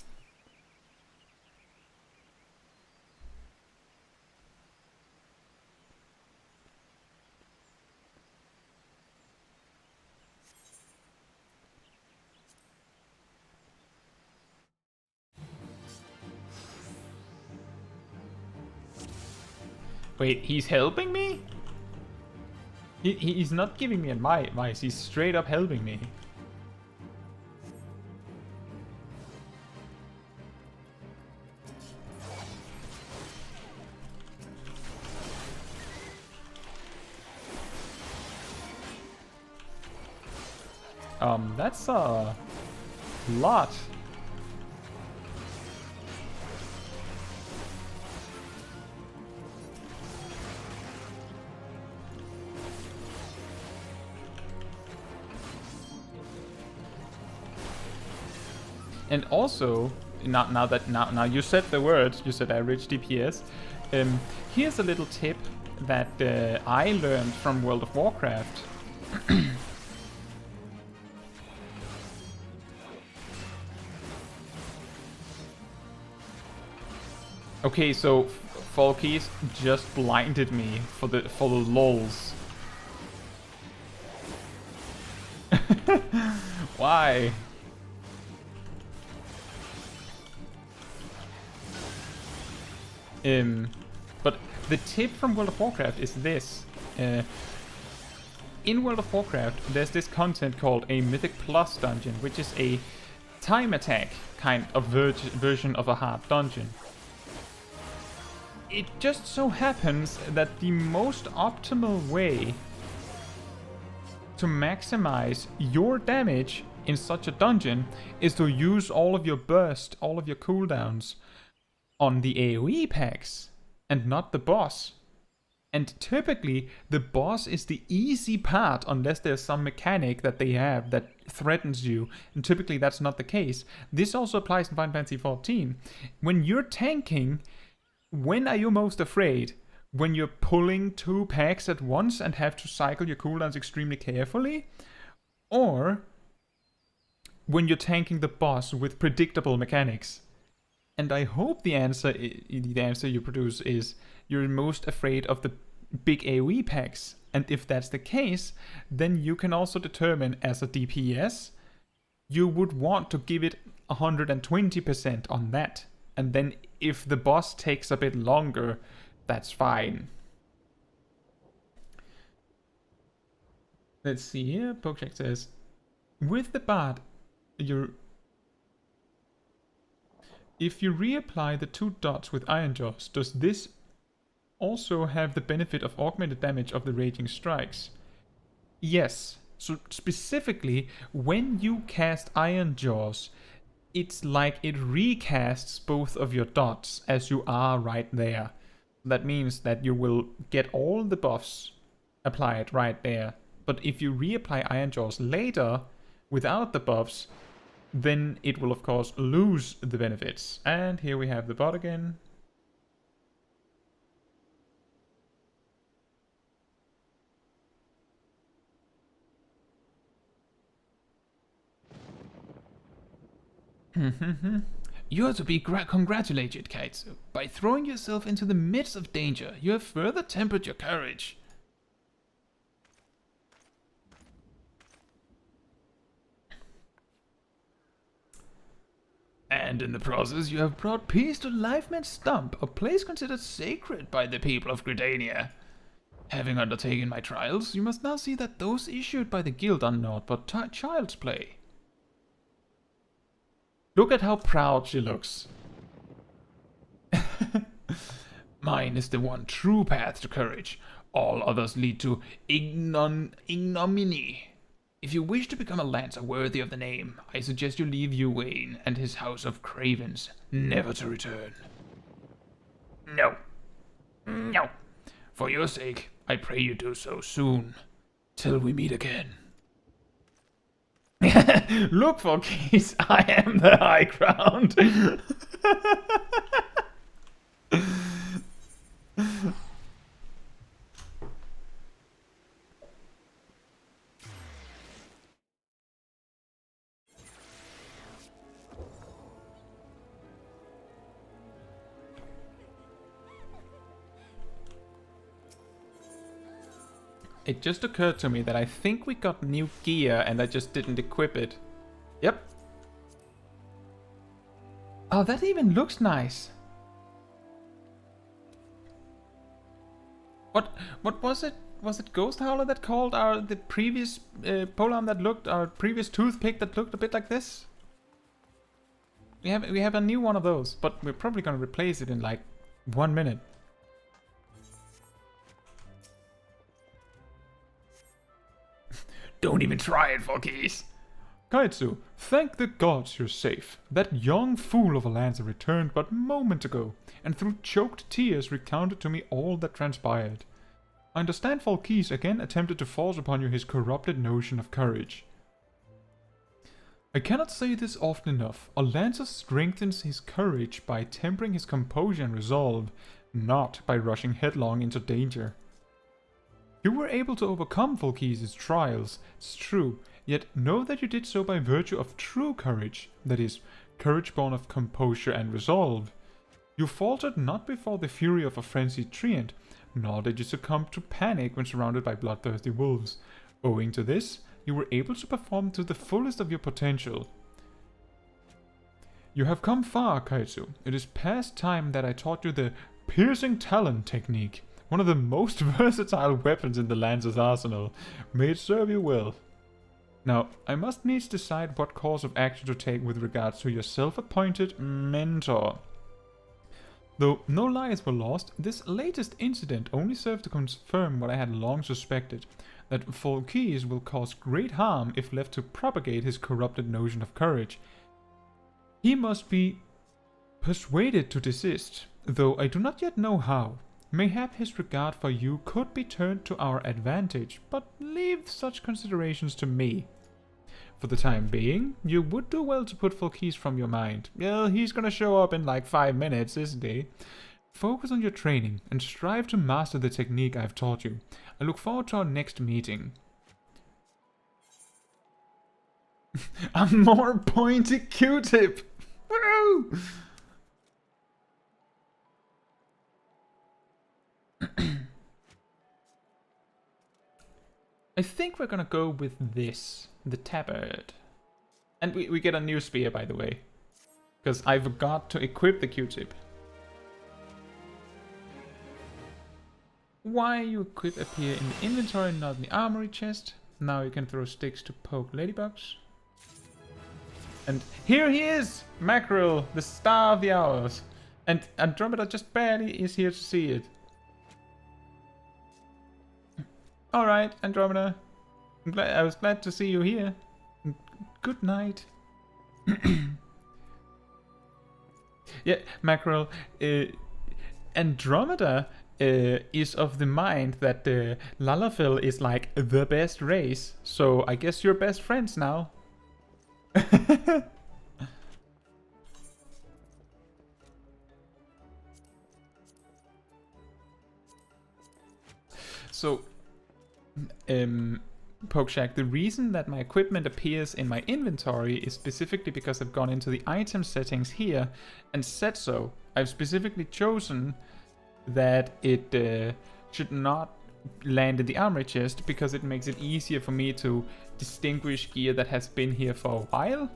Wait, he's helping me? He's not giving me advice, he's straight up helping me. That's a lot. And also, now you said the word, you said average DPS. Here's a little tip that I learned from World of Warcraft. Okay, so Falkies just blinded me for the lulz. Why? But the tip from World of Warcraft is this. In World of Warcraft, there's this content called a Mythic Plus dungeon, which is a time attack kind of version of a hard dungeon. It just so happens that the most optimal way to maximize your damage in such a dungeon is to use all of your burst, all of your cooldowns on the AoE packs and not the boss. And typically the boss is the easy part unless there's some mechanic that they have that threatens you, and typically that's not the case. This also applies in Final Fantasy XIV. When you're tanking, when are you most afraid? When you're pulling 2 packs at once and have to cycle your cooldowns extremely carefully? Or when you're tanking the boss with predictable mechanics? And I hope the answer you produce is you're most afraid of the big AoE packs. And if that's the case, then you can also determine as a DPS you would want to give it 120% on that. And then if the boss takes a bit longer, that's fine. Let's see here. Pokecheck says, with the bard, if you reapply the 2 dots with Iron Jaws, does this also have the benefit of augmented damage of the raging strikes? Yes. So specifically, when you cast Iron Jaws, it's like it recasts both of your dots as you are right there. That means that you will get all the buffs applied right there. But if you reapply Iron Jaws later without the buffs, then it will of course lose the benefits. And here we have the bot again. You are to be congratulated, Caetsu. By throwing yourself into the midst of danger, you have further tempered your courage. And in the process, you have brought peace to Lifeman's Stump, a place considered sacred by the people of Gridania. Having undertaken my trials, you must now see that those issued by the guild are naught but child's play. Look at how proud she looks. Mine is the one true path to courage. All others lead to ignominy. If you wish to become a lancer worthy of the name, I suggest you leave Miounne and his house of cravens, never to return. No. No. For your sake, I pray you do so soon, till we meet again. Look, Volkis, I am the high ground. It just occurred to me that I think we got new gear and I just didn't equip it. Yep. Oh, that even looks nice. What was it? Was it Ghost Howler that called the previous polearm that looked, our previous toothpick that looked a bit like this? We have a new one of those, but we're probably gonna replace it in like 1 minute. Don't even try it, Volkis. Caetsu, thank the gods you're safe. That young fool of a lancer returned but a moment ago, and through choked tears recounted to me all that transpired. I understand Volkis again attempted to force upon you his corrupted notion of courage. I cannot say this often enough. A lancer strengthens his courage by tempering his composure and resolve, not by rushing headlong into danger. You were able to overcome Volkis' trials, it's true, yet know that you did so by virtue of true courage, that is, courage born of composure and resolve. You faltered not before the fury of a frenzied treant, nor did you succumb to panic when surrounded by bloodthirsty wolves. Owing to this, you were able to perform to the fullest of your potential. You have come far, Caetsu. It is past time that I taught you the piercing talon technique. One of the most versatile weapons in the Lancer's arsenal. May it serve you well. Now, I must needs decide what course of action to take with regards to your self-appointed mentor. Though no lives were lost, this latest incident only served to confirm what I had long suspected, that Volkis will cause great harm if left to propagate his corrupted notion of courage. He must be persuaded to desist, though I do not yet know how. Mayhap his regard for you could be turned to our advantage, but leave such considerations to me. For the time being, you would do well to put Volkis from your mind. Well, he's gonna show up in like 5 minutes, isn't he? Focus on your training, and strive to master the technique I've taught you. I look forward to our next meeting. A more pointy Q-tip! Woo! I think we're gonna go with this, the tabard. And we get a new spear, by the way. Because I forgot to equip the Q-tip. Why you equip appear in the inventory, not in the armory chest. Now you can throw sticks to poke ladybugs. And here he is! Mackerel, the star of the hours. And Andromeda just barely is here to see it. Alright, Andromeda. I was glad to see you here. Good night. Yeah, Mackerel. Andromeda is of the mind that Lalafell is like the best race. So I guess you're best friends now. So, Pokeshack, the reason that my equipment appears in my inventory is specifically because I've gone into the item settings here and said so. I've specifically chosen that it should not land in the armory chest because it makes it easier for me to distinguish gear that has been here for a while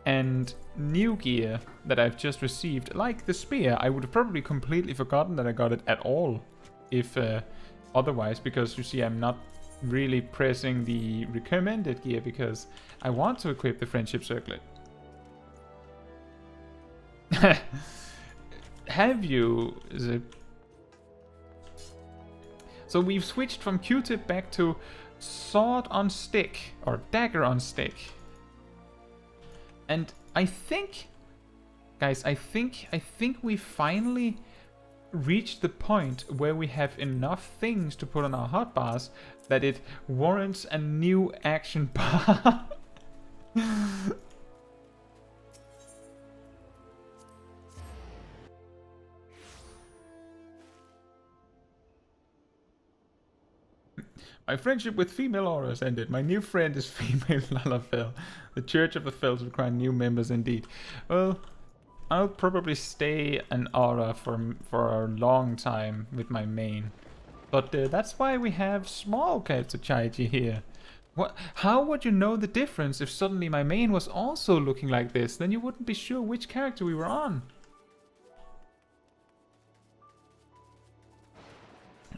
and new gear that I've just received, like the spear. I would have probably completely forgotten that I got it at all if otherwise, because you see I'm not really pressing the recommended gear because I want to equip the friendship circlet. Have you? So we've switched from Q-tip back to sword on stick or dagger on stick. And I think, guys, I think we finally reached the point where we have enough things to put on our hotbars that it warrants a new action bar. My friendship with female auras ended. My new friend is female Lalafell. The Church of the Fells require new members indeed. Well, I'll probably stay an aura for a long time with my main. But that's why we have Smol Caetsu Chaiji here. What? How would you know the difference if suddenly my main was also looking like this? Then you wouldn't be sure which character we were on.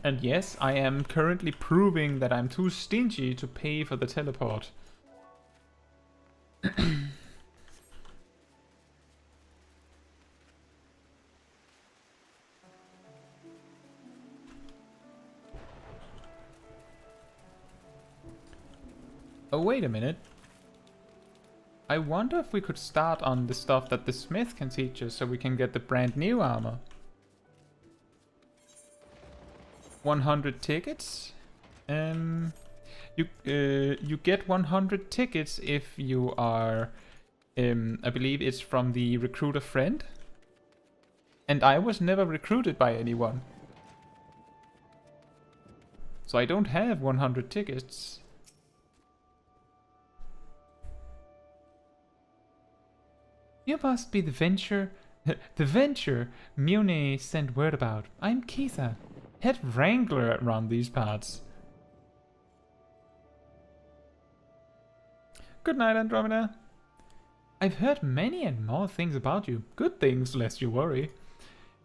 And yes, I am currently proving that I'm too stingy to pay for the teleport. Oh, wait a minute. I wonder if we could start on the stuff that the smith can teach us so we can get the brand new armor. 100 tickets. You get 100 tickets if you are, I believe it's from the recruiter friend. And I was never recruited by anyone. So I don't have 100 tickets. You must be the venture Miounne sent word about. I'm Keitha, head wrangler around these parts. Good night, Andromeda. I've heard many and more things about you. Good things, lest you worry.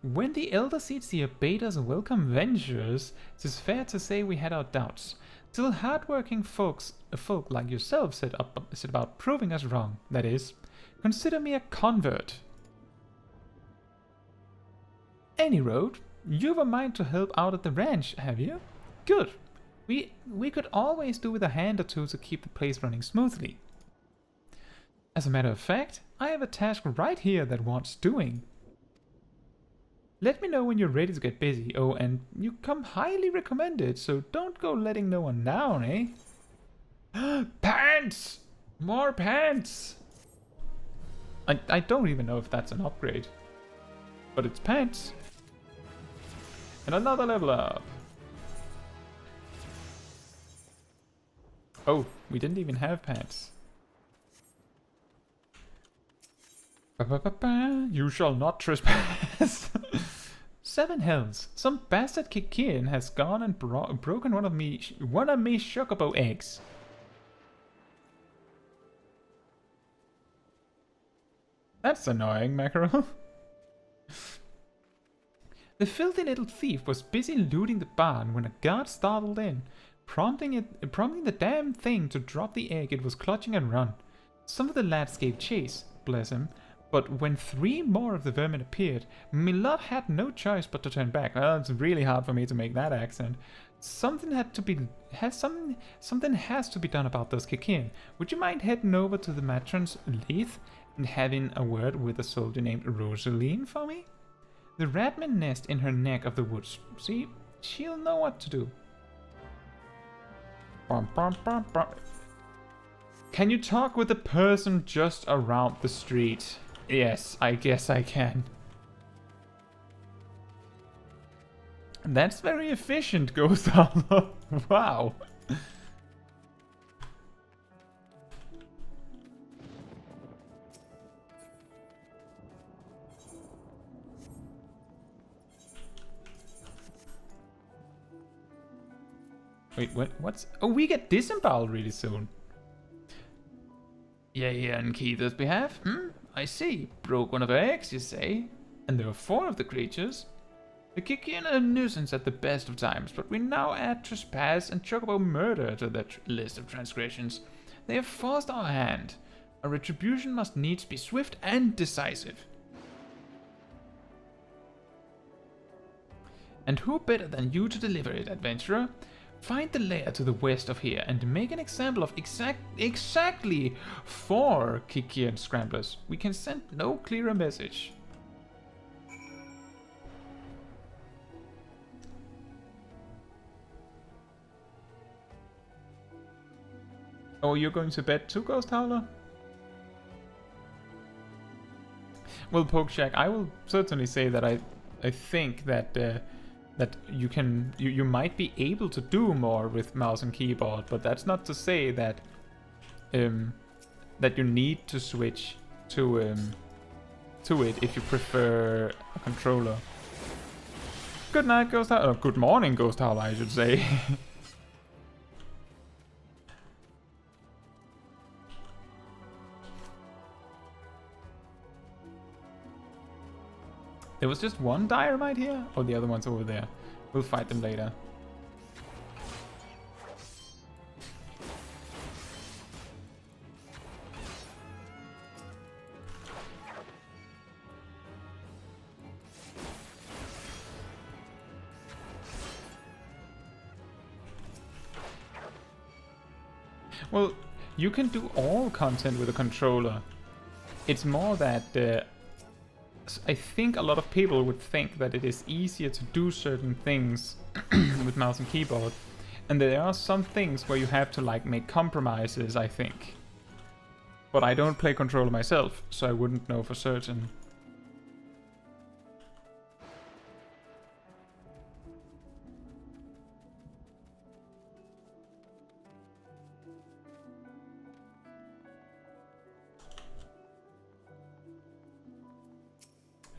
When the Elder Seeds here bade us welcome ventures, it is fair to say we had our doubts. Till hard-working folk like yourself set about proving us wrong, that is. Consider me a convert. Any road, you've a mind to help out at the ranch, have you? Good. We could always do with a hand or two to keep the place running smoothly. As a matter of fact, I have a task right here that wants doing. Let me know when you're ready to get busy. Oh, and you come highly recommended, so don't go letting no one down, eh? Pants! More pants! I don't even know if that's an upgrade. But it's pants. And another level up. Oh, we didn't even have pants. You shall not trespass. 7 hells. Some bastard Kikian has gone and broken one of me chocobo eggs. That's annoying, Mackerel. The filthy little thief was busy looting the barn when a guard startled in, prompting the damn thing to drop the egg it was clutching and run. Some of the lads gave chase, bless him, but when 3 more of the vermin appeared, Milord had no choice but to turn back. Well, it's really hard for me to make that accent. Something has to be done about those Kikin. Would you mind heading over to the matron's lathe and having a word with a soldier named Rosaline for me? The ratmen nest in her neck of the woods. See, she'll know what to do. Bum, bum, bum, bum. Can you talk with the person just around the street? Yes, I guess I can. That's very efficient, Ghost Hollow. Wow. Wait, what's... Oh, we get disemboweled really soon. Yeah, here on Keitha's behalf, I see. Broke one of her eggs, you say? And there were 4 of the creatures. The Kikin are a nuisance at the best of times, but we now add trespass and chocobo murder to that list of transgressions. They have forced our hand. Our retribution must needs be swift and decisive. And who better than you to deliver it, adventurer? Find the lair to the west of here and make an example of exactly 4 Kikian scramblers. We can send no clearer message. Oh, you're going to bed too, Ghost Howler? Well, Pokeshack, I will certainly say that I think that that you might be able to do more with mouse and keyboard, but that's not to say that that you need to switch to it if you prefer a controller. Good night, Ghost Howler. Good morning, Ghost Howler, I should say. There was just one Dynamite here? Oh, the other one's over there. We'll fight them later. Well, you can do all content with a controller. It's more that I think a lot of people would think that it is easier to do certain things with mouse and keyboard, and there are some things where you have to like make compromises, I think. But I don't play controller myself, so I wouldn't know for certain.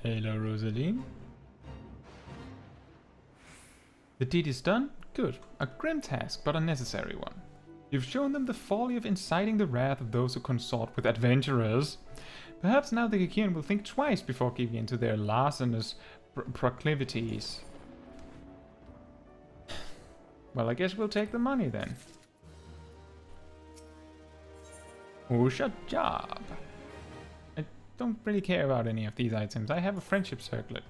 Hello, Rosaline. The deed is done? Good. A grim task, but a necessary one. You've shown them the folly of inciting the wrath of those who consort with adventurers. Perhaps now the Kikian will think twice before giving in to their larcenous proclivities. Well, I guess we'll take the money then. Whoosha job. Don't really care about any of these items. I have a friendship circlet.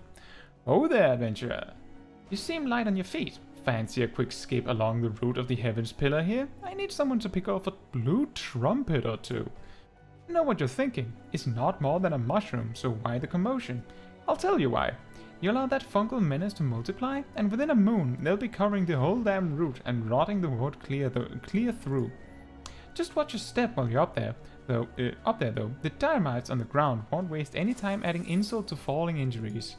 Oh there, adventurer. You seem light on your feet. Fancy a quick skip along the route of the Heavens Pillar here? I need someone to pick off a blue trumpet or 2. I know what you're thinking. It's not more than a mushroom, so why the commotion? I'll tell you why. You allow that fungal menace to multiply, and within a moon, they'll be covering the whole damn route and rotting the wood clear through. Just watch your step while you're up there. Though, the dynamites on the ground won't waste any time adding insult to falling injuries.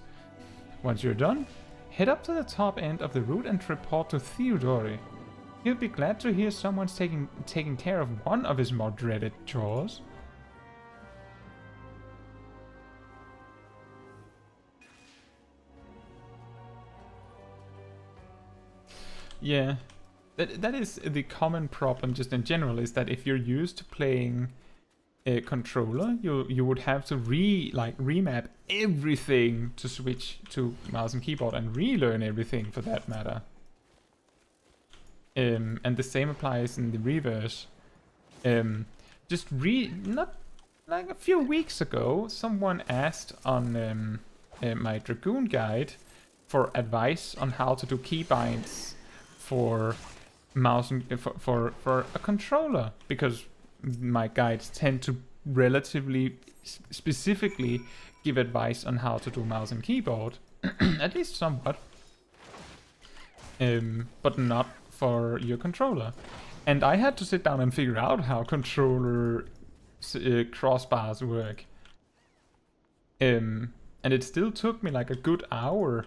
Once you're done, head up to the top end of the route and report to Theodore. He'll be glad to hear someone's taking care of one of his more dreaded chores. Yeah, that is the common problem just in general, is that if you're used to playing controller, you would have to remap everything to switch to mouse and keyboard and relearn everything for that matter. And the same applies in the reverse. Not like a few weeks ago, someone asked on my Dragoon guide for advice on how to do keybinds for mouse and for a controller, because my guides tend to relatively specifically give advice on how to do mouse and keyboard, at least somewhat, but not for your controller. And I had to sit down and figure out how controller crossbars work. And it still took me like a good hour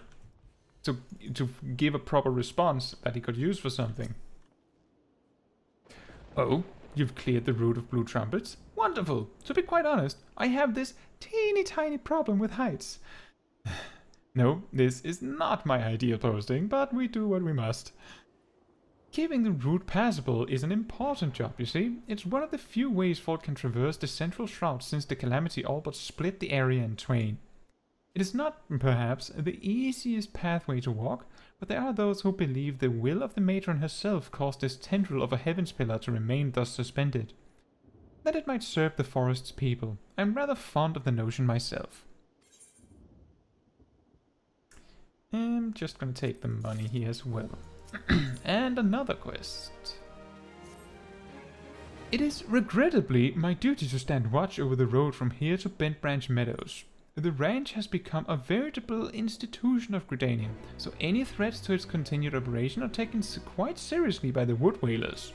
to give a proper response that he could use for something. Oh, you've cleared the route of blue trumpets? Wonderful! To be quite honest, I have this teeny tiny problem with heights. No, this is not my ideal posting, but we do what we must. Keeping the route passable is an important job, you see. It's one of the few ways Ford can traverse the central shroud since the calamity all but split the area in twain. It is not, perhaps, the easiest pathway to walk, but there are those who believe the will of the matron herself caused this tendril of a heavens pillar to remain thus suspended. That it might serve the forest's people. I'm rather fond of the notion myself. I'm just gonna take the money here as well. And another quest. It is regrettably my duty to stand watch over the road from here to Bent Branch Meadows. The ranch has become a veritable institution of Gridania, so any threats to its continued operation are taken quite seriously by the wood whalers.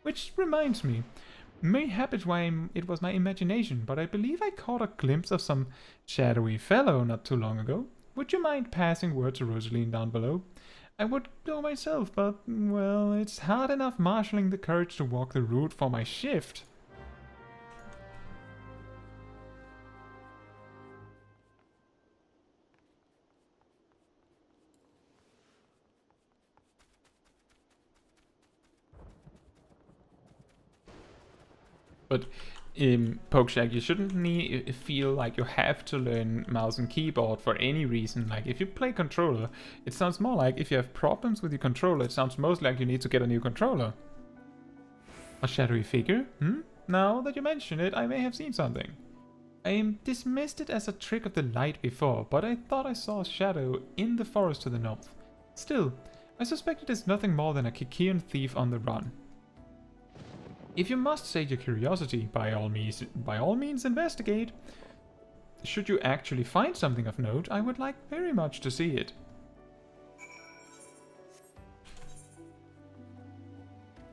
Which reminds me, mayhap it was my imagination, but I believe I caught a glimpse of some shadowy fellow not too long ago. Would you mind passing word to Rosaline down below? I would go myself, but, well, it's hard enough marshalling the courage to walk the route for my shift. But Pokeshag, you shouldn't feel like you have to learn mouse and keyboard for any reason. Like, if you play controller, it sounds more like if you have problems with your controller, it sounds most like you need to get a new controller. A shadowy figure? Now that you mention it, I may have seen something. I dismissed it as a trick of the light before, but I thought I saw a shadow in the forest to the north. Still, I suspect it is nothing more than a Kikian thief on the run. If you must sate your curiosity, by all means investigate. Should you actually find something of note, I would like very much to see it.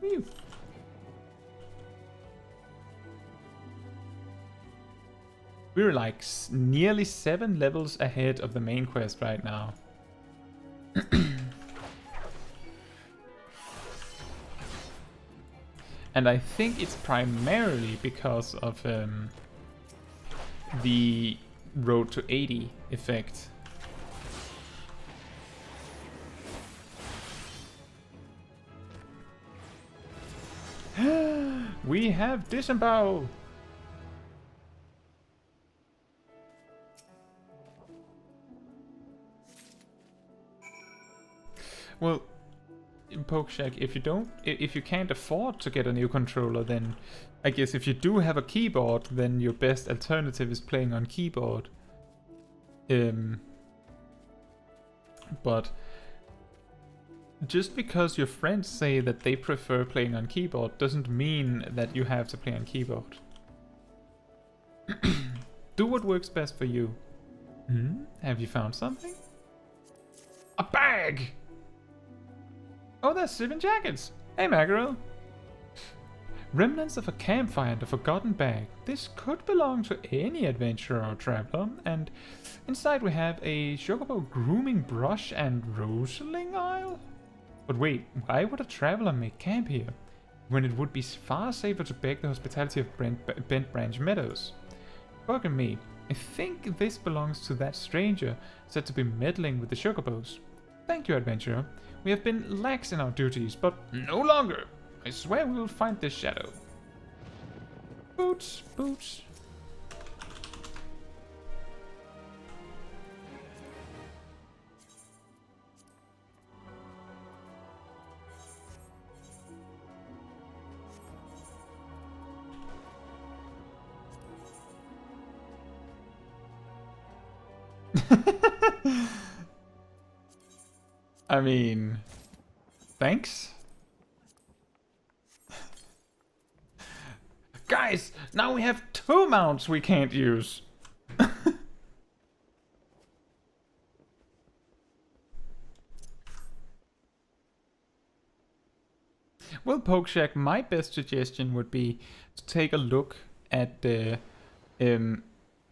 Phew. We're like nearly 7 levels ahead of the main quest right now. And I think it's primarily because of the Road to 80 effect. We have disembowel! Well, in Pokeshag, if you can't afford to get a new controller, then I guess if you do have a keyboard, then your best alternative is playing on keyboard. But just because your friends say that they prefer playing on keyboard doesn't mean that you have to play on keyboard. Do what works best for you. Have you found something? A bag! Oh, there's 7 jackets! Hey, Mackerel! Remnants of a campfire and a forgotten bag. This could belong to any adventurer or traveler, and inside we have a chocobo grooming brush and roseling aisle? But wait, why would a traveler make camp here, when it would be far safer to beg the hospitality of Bent Branch Meadows? Forgive me, I think this belongs to that stranger said to be meddling with the chocobos. Thank you, adventurer. We have been lax in our duties, but no longer. I swear we will find this shadow. Boots, boots. I mean, thanks. Guys, now we have 2 mounts we can't use. Well, Pokeshack, my best suggestion would be to take a look at the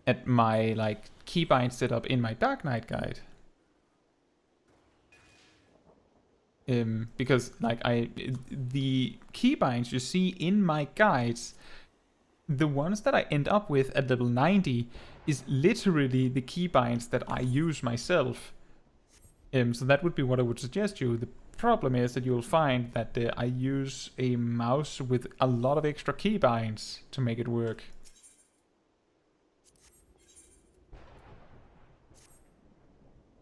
at my like keybind setup in my Dark Knight guide. Because like the keybinds you see in my guides, the ones that I end up with at level 90 is literally the keybinds that I use myself. So that would be what I would suggest you. The problem is that you'll find that I use a mouse with a lot of extra keybinds to make it work.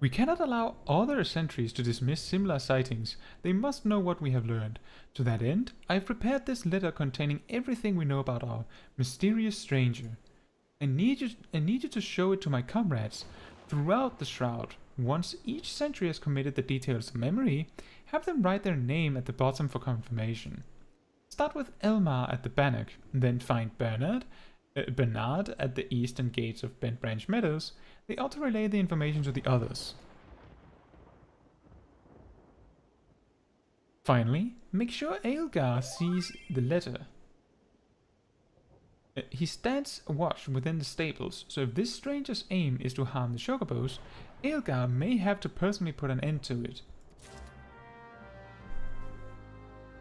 We cannot allow other sentries to dismiss similar sightings. They must know what we have learned. To that end, I have prepared this letter containing everything we know about our mysterious stranger. I need you to show it to my comrades throughout the Shroud. Once each sentry has committed the details to memory, have them write their name at the bottom for confirmation. Start with Elmar at the Bannock, then find Bernard at the eastern gates of Bent Branch Meadows. They ought to relay the information to the others. Finally, make sure Aelgar sees the letter. He stands watch within the stables, so if this stranger's aim is to harm the Chocobos, Aelgar may have to personally put an end to it.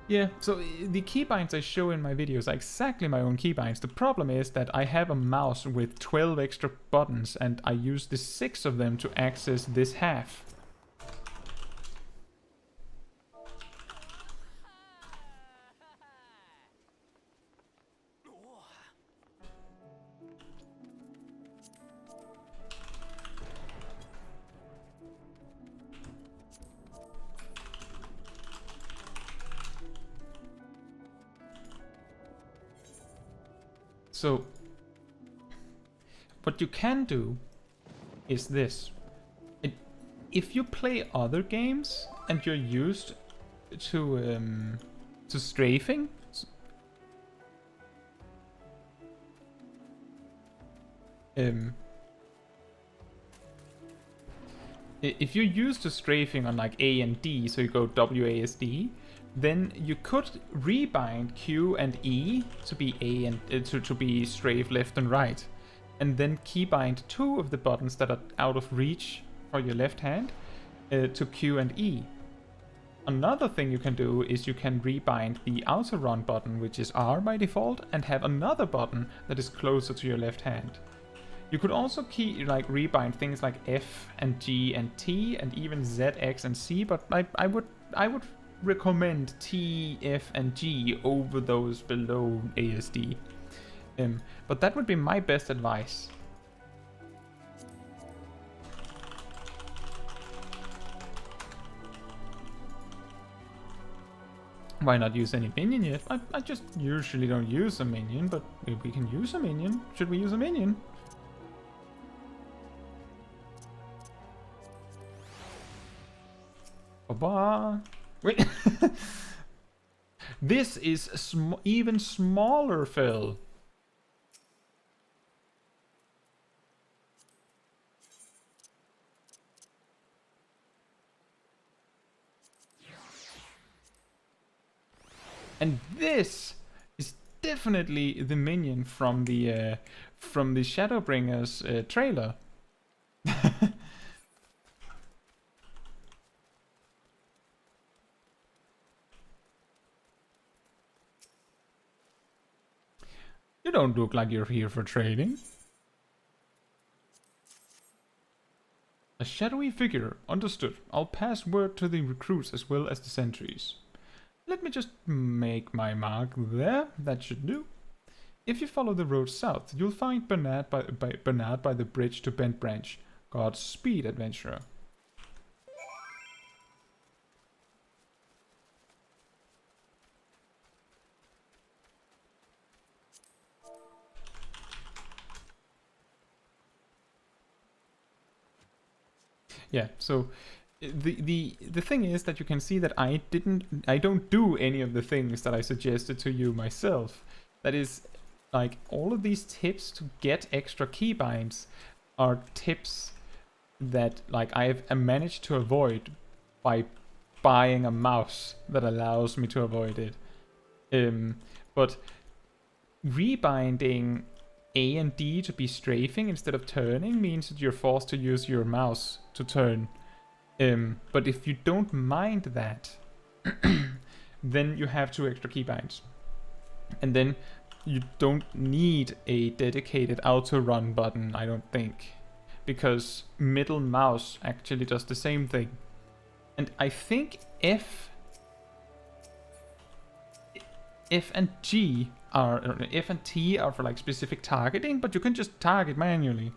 Yeah, so the keybinds I show in my videos are exactly my own keybinds. The problem is that I have a mouse with 12 extra buttons and I use the 6 of them to access this half. So, what you can do is this. If you play other games and you're used to strafing, if you're used to strafing on like A and D, so you go WASD, then you could rebind Q and E to be A and to be strafe left and right, and then keybind 2 of the buttons that are out of reach for your left hand to Q and E. Another thing you can do is you can rebind the outer run button, which is R by default, and have another button that is closer to your left hand. You could also rebind things like F and G and T and even Z, X and C, but I would recommend T, F and G over those below ASD. But that would be my best advice. Why not use any minion yet? I just usually don't use a minion, but if we can use a minion, should we use a minion? Baba. Wait. This is even smaller, Phil. And this is definitely the minion from the Shadowbringers trailer. You don't look like you're here for trading. A shadowy figure. Understood. I'll pass word to the recruits as well as the sentries. Let me just make my mark there. That should do. If you follow the road south, you'll find Bernard by the bridge to Bent Branch. Godspeed, adventurer. Yeah, so the thing is that you can see that I don't do any of the things that I suggested to you myself. That is, like, all of these tips to get extra keybinds are tips that, like, I've managed to avoid by buying a mouse that allows me to avoid it. But rebinding A and D to be strafing instead of turning means that you're forced to use your mouse to turn. But if you don't mind that, then you have 2 extra keybinds. And then you don't need a dedicated auto run button, I don't think. Because middle mouse actually does the same thing. And I think F and G are, or F and T are for like specific targeting, but you can just target manually.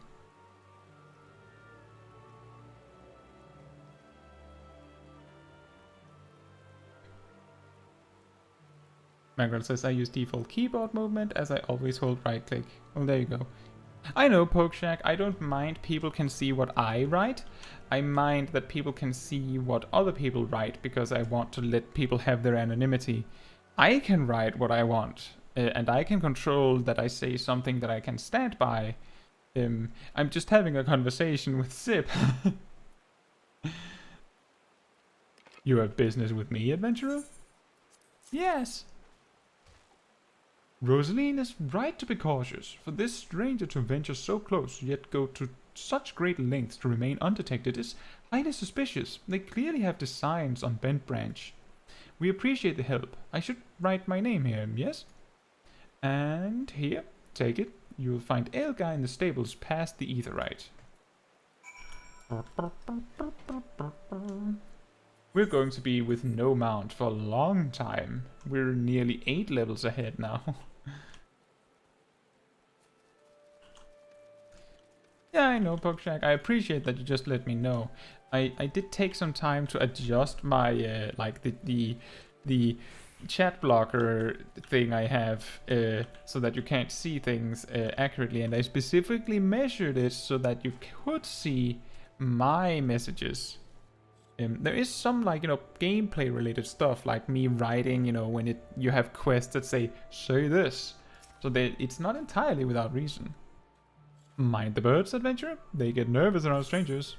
Mangrel says I use default keyboard movement as I always hold right click. Well, there you go. I know, Pokeshack, I don't mind people can see what I write. I mind that people can see what other people write because I want to let people have their anonymity. I can write what I want, and I can control that I say something that I can stand by. I'm just having a conversation with Zip. You have business with me, adventurer? Yes. Rosaline is right to be cautious. For this stranger to venture so close, yet go to such great lengths to remain undetected is highly suspicious. They clearly have designs on Bent Branch. We appreciate the help. I should write my name here, yes? And here, take it. You will find Elga in the stables past the Aetherite. We're going to be with no mount for a long time. We're nearly 8 levels ahead now. Yeah, I know, Pokeshack. I appreciate that you just let me know. I did take some time to adjust my, like, the chat blocker thing I have, so that you can't see things accurately. And I specifically measured it so that you could see my messages. There is some, like, you know, gameplay related stuff, like me writing, you know, when you have quests that say this. So it's not entirely without reason. Mind the birds, adventurer. They get nervous around strangers.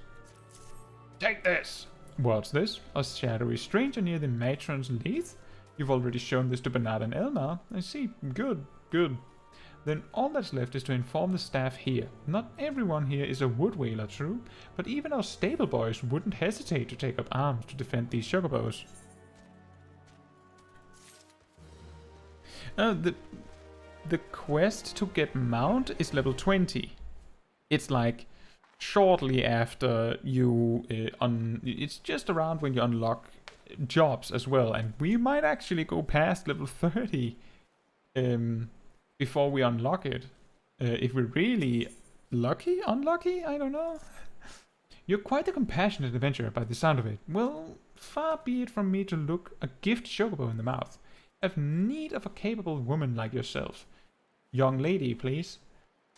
Take this! What's this? A shadowy stranger near the matron's lathe? You've already shown this to Bernard and Elmar. I see. Good, good. Then all that's left is to inform the staff here. Not everyone here is a wood whaler, true, but even our stable boys wouldn't hesitate to take up arms to defend these chocobos. The quest to get mount is level 20. It's like shortly after you it's just around when you unlock jobs as well, and we might actually go past level 30 before we unlock it, if we're really unlucky, I don't know. You're quite a compassionate adventurer by the sound of it. Well, far be it from me to look a gift chocobo in the mouth. I've need of a capable woman like yourself. Young lady, please.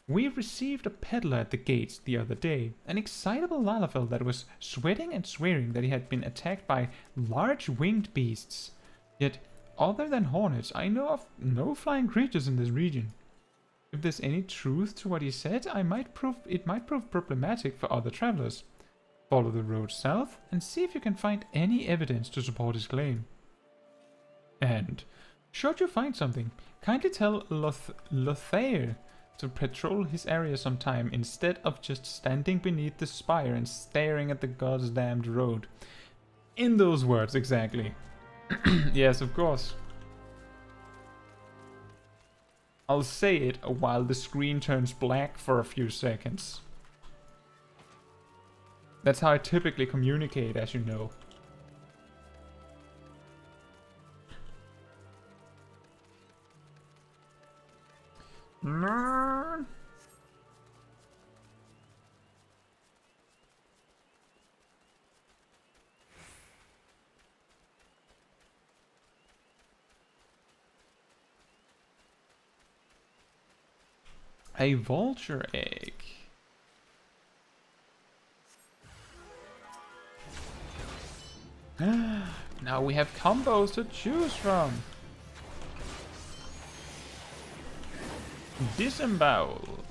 We received a peddler at the gates the other day, an excitable Lalafell that was sweating and swearing that he had been attacked by large winged beasts. Yet, other than hornets, I know of no flying creatures in this region. If there's any truth to what he said, it might prove problematic for other travelers. Follow the road south and see if you can find any evidence to support his claim. And, should you find something, kindly tell Lothair to patrol his area sometime instead of just standing beneath the spire and staring at the goddamned road. In those words, exactly. Yes, of course. I'll say it while the screen turns black for a few seconds. That's how I typically communicate, as you know. No. A vulture egg. Now we have combos to choose from. Disembowel.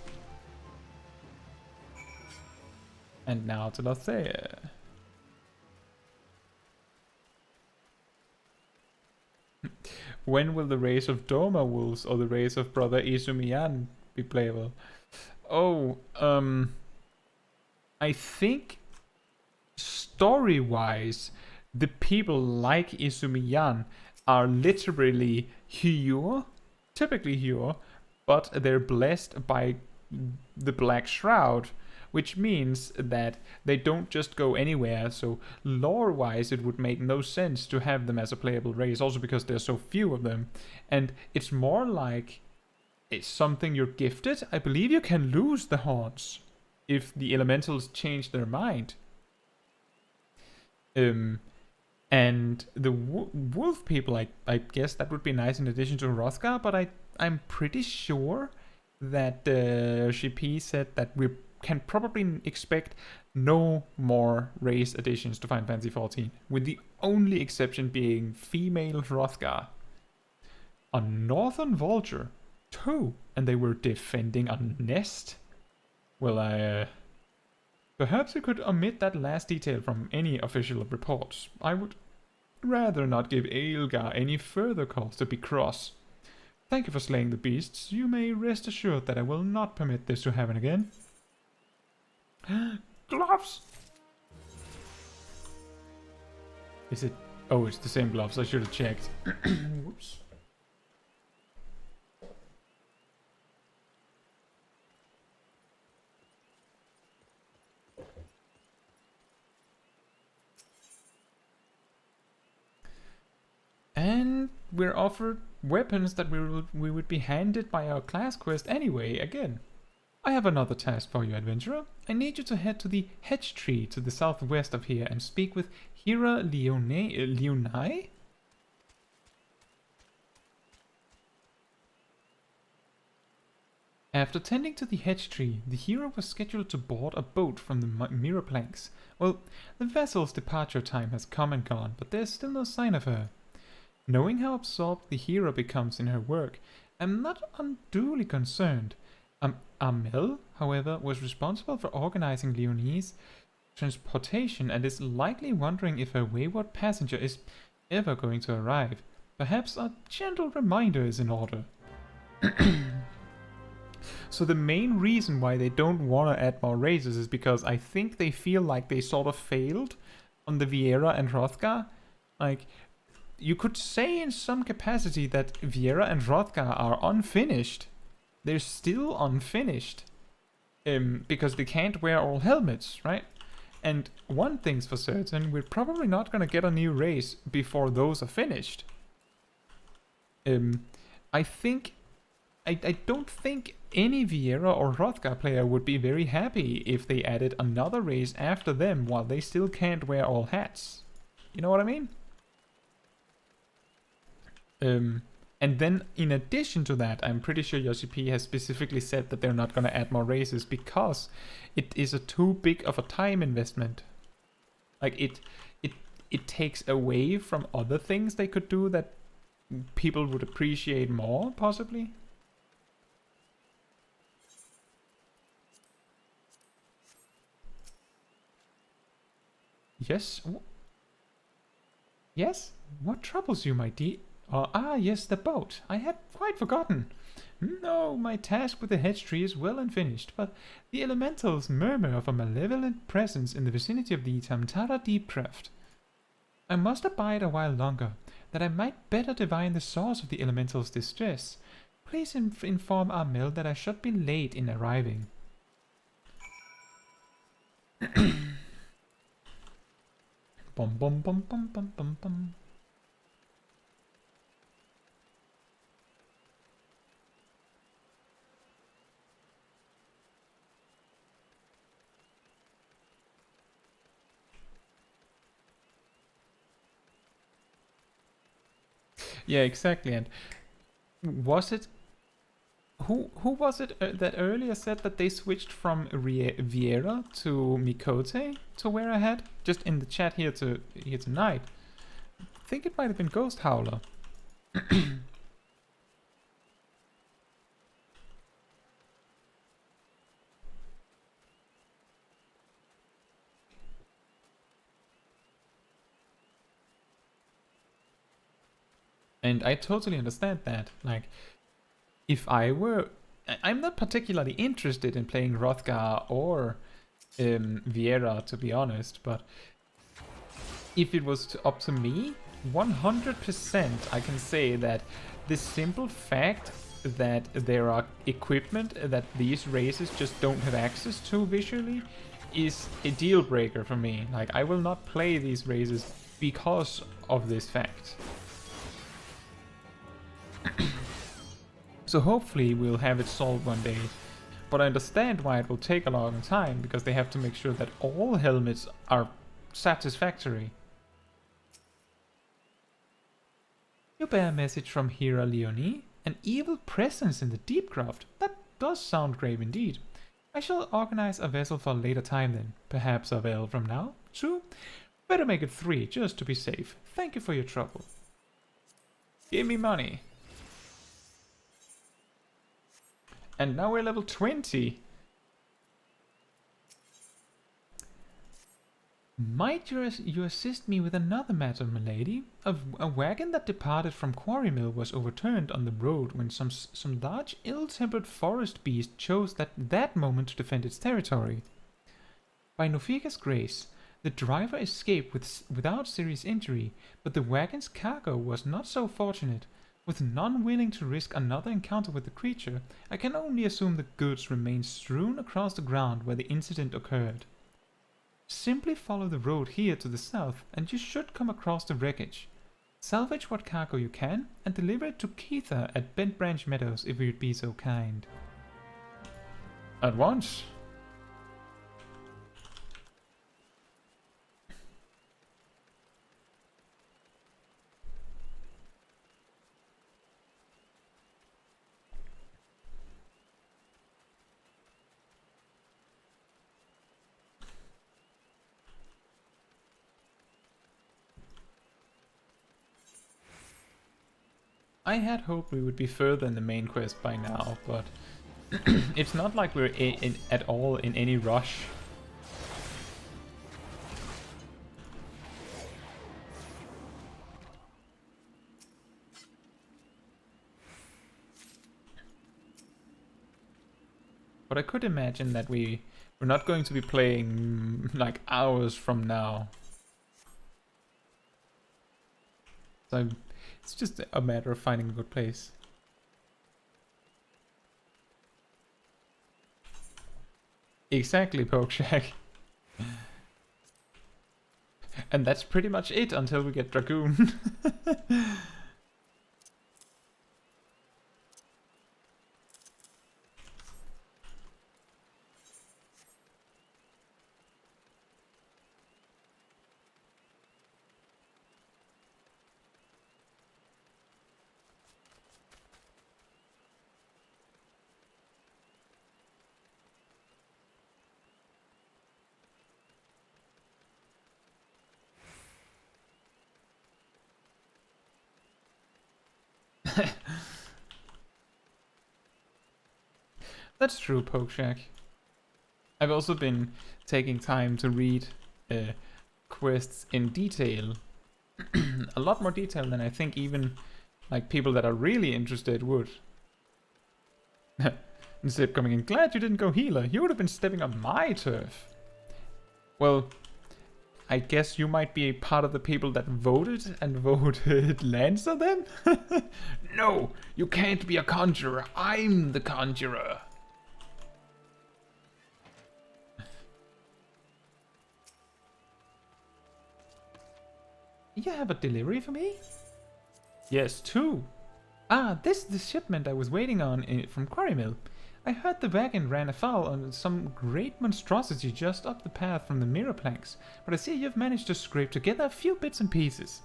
And now to Lothea. When will the race of Doma wolves or the race of Brother Miounne be playable? Oh, I think story-wise, the people like Miounne are literally Hyur, typically Hyur, but they're blessed by the Black Shroud, which means that they don't just go anywhere. So lore-wise, it would make no sense to have them as a playable race, also because there's so few of them. And it's more like it's something you're gifted. I believe you can lose the horns if the elementals change their mind. And the wolf people, I guess that would be nice in addition to Hrothgar, but I'm pretty sure that GP said that we can probably expect no more race additions to Final Fantasy XIV, with the only exception being female Hrothgar. A Northern Vulture, too, and they were defending a nest? Well, perhaps we could omit that last detail from any official reports. I would rather not give Aelgar any further cause to be cross. Thank you for slaying the beasts. You may rest assured that I will not permit this to happen again. Gloves! Is it? Oh, it's the same gloves. I should have checked. Whoops. And we're offered weapons that we would be handed by our class quest anyway, again. I have another task for you, adventurer. I need you to head to the hedge tree to the southwest of here and speak with Hera Leonai? After tending to the hedge tree, the hero was scheduled to board a boat from the mirror planks. Well, the vessel's departure time has come and gone, but there's still no sign of her. Knowing how absorbed the hero becomes in her work, I'm not unduly concerned. Amel, however, was responsible for organizing Leonie's transportation and is likely wondering if her wayward passenger is ever going to arrive. Perhaps a gentle reminder is in order. So the main reason why they don't want to add more races is because I think they feel like they sort of failed on the Viera and Hrothgar. Like, you could say in some capacity that Viera and Hrothgar are unfinished. They're still unfinished. Because they can't wear all helmets, right? And one thing's for certain, we're probably not going to get a new race before those are finished. I don't think any Viera or Hrothgar player would be very happy if they added another race after them while they still can't wear all hats. You know what I mean? And then, in addition to that, I'm pretty sure Yoshi P has specifically said that they're not going to add more races because it is a too big of a time investment. Like, it takes away from other things they could do that people would appreciate more, possibly. Yes? Yes? What troubles you, my dear? Yes, the boat. I had quite forgotten. No, my task with the hedge tree is well and finished, but the elementals murmur of a malevolent presence in the vicinity of the Tamtara Deep Craft. I must abide a while longer, that I might better divine the source of the elementals' distress. Please inform Amel that I should be late in arriving. Bum bum bum bum bum bum bum. Yeah, exactly. And was it who was it that earlier said that they switched from Viera to Mikote to wear a hat? Just in the chat here tonight. I think it might have been Ghost Howler. And I totally understand that. Like, if I'm not particularly interested in playing Hrothgar or Viera, to be honest, but if it was up to me, 100% I can say that the simple fact that there are equipment that these races just don't have access to visually is a deal breaker for me. Like, I will not play these races because of this fact. So hopefully we'll have it solved one day. But I understand why it will take a long time, because they have to make sure that all helmets are satisfactory. You bear a message from Hera Leonie? An evil presence in the Deepcroft? That does sound grave indeed. I shall organize a vessel for a later time then. Perhaps a veil from now? 2? Better make it 3, just to be safe. Thank you for your trouble. Give me money. And now we're level 20. Might you assist me with another matter, milady? A wagon that departed from Quarry Mill was overturned on the road when some large ill-tempered forest beast chose that moment to defend its territory. By Nofika's grace, the driver escaped without serious injury, but the wagon's cargo was not so fortunate. With none willing to risk another encounter with the creature, I can only assume the goods remain strewn across the ground where the incident occurred. Simply follow the road here to the south, and you should come across the wreckage. Salvage what cargo you can, and deliver it to Keitha at Bent Branch Meadows if you'd be so kind. At once. I had hoped we would be further in the main quest by now, but it's not like we're at all in any rush. But I could imagine that we're not going to be playing like hours from now. So it's just a matter of finding a good place. Exactly, Pokeshack. And that's pretty much it until we get Dragoon. That's true, Pokeshack. I've also been taking time to read quests in detail. A lot more detail than I think even like people that are really interested would. Instead of coming in, glad you didn't go healer. You would have been stepping on my turf. Well, I guess you might be a part of the people that voted and voted Lancer then? No, you can't be a conjurer. I'm the conjurer. You have a delivery for me? Yes, 2. Ah, this is the shipment I was waiting on from Quarry Mill. I heard the wagon ran afoul on some great monstrosity just up the path from the mirror planks, but I see you've managed to scrape together a few bits and pieces.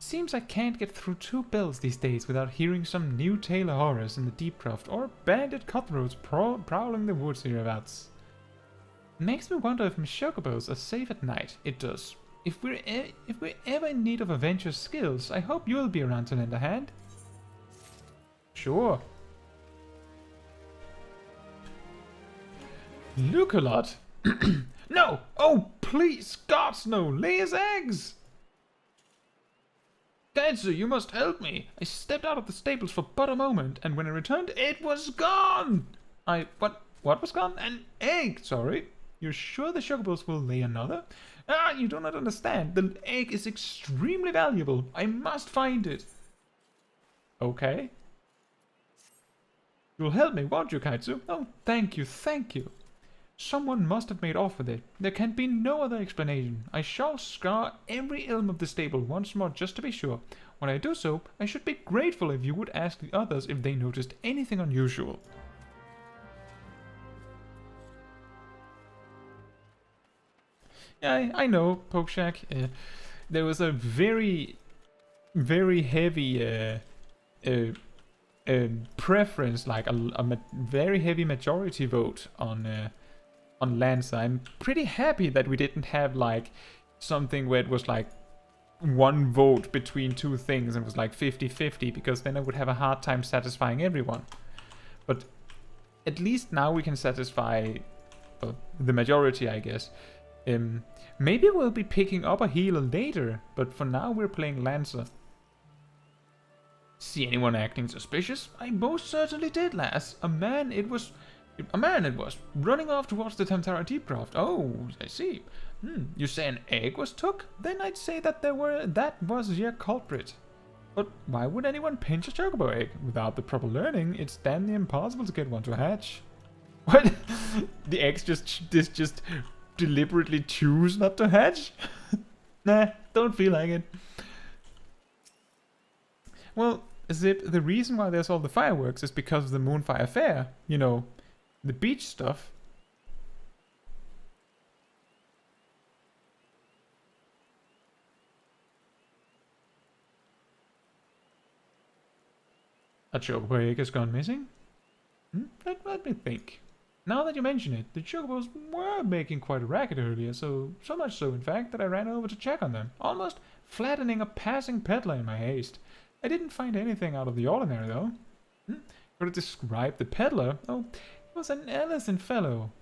Seems I can't get through 2 bells these days without hearing some new tale of horrors in the Deepcroft or bandit cutthroats prowling the woods hereabouts. Makes me wonder if my chocobos are safe at night. It does. If we're ever in need of adventure skills, I hope you'll be around to lend a hand. Sure. Look a lot. No! Oh, please, gods no! Lay his eggs! Caetsu, you must help me! I stepped out of the stables for but a moment, and when I returned, it was gone! What was gone? An egg, sorry. You're sure the chocobos will lay another? Ah, you do not understand. The egg is extremely valuable. I must find it. Okay. You'll help me, won't you, Caetsu? Oh, thank you, thank you. Someone must have made off with it. There can be no other explanation. I shall scour every elm of the stable once more just to be sure. When I do so, I should be grateful if you would ask the others if they noticed anything unusual. Yeah, I know, Pokeshack. There was a very heavy preference, like a very heavy majority vote on Lancer. I'm pretty happy that we didn't have like something where it was like 1 vote between 2 things and it was like 50-50, because then I would have a hard time satisfying everyone. But at least now we can satisfy the majority, I guess. Maybe we'll be picking up a healer later, but for now we're playing Lancer. See anyone acting suspicious? I most certainly did, lass. A man it was, running off towards the Tantara Deepcroft. Oh, I see. You say an egg was took? Then I'd say that that was your culprit. But why would anyone pinch a chocobo egg? Without the proper learning, it's damn near impossible to get one to hatch. What? The eggs just deliberately choose not to hatch? Nah, don't feel like it. Well, Zip, the reason why there's all the fireworks is because of the Moonfire Fair. You know, the beach stuff. A chocobo egg has gone missing? Let me think. Now that you mention it, the chocobos were making quite a racket earlier, so much so in fact that I ran over to check on them, almost flattening a passing peddler in my haste. I didn't find anything out of the ordinary though. Could I describe the peddler? Oh, he was an Ellison fellow.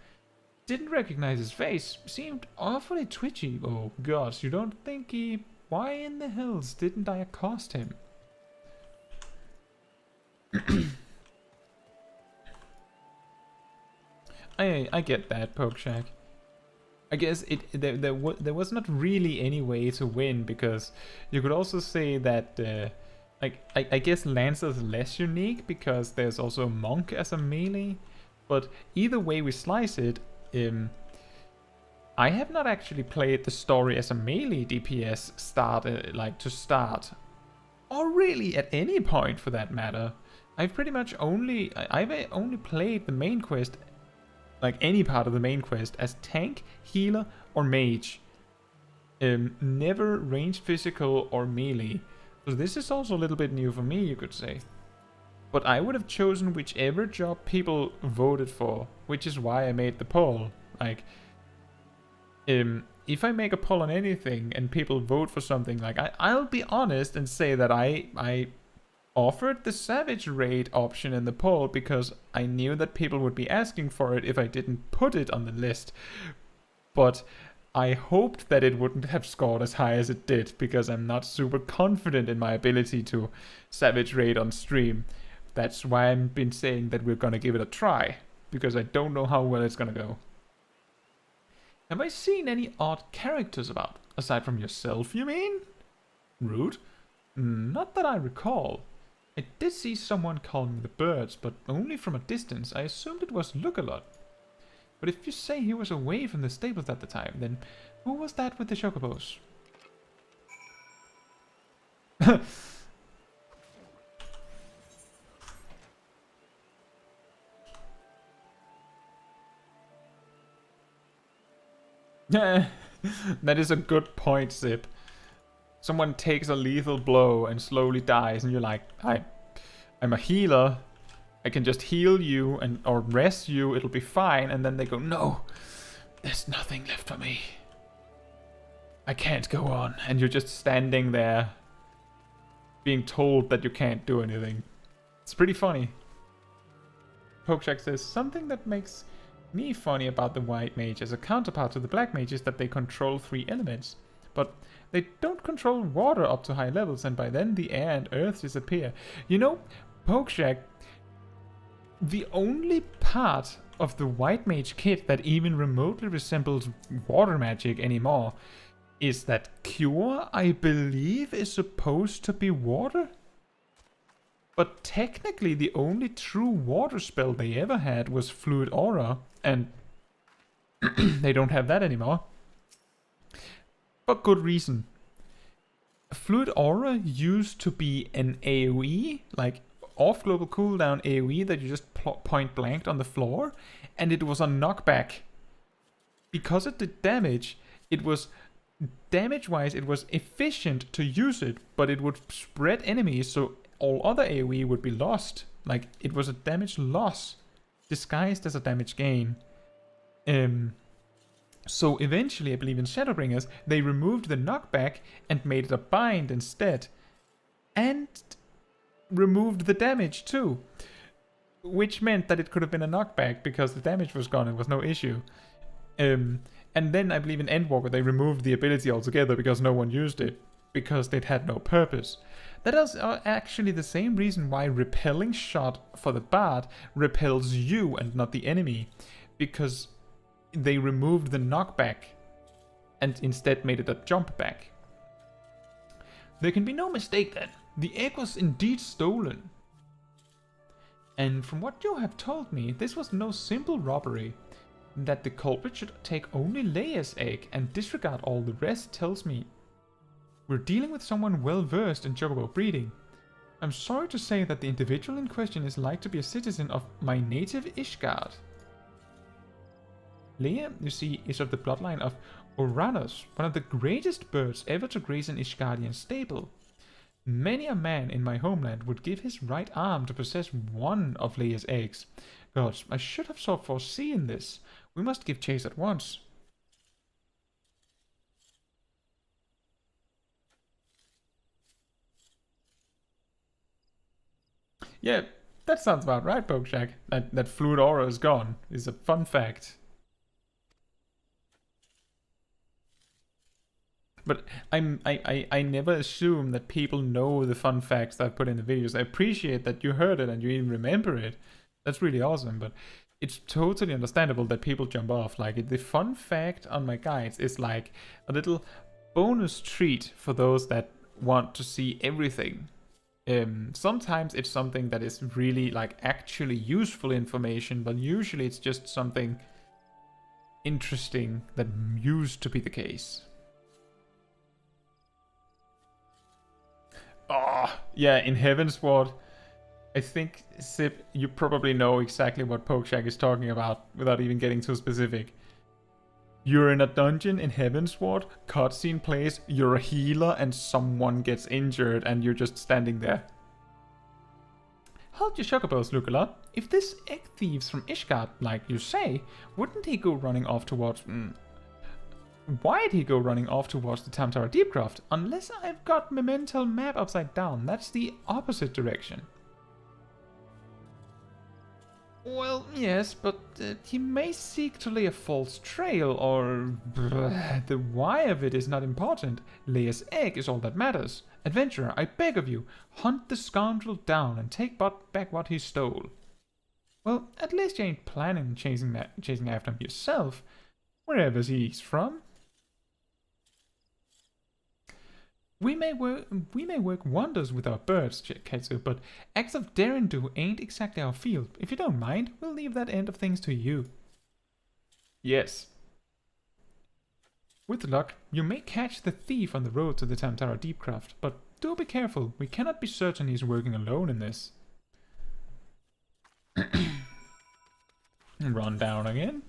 Didn't recognize his face, seemed awfully twitchy. Oh gosh, you don't think he... Why in the hells didn't I accost him? I get that, Pokeshack. I guess there was not really any way to win, because you could also say that I guess Lancer's less unique because there's also a monk as a melee, but either way we slice it, I have not actually played the story as a melee DPS to start, or really at any point for that matter. I've only played the main quest, like any part of the main quest, as tank, healer, or mage. Never ranged physical or melee. So this is also a little bit new for me, you could say. But I would have chosen whichever job people voted for, which is why I made the poll. Like, if I make a poll on anything and people vote for something, like I'll be honest and say that I offered the Savage Raid option in the poll because I knew that people would be asking for it if I didn't put it on the list. But I hoped that it wouldn't have scored as high as it did, because I'm not super confident in my ability to Savage Raid on stream. That's why I've been saying that we're gonna give it a try, because I don't know how well it's gonna go. Have I seen any odd characters about? Aside from yourself, you mean? Rude? Not that I recall. I did see someone calling the birds, but only from a distance. I assumed it was Look-a-lot. But if you say he was away from the stables at the time, then who was that with the chocobos? That is a good point, Zip. someone takes a lethal blow and slowly dies, and you're like, I'm a healer. I can just heal you and or rest you. It'll be fine. And then they go, no, there's nothing left for me. I can't go on. And you're just standing there, being told that you can't do anything. It's pretty funny. Pokeshack says, something that makes me funny about the white mage as a counterpart to the black mage is that they control 3 elements. But they don't control water up to high levels, and by then the air and earth disappear. You know, Pokeshack, the only part of the white mage kit that even remotely resembles water magic anymore is that Cure, I believe, is supposed to be water. But technically the only true water spell they ever had was Fluid Aura, and they don't have that anymore. For good reason. Fluid Aura used to be an AoE, like off global cooldown AoE that you just point blanked on the floor, and it was a knockback. Because it did damage, it was damage-wise, it was efficient to use it, but it would spread enemies, so all other AoE would be lost. Like, it was a damage loss disguised as a damage gain. So eventually, I believe in Shadowbringers, they removed the knockback and made it a bind instead. And removed the damage too. Which meant that it could have been a knockback because the damage was gone, it was no issue. And then I believe in Endwalker they removed the ability altogether because no one used it. Because it had no purpose. That is actually the same reason why repelling shot for the bard repels you and not the enemy. Because they removed the knockback and instead made it a jump back. There can be no mistake then. The egg was indeed stolen. And from what you have told me, this was no simple robbery. That the culprit should take only Leia's egg and disregard all the rest tells me we're dealing with someone well versed in chocobo breeding. I'm sorry to say that the individual in question is like to be a citizen of my native Ishgard. Leia, you see, is of the bloodline of Uranus, one of the greatest birds ever to grace an Ishgardian stable. Many a man in my homeland would give his right arm to possess one of Leia's eggs. Gods, I should have foreseen this. We must give chase at once. Yeah, that sounds about right, Pokeshack. That Fluid Aura is gone. Is a fun fact. But I never assume that people know the fun facts that I put in the videos. I appreciate that you heard it and you even remember it. That's really awesome, but it's totally understandable that people jump off. Like, the fun fact on my guides is like a little bonus treat for those that want to see everything. Sometimes it's something that is really like actually useful information, but usually it's just something interesting that used to be the case. Oh, yeah, in Heavensward, I think, Sip, you probably know exactly what Pokeshack is talking about without even getting too specific. You're in a dungeon in Heavensward, cutscene plays, you're a healer and someone gets injured and you're just standing there. Hold your chocobos, Lucula. If this egg thief's from Ishgard, like you say, wouldn't he go running off towards... Why'd he go running off towards the Tamtara Deepcroft? Unless I've got my mental map upside down, that's the opposite direction. Well, yes, but he may seek to lay a false trail, or... the why of it is not important. Leia's egg is all that matters. Adventurer, I beg of you, hunt the scoundrel down and take back what he stole. Well, at least you ain't planning chasing after him yourself, wherever he's from. We may work wonders with our birds, Kaetsu, but acts of derring-do ain't exactly our field. If you don't mind, we'll leave that end of things to you. Yes. With luck, you may catch the thief on the road to the Tamtara Deepcroft, but do be careful. We cannot be certain he's working alone in this. Run down again.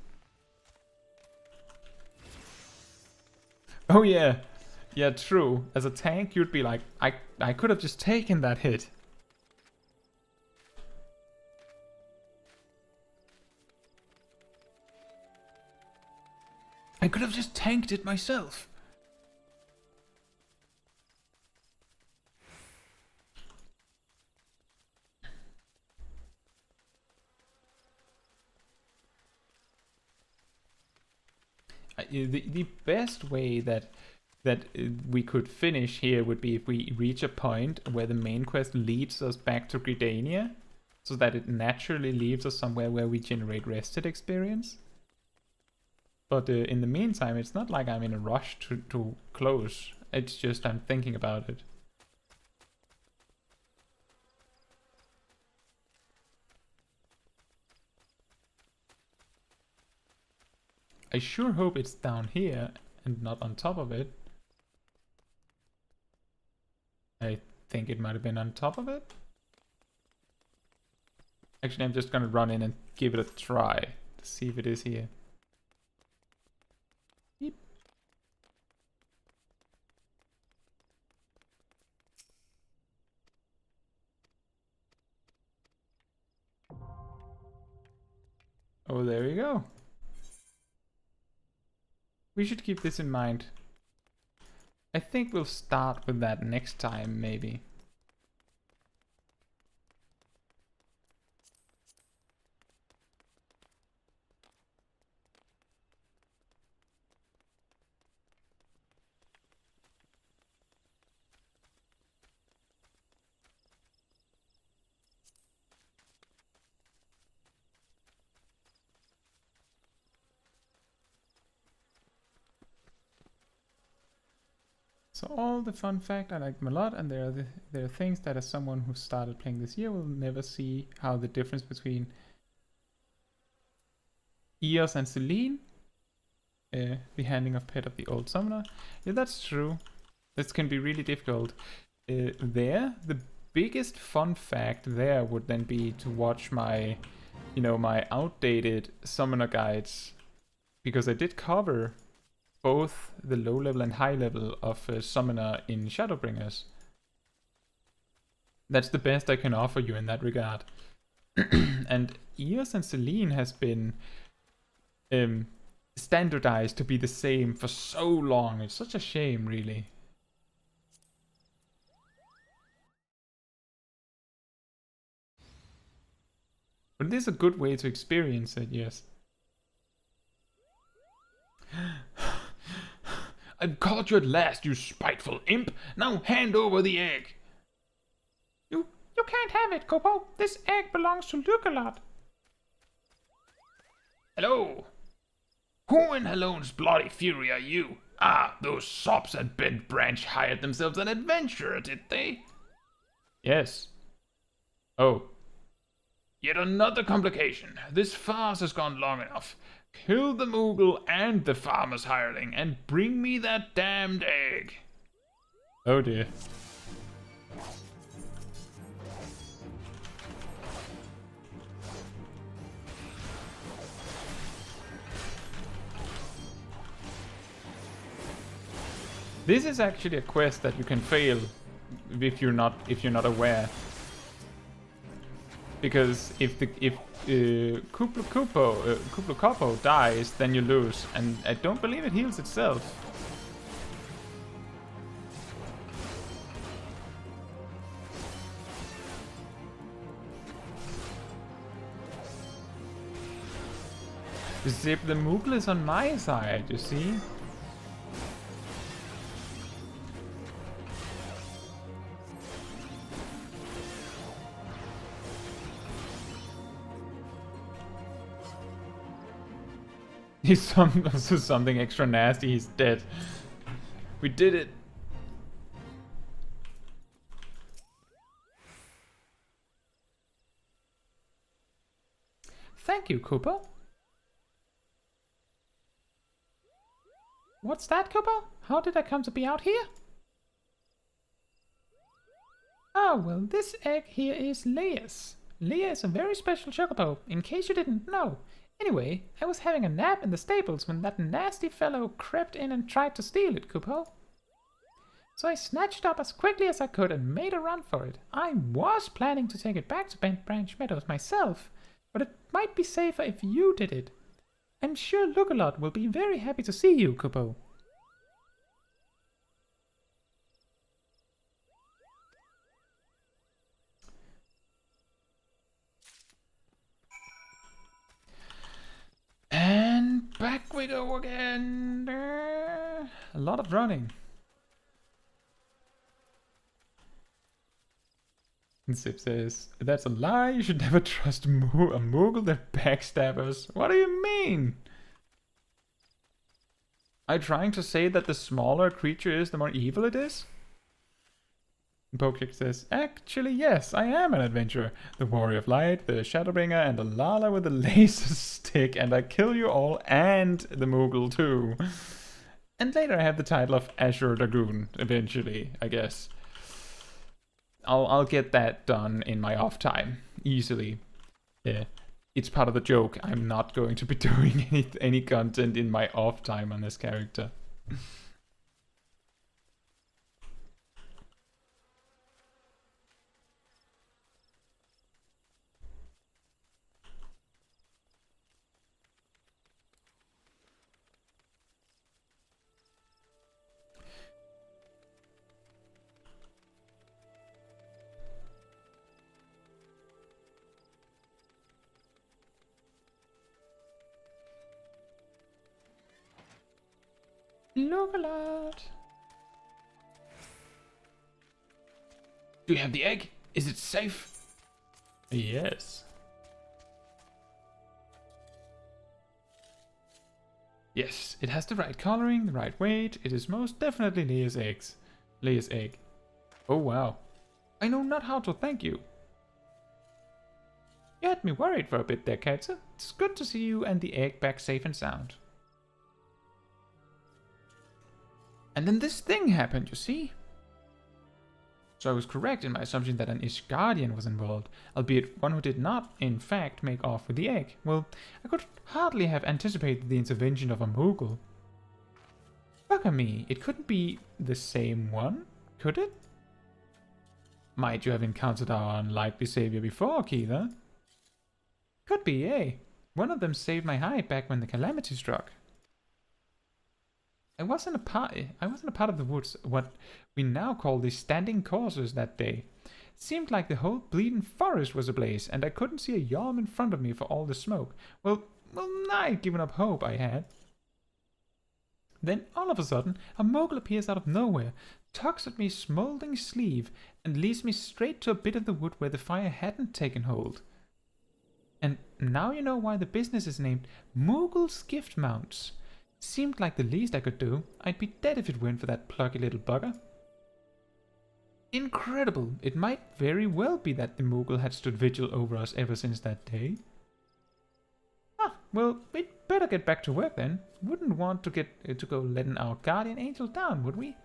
Oh yeah. Yeah, true. As a tank, you'd be like, I could have just taken that hit. I could have just tanked it myself. The best way that we could finish here would be if we reach a point where the main quest leads us back to Gridania, so that it naturally leaves us somewhere where we generate rested experience. But in the meantime, it's not like I'm in a rush to close. It's just I'm thinking about it. I sure hope it's down here and not on top of it. I think it might have been on top of it. Actually, I'm just gonna run in and give it a try to see if it is here. Yep. Oh, there you go. We should keep this in mind. I think we'll start with that next time, maybe. So all the fun fact, I like them a lot, and there are things that as someone who started playing this year will never see how the difference between Eos and Celine, the handling of pet of the old summoner. Yeah, that's true. This can be really difficult. The biggest fun fact there would then be to watch my, my outdated summoner guides, because I did cover both the low level and high level of summoner in Shadowbringers. That's the best I can offer you in that regard. And Eos and Celine has been standardized to be the same for so long. It's such a shame, really. But it is a good way to experience it, yes. I've caught you at last, you spiteful imp! Now hand over the egg! You can't have it, Kopo. This egg belongs to Lugalot. Hello! Who in Halone's bloody fury are you? Ah, those sops at Bent Branch hired themselves an adventurer, did they? Yes. Oh. Yet another complication. This farce has gone long enough. Kill the Moogle and the farmer's hireling and bring me that damned egg. Oh dear. This is actually a quest that you can fail if you're not aware. Because if Kuplo dies, then you lose, and I don't believe it heals itself. Zip, the Moogle is on my side, you see? He's something extra nasty, he's dead. We did it. Thank you, Cooper. What's that, Cooper? How did I come to be out here? Oh, well, this egg here is Leia's. Leia is a very special chocobo, in case you didn't know. Anyway, I was having a nap in the stables when that nasty fellow crept in and tried to steal it, Kupo. So I snatched up as quickly as I could and made a run for it. I was planning to take it back to Bent Branch Meadows myself, but it might be safer if you did it. I'm sure Lookalot will be very happy to see you, Kupo. And back we go again. A lot of running. And Sip says, that's a lie. You should never trust a Moogle. They're backstabbers. What do you mean? Are you trying to say that the smaller a creature is, the more evil it is? Pokek says, actually, yes, I am an adventurer. The Warrior of Light, the Shadowbringer, and the Lala with a laser stick, and I kill you all, and the Moogle too. And later I have the title of Azure Dragoon, eventually, I guess. I'll get that done in my off time, easily. Yeah, it's part of the joke. I'm not going to be doing any content in my off time on this character. Lookalot. Do you have the egg? Is it safe? Yes. Yes, it has the right coloring, the right weight. It is most definitely Leia's egg. Oh wow. I know not how to thank you. You had me worried for a bit there, Caetsu. It's good to see you and the egg back safe and sound. And then this thing happened, you see? So I was correct in my assumption that an Ishgardian was involved, albeit one who did not, in fact, make off with the egg. Well, I could hardly have anticipated the intervention of a Moogle. Bugger me, it couldn't be the same one, could it? Might you have encountered our unlikely savior before, Keitha? Could be, eh? One of them saved my hide back when the calamity struck. I wasn't a part of the woods, what we now call the standing courses that day. Seemed like the whole bleeding forest was ablaze, and I couldn't see a yalm in front of me for all the smoke. Well, I'd given up hope, I had. Then, all of a sudden, a Moogle appears out of nowhere, tugs at me smouldering sleeve, and leads me straight to a bit of the wood where the fire hadn't taken hold. And now you know why the business is named Moogle's Gift Mounts. Seemed like the least I could do. I'd be dead if it weren't for that plucky little bugger. Incredible. It might very well be that the Moogle had stood vigil over us ever since that day. Ah, well, we'd better get back to work then. Wouldn't want to go letting our guardian angel down, would we?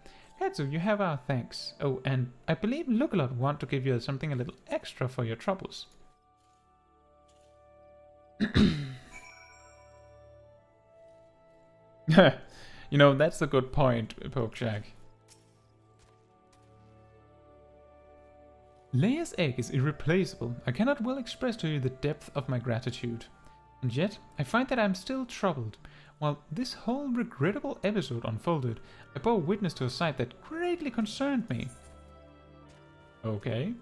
Caetsu, you have our thanks. Oh, and I believe Lookalot want to give you something a little extra for your troubles. You know, that's a good point, Pokeshag. Leia's egg is irreplaceable. I cannot well express to you the depth of my gratitude. And yet, I find that I am still troubled. While this whole regrettable episode unfolded, I bore witness to a sight that greatly concerned me. Okay.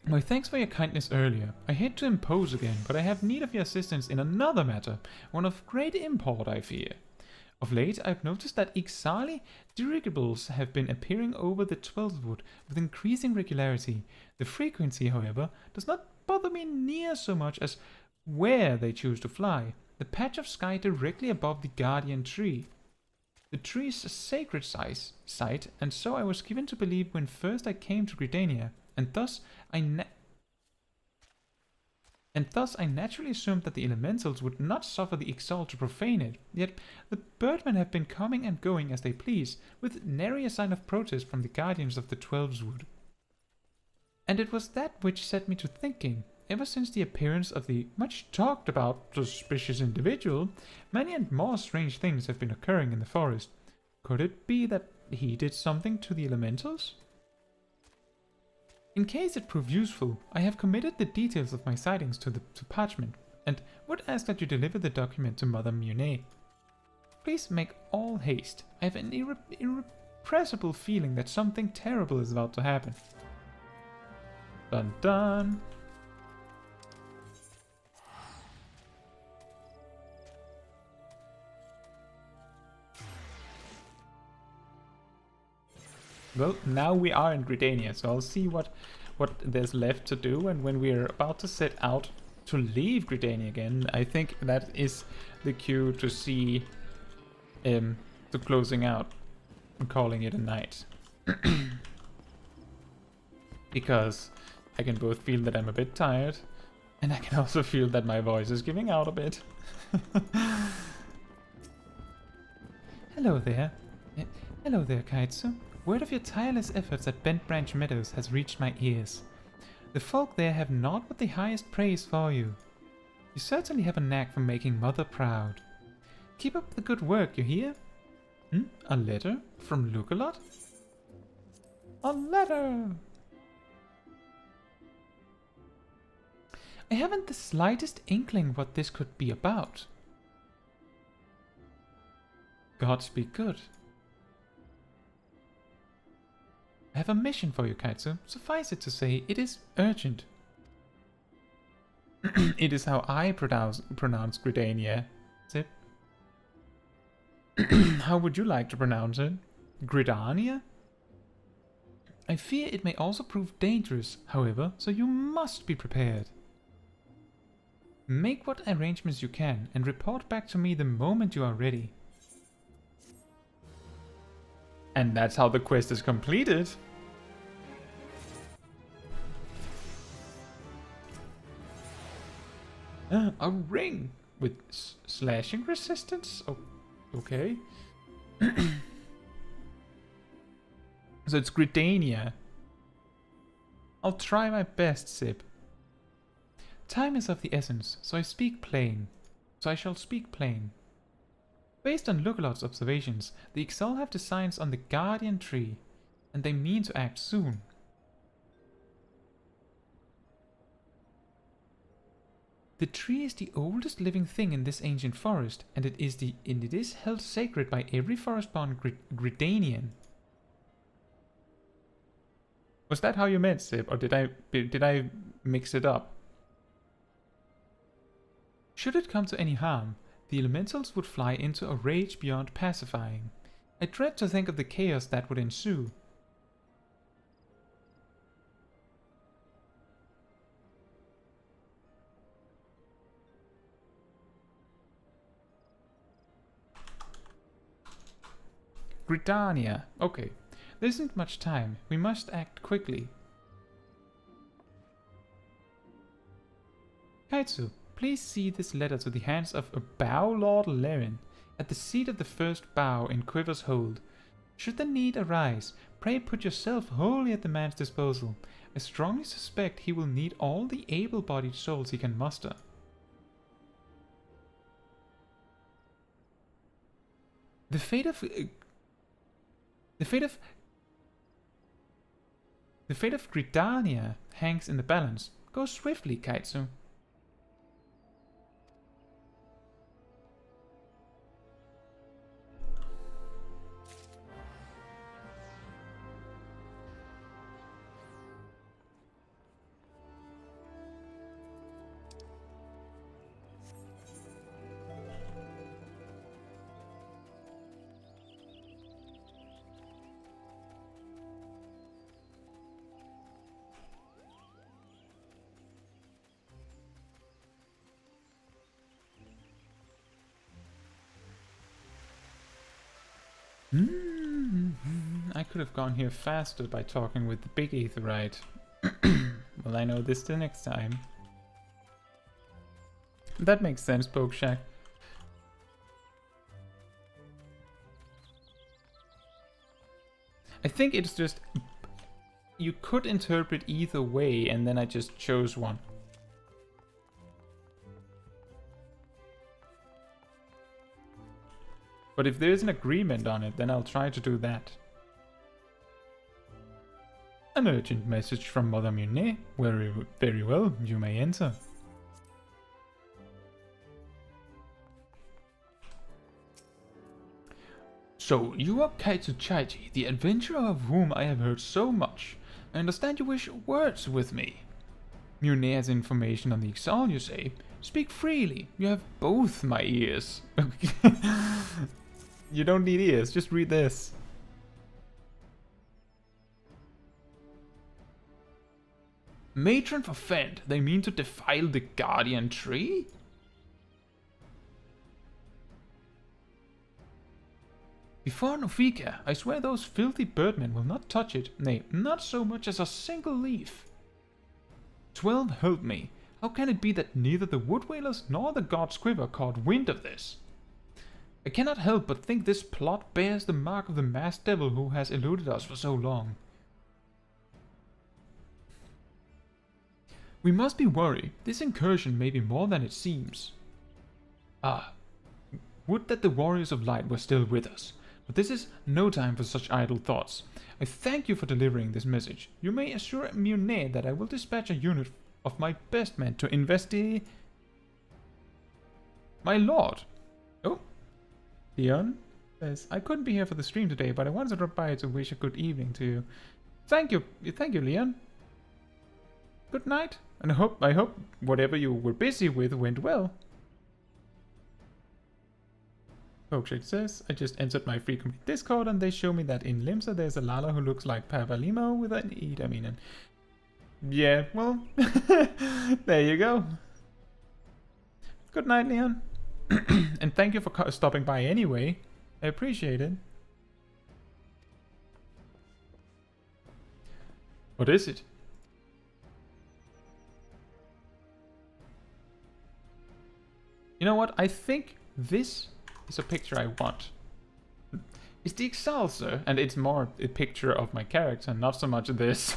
My thanks for your kindness earlier. I hate to impose again, but I have need of your assistance in another matter, one of great import, I fear. Of late, I've noticed that Ixali dirigibles have been appearing over the 12th wood with increasing regularity. The frequency, however, does not bother me near so much as where they choose to fly, the patch of sky directly above the guardian tree. The tree's a sacred site, and so I was given to believe when first I came to Gridania, and thus I naturally assumed that the elementals would not suffer the Ixal to profane it. Yet the birdmen have been coming and going as they please, with nary a sign of protest from the guardians of the 12's wood. And it was that which set me to thinking. Ever since the appearance of the much talked about suspicious individual, many and more strange things have been occurring in the forest. Could it be that he did something to the elementals? In case it prove useful, I have committed the details of my sightings to parchment, and would ask that you deliver the document to Mother Miounne. Please make all haste. I have an irrepressible feeling that something terrible is about to happen. Dun dun! Well, now we are in Gridania, so I'll see what there's left to do, and when we're about to set out to leave Gridania again, I think that is the cue to see to closing out and calling it a night. Because I can both feel that I'm a bit tired, and I can also feel that my voice is giving out a bit. Hello there. Hello there, Caetsu. Word of your tireless efforts at Bent Branch Meadows has reached my ears. The folk there have naught but the highest praise for you. You certainly have a knack for making Mother proud. Keep up the good work, you hear? A letter from Lookalot? A letter! I haven't the slightest inkling what this could be about. Gods be good. I have a mission for you, Caetsu. Suffice it to say, it is urgent. It is how I pronounce Gridania. Zip. How would you like to pronounce it? Gridania? I fear it may also prove dangerous, however, so you must be prepared. Make what arrangements you can and report back to me the moment you are ready. And that's how the quest is completed. A ring with slashing resistance? Oh, okay. So it's Gridania. I'll try my best, Sib. Time is of the essence, so I shall speak plain. Based on Lookalot's observations, the Ixal have designs on the Guardian Tree, and they mean to act soon. The tree is the oldest living thing in this ancient forest, and it is held sacred by every forest-born Gridanian. Was that how you meant, Sib, or did I mix it up? Should it come to any harm, the elementals would fly into a rage beyond pacifying. I dread to think of the chaos that would ensue. Gridania. Okay. There isn't much time. We must act quickly. Caetsu, please see this letter to the hands of a Bow Lord Laren at the seat of the first bow in Quiver's Hold. Should the need arise, pray put yourself wholly at the man's disposal. I strongly suspect he will need all the able-bodied souls he can muster. The fate of Gridania hangs in the balance. Go swiftly, Caetsu. I could have gone here faster by talking with the big Aetherite. Well, I know this till next time. That makes sense, Pokeshack. I think it's just you could interpret either way, and then I just chose one. But if there's an agreement on it, then I'll try to do that. An urgent message from Mother Miounne. Very well, you may enter. So, you are Caetsu Chaiji, the adventurer of whom I have heard so much. I understand you wish words with me. Miounne has information on the Exile, you say? Speak freely, you have both my ears. You don't need ears, just read this. Matron for Fend, they mean to defile the Guardian Tree? Before Nofika, I swear those filthy birdmen will not touch it, nay, not so much as a single leaf. 12 help me. How can it be that neither the Wood Whalers nor the God's Quiver caught wind of this? I cannot help but think this plot bears the mark of the masked devil who has eluded us for so long. We must be worried. This incursion may be more than it seems. Ah, would that the warriors of light were still with us. But this is no time for such idle thoughts. I thank you for delivering this message. You may assure Miounne that I will dispatch a unit of my best men to investigate... My lord! Oh, Leon says, I couldn't be here for the stream today, but I wanted to drop by to wish a good evening to you. Thank you, Leon. Good night, and I hope whatever you were busy with went well. Pokeshade says, I just entered my free complete Discord and they show me that in Limsa there's a Lala who looks like Papa Limo with an E, I mean, and yeah, well, there you go. Good night, Leon. And thank you for stopping by anyway. I appreciate it. What is it? You know what? I think this is a picture I want. It's the Exile, sir, and it's more a picture of my character, not so much this.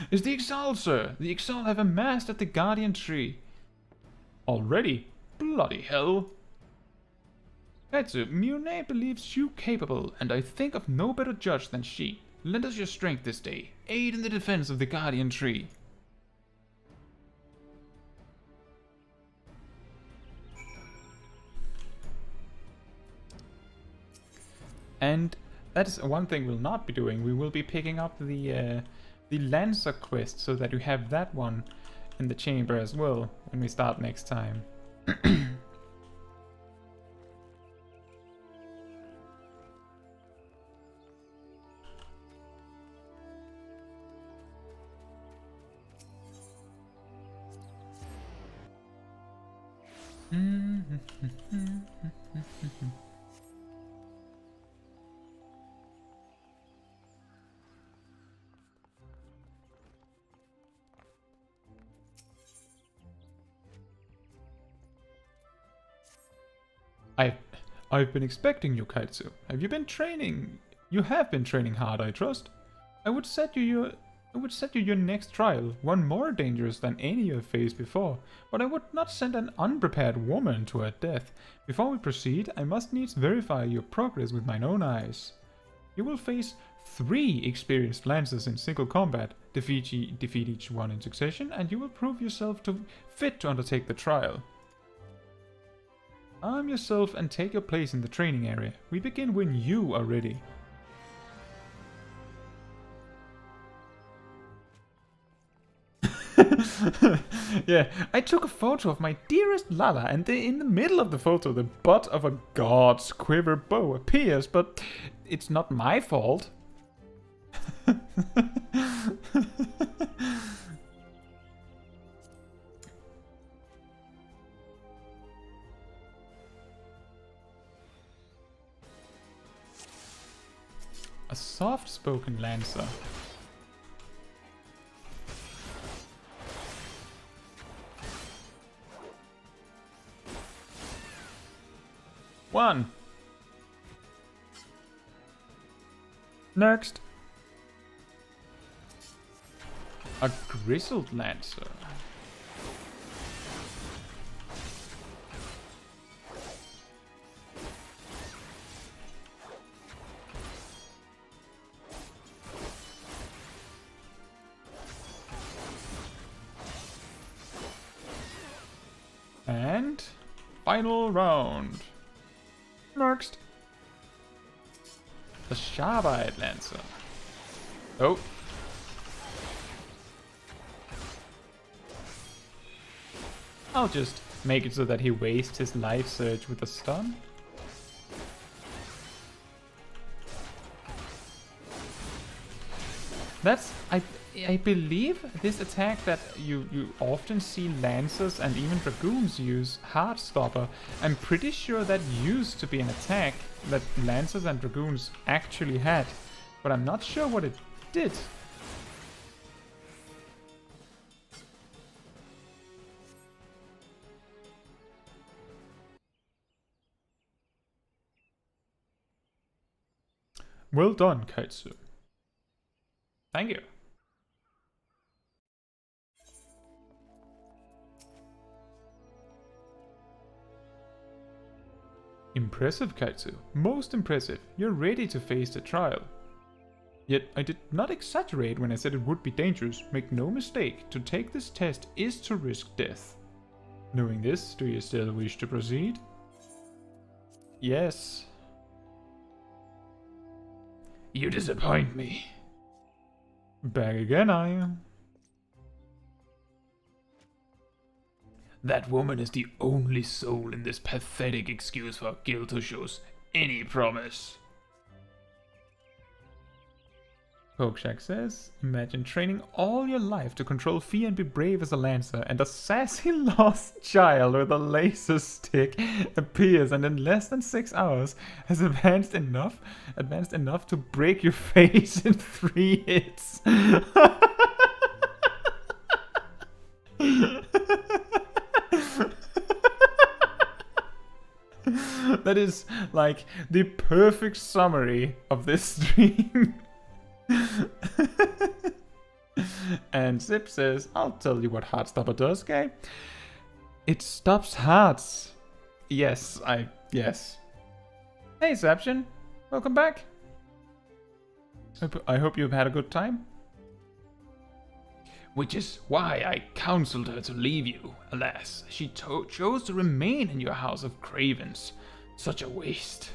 It's the Exile, sir. The Exile have amassed at the Guardian Tree. Already? Bloody hell. Caetsu, Miounne believes you capable, and I think of no better judge than she. Lend us your strength this day. Aid in the defense of the Guardian Tree. And that is one thing we'll not be doing. We will be picking up the Lancer quest so that we have that one in the chamber as well when we start next time. I've been expecting you, Caetsu. Have you been training? You have been training hard, I trust. I would set you your next trial, one more dangerous than any you have faced before, but I would not send an unprepared woman to her death. Before we proceed, I must needs verify your progress with mine own eyes. You will face 3 experienced lancers in single combat. Defeat each one in succession, and you will prove yourself fit to undertake the trial. Arm yourself and take your place in the training area. We begin when you are ready. Yeah, I took a photo of my dearest Lala, and in the middle of the photo the butt of a god's quiver bow appears, but it's not my fault. A soft-spoken lancer. One. A grizzled lancer. And final round. Next. The sharp-eyed lancer. Oh. I'll just make it so that he wastes his life surge with a stun. That's I believe this attack that you often see lancers and even dragoons use, Heartstopper. I'm pretty sure that used to be an attack that lancers and dragoons actually had, but I'm not sure what it did. Well done, Caetsu. Thank you. Impressive, Caetsu. Most impressive. You're ready to face the trial. Yet I did not exaggerate when I said it would be dangerous. Make no mistake, to take this test is to risk death. Knowing this, do you still wish to proceed? Yes. You disappoint me. Back again, are you? That woman is the only soul in this pathetic excuse for a guild who shows any promise. Pokeshak says, imagine training all your life to control fear and be brave as a lancer, and a sassy lost child with a laser stick appears and in less than 6 hours has advanced enough to break your face in 3 hits. That is like the perfect summary of this stream. And Zip says, I'll tell you what Heartstopper does, okay? It stops hearts. Yes. Hey, Zaption. Welcome back. I hope you've had a good time. Which is why I counseled her to leave you. Alas, she chose to remain in your house of cravens. Such a waste.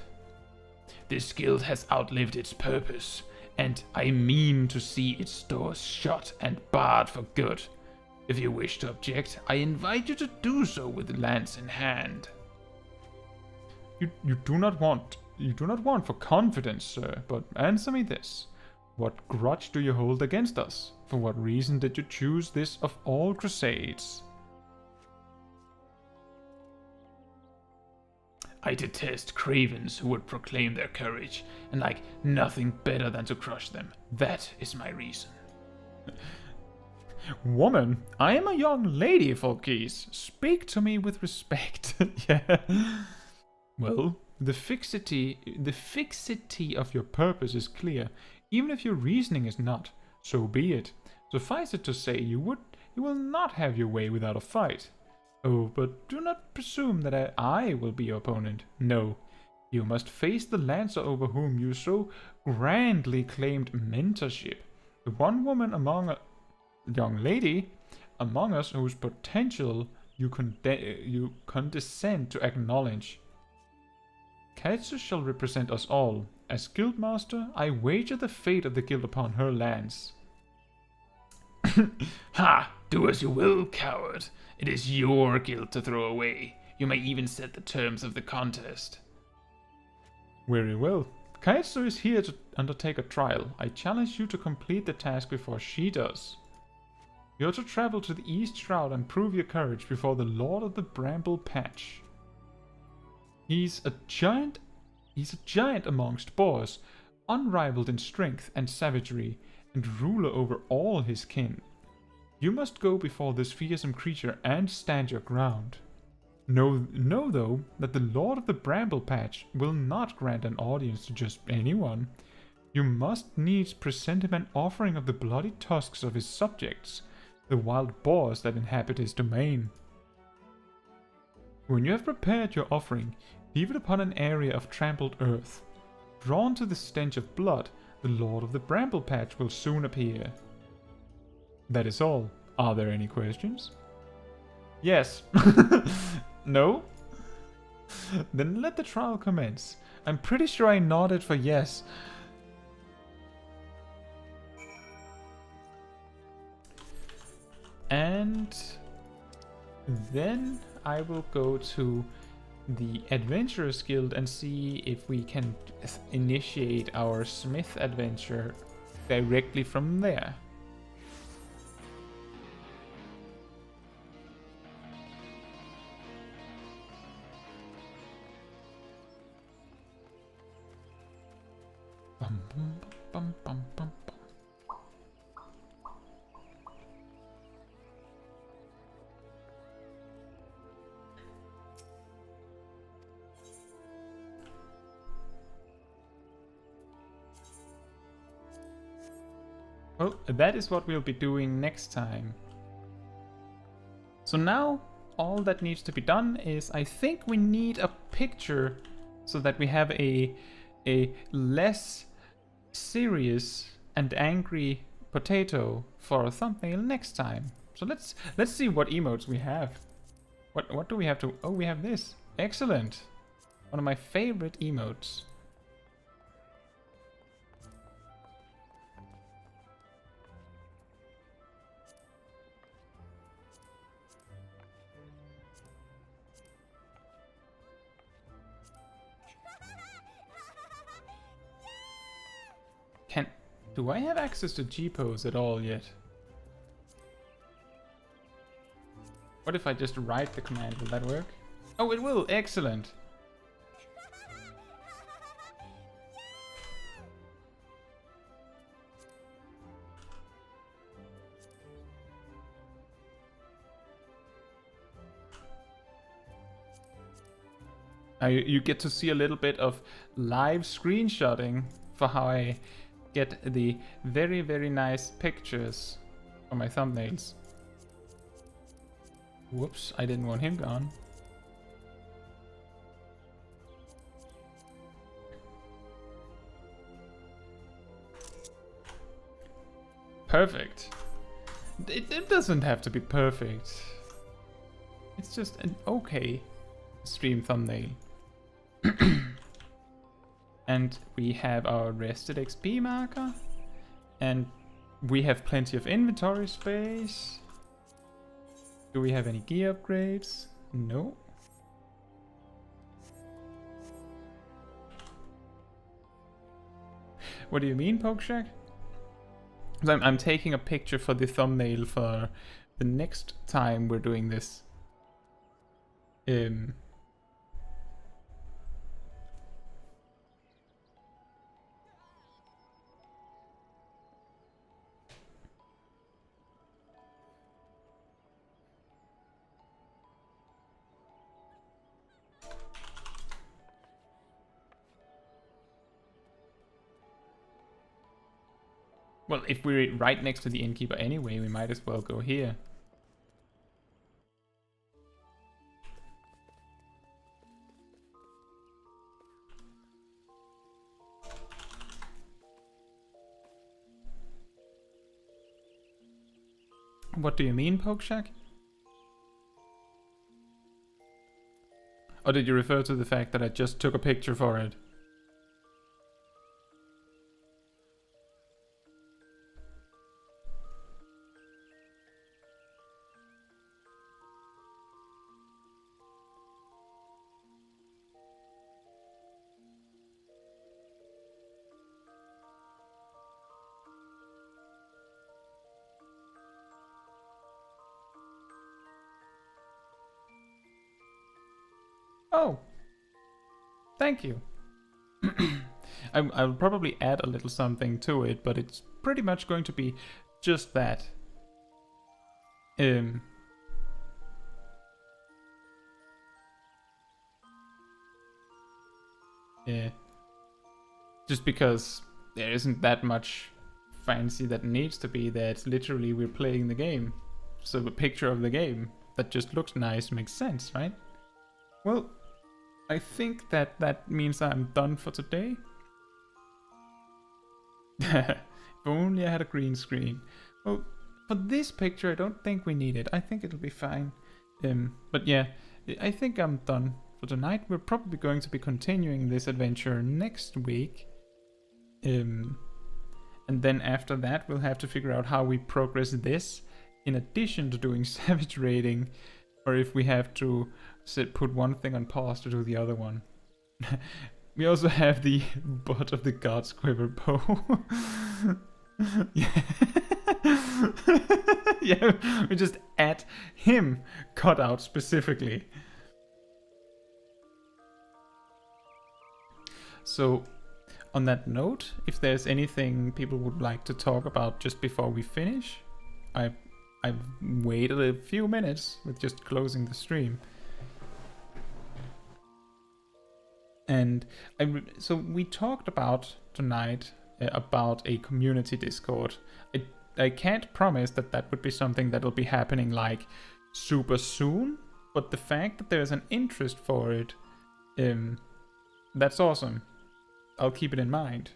This guild has outlived its purpose, and I mean to see its doors shut and barred for good. If you wish to object, I invite you to do so with the lance in hand. You do not want for confidence, sir, but answer me this. What grudge do you hold against us? For what reason did you choose this of all crusades? I detest cravens who would proclaim their courage, and like nothing better than to crush them. That is my reason. Woman, I am a young lady, Folkies. Speak to me with respect. Yeah. Well, the fixity of your purpose is clear, even if your reasoning is not. So be it. Suffice it to say, you will not have your way without a fight. Oh, but do not presume that I will be your opponent. No, you must face the lancer over whom you so grandly claimed mentorship. The one woman among a young lady among us whose potential you condescend to acknowledge. Caetsu shall represent us all. As guildmaster, I wager the fate of the guild upon her lance. Ha! Do as you will, coward. It is your guild to throw away. You may even set the terms of the contest. Very well. Caetsu is here to undertake a trial. I challenge you to complete the task before she does. You're to travel to the East Shroud and prove your courage before the Lord of the Bramble Patch. He's a giant amongst boars, unrivaled in strength and savagery, and ruler over all his kin. You must go before this fearsome creature and stand your ground. Know though, that the Lord of the Bramble Patch will not grant an audience to just anyone. You must needs present him an offering of the bloody tusks of his subjects, the wild boars that inhabit his domain. When you have prepared your offering, leave it upon an area of trampled earth. Drawn to the stench of blood, the Lord of the Bramble Patch will soon appear. That is all. Are there any questions? Yes. No? Then let the trial commence. I'm pretty sure I nodded for yes. And then I will go to the Adventurers Guild and see if we can initiate our Smith adventure directly from there. Bum, bum, bum, bum, bum, bum. Well, that is what we'll be doing next time. So now, all that needs to be done is, I think we need a picture so that we have a less serious and angry potato for a thumbnail next time. So let's see what emotes we have. What do we have to... Oh, we have this. Excellent. One of my favorite emotes. Do I have access to G-pose at all yet? What if I just write the command? Will that work? Oh, it will! Excellent! You get to see a little bit of live screenshotting for how I get the very, very nice pictures for my thumbnails. Whoops, I didn't want him gone. Perfect. It doesn't have to be perfect. It's just an okay stream thumbnail. And we have our rested XP marker. And we have plenty of inventory space. Do we have any gear upgrades? No. What do you mean, Pokeshack? I'm taking a picture for the thumbnail for the next time we're doing this. Well, if we're right next to the innkeeper anyway, we might as well go here. What do you mean, Pokeshack? Or did you refer to the fact that I just took a picture for it? Oh, thank you. I'll probably add a little something to it, but it's pretty much going to be just that. Yeah. Just because there isn't that much fancy that needs to be there. It's literally we're playing the game. So a picture of the game that just looks nice makes sense, right? Well, I think that means I'm done for today. If only I had a green screen. Well, for this picture, I don't think we need it. I think it'll be fine. But yeah, I think I'm done for tonight. We're probably going to be continuing this adventure next week. And then after that, we'll have to figure out how we progress this in addition to doing savage raiding, or if we have to put one thing on pause to do the other one. We also have the butt of the God's Quiver bow. Yeah. Yeah, we just add him cut out specifically. So, on that note, if there's anything people would like to talk about just before we finish, I've waited a few minutes with just closing the stream. And so we talked about tonight about a community Discord. I can't promise that would be something that'll be happening like super soon, but the fact that there's an interest for it, that's awesome. I'll keep it in mind.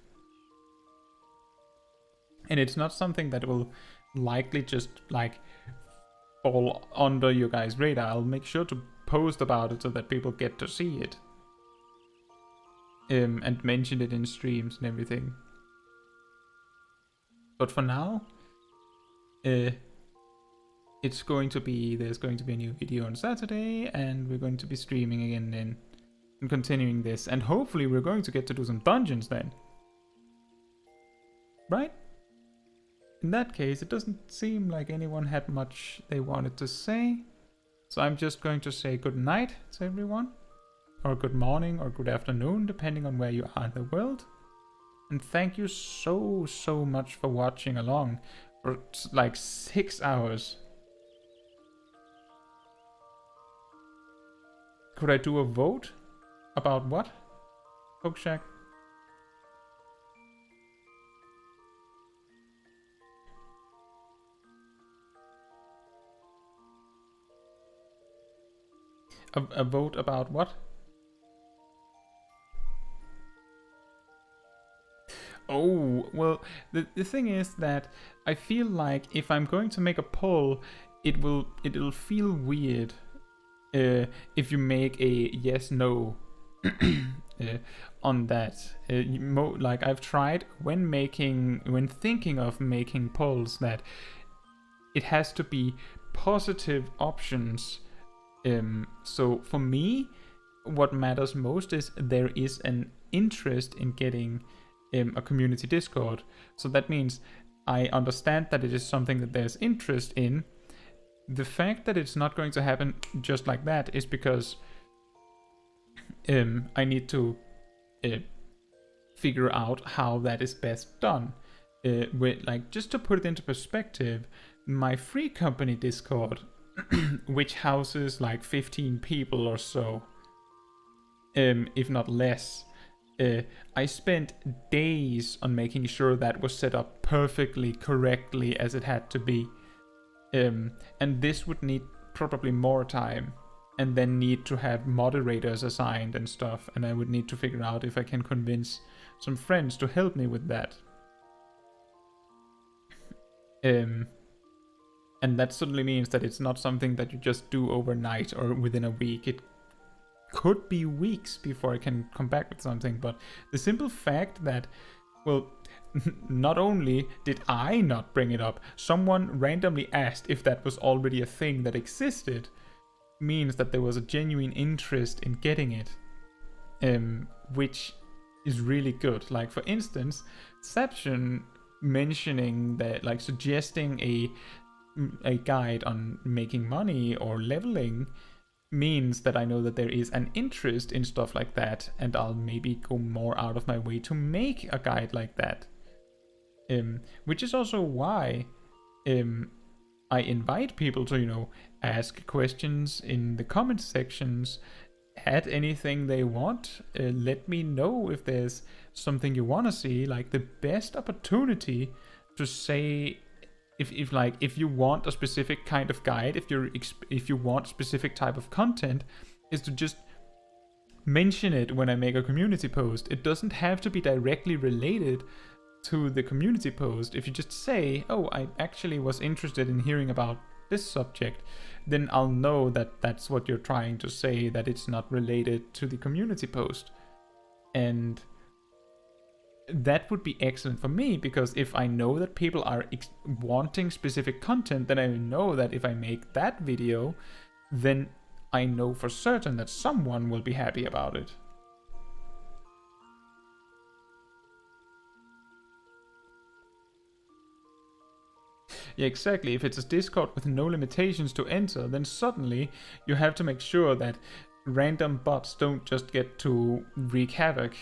And it's not something that will likely just like fall under your guys' radar. I'll make sure to post about it so that people get to see it. And mention it in streams and everything. But for now, there's going to be a new video on Saturday, and we're going to be streaming again then, and continuing this, and hopefully we're going to get to do some dungeons then. Right? In that case, it doesn't seem like anyone had much they wanted to say, so I'm just going to say good night to everyone, or good morning, or good afternoon, depending on where you are in the world. And thank you so much for watching along for like 6 hours. Could I do a vote? About what? Pokeshack? A vote about what? Oh, well, the thing is that I feel like if I'm going to make a poll, it'll feel weird if you make a yes/no on that. Like I've tried when thinking of making polls that it has to be positive options. So for me, what matters most is there is an interest in getting a community Discord. So that means I understand that it is something that there's interest in. The fact that it's not going to happen just like that is because I need to figure out how that is best done. Like, just to put it into perspective, my free company Discord, which houses like 15 people or so, if not less, I spent days on making sure that was set up perfectly, correctly as it had to be. And this would need probably more time, and then need to have moderators assigned and stuff, and I would need to figure out if I can convince some friends to help me with that. And that suddenly means that it's not something that you just do overnight or within a week. It could be weeks before I can come back with something, but the simple fact that, well, not only did I not bring it up, someone randomly asked if that was already a thing that existed, means that there was a genuine interest in getting it, which is really good. Like, for instance, Seption mentioning that, like, suggesting a guide on making money or leveling means that I know that there is an interest in stuff like that, and I'll maybe go more out of my way to make a guide like that. Which is also why I invite people to, ask questions in the comment sections add anything they want. Let me know if there's something you want to see. Like, the best opportunity to say if you want a specific kind of guide, if you want a specific type of content, is to just mention it when I make a community post. It doesn't have to be directly related to the community post. If you just say, oh, I actually was interested in hearing about this subject, then I'll know that that's what you're trying to say, that it's not related to the community post. And that would be excellent for me, because if I know that people are wanting specific content, then I know that if I make that video, then I know for certain that someone will be happy about it. Yeah, exactly. If it's a Discord with no limitations to enter, then suddenly you have to make sure that random bots don't just get to wreak havoc.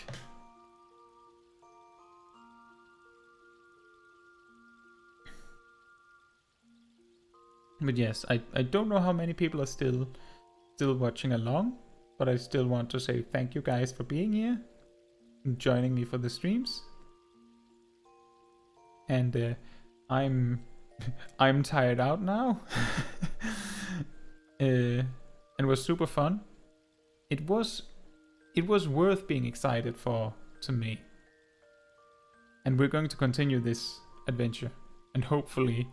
But yes, I don't know how many people are still watching along, but I still want to say thank you guys for being here and joining me for the streams. And I'm tired out now. And it was super fun. It was worth being excited for, to me. And we're going to continue this adventure and hopefully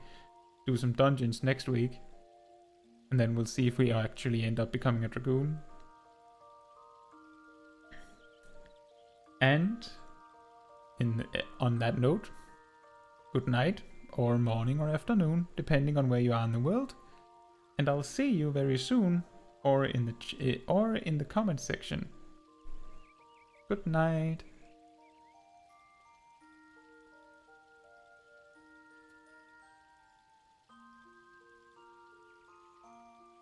do some dungeons next week, and then we'll see if we actually end up becoming a dragoon. And on that note, good night, or morning or afternoon, depending on where you are in the world, and I'll see you very soon, or in the comment section. Good night.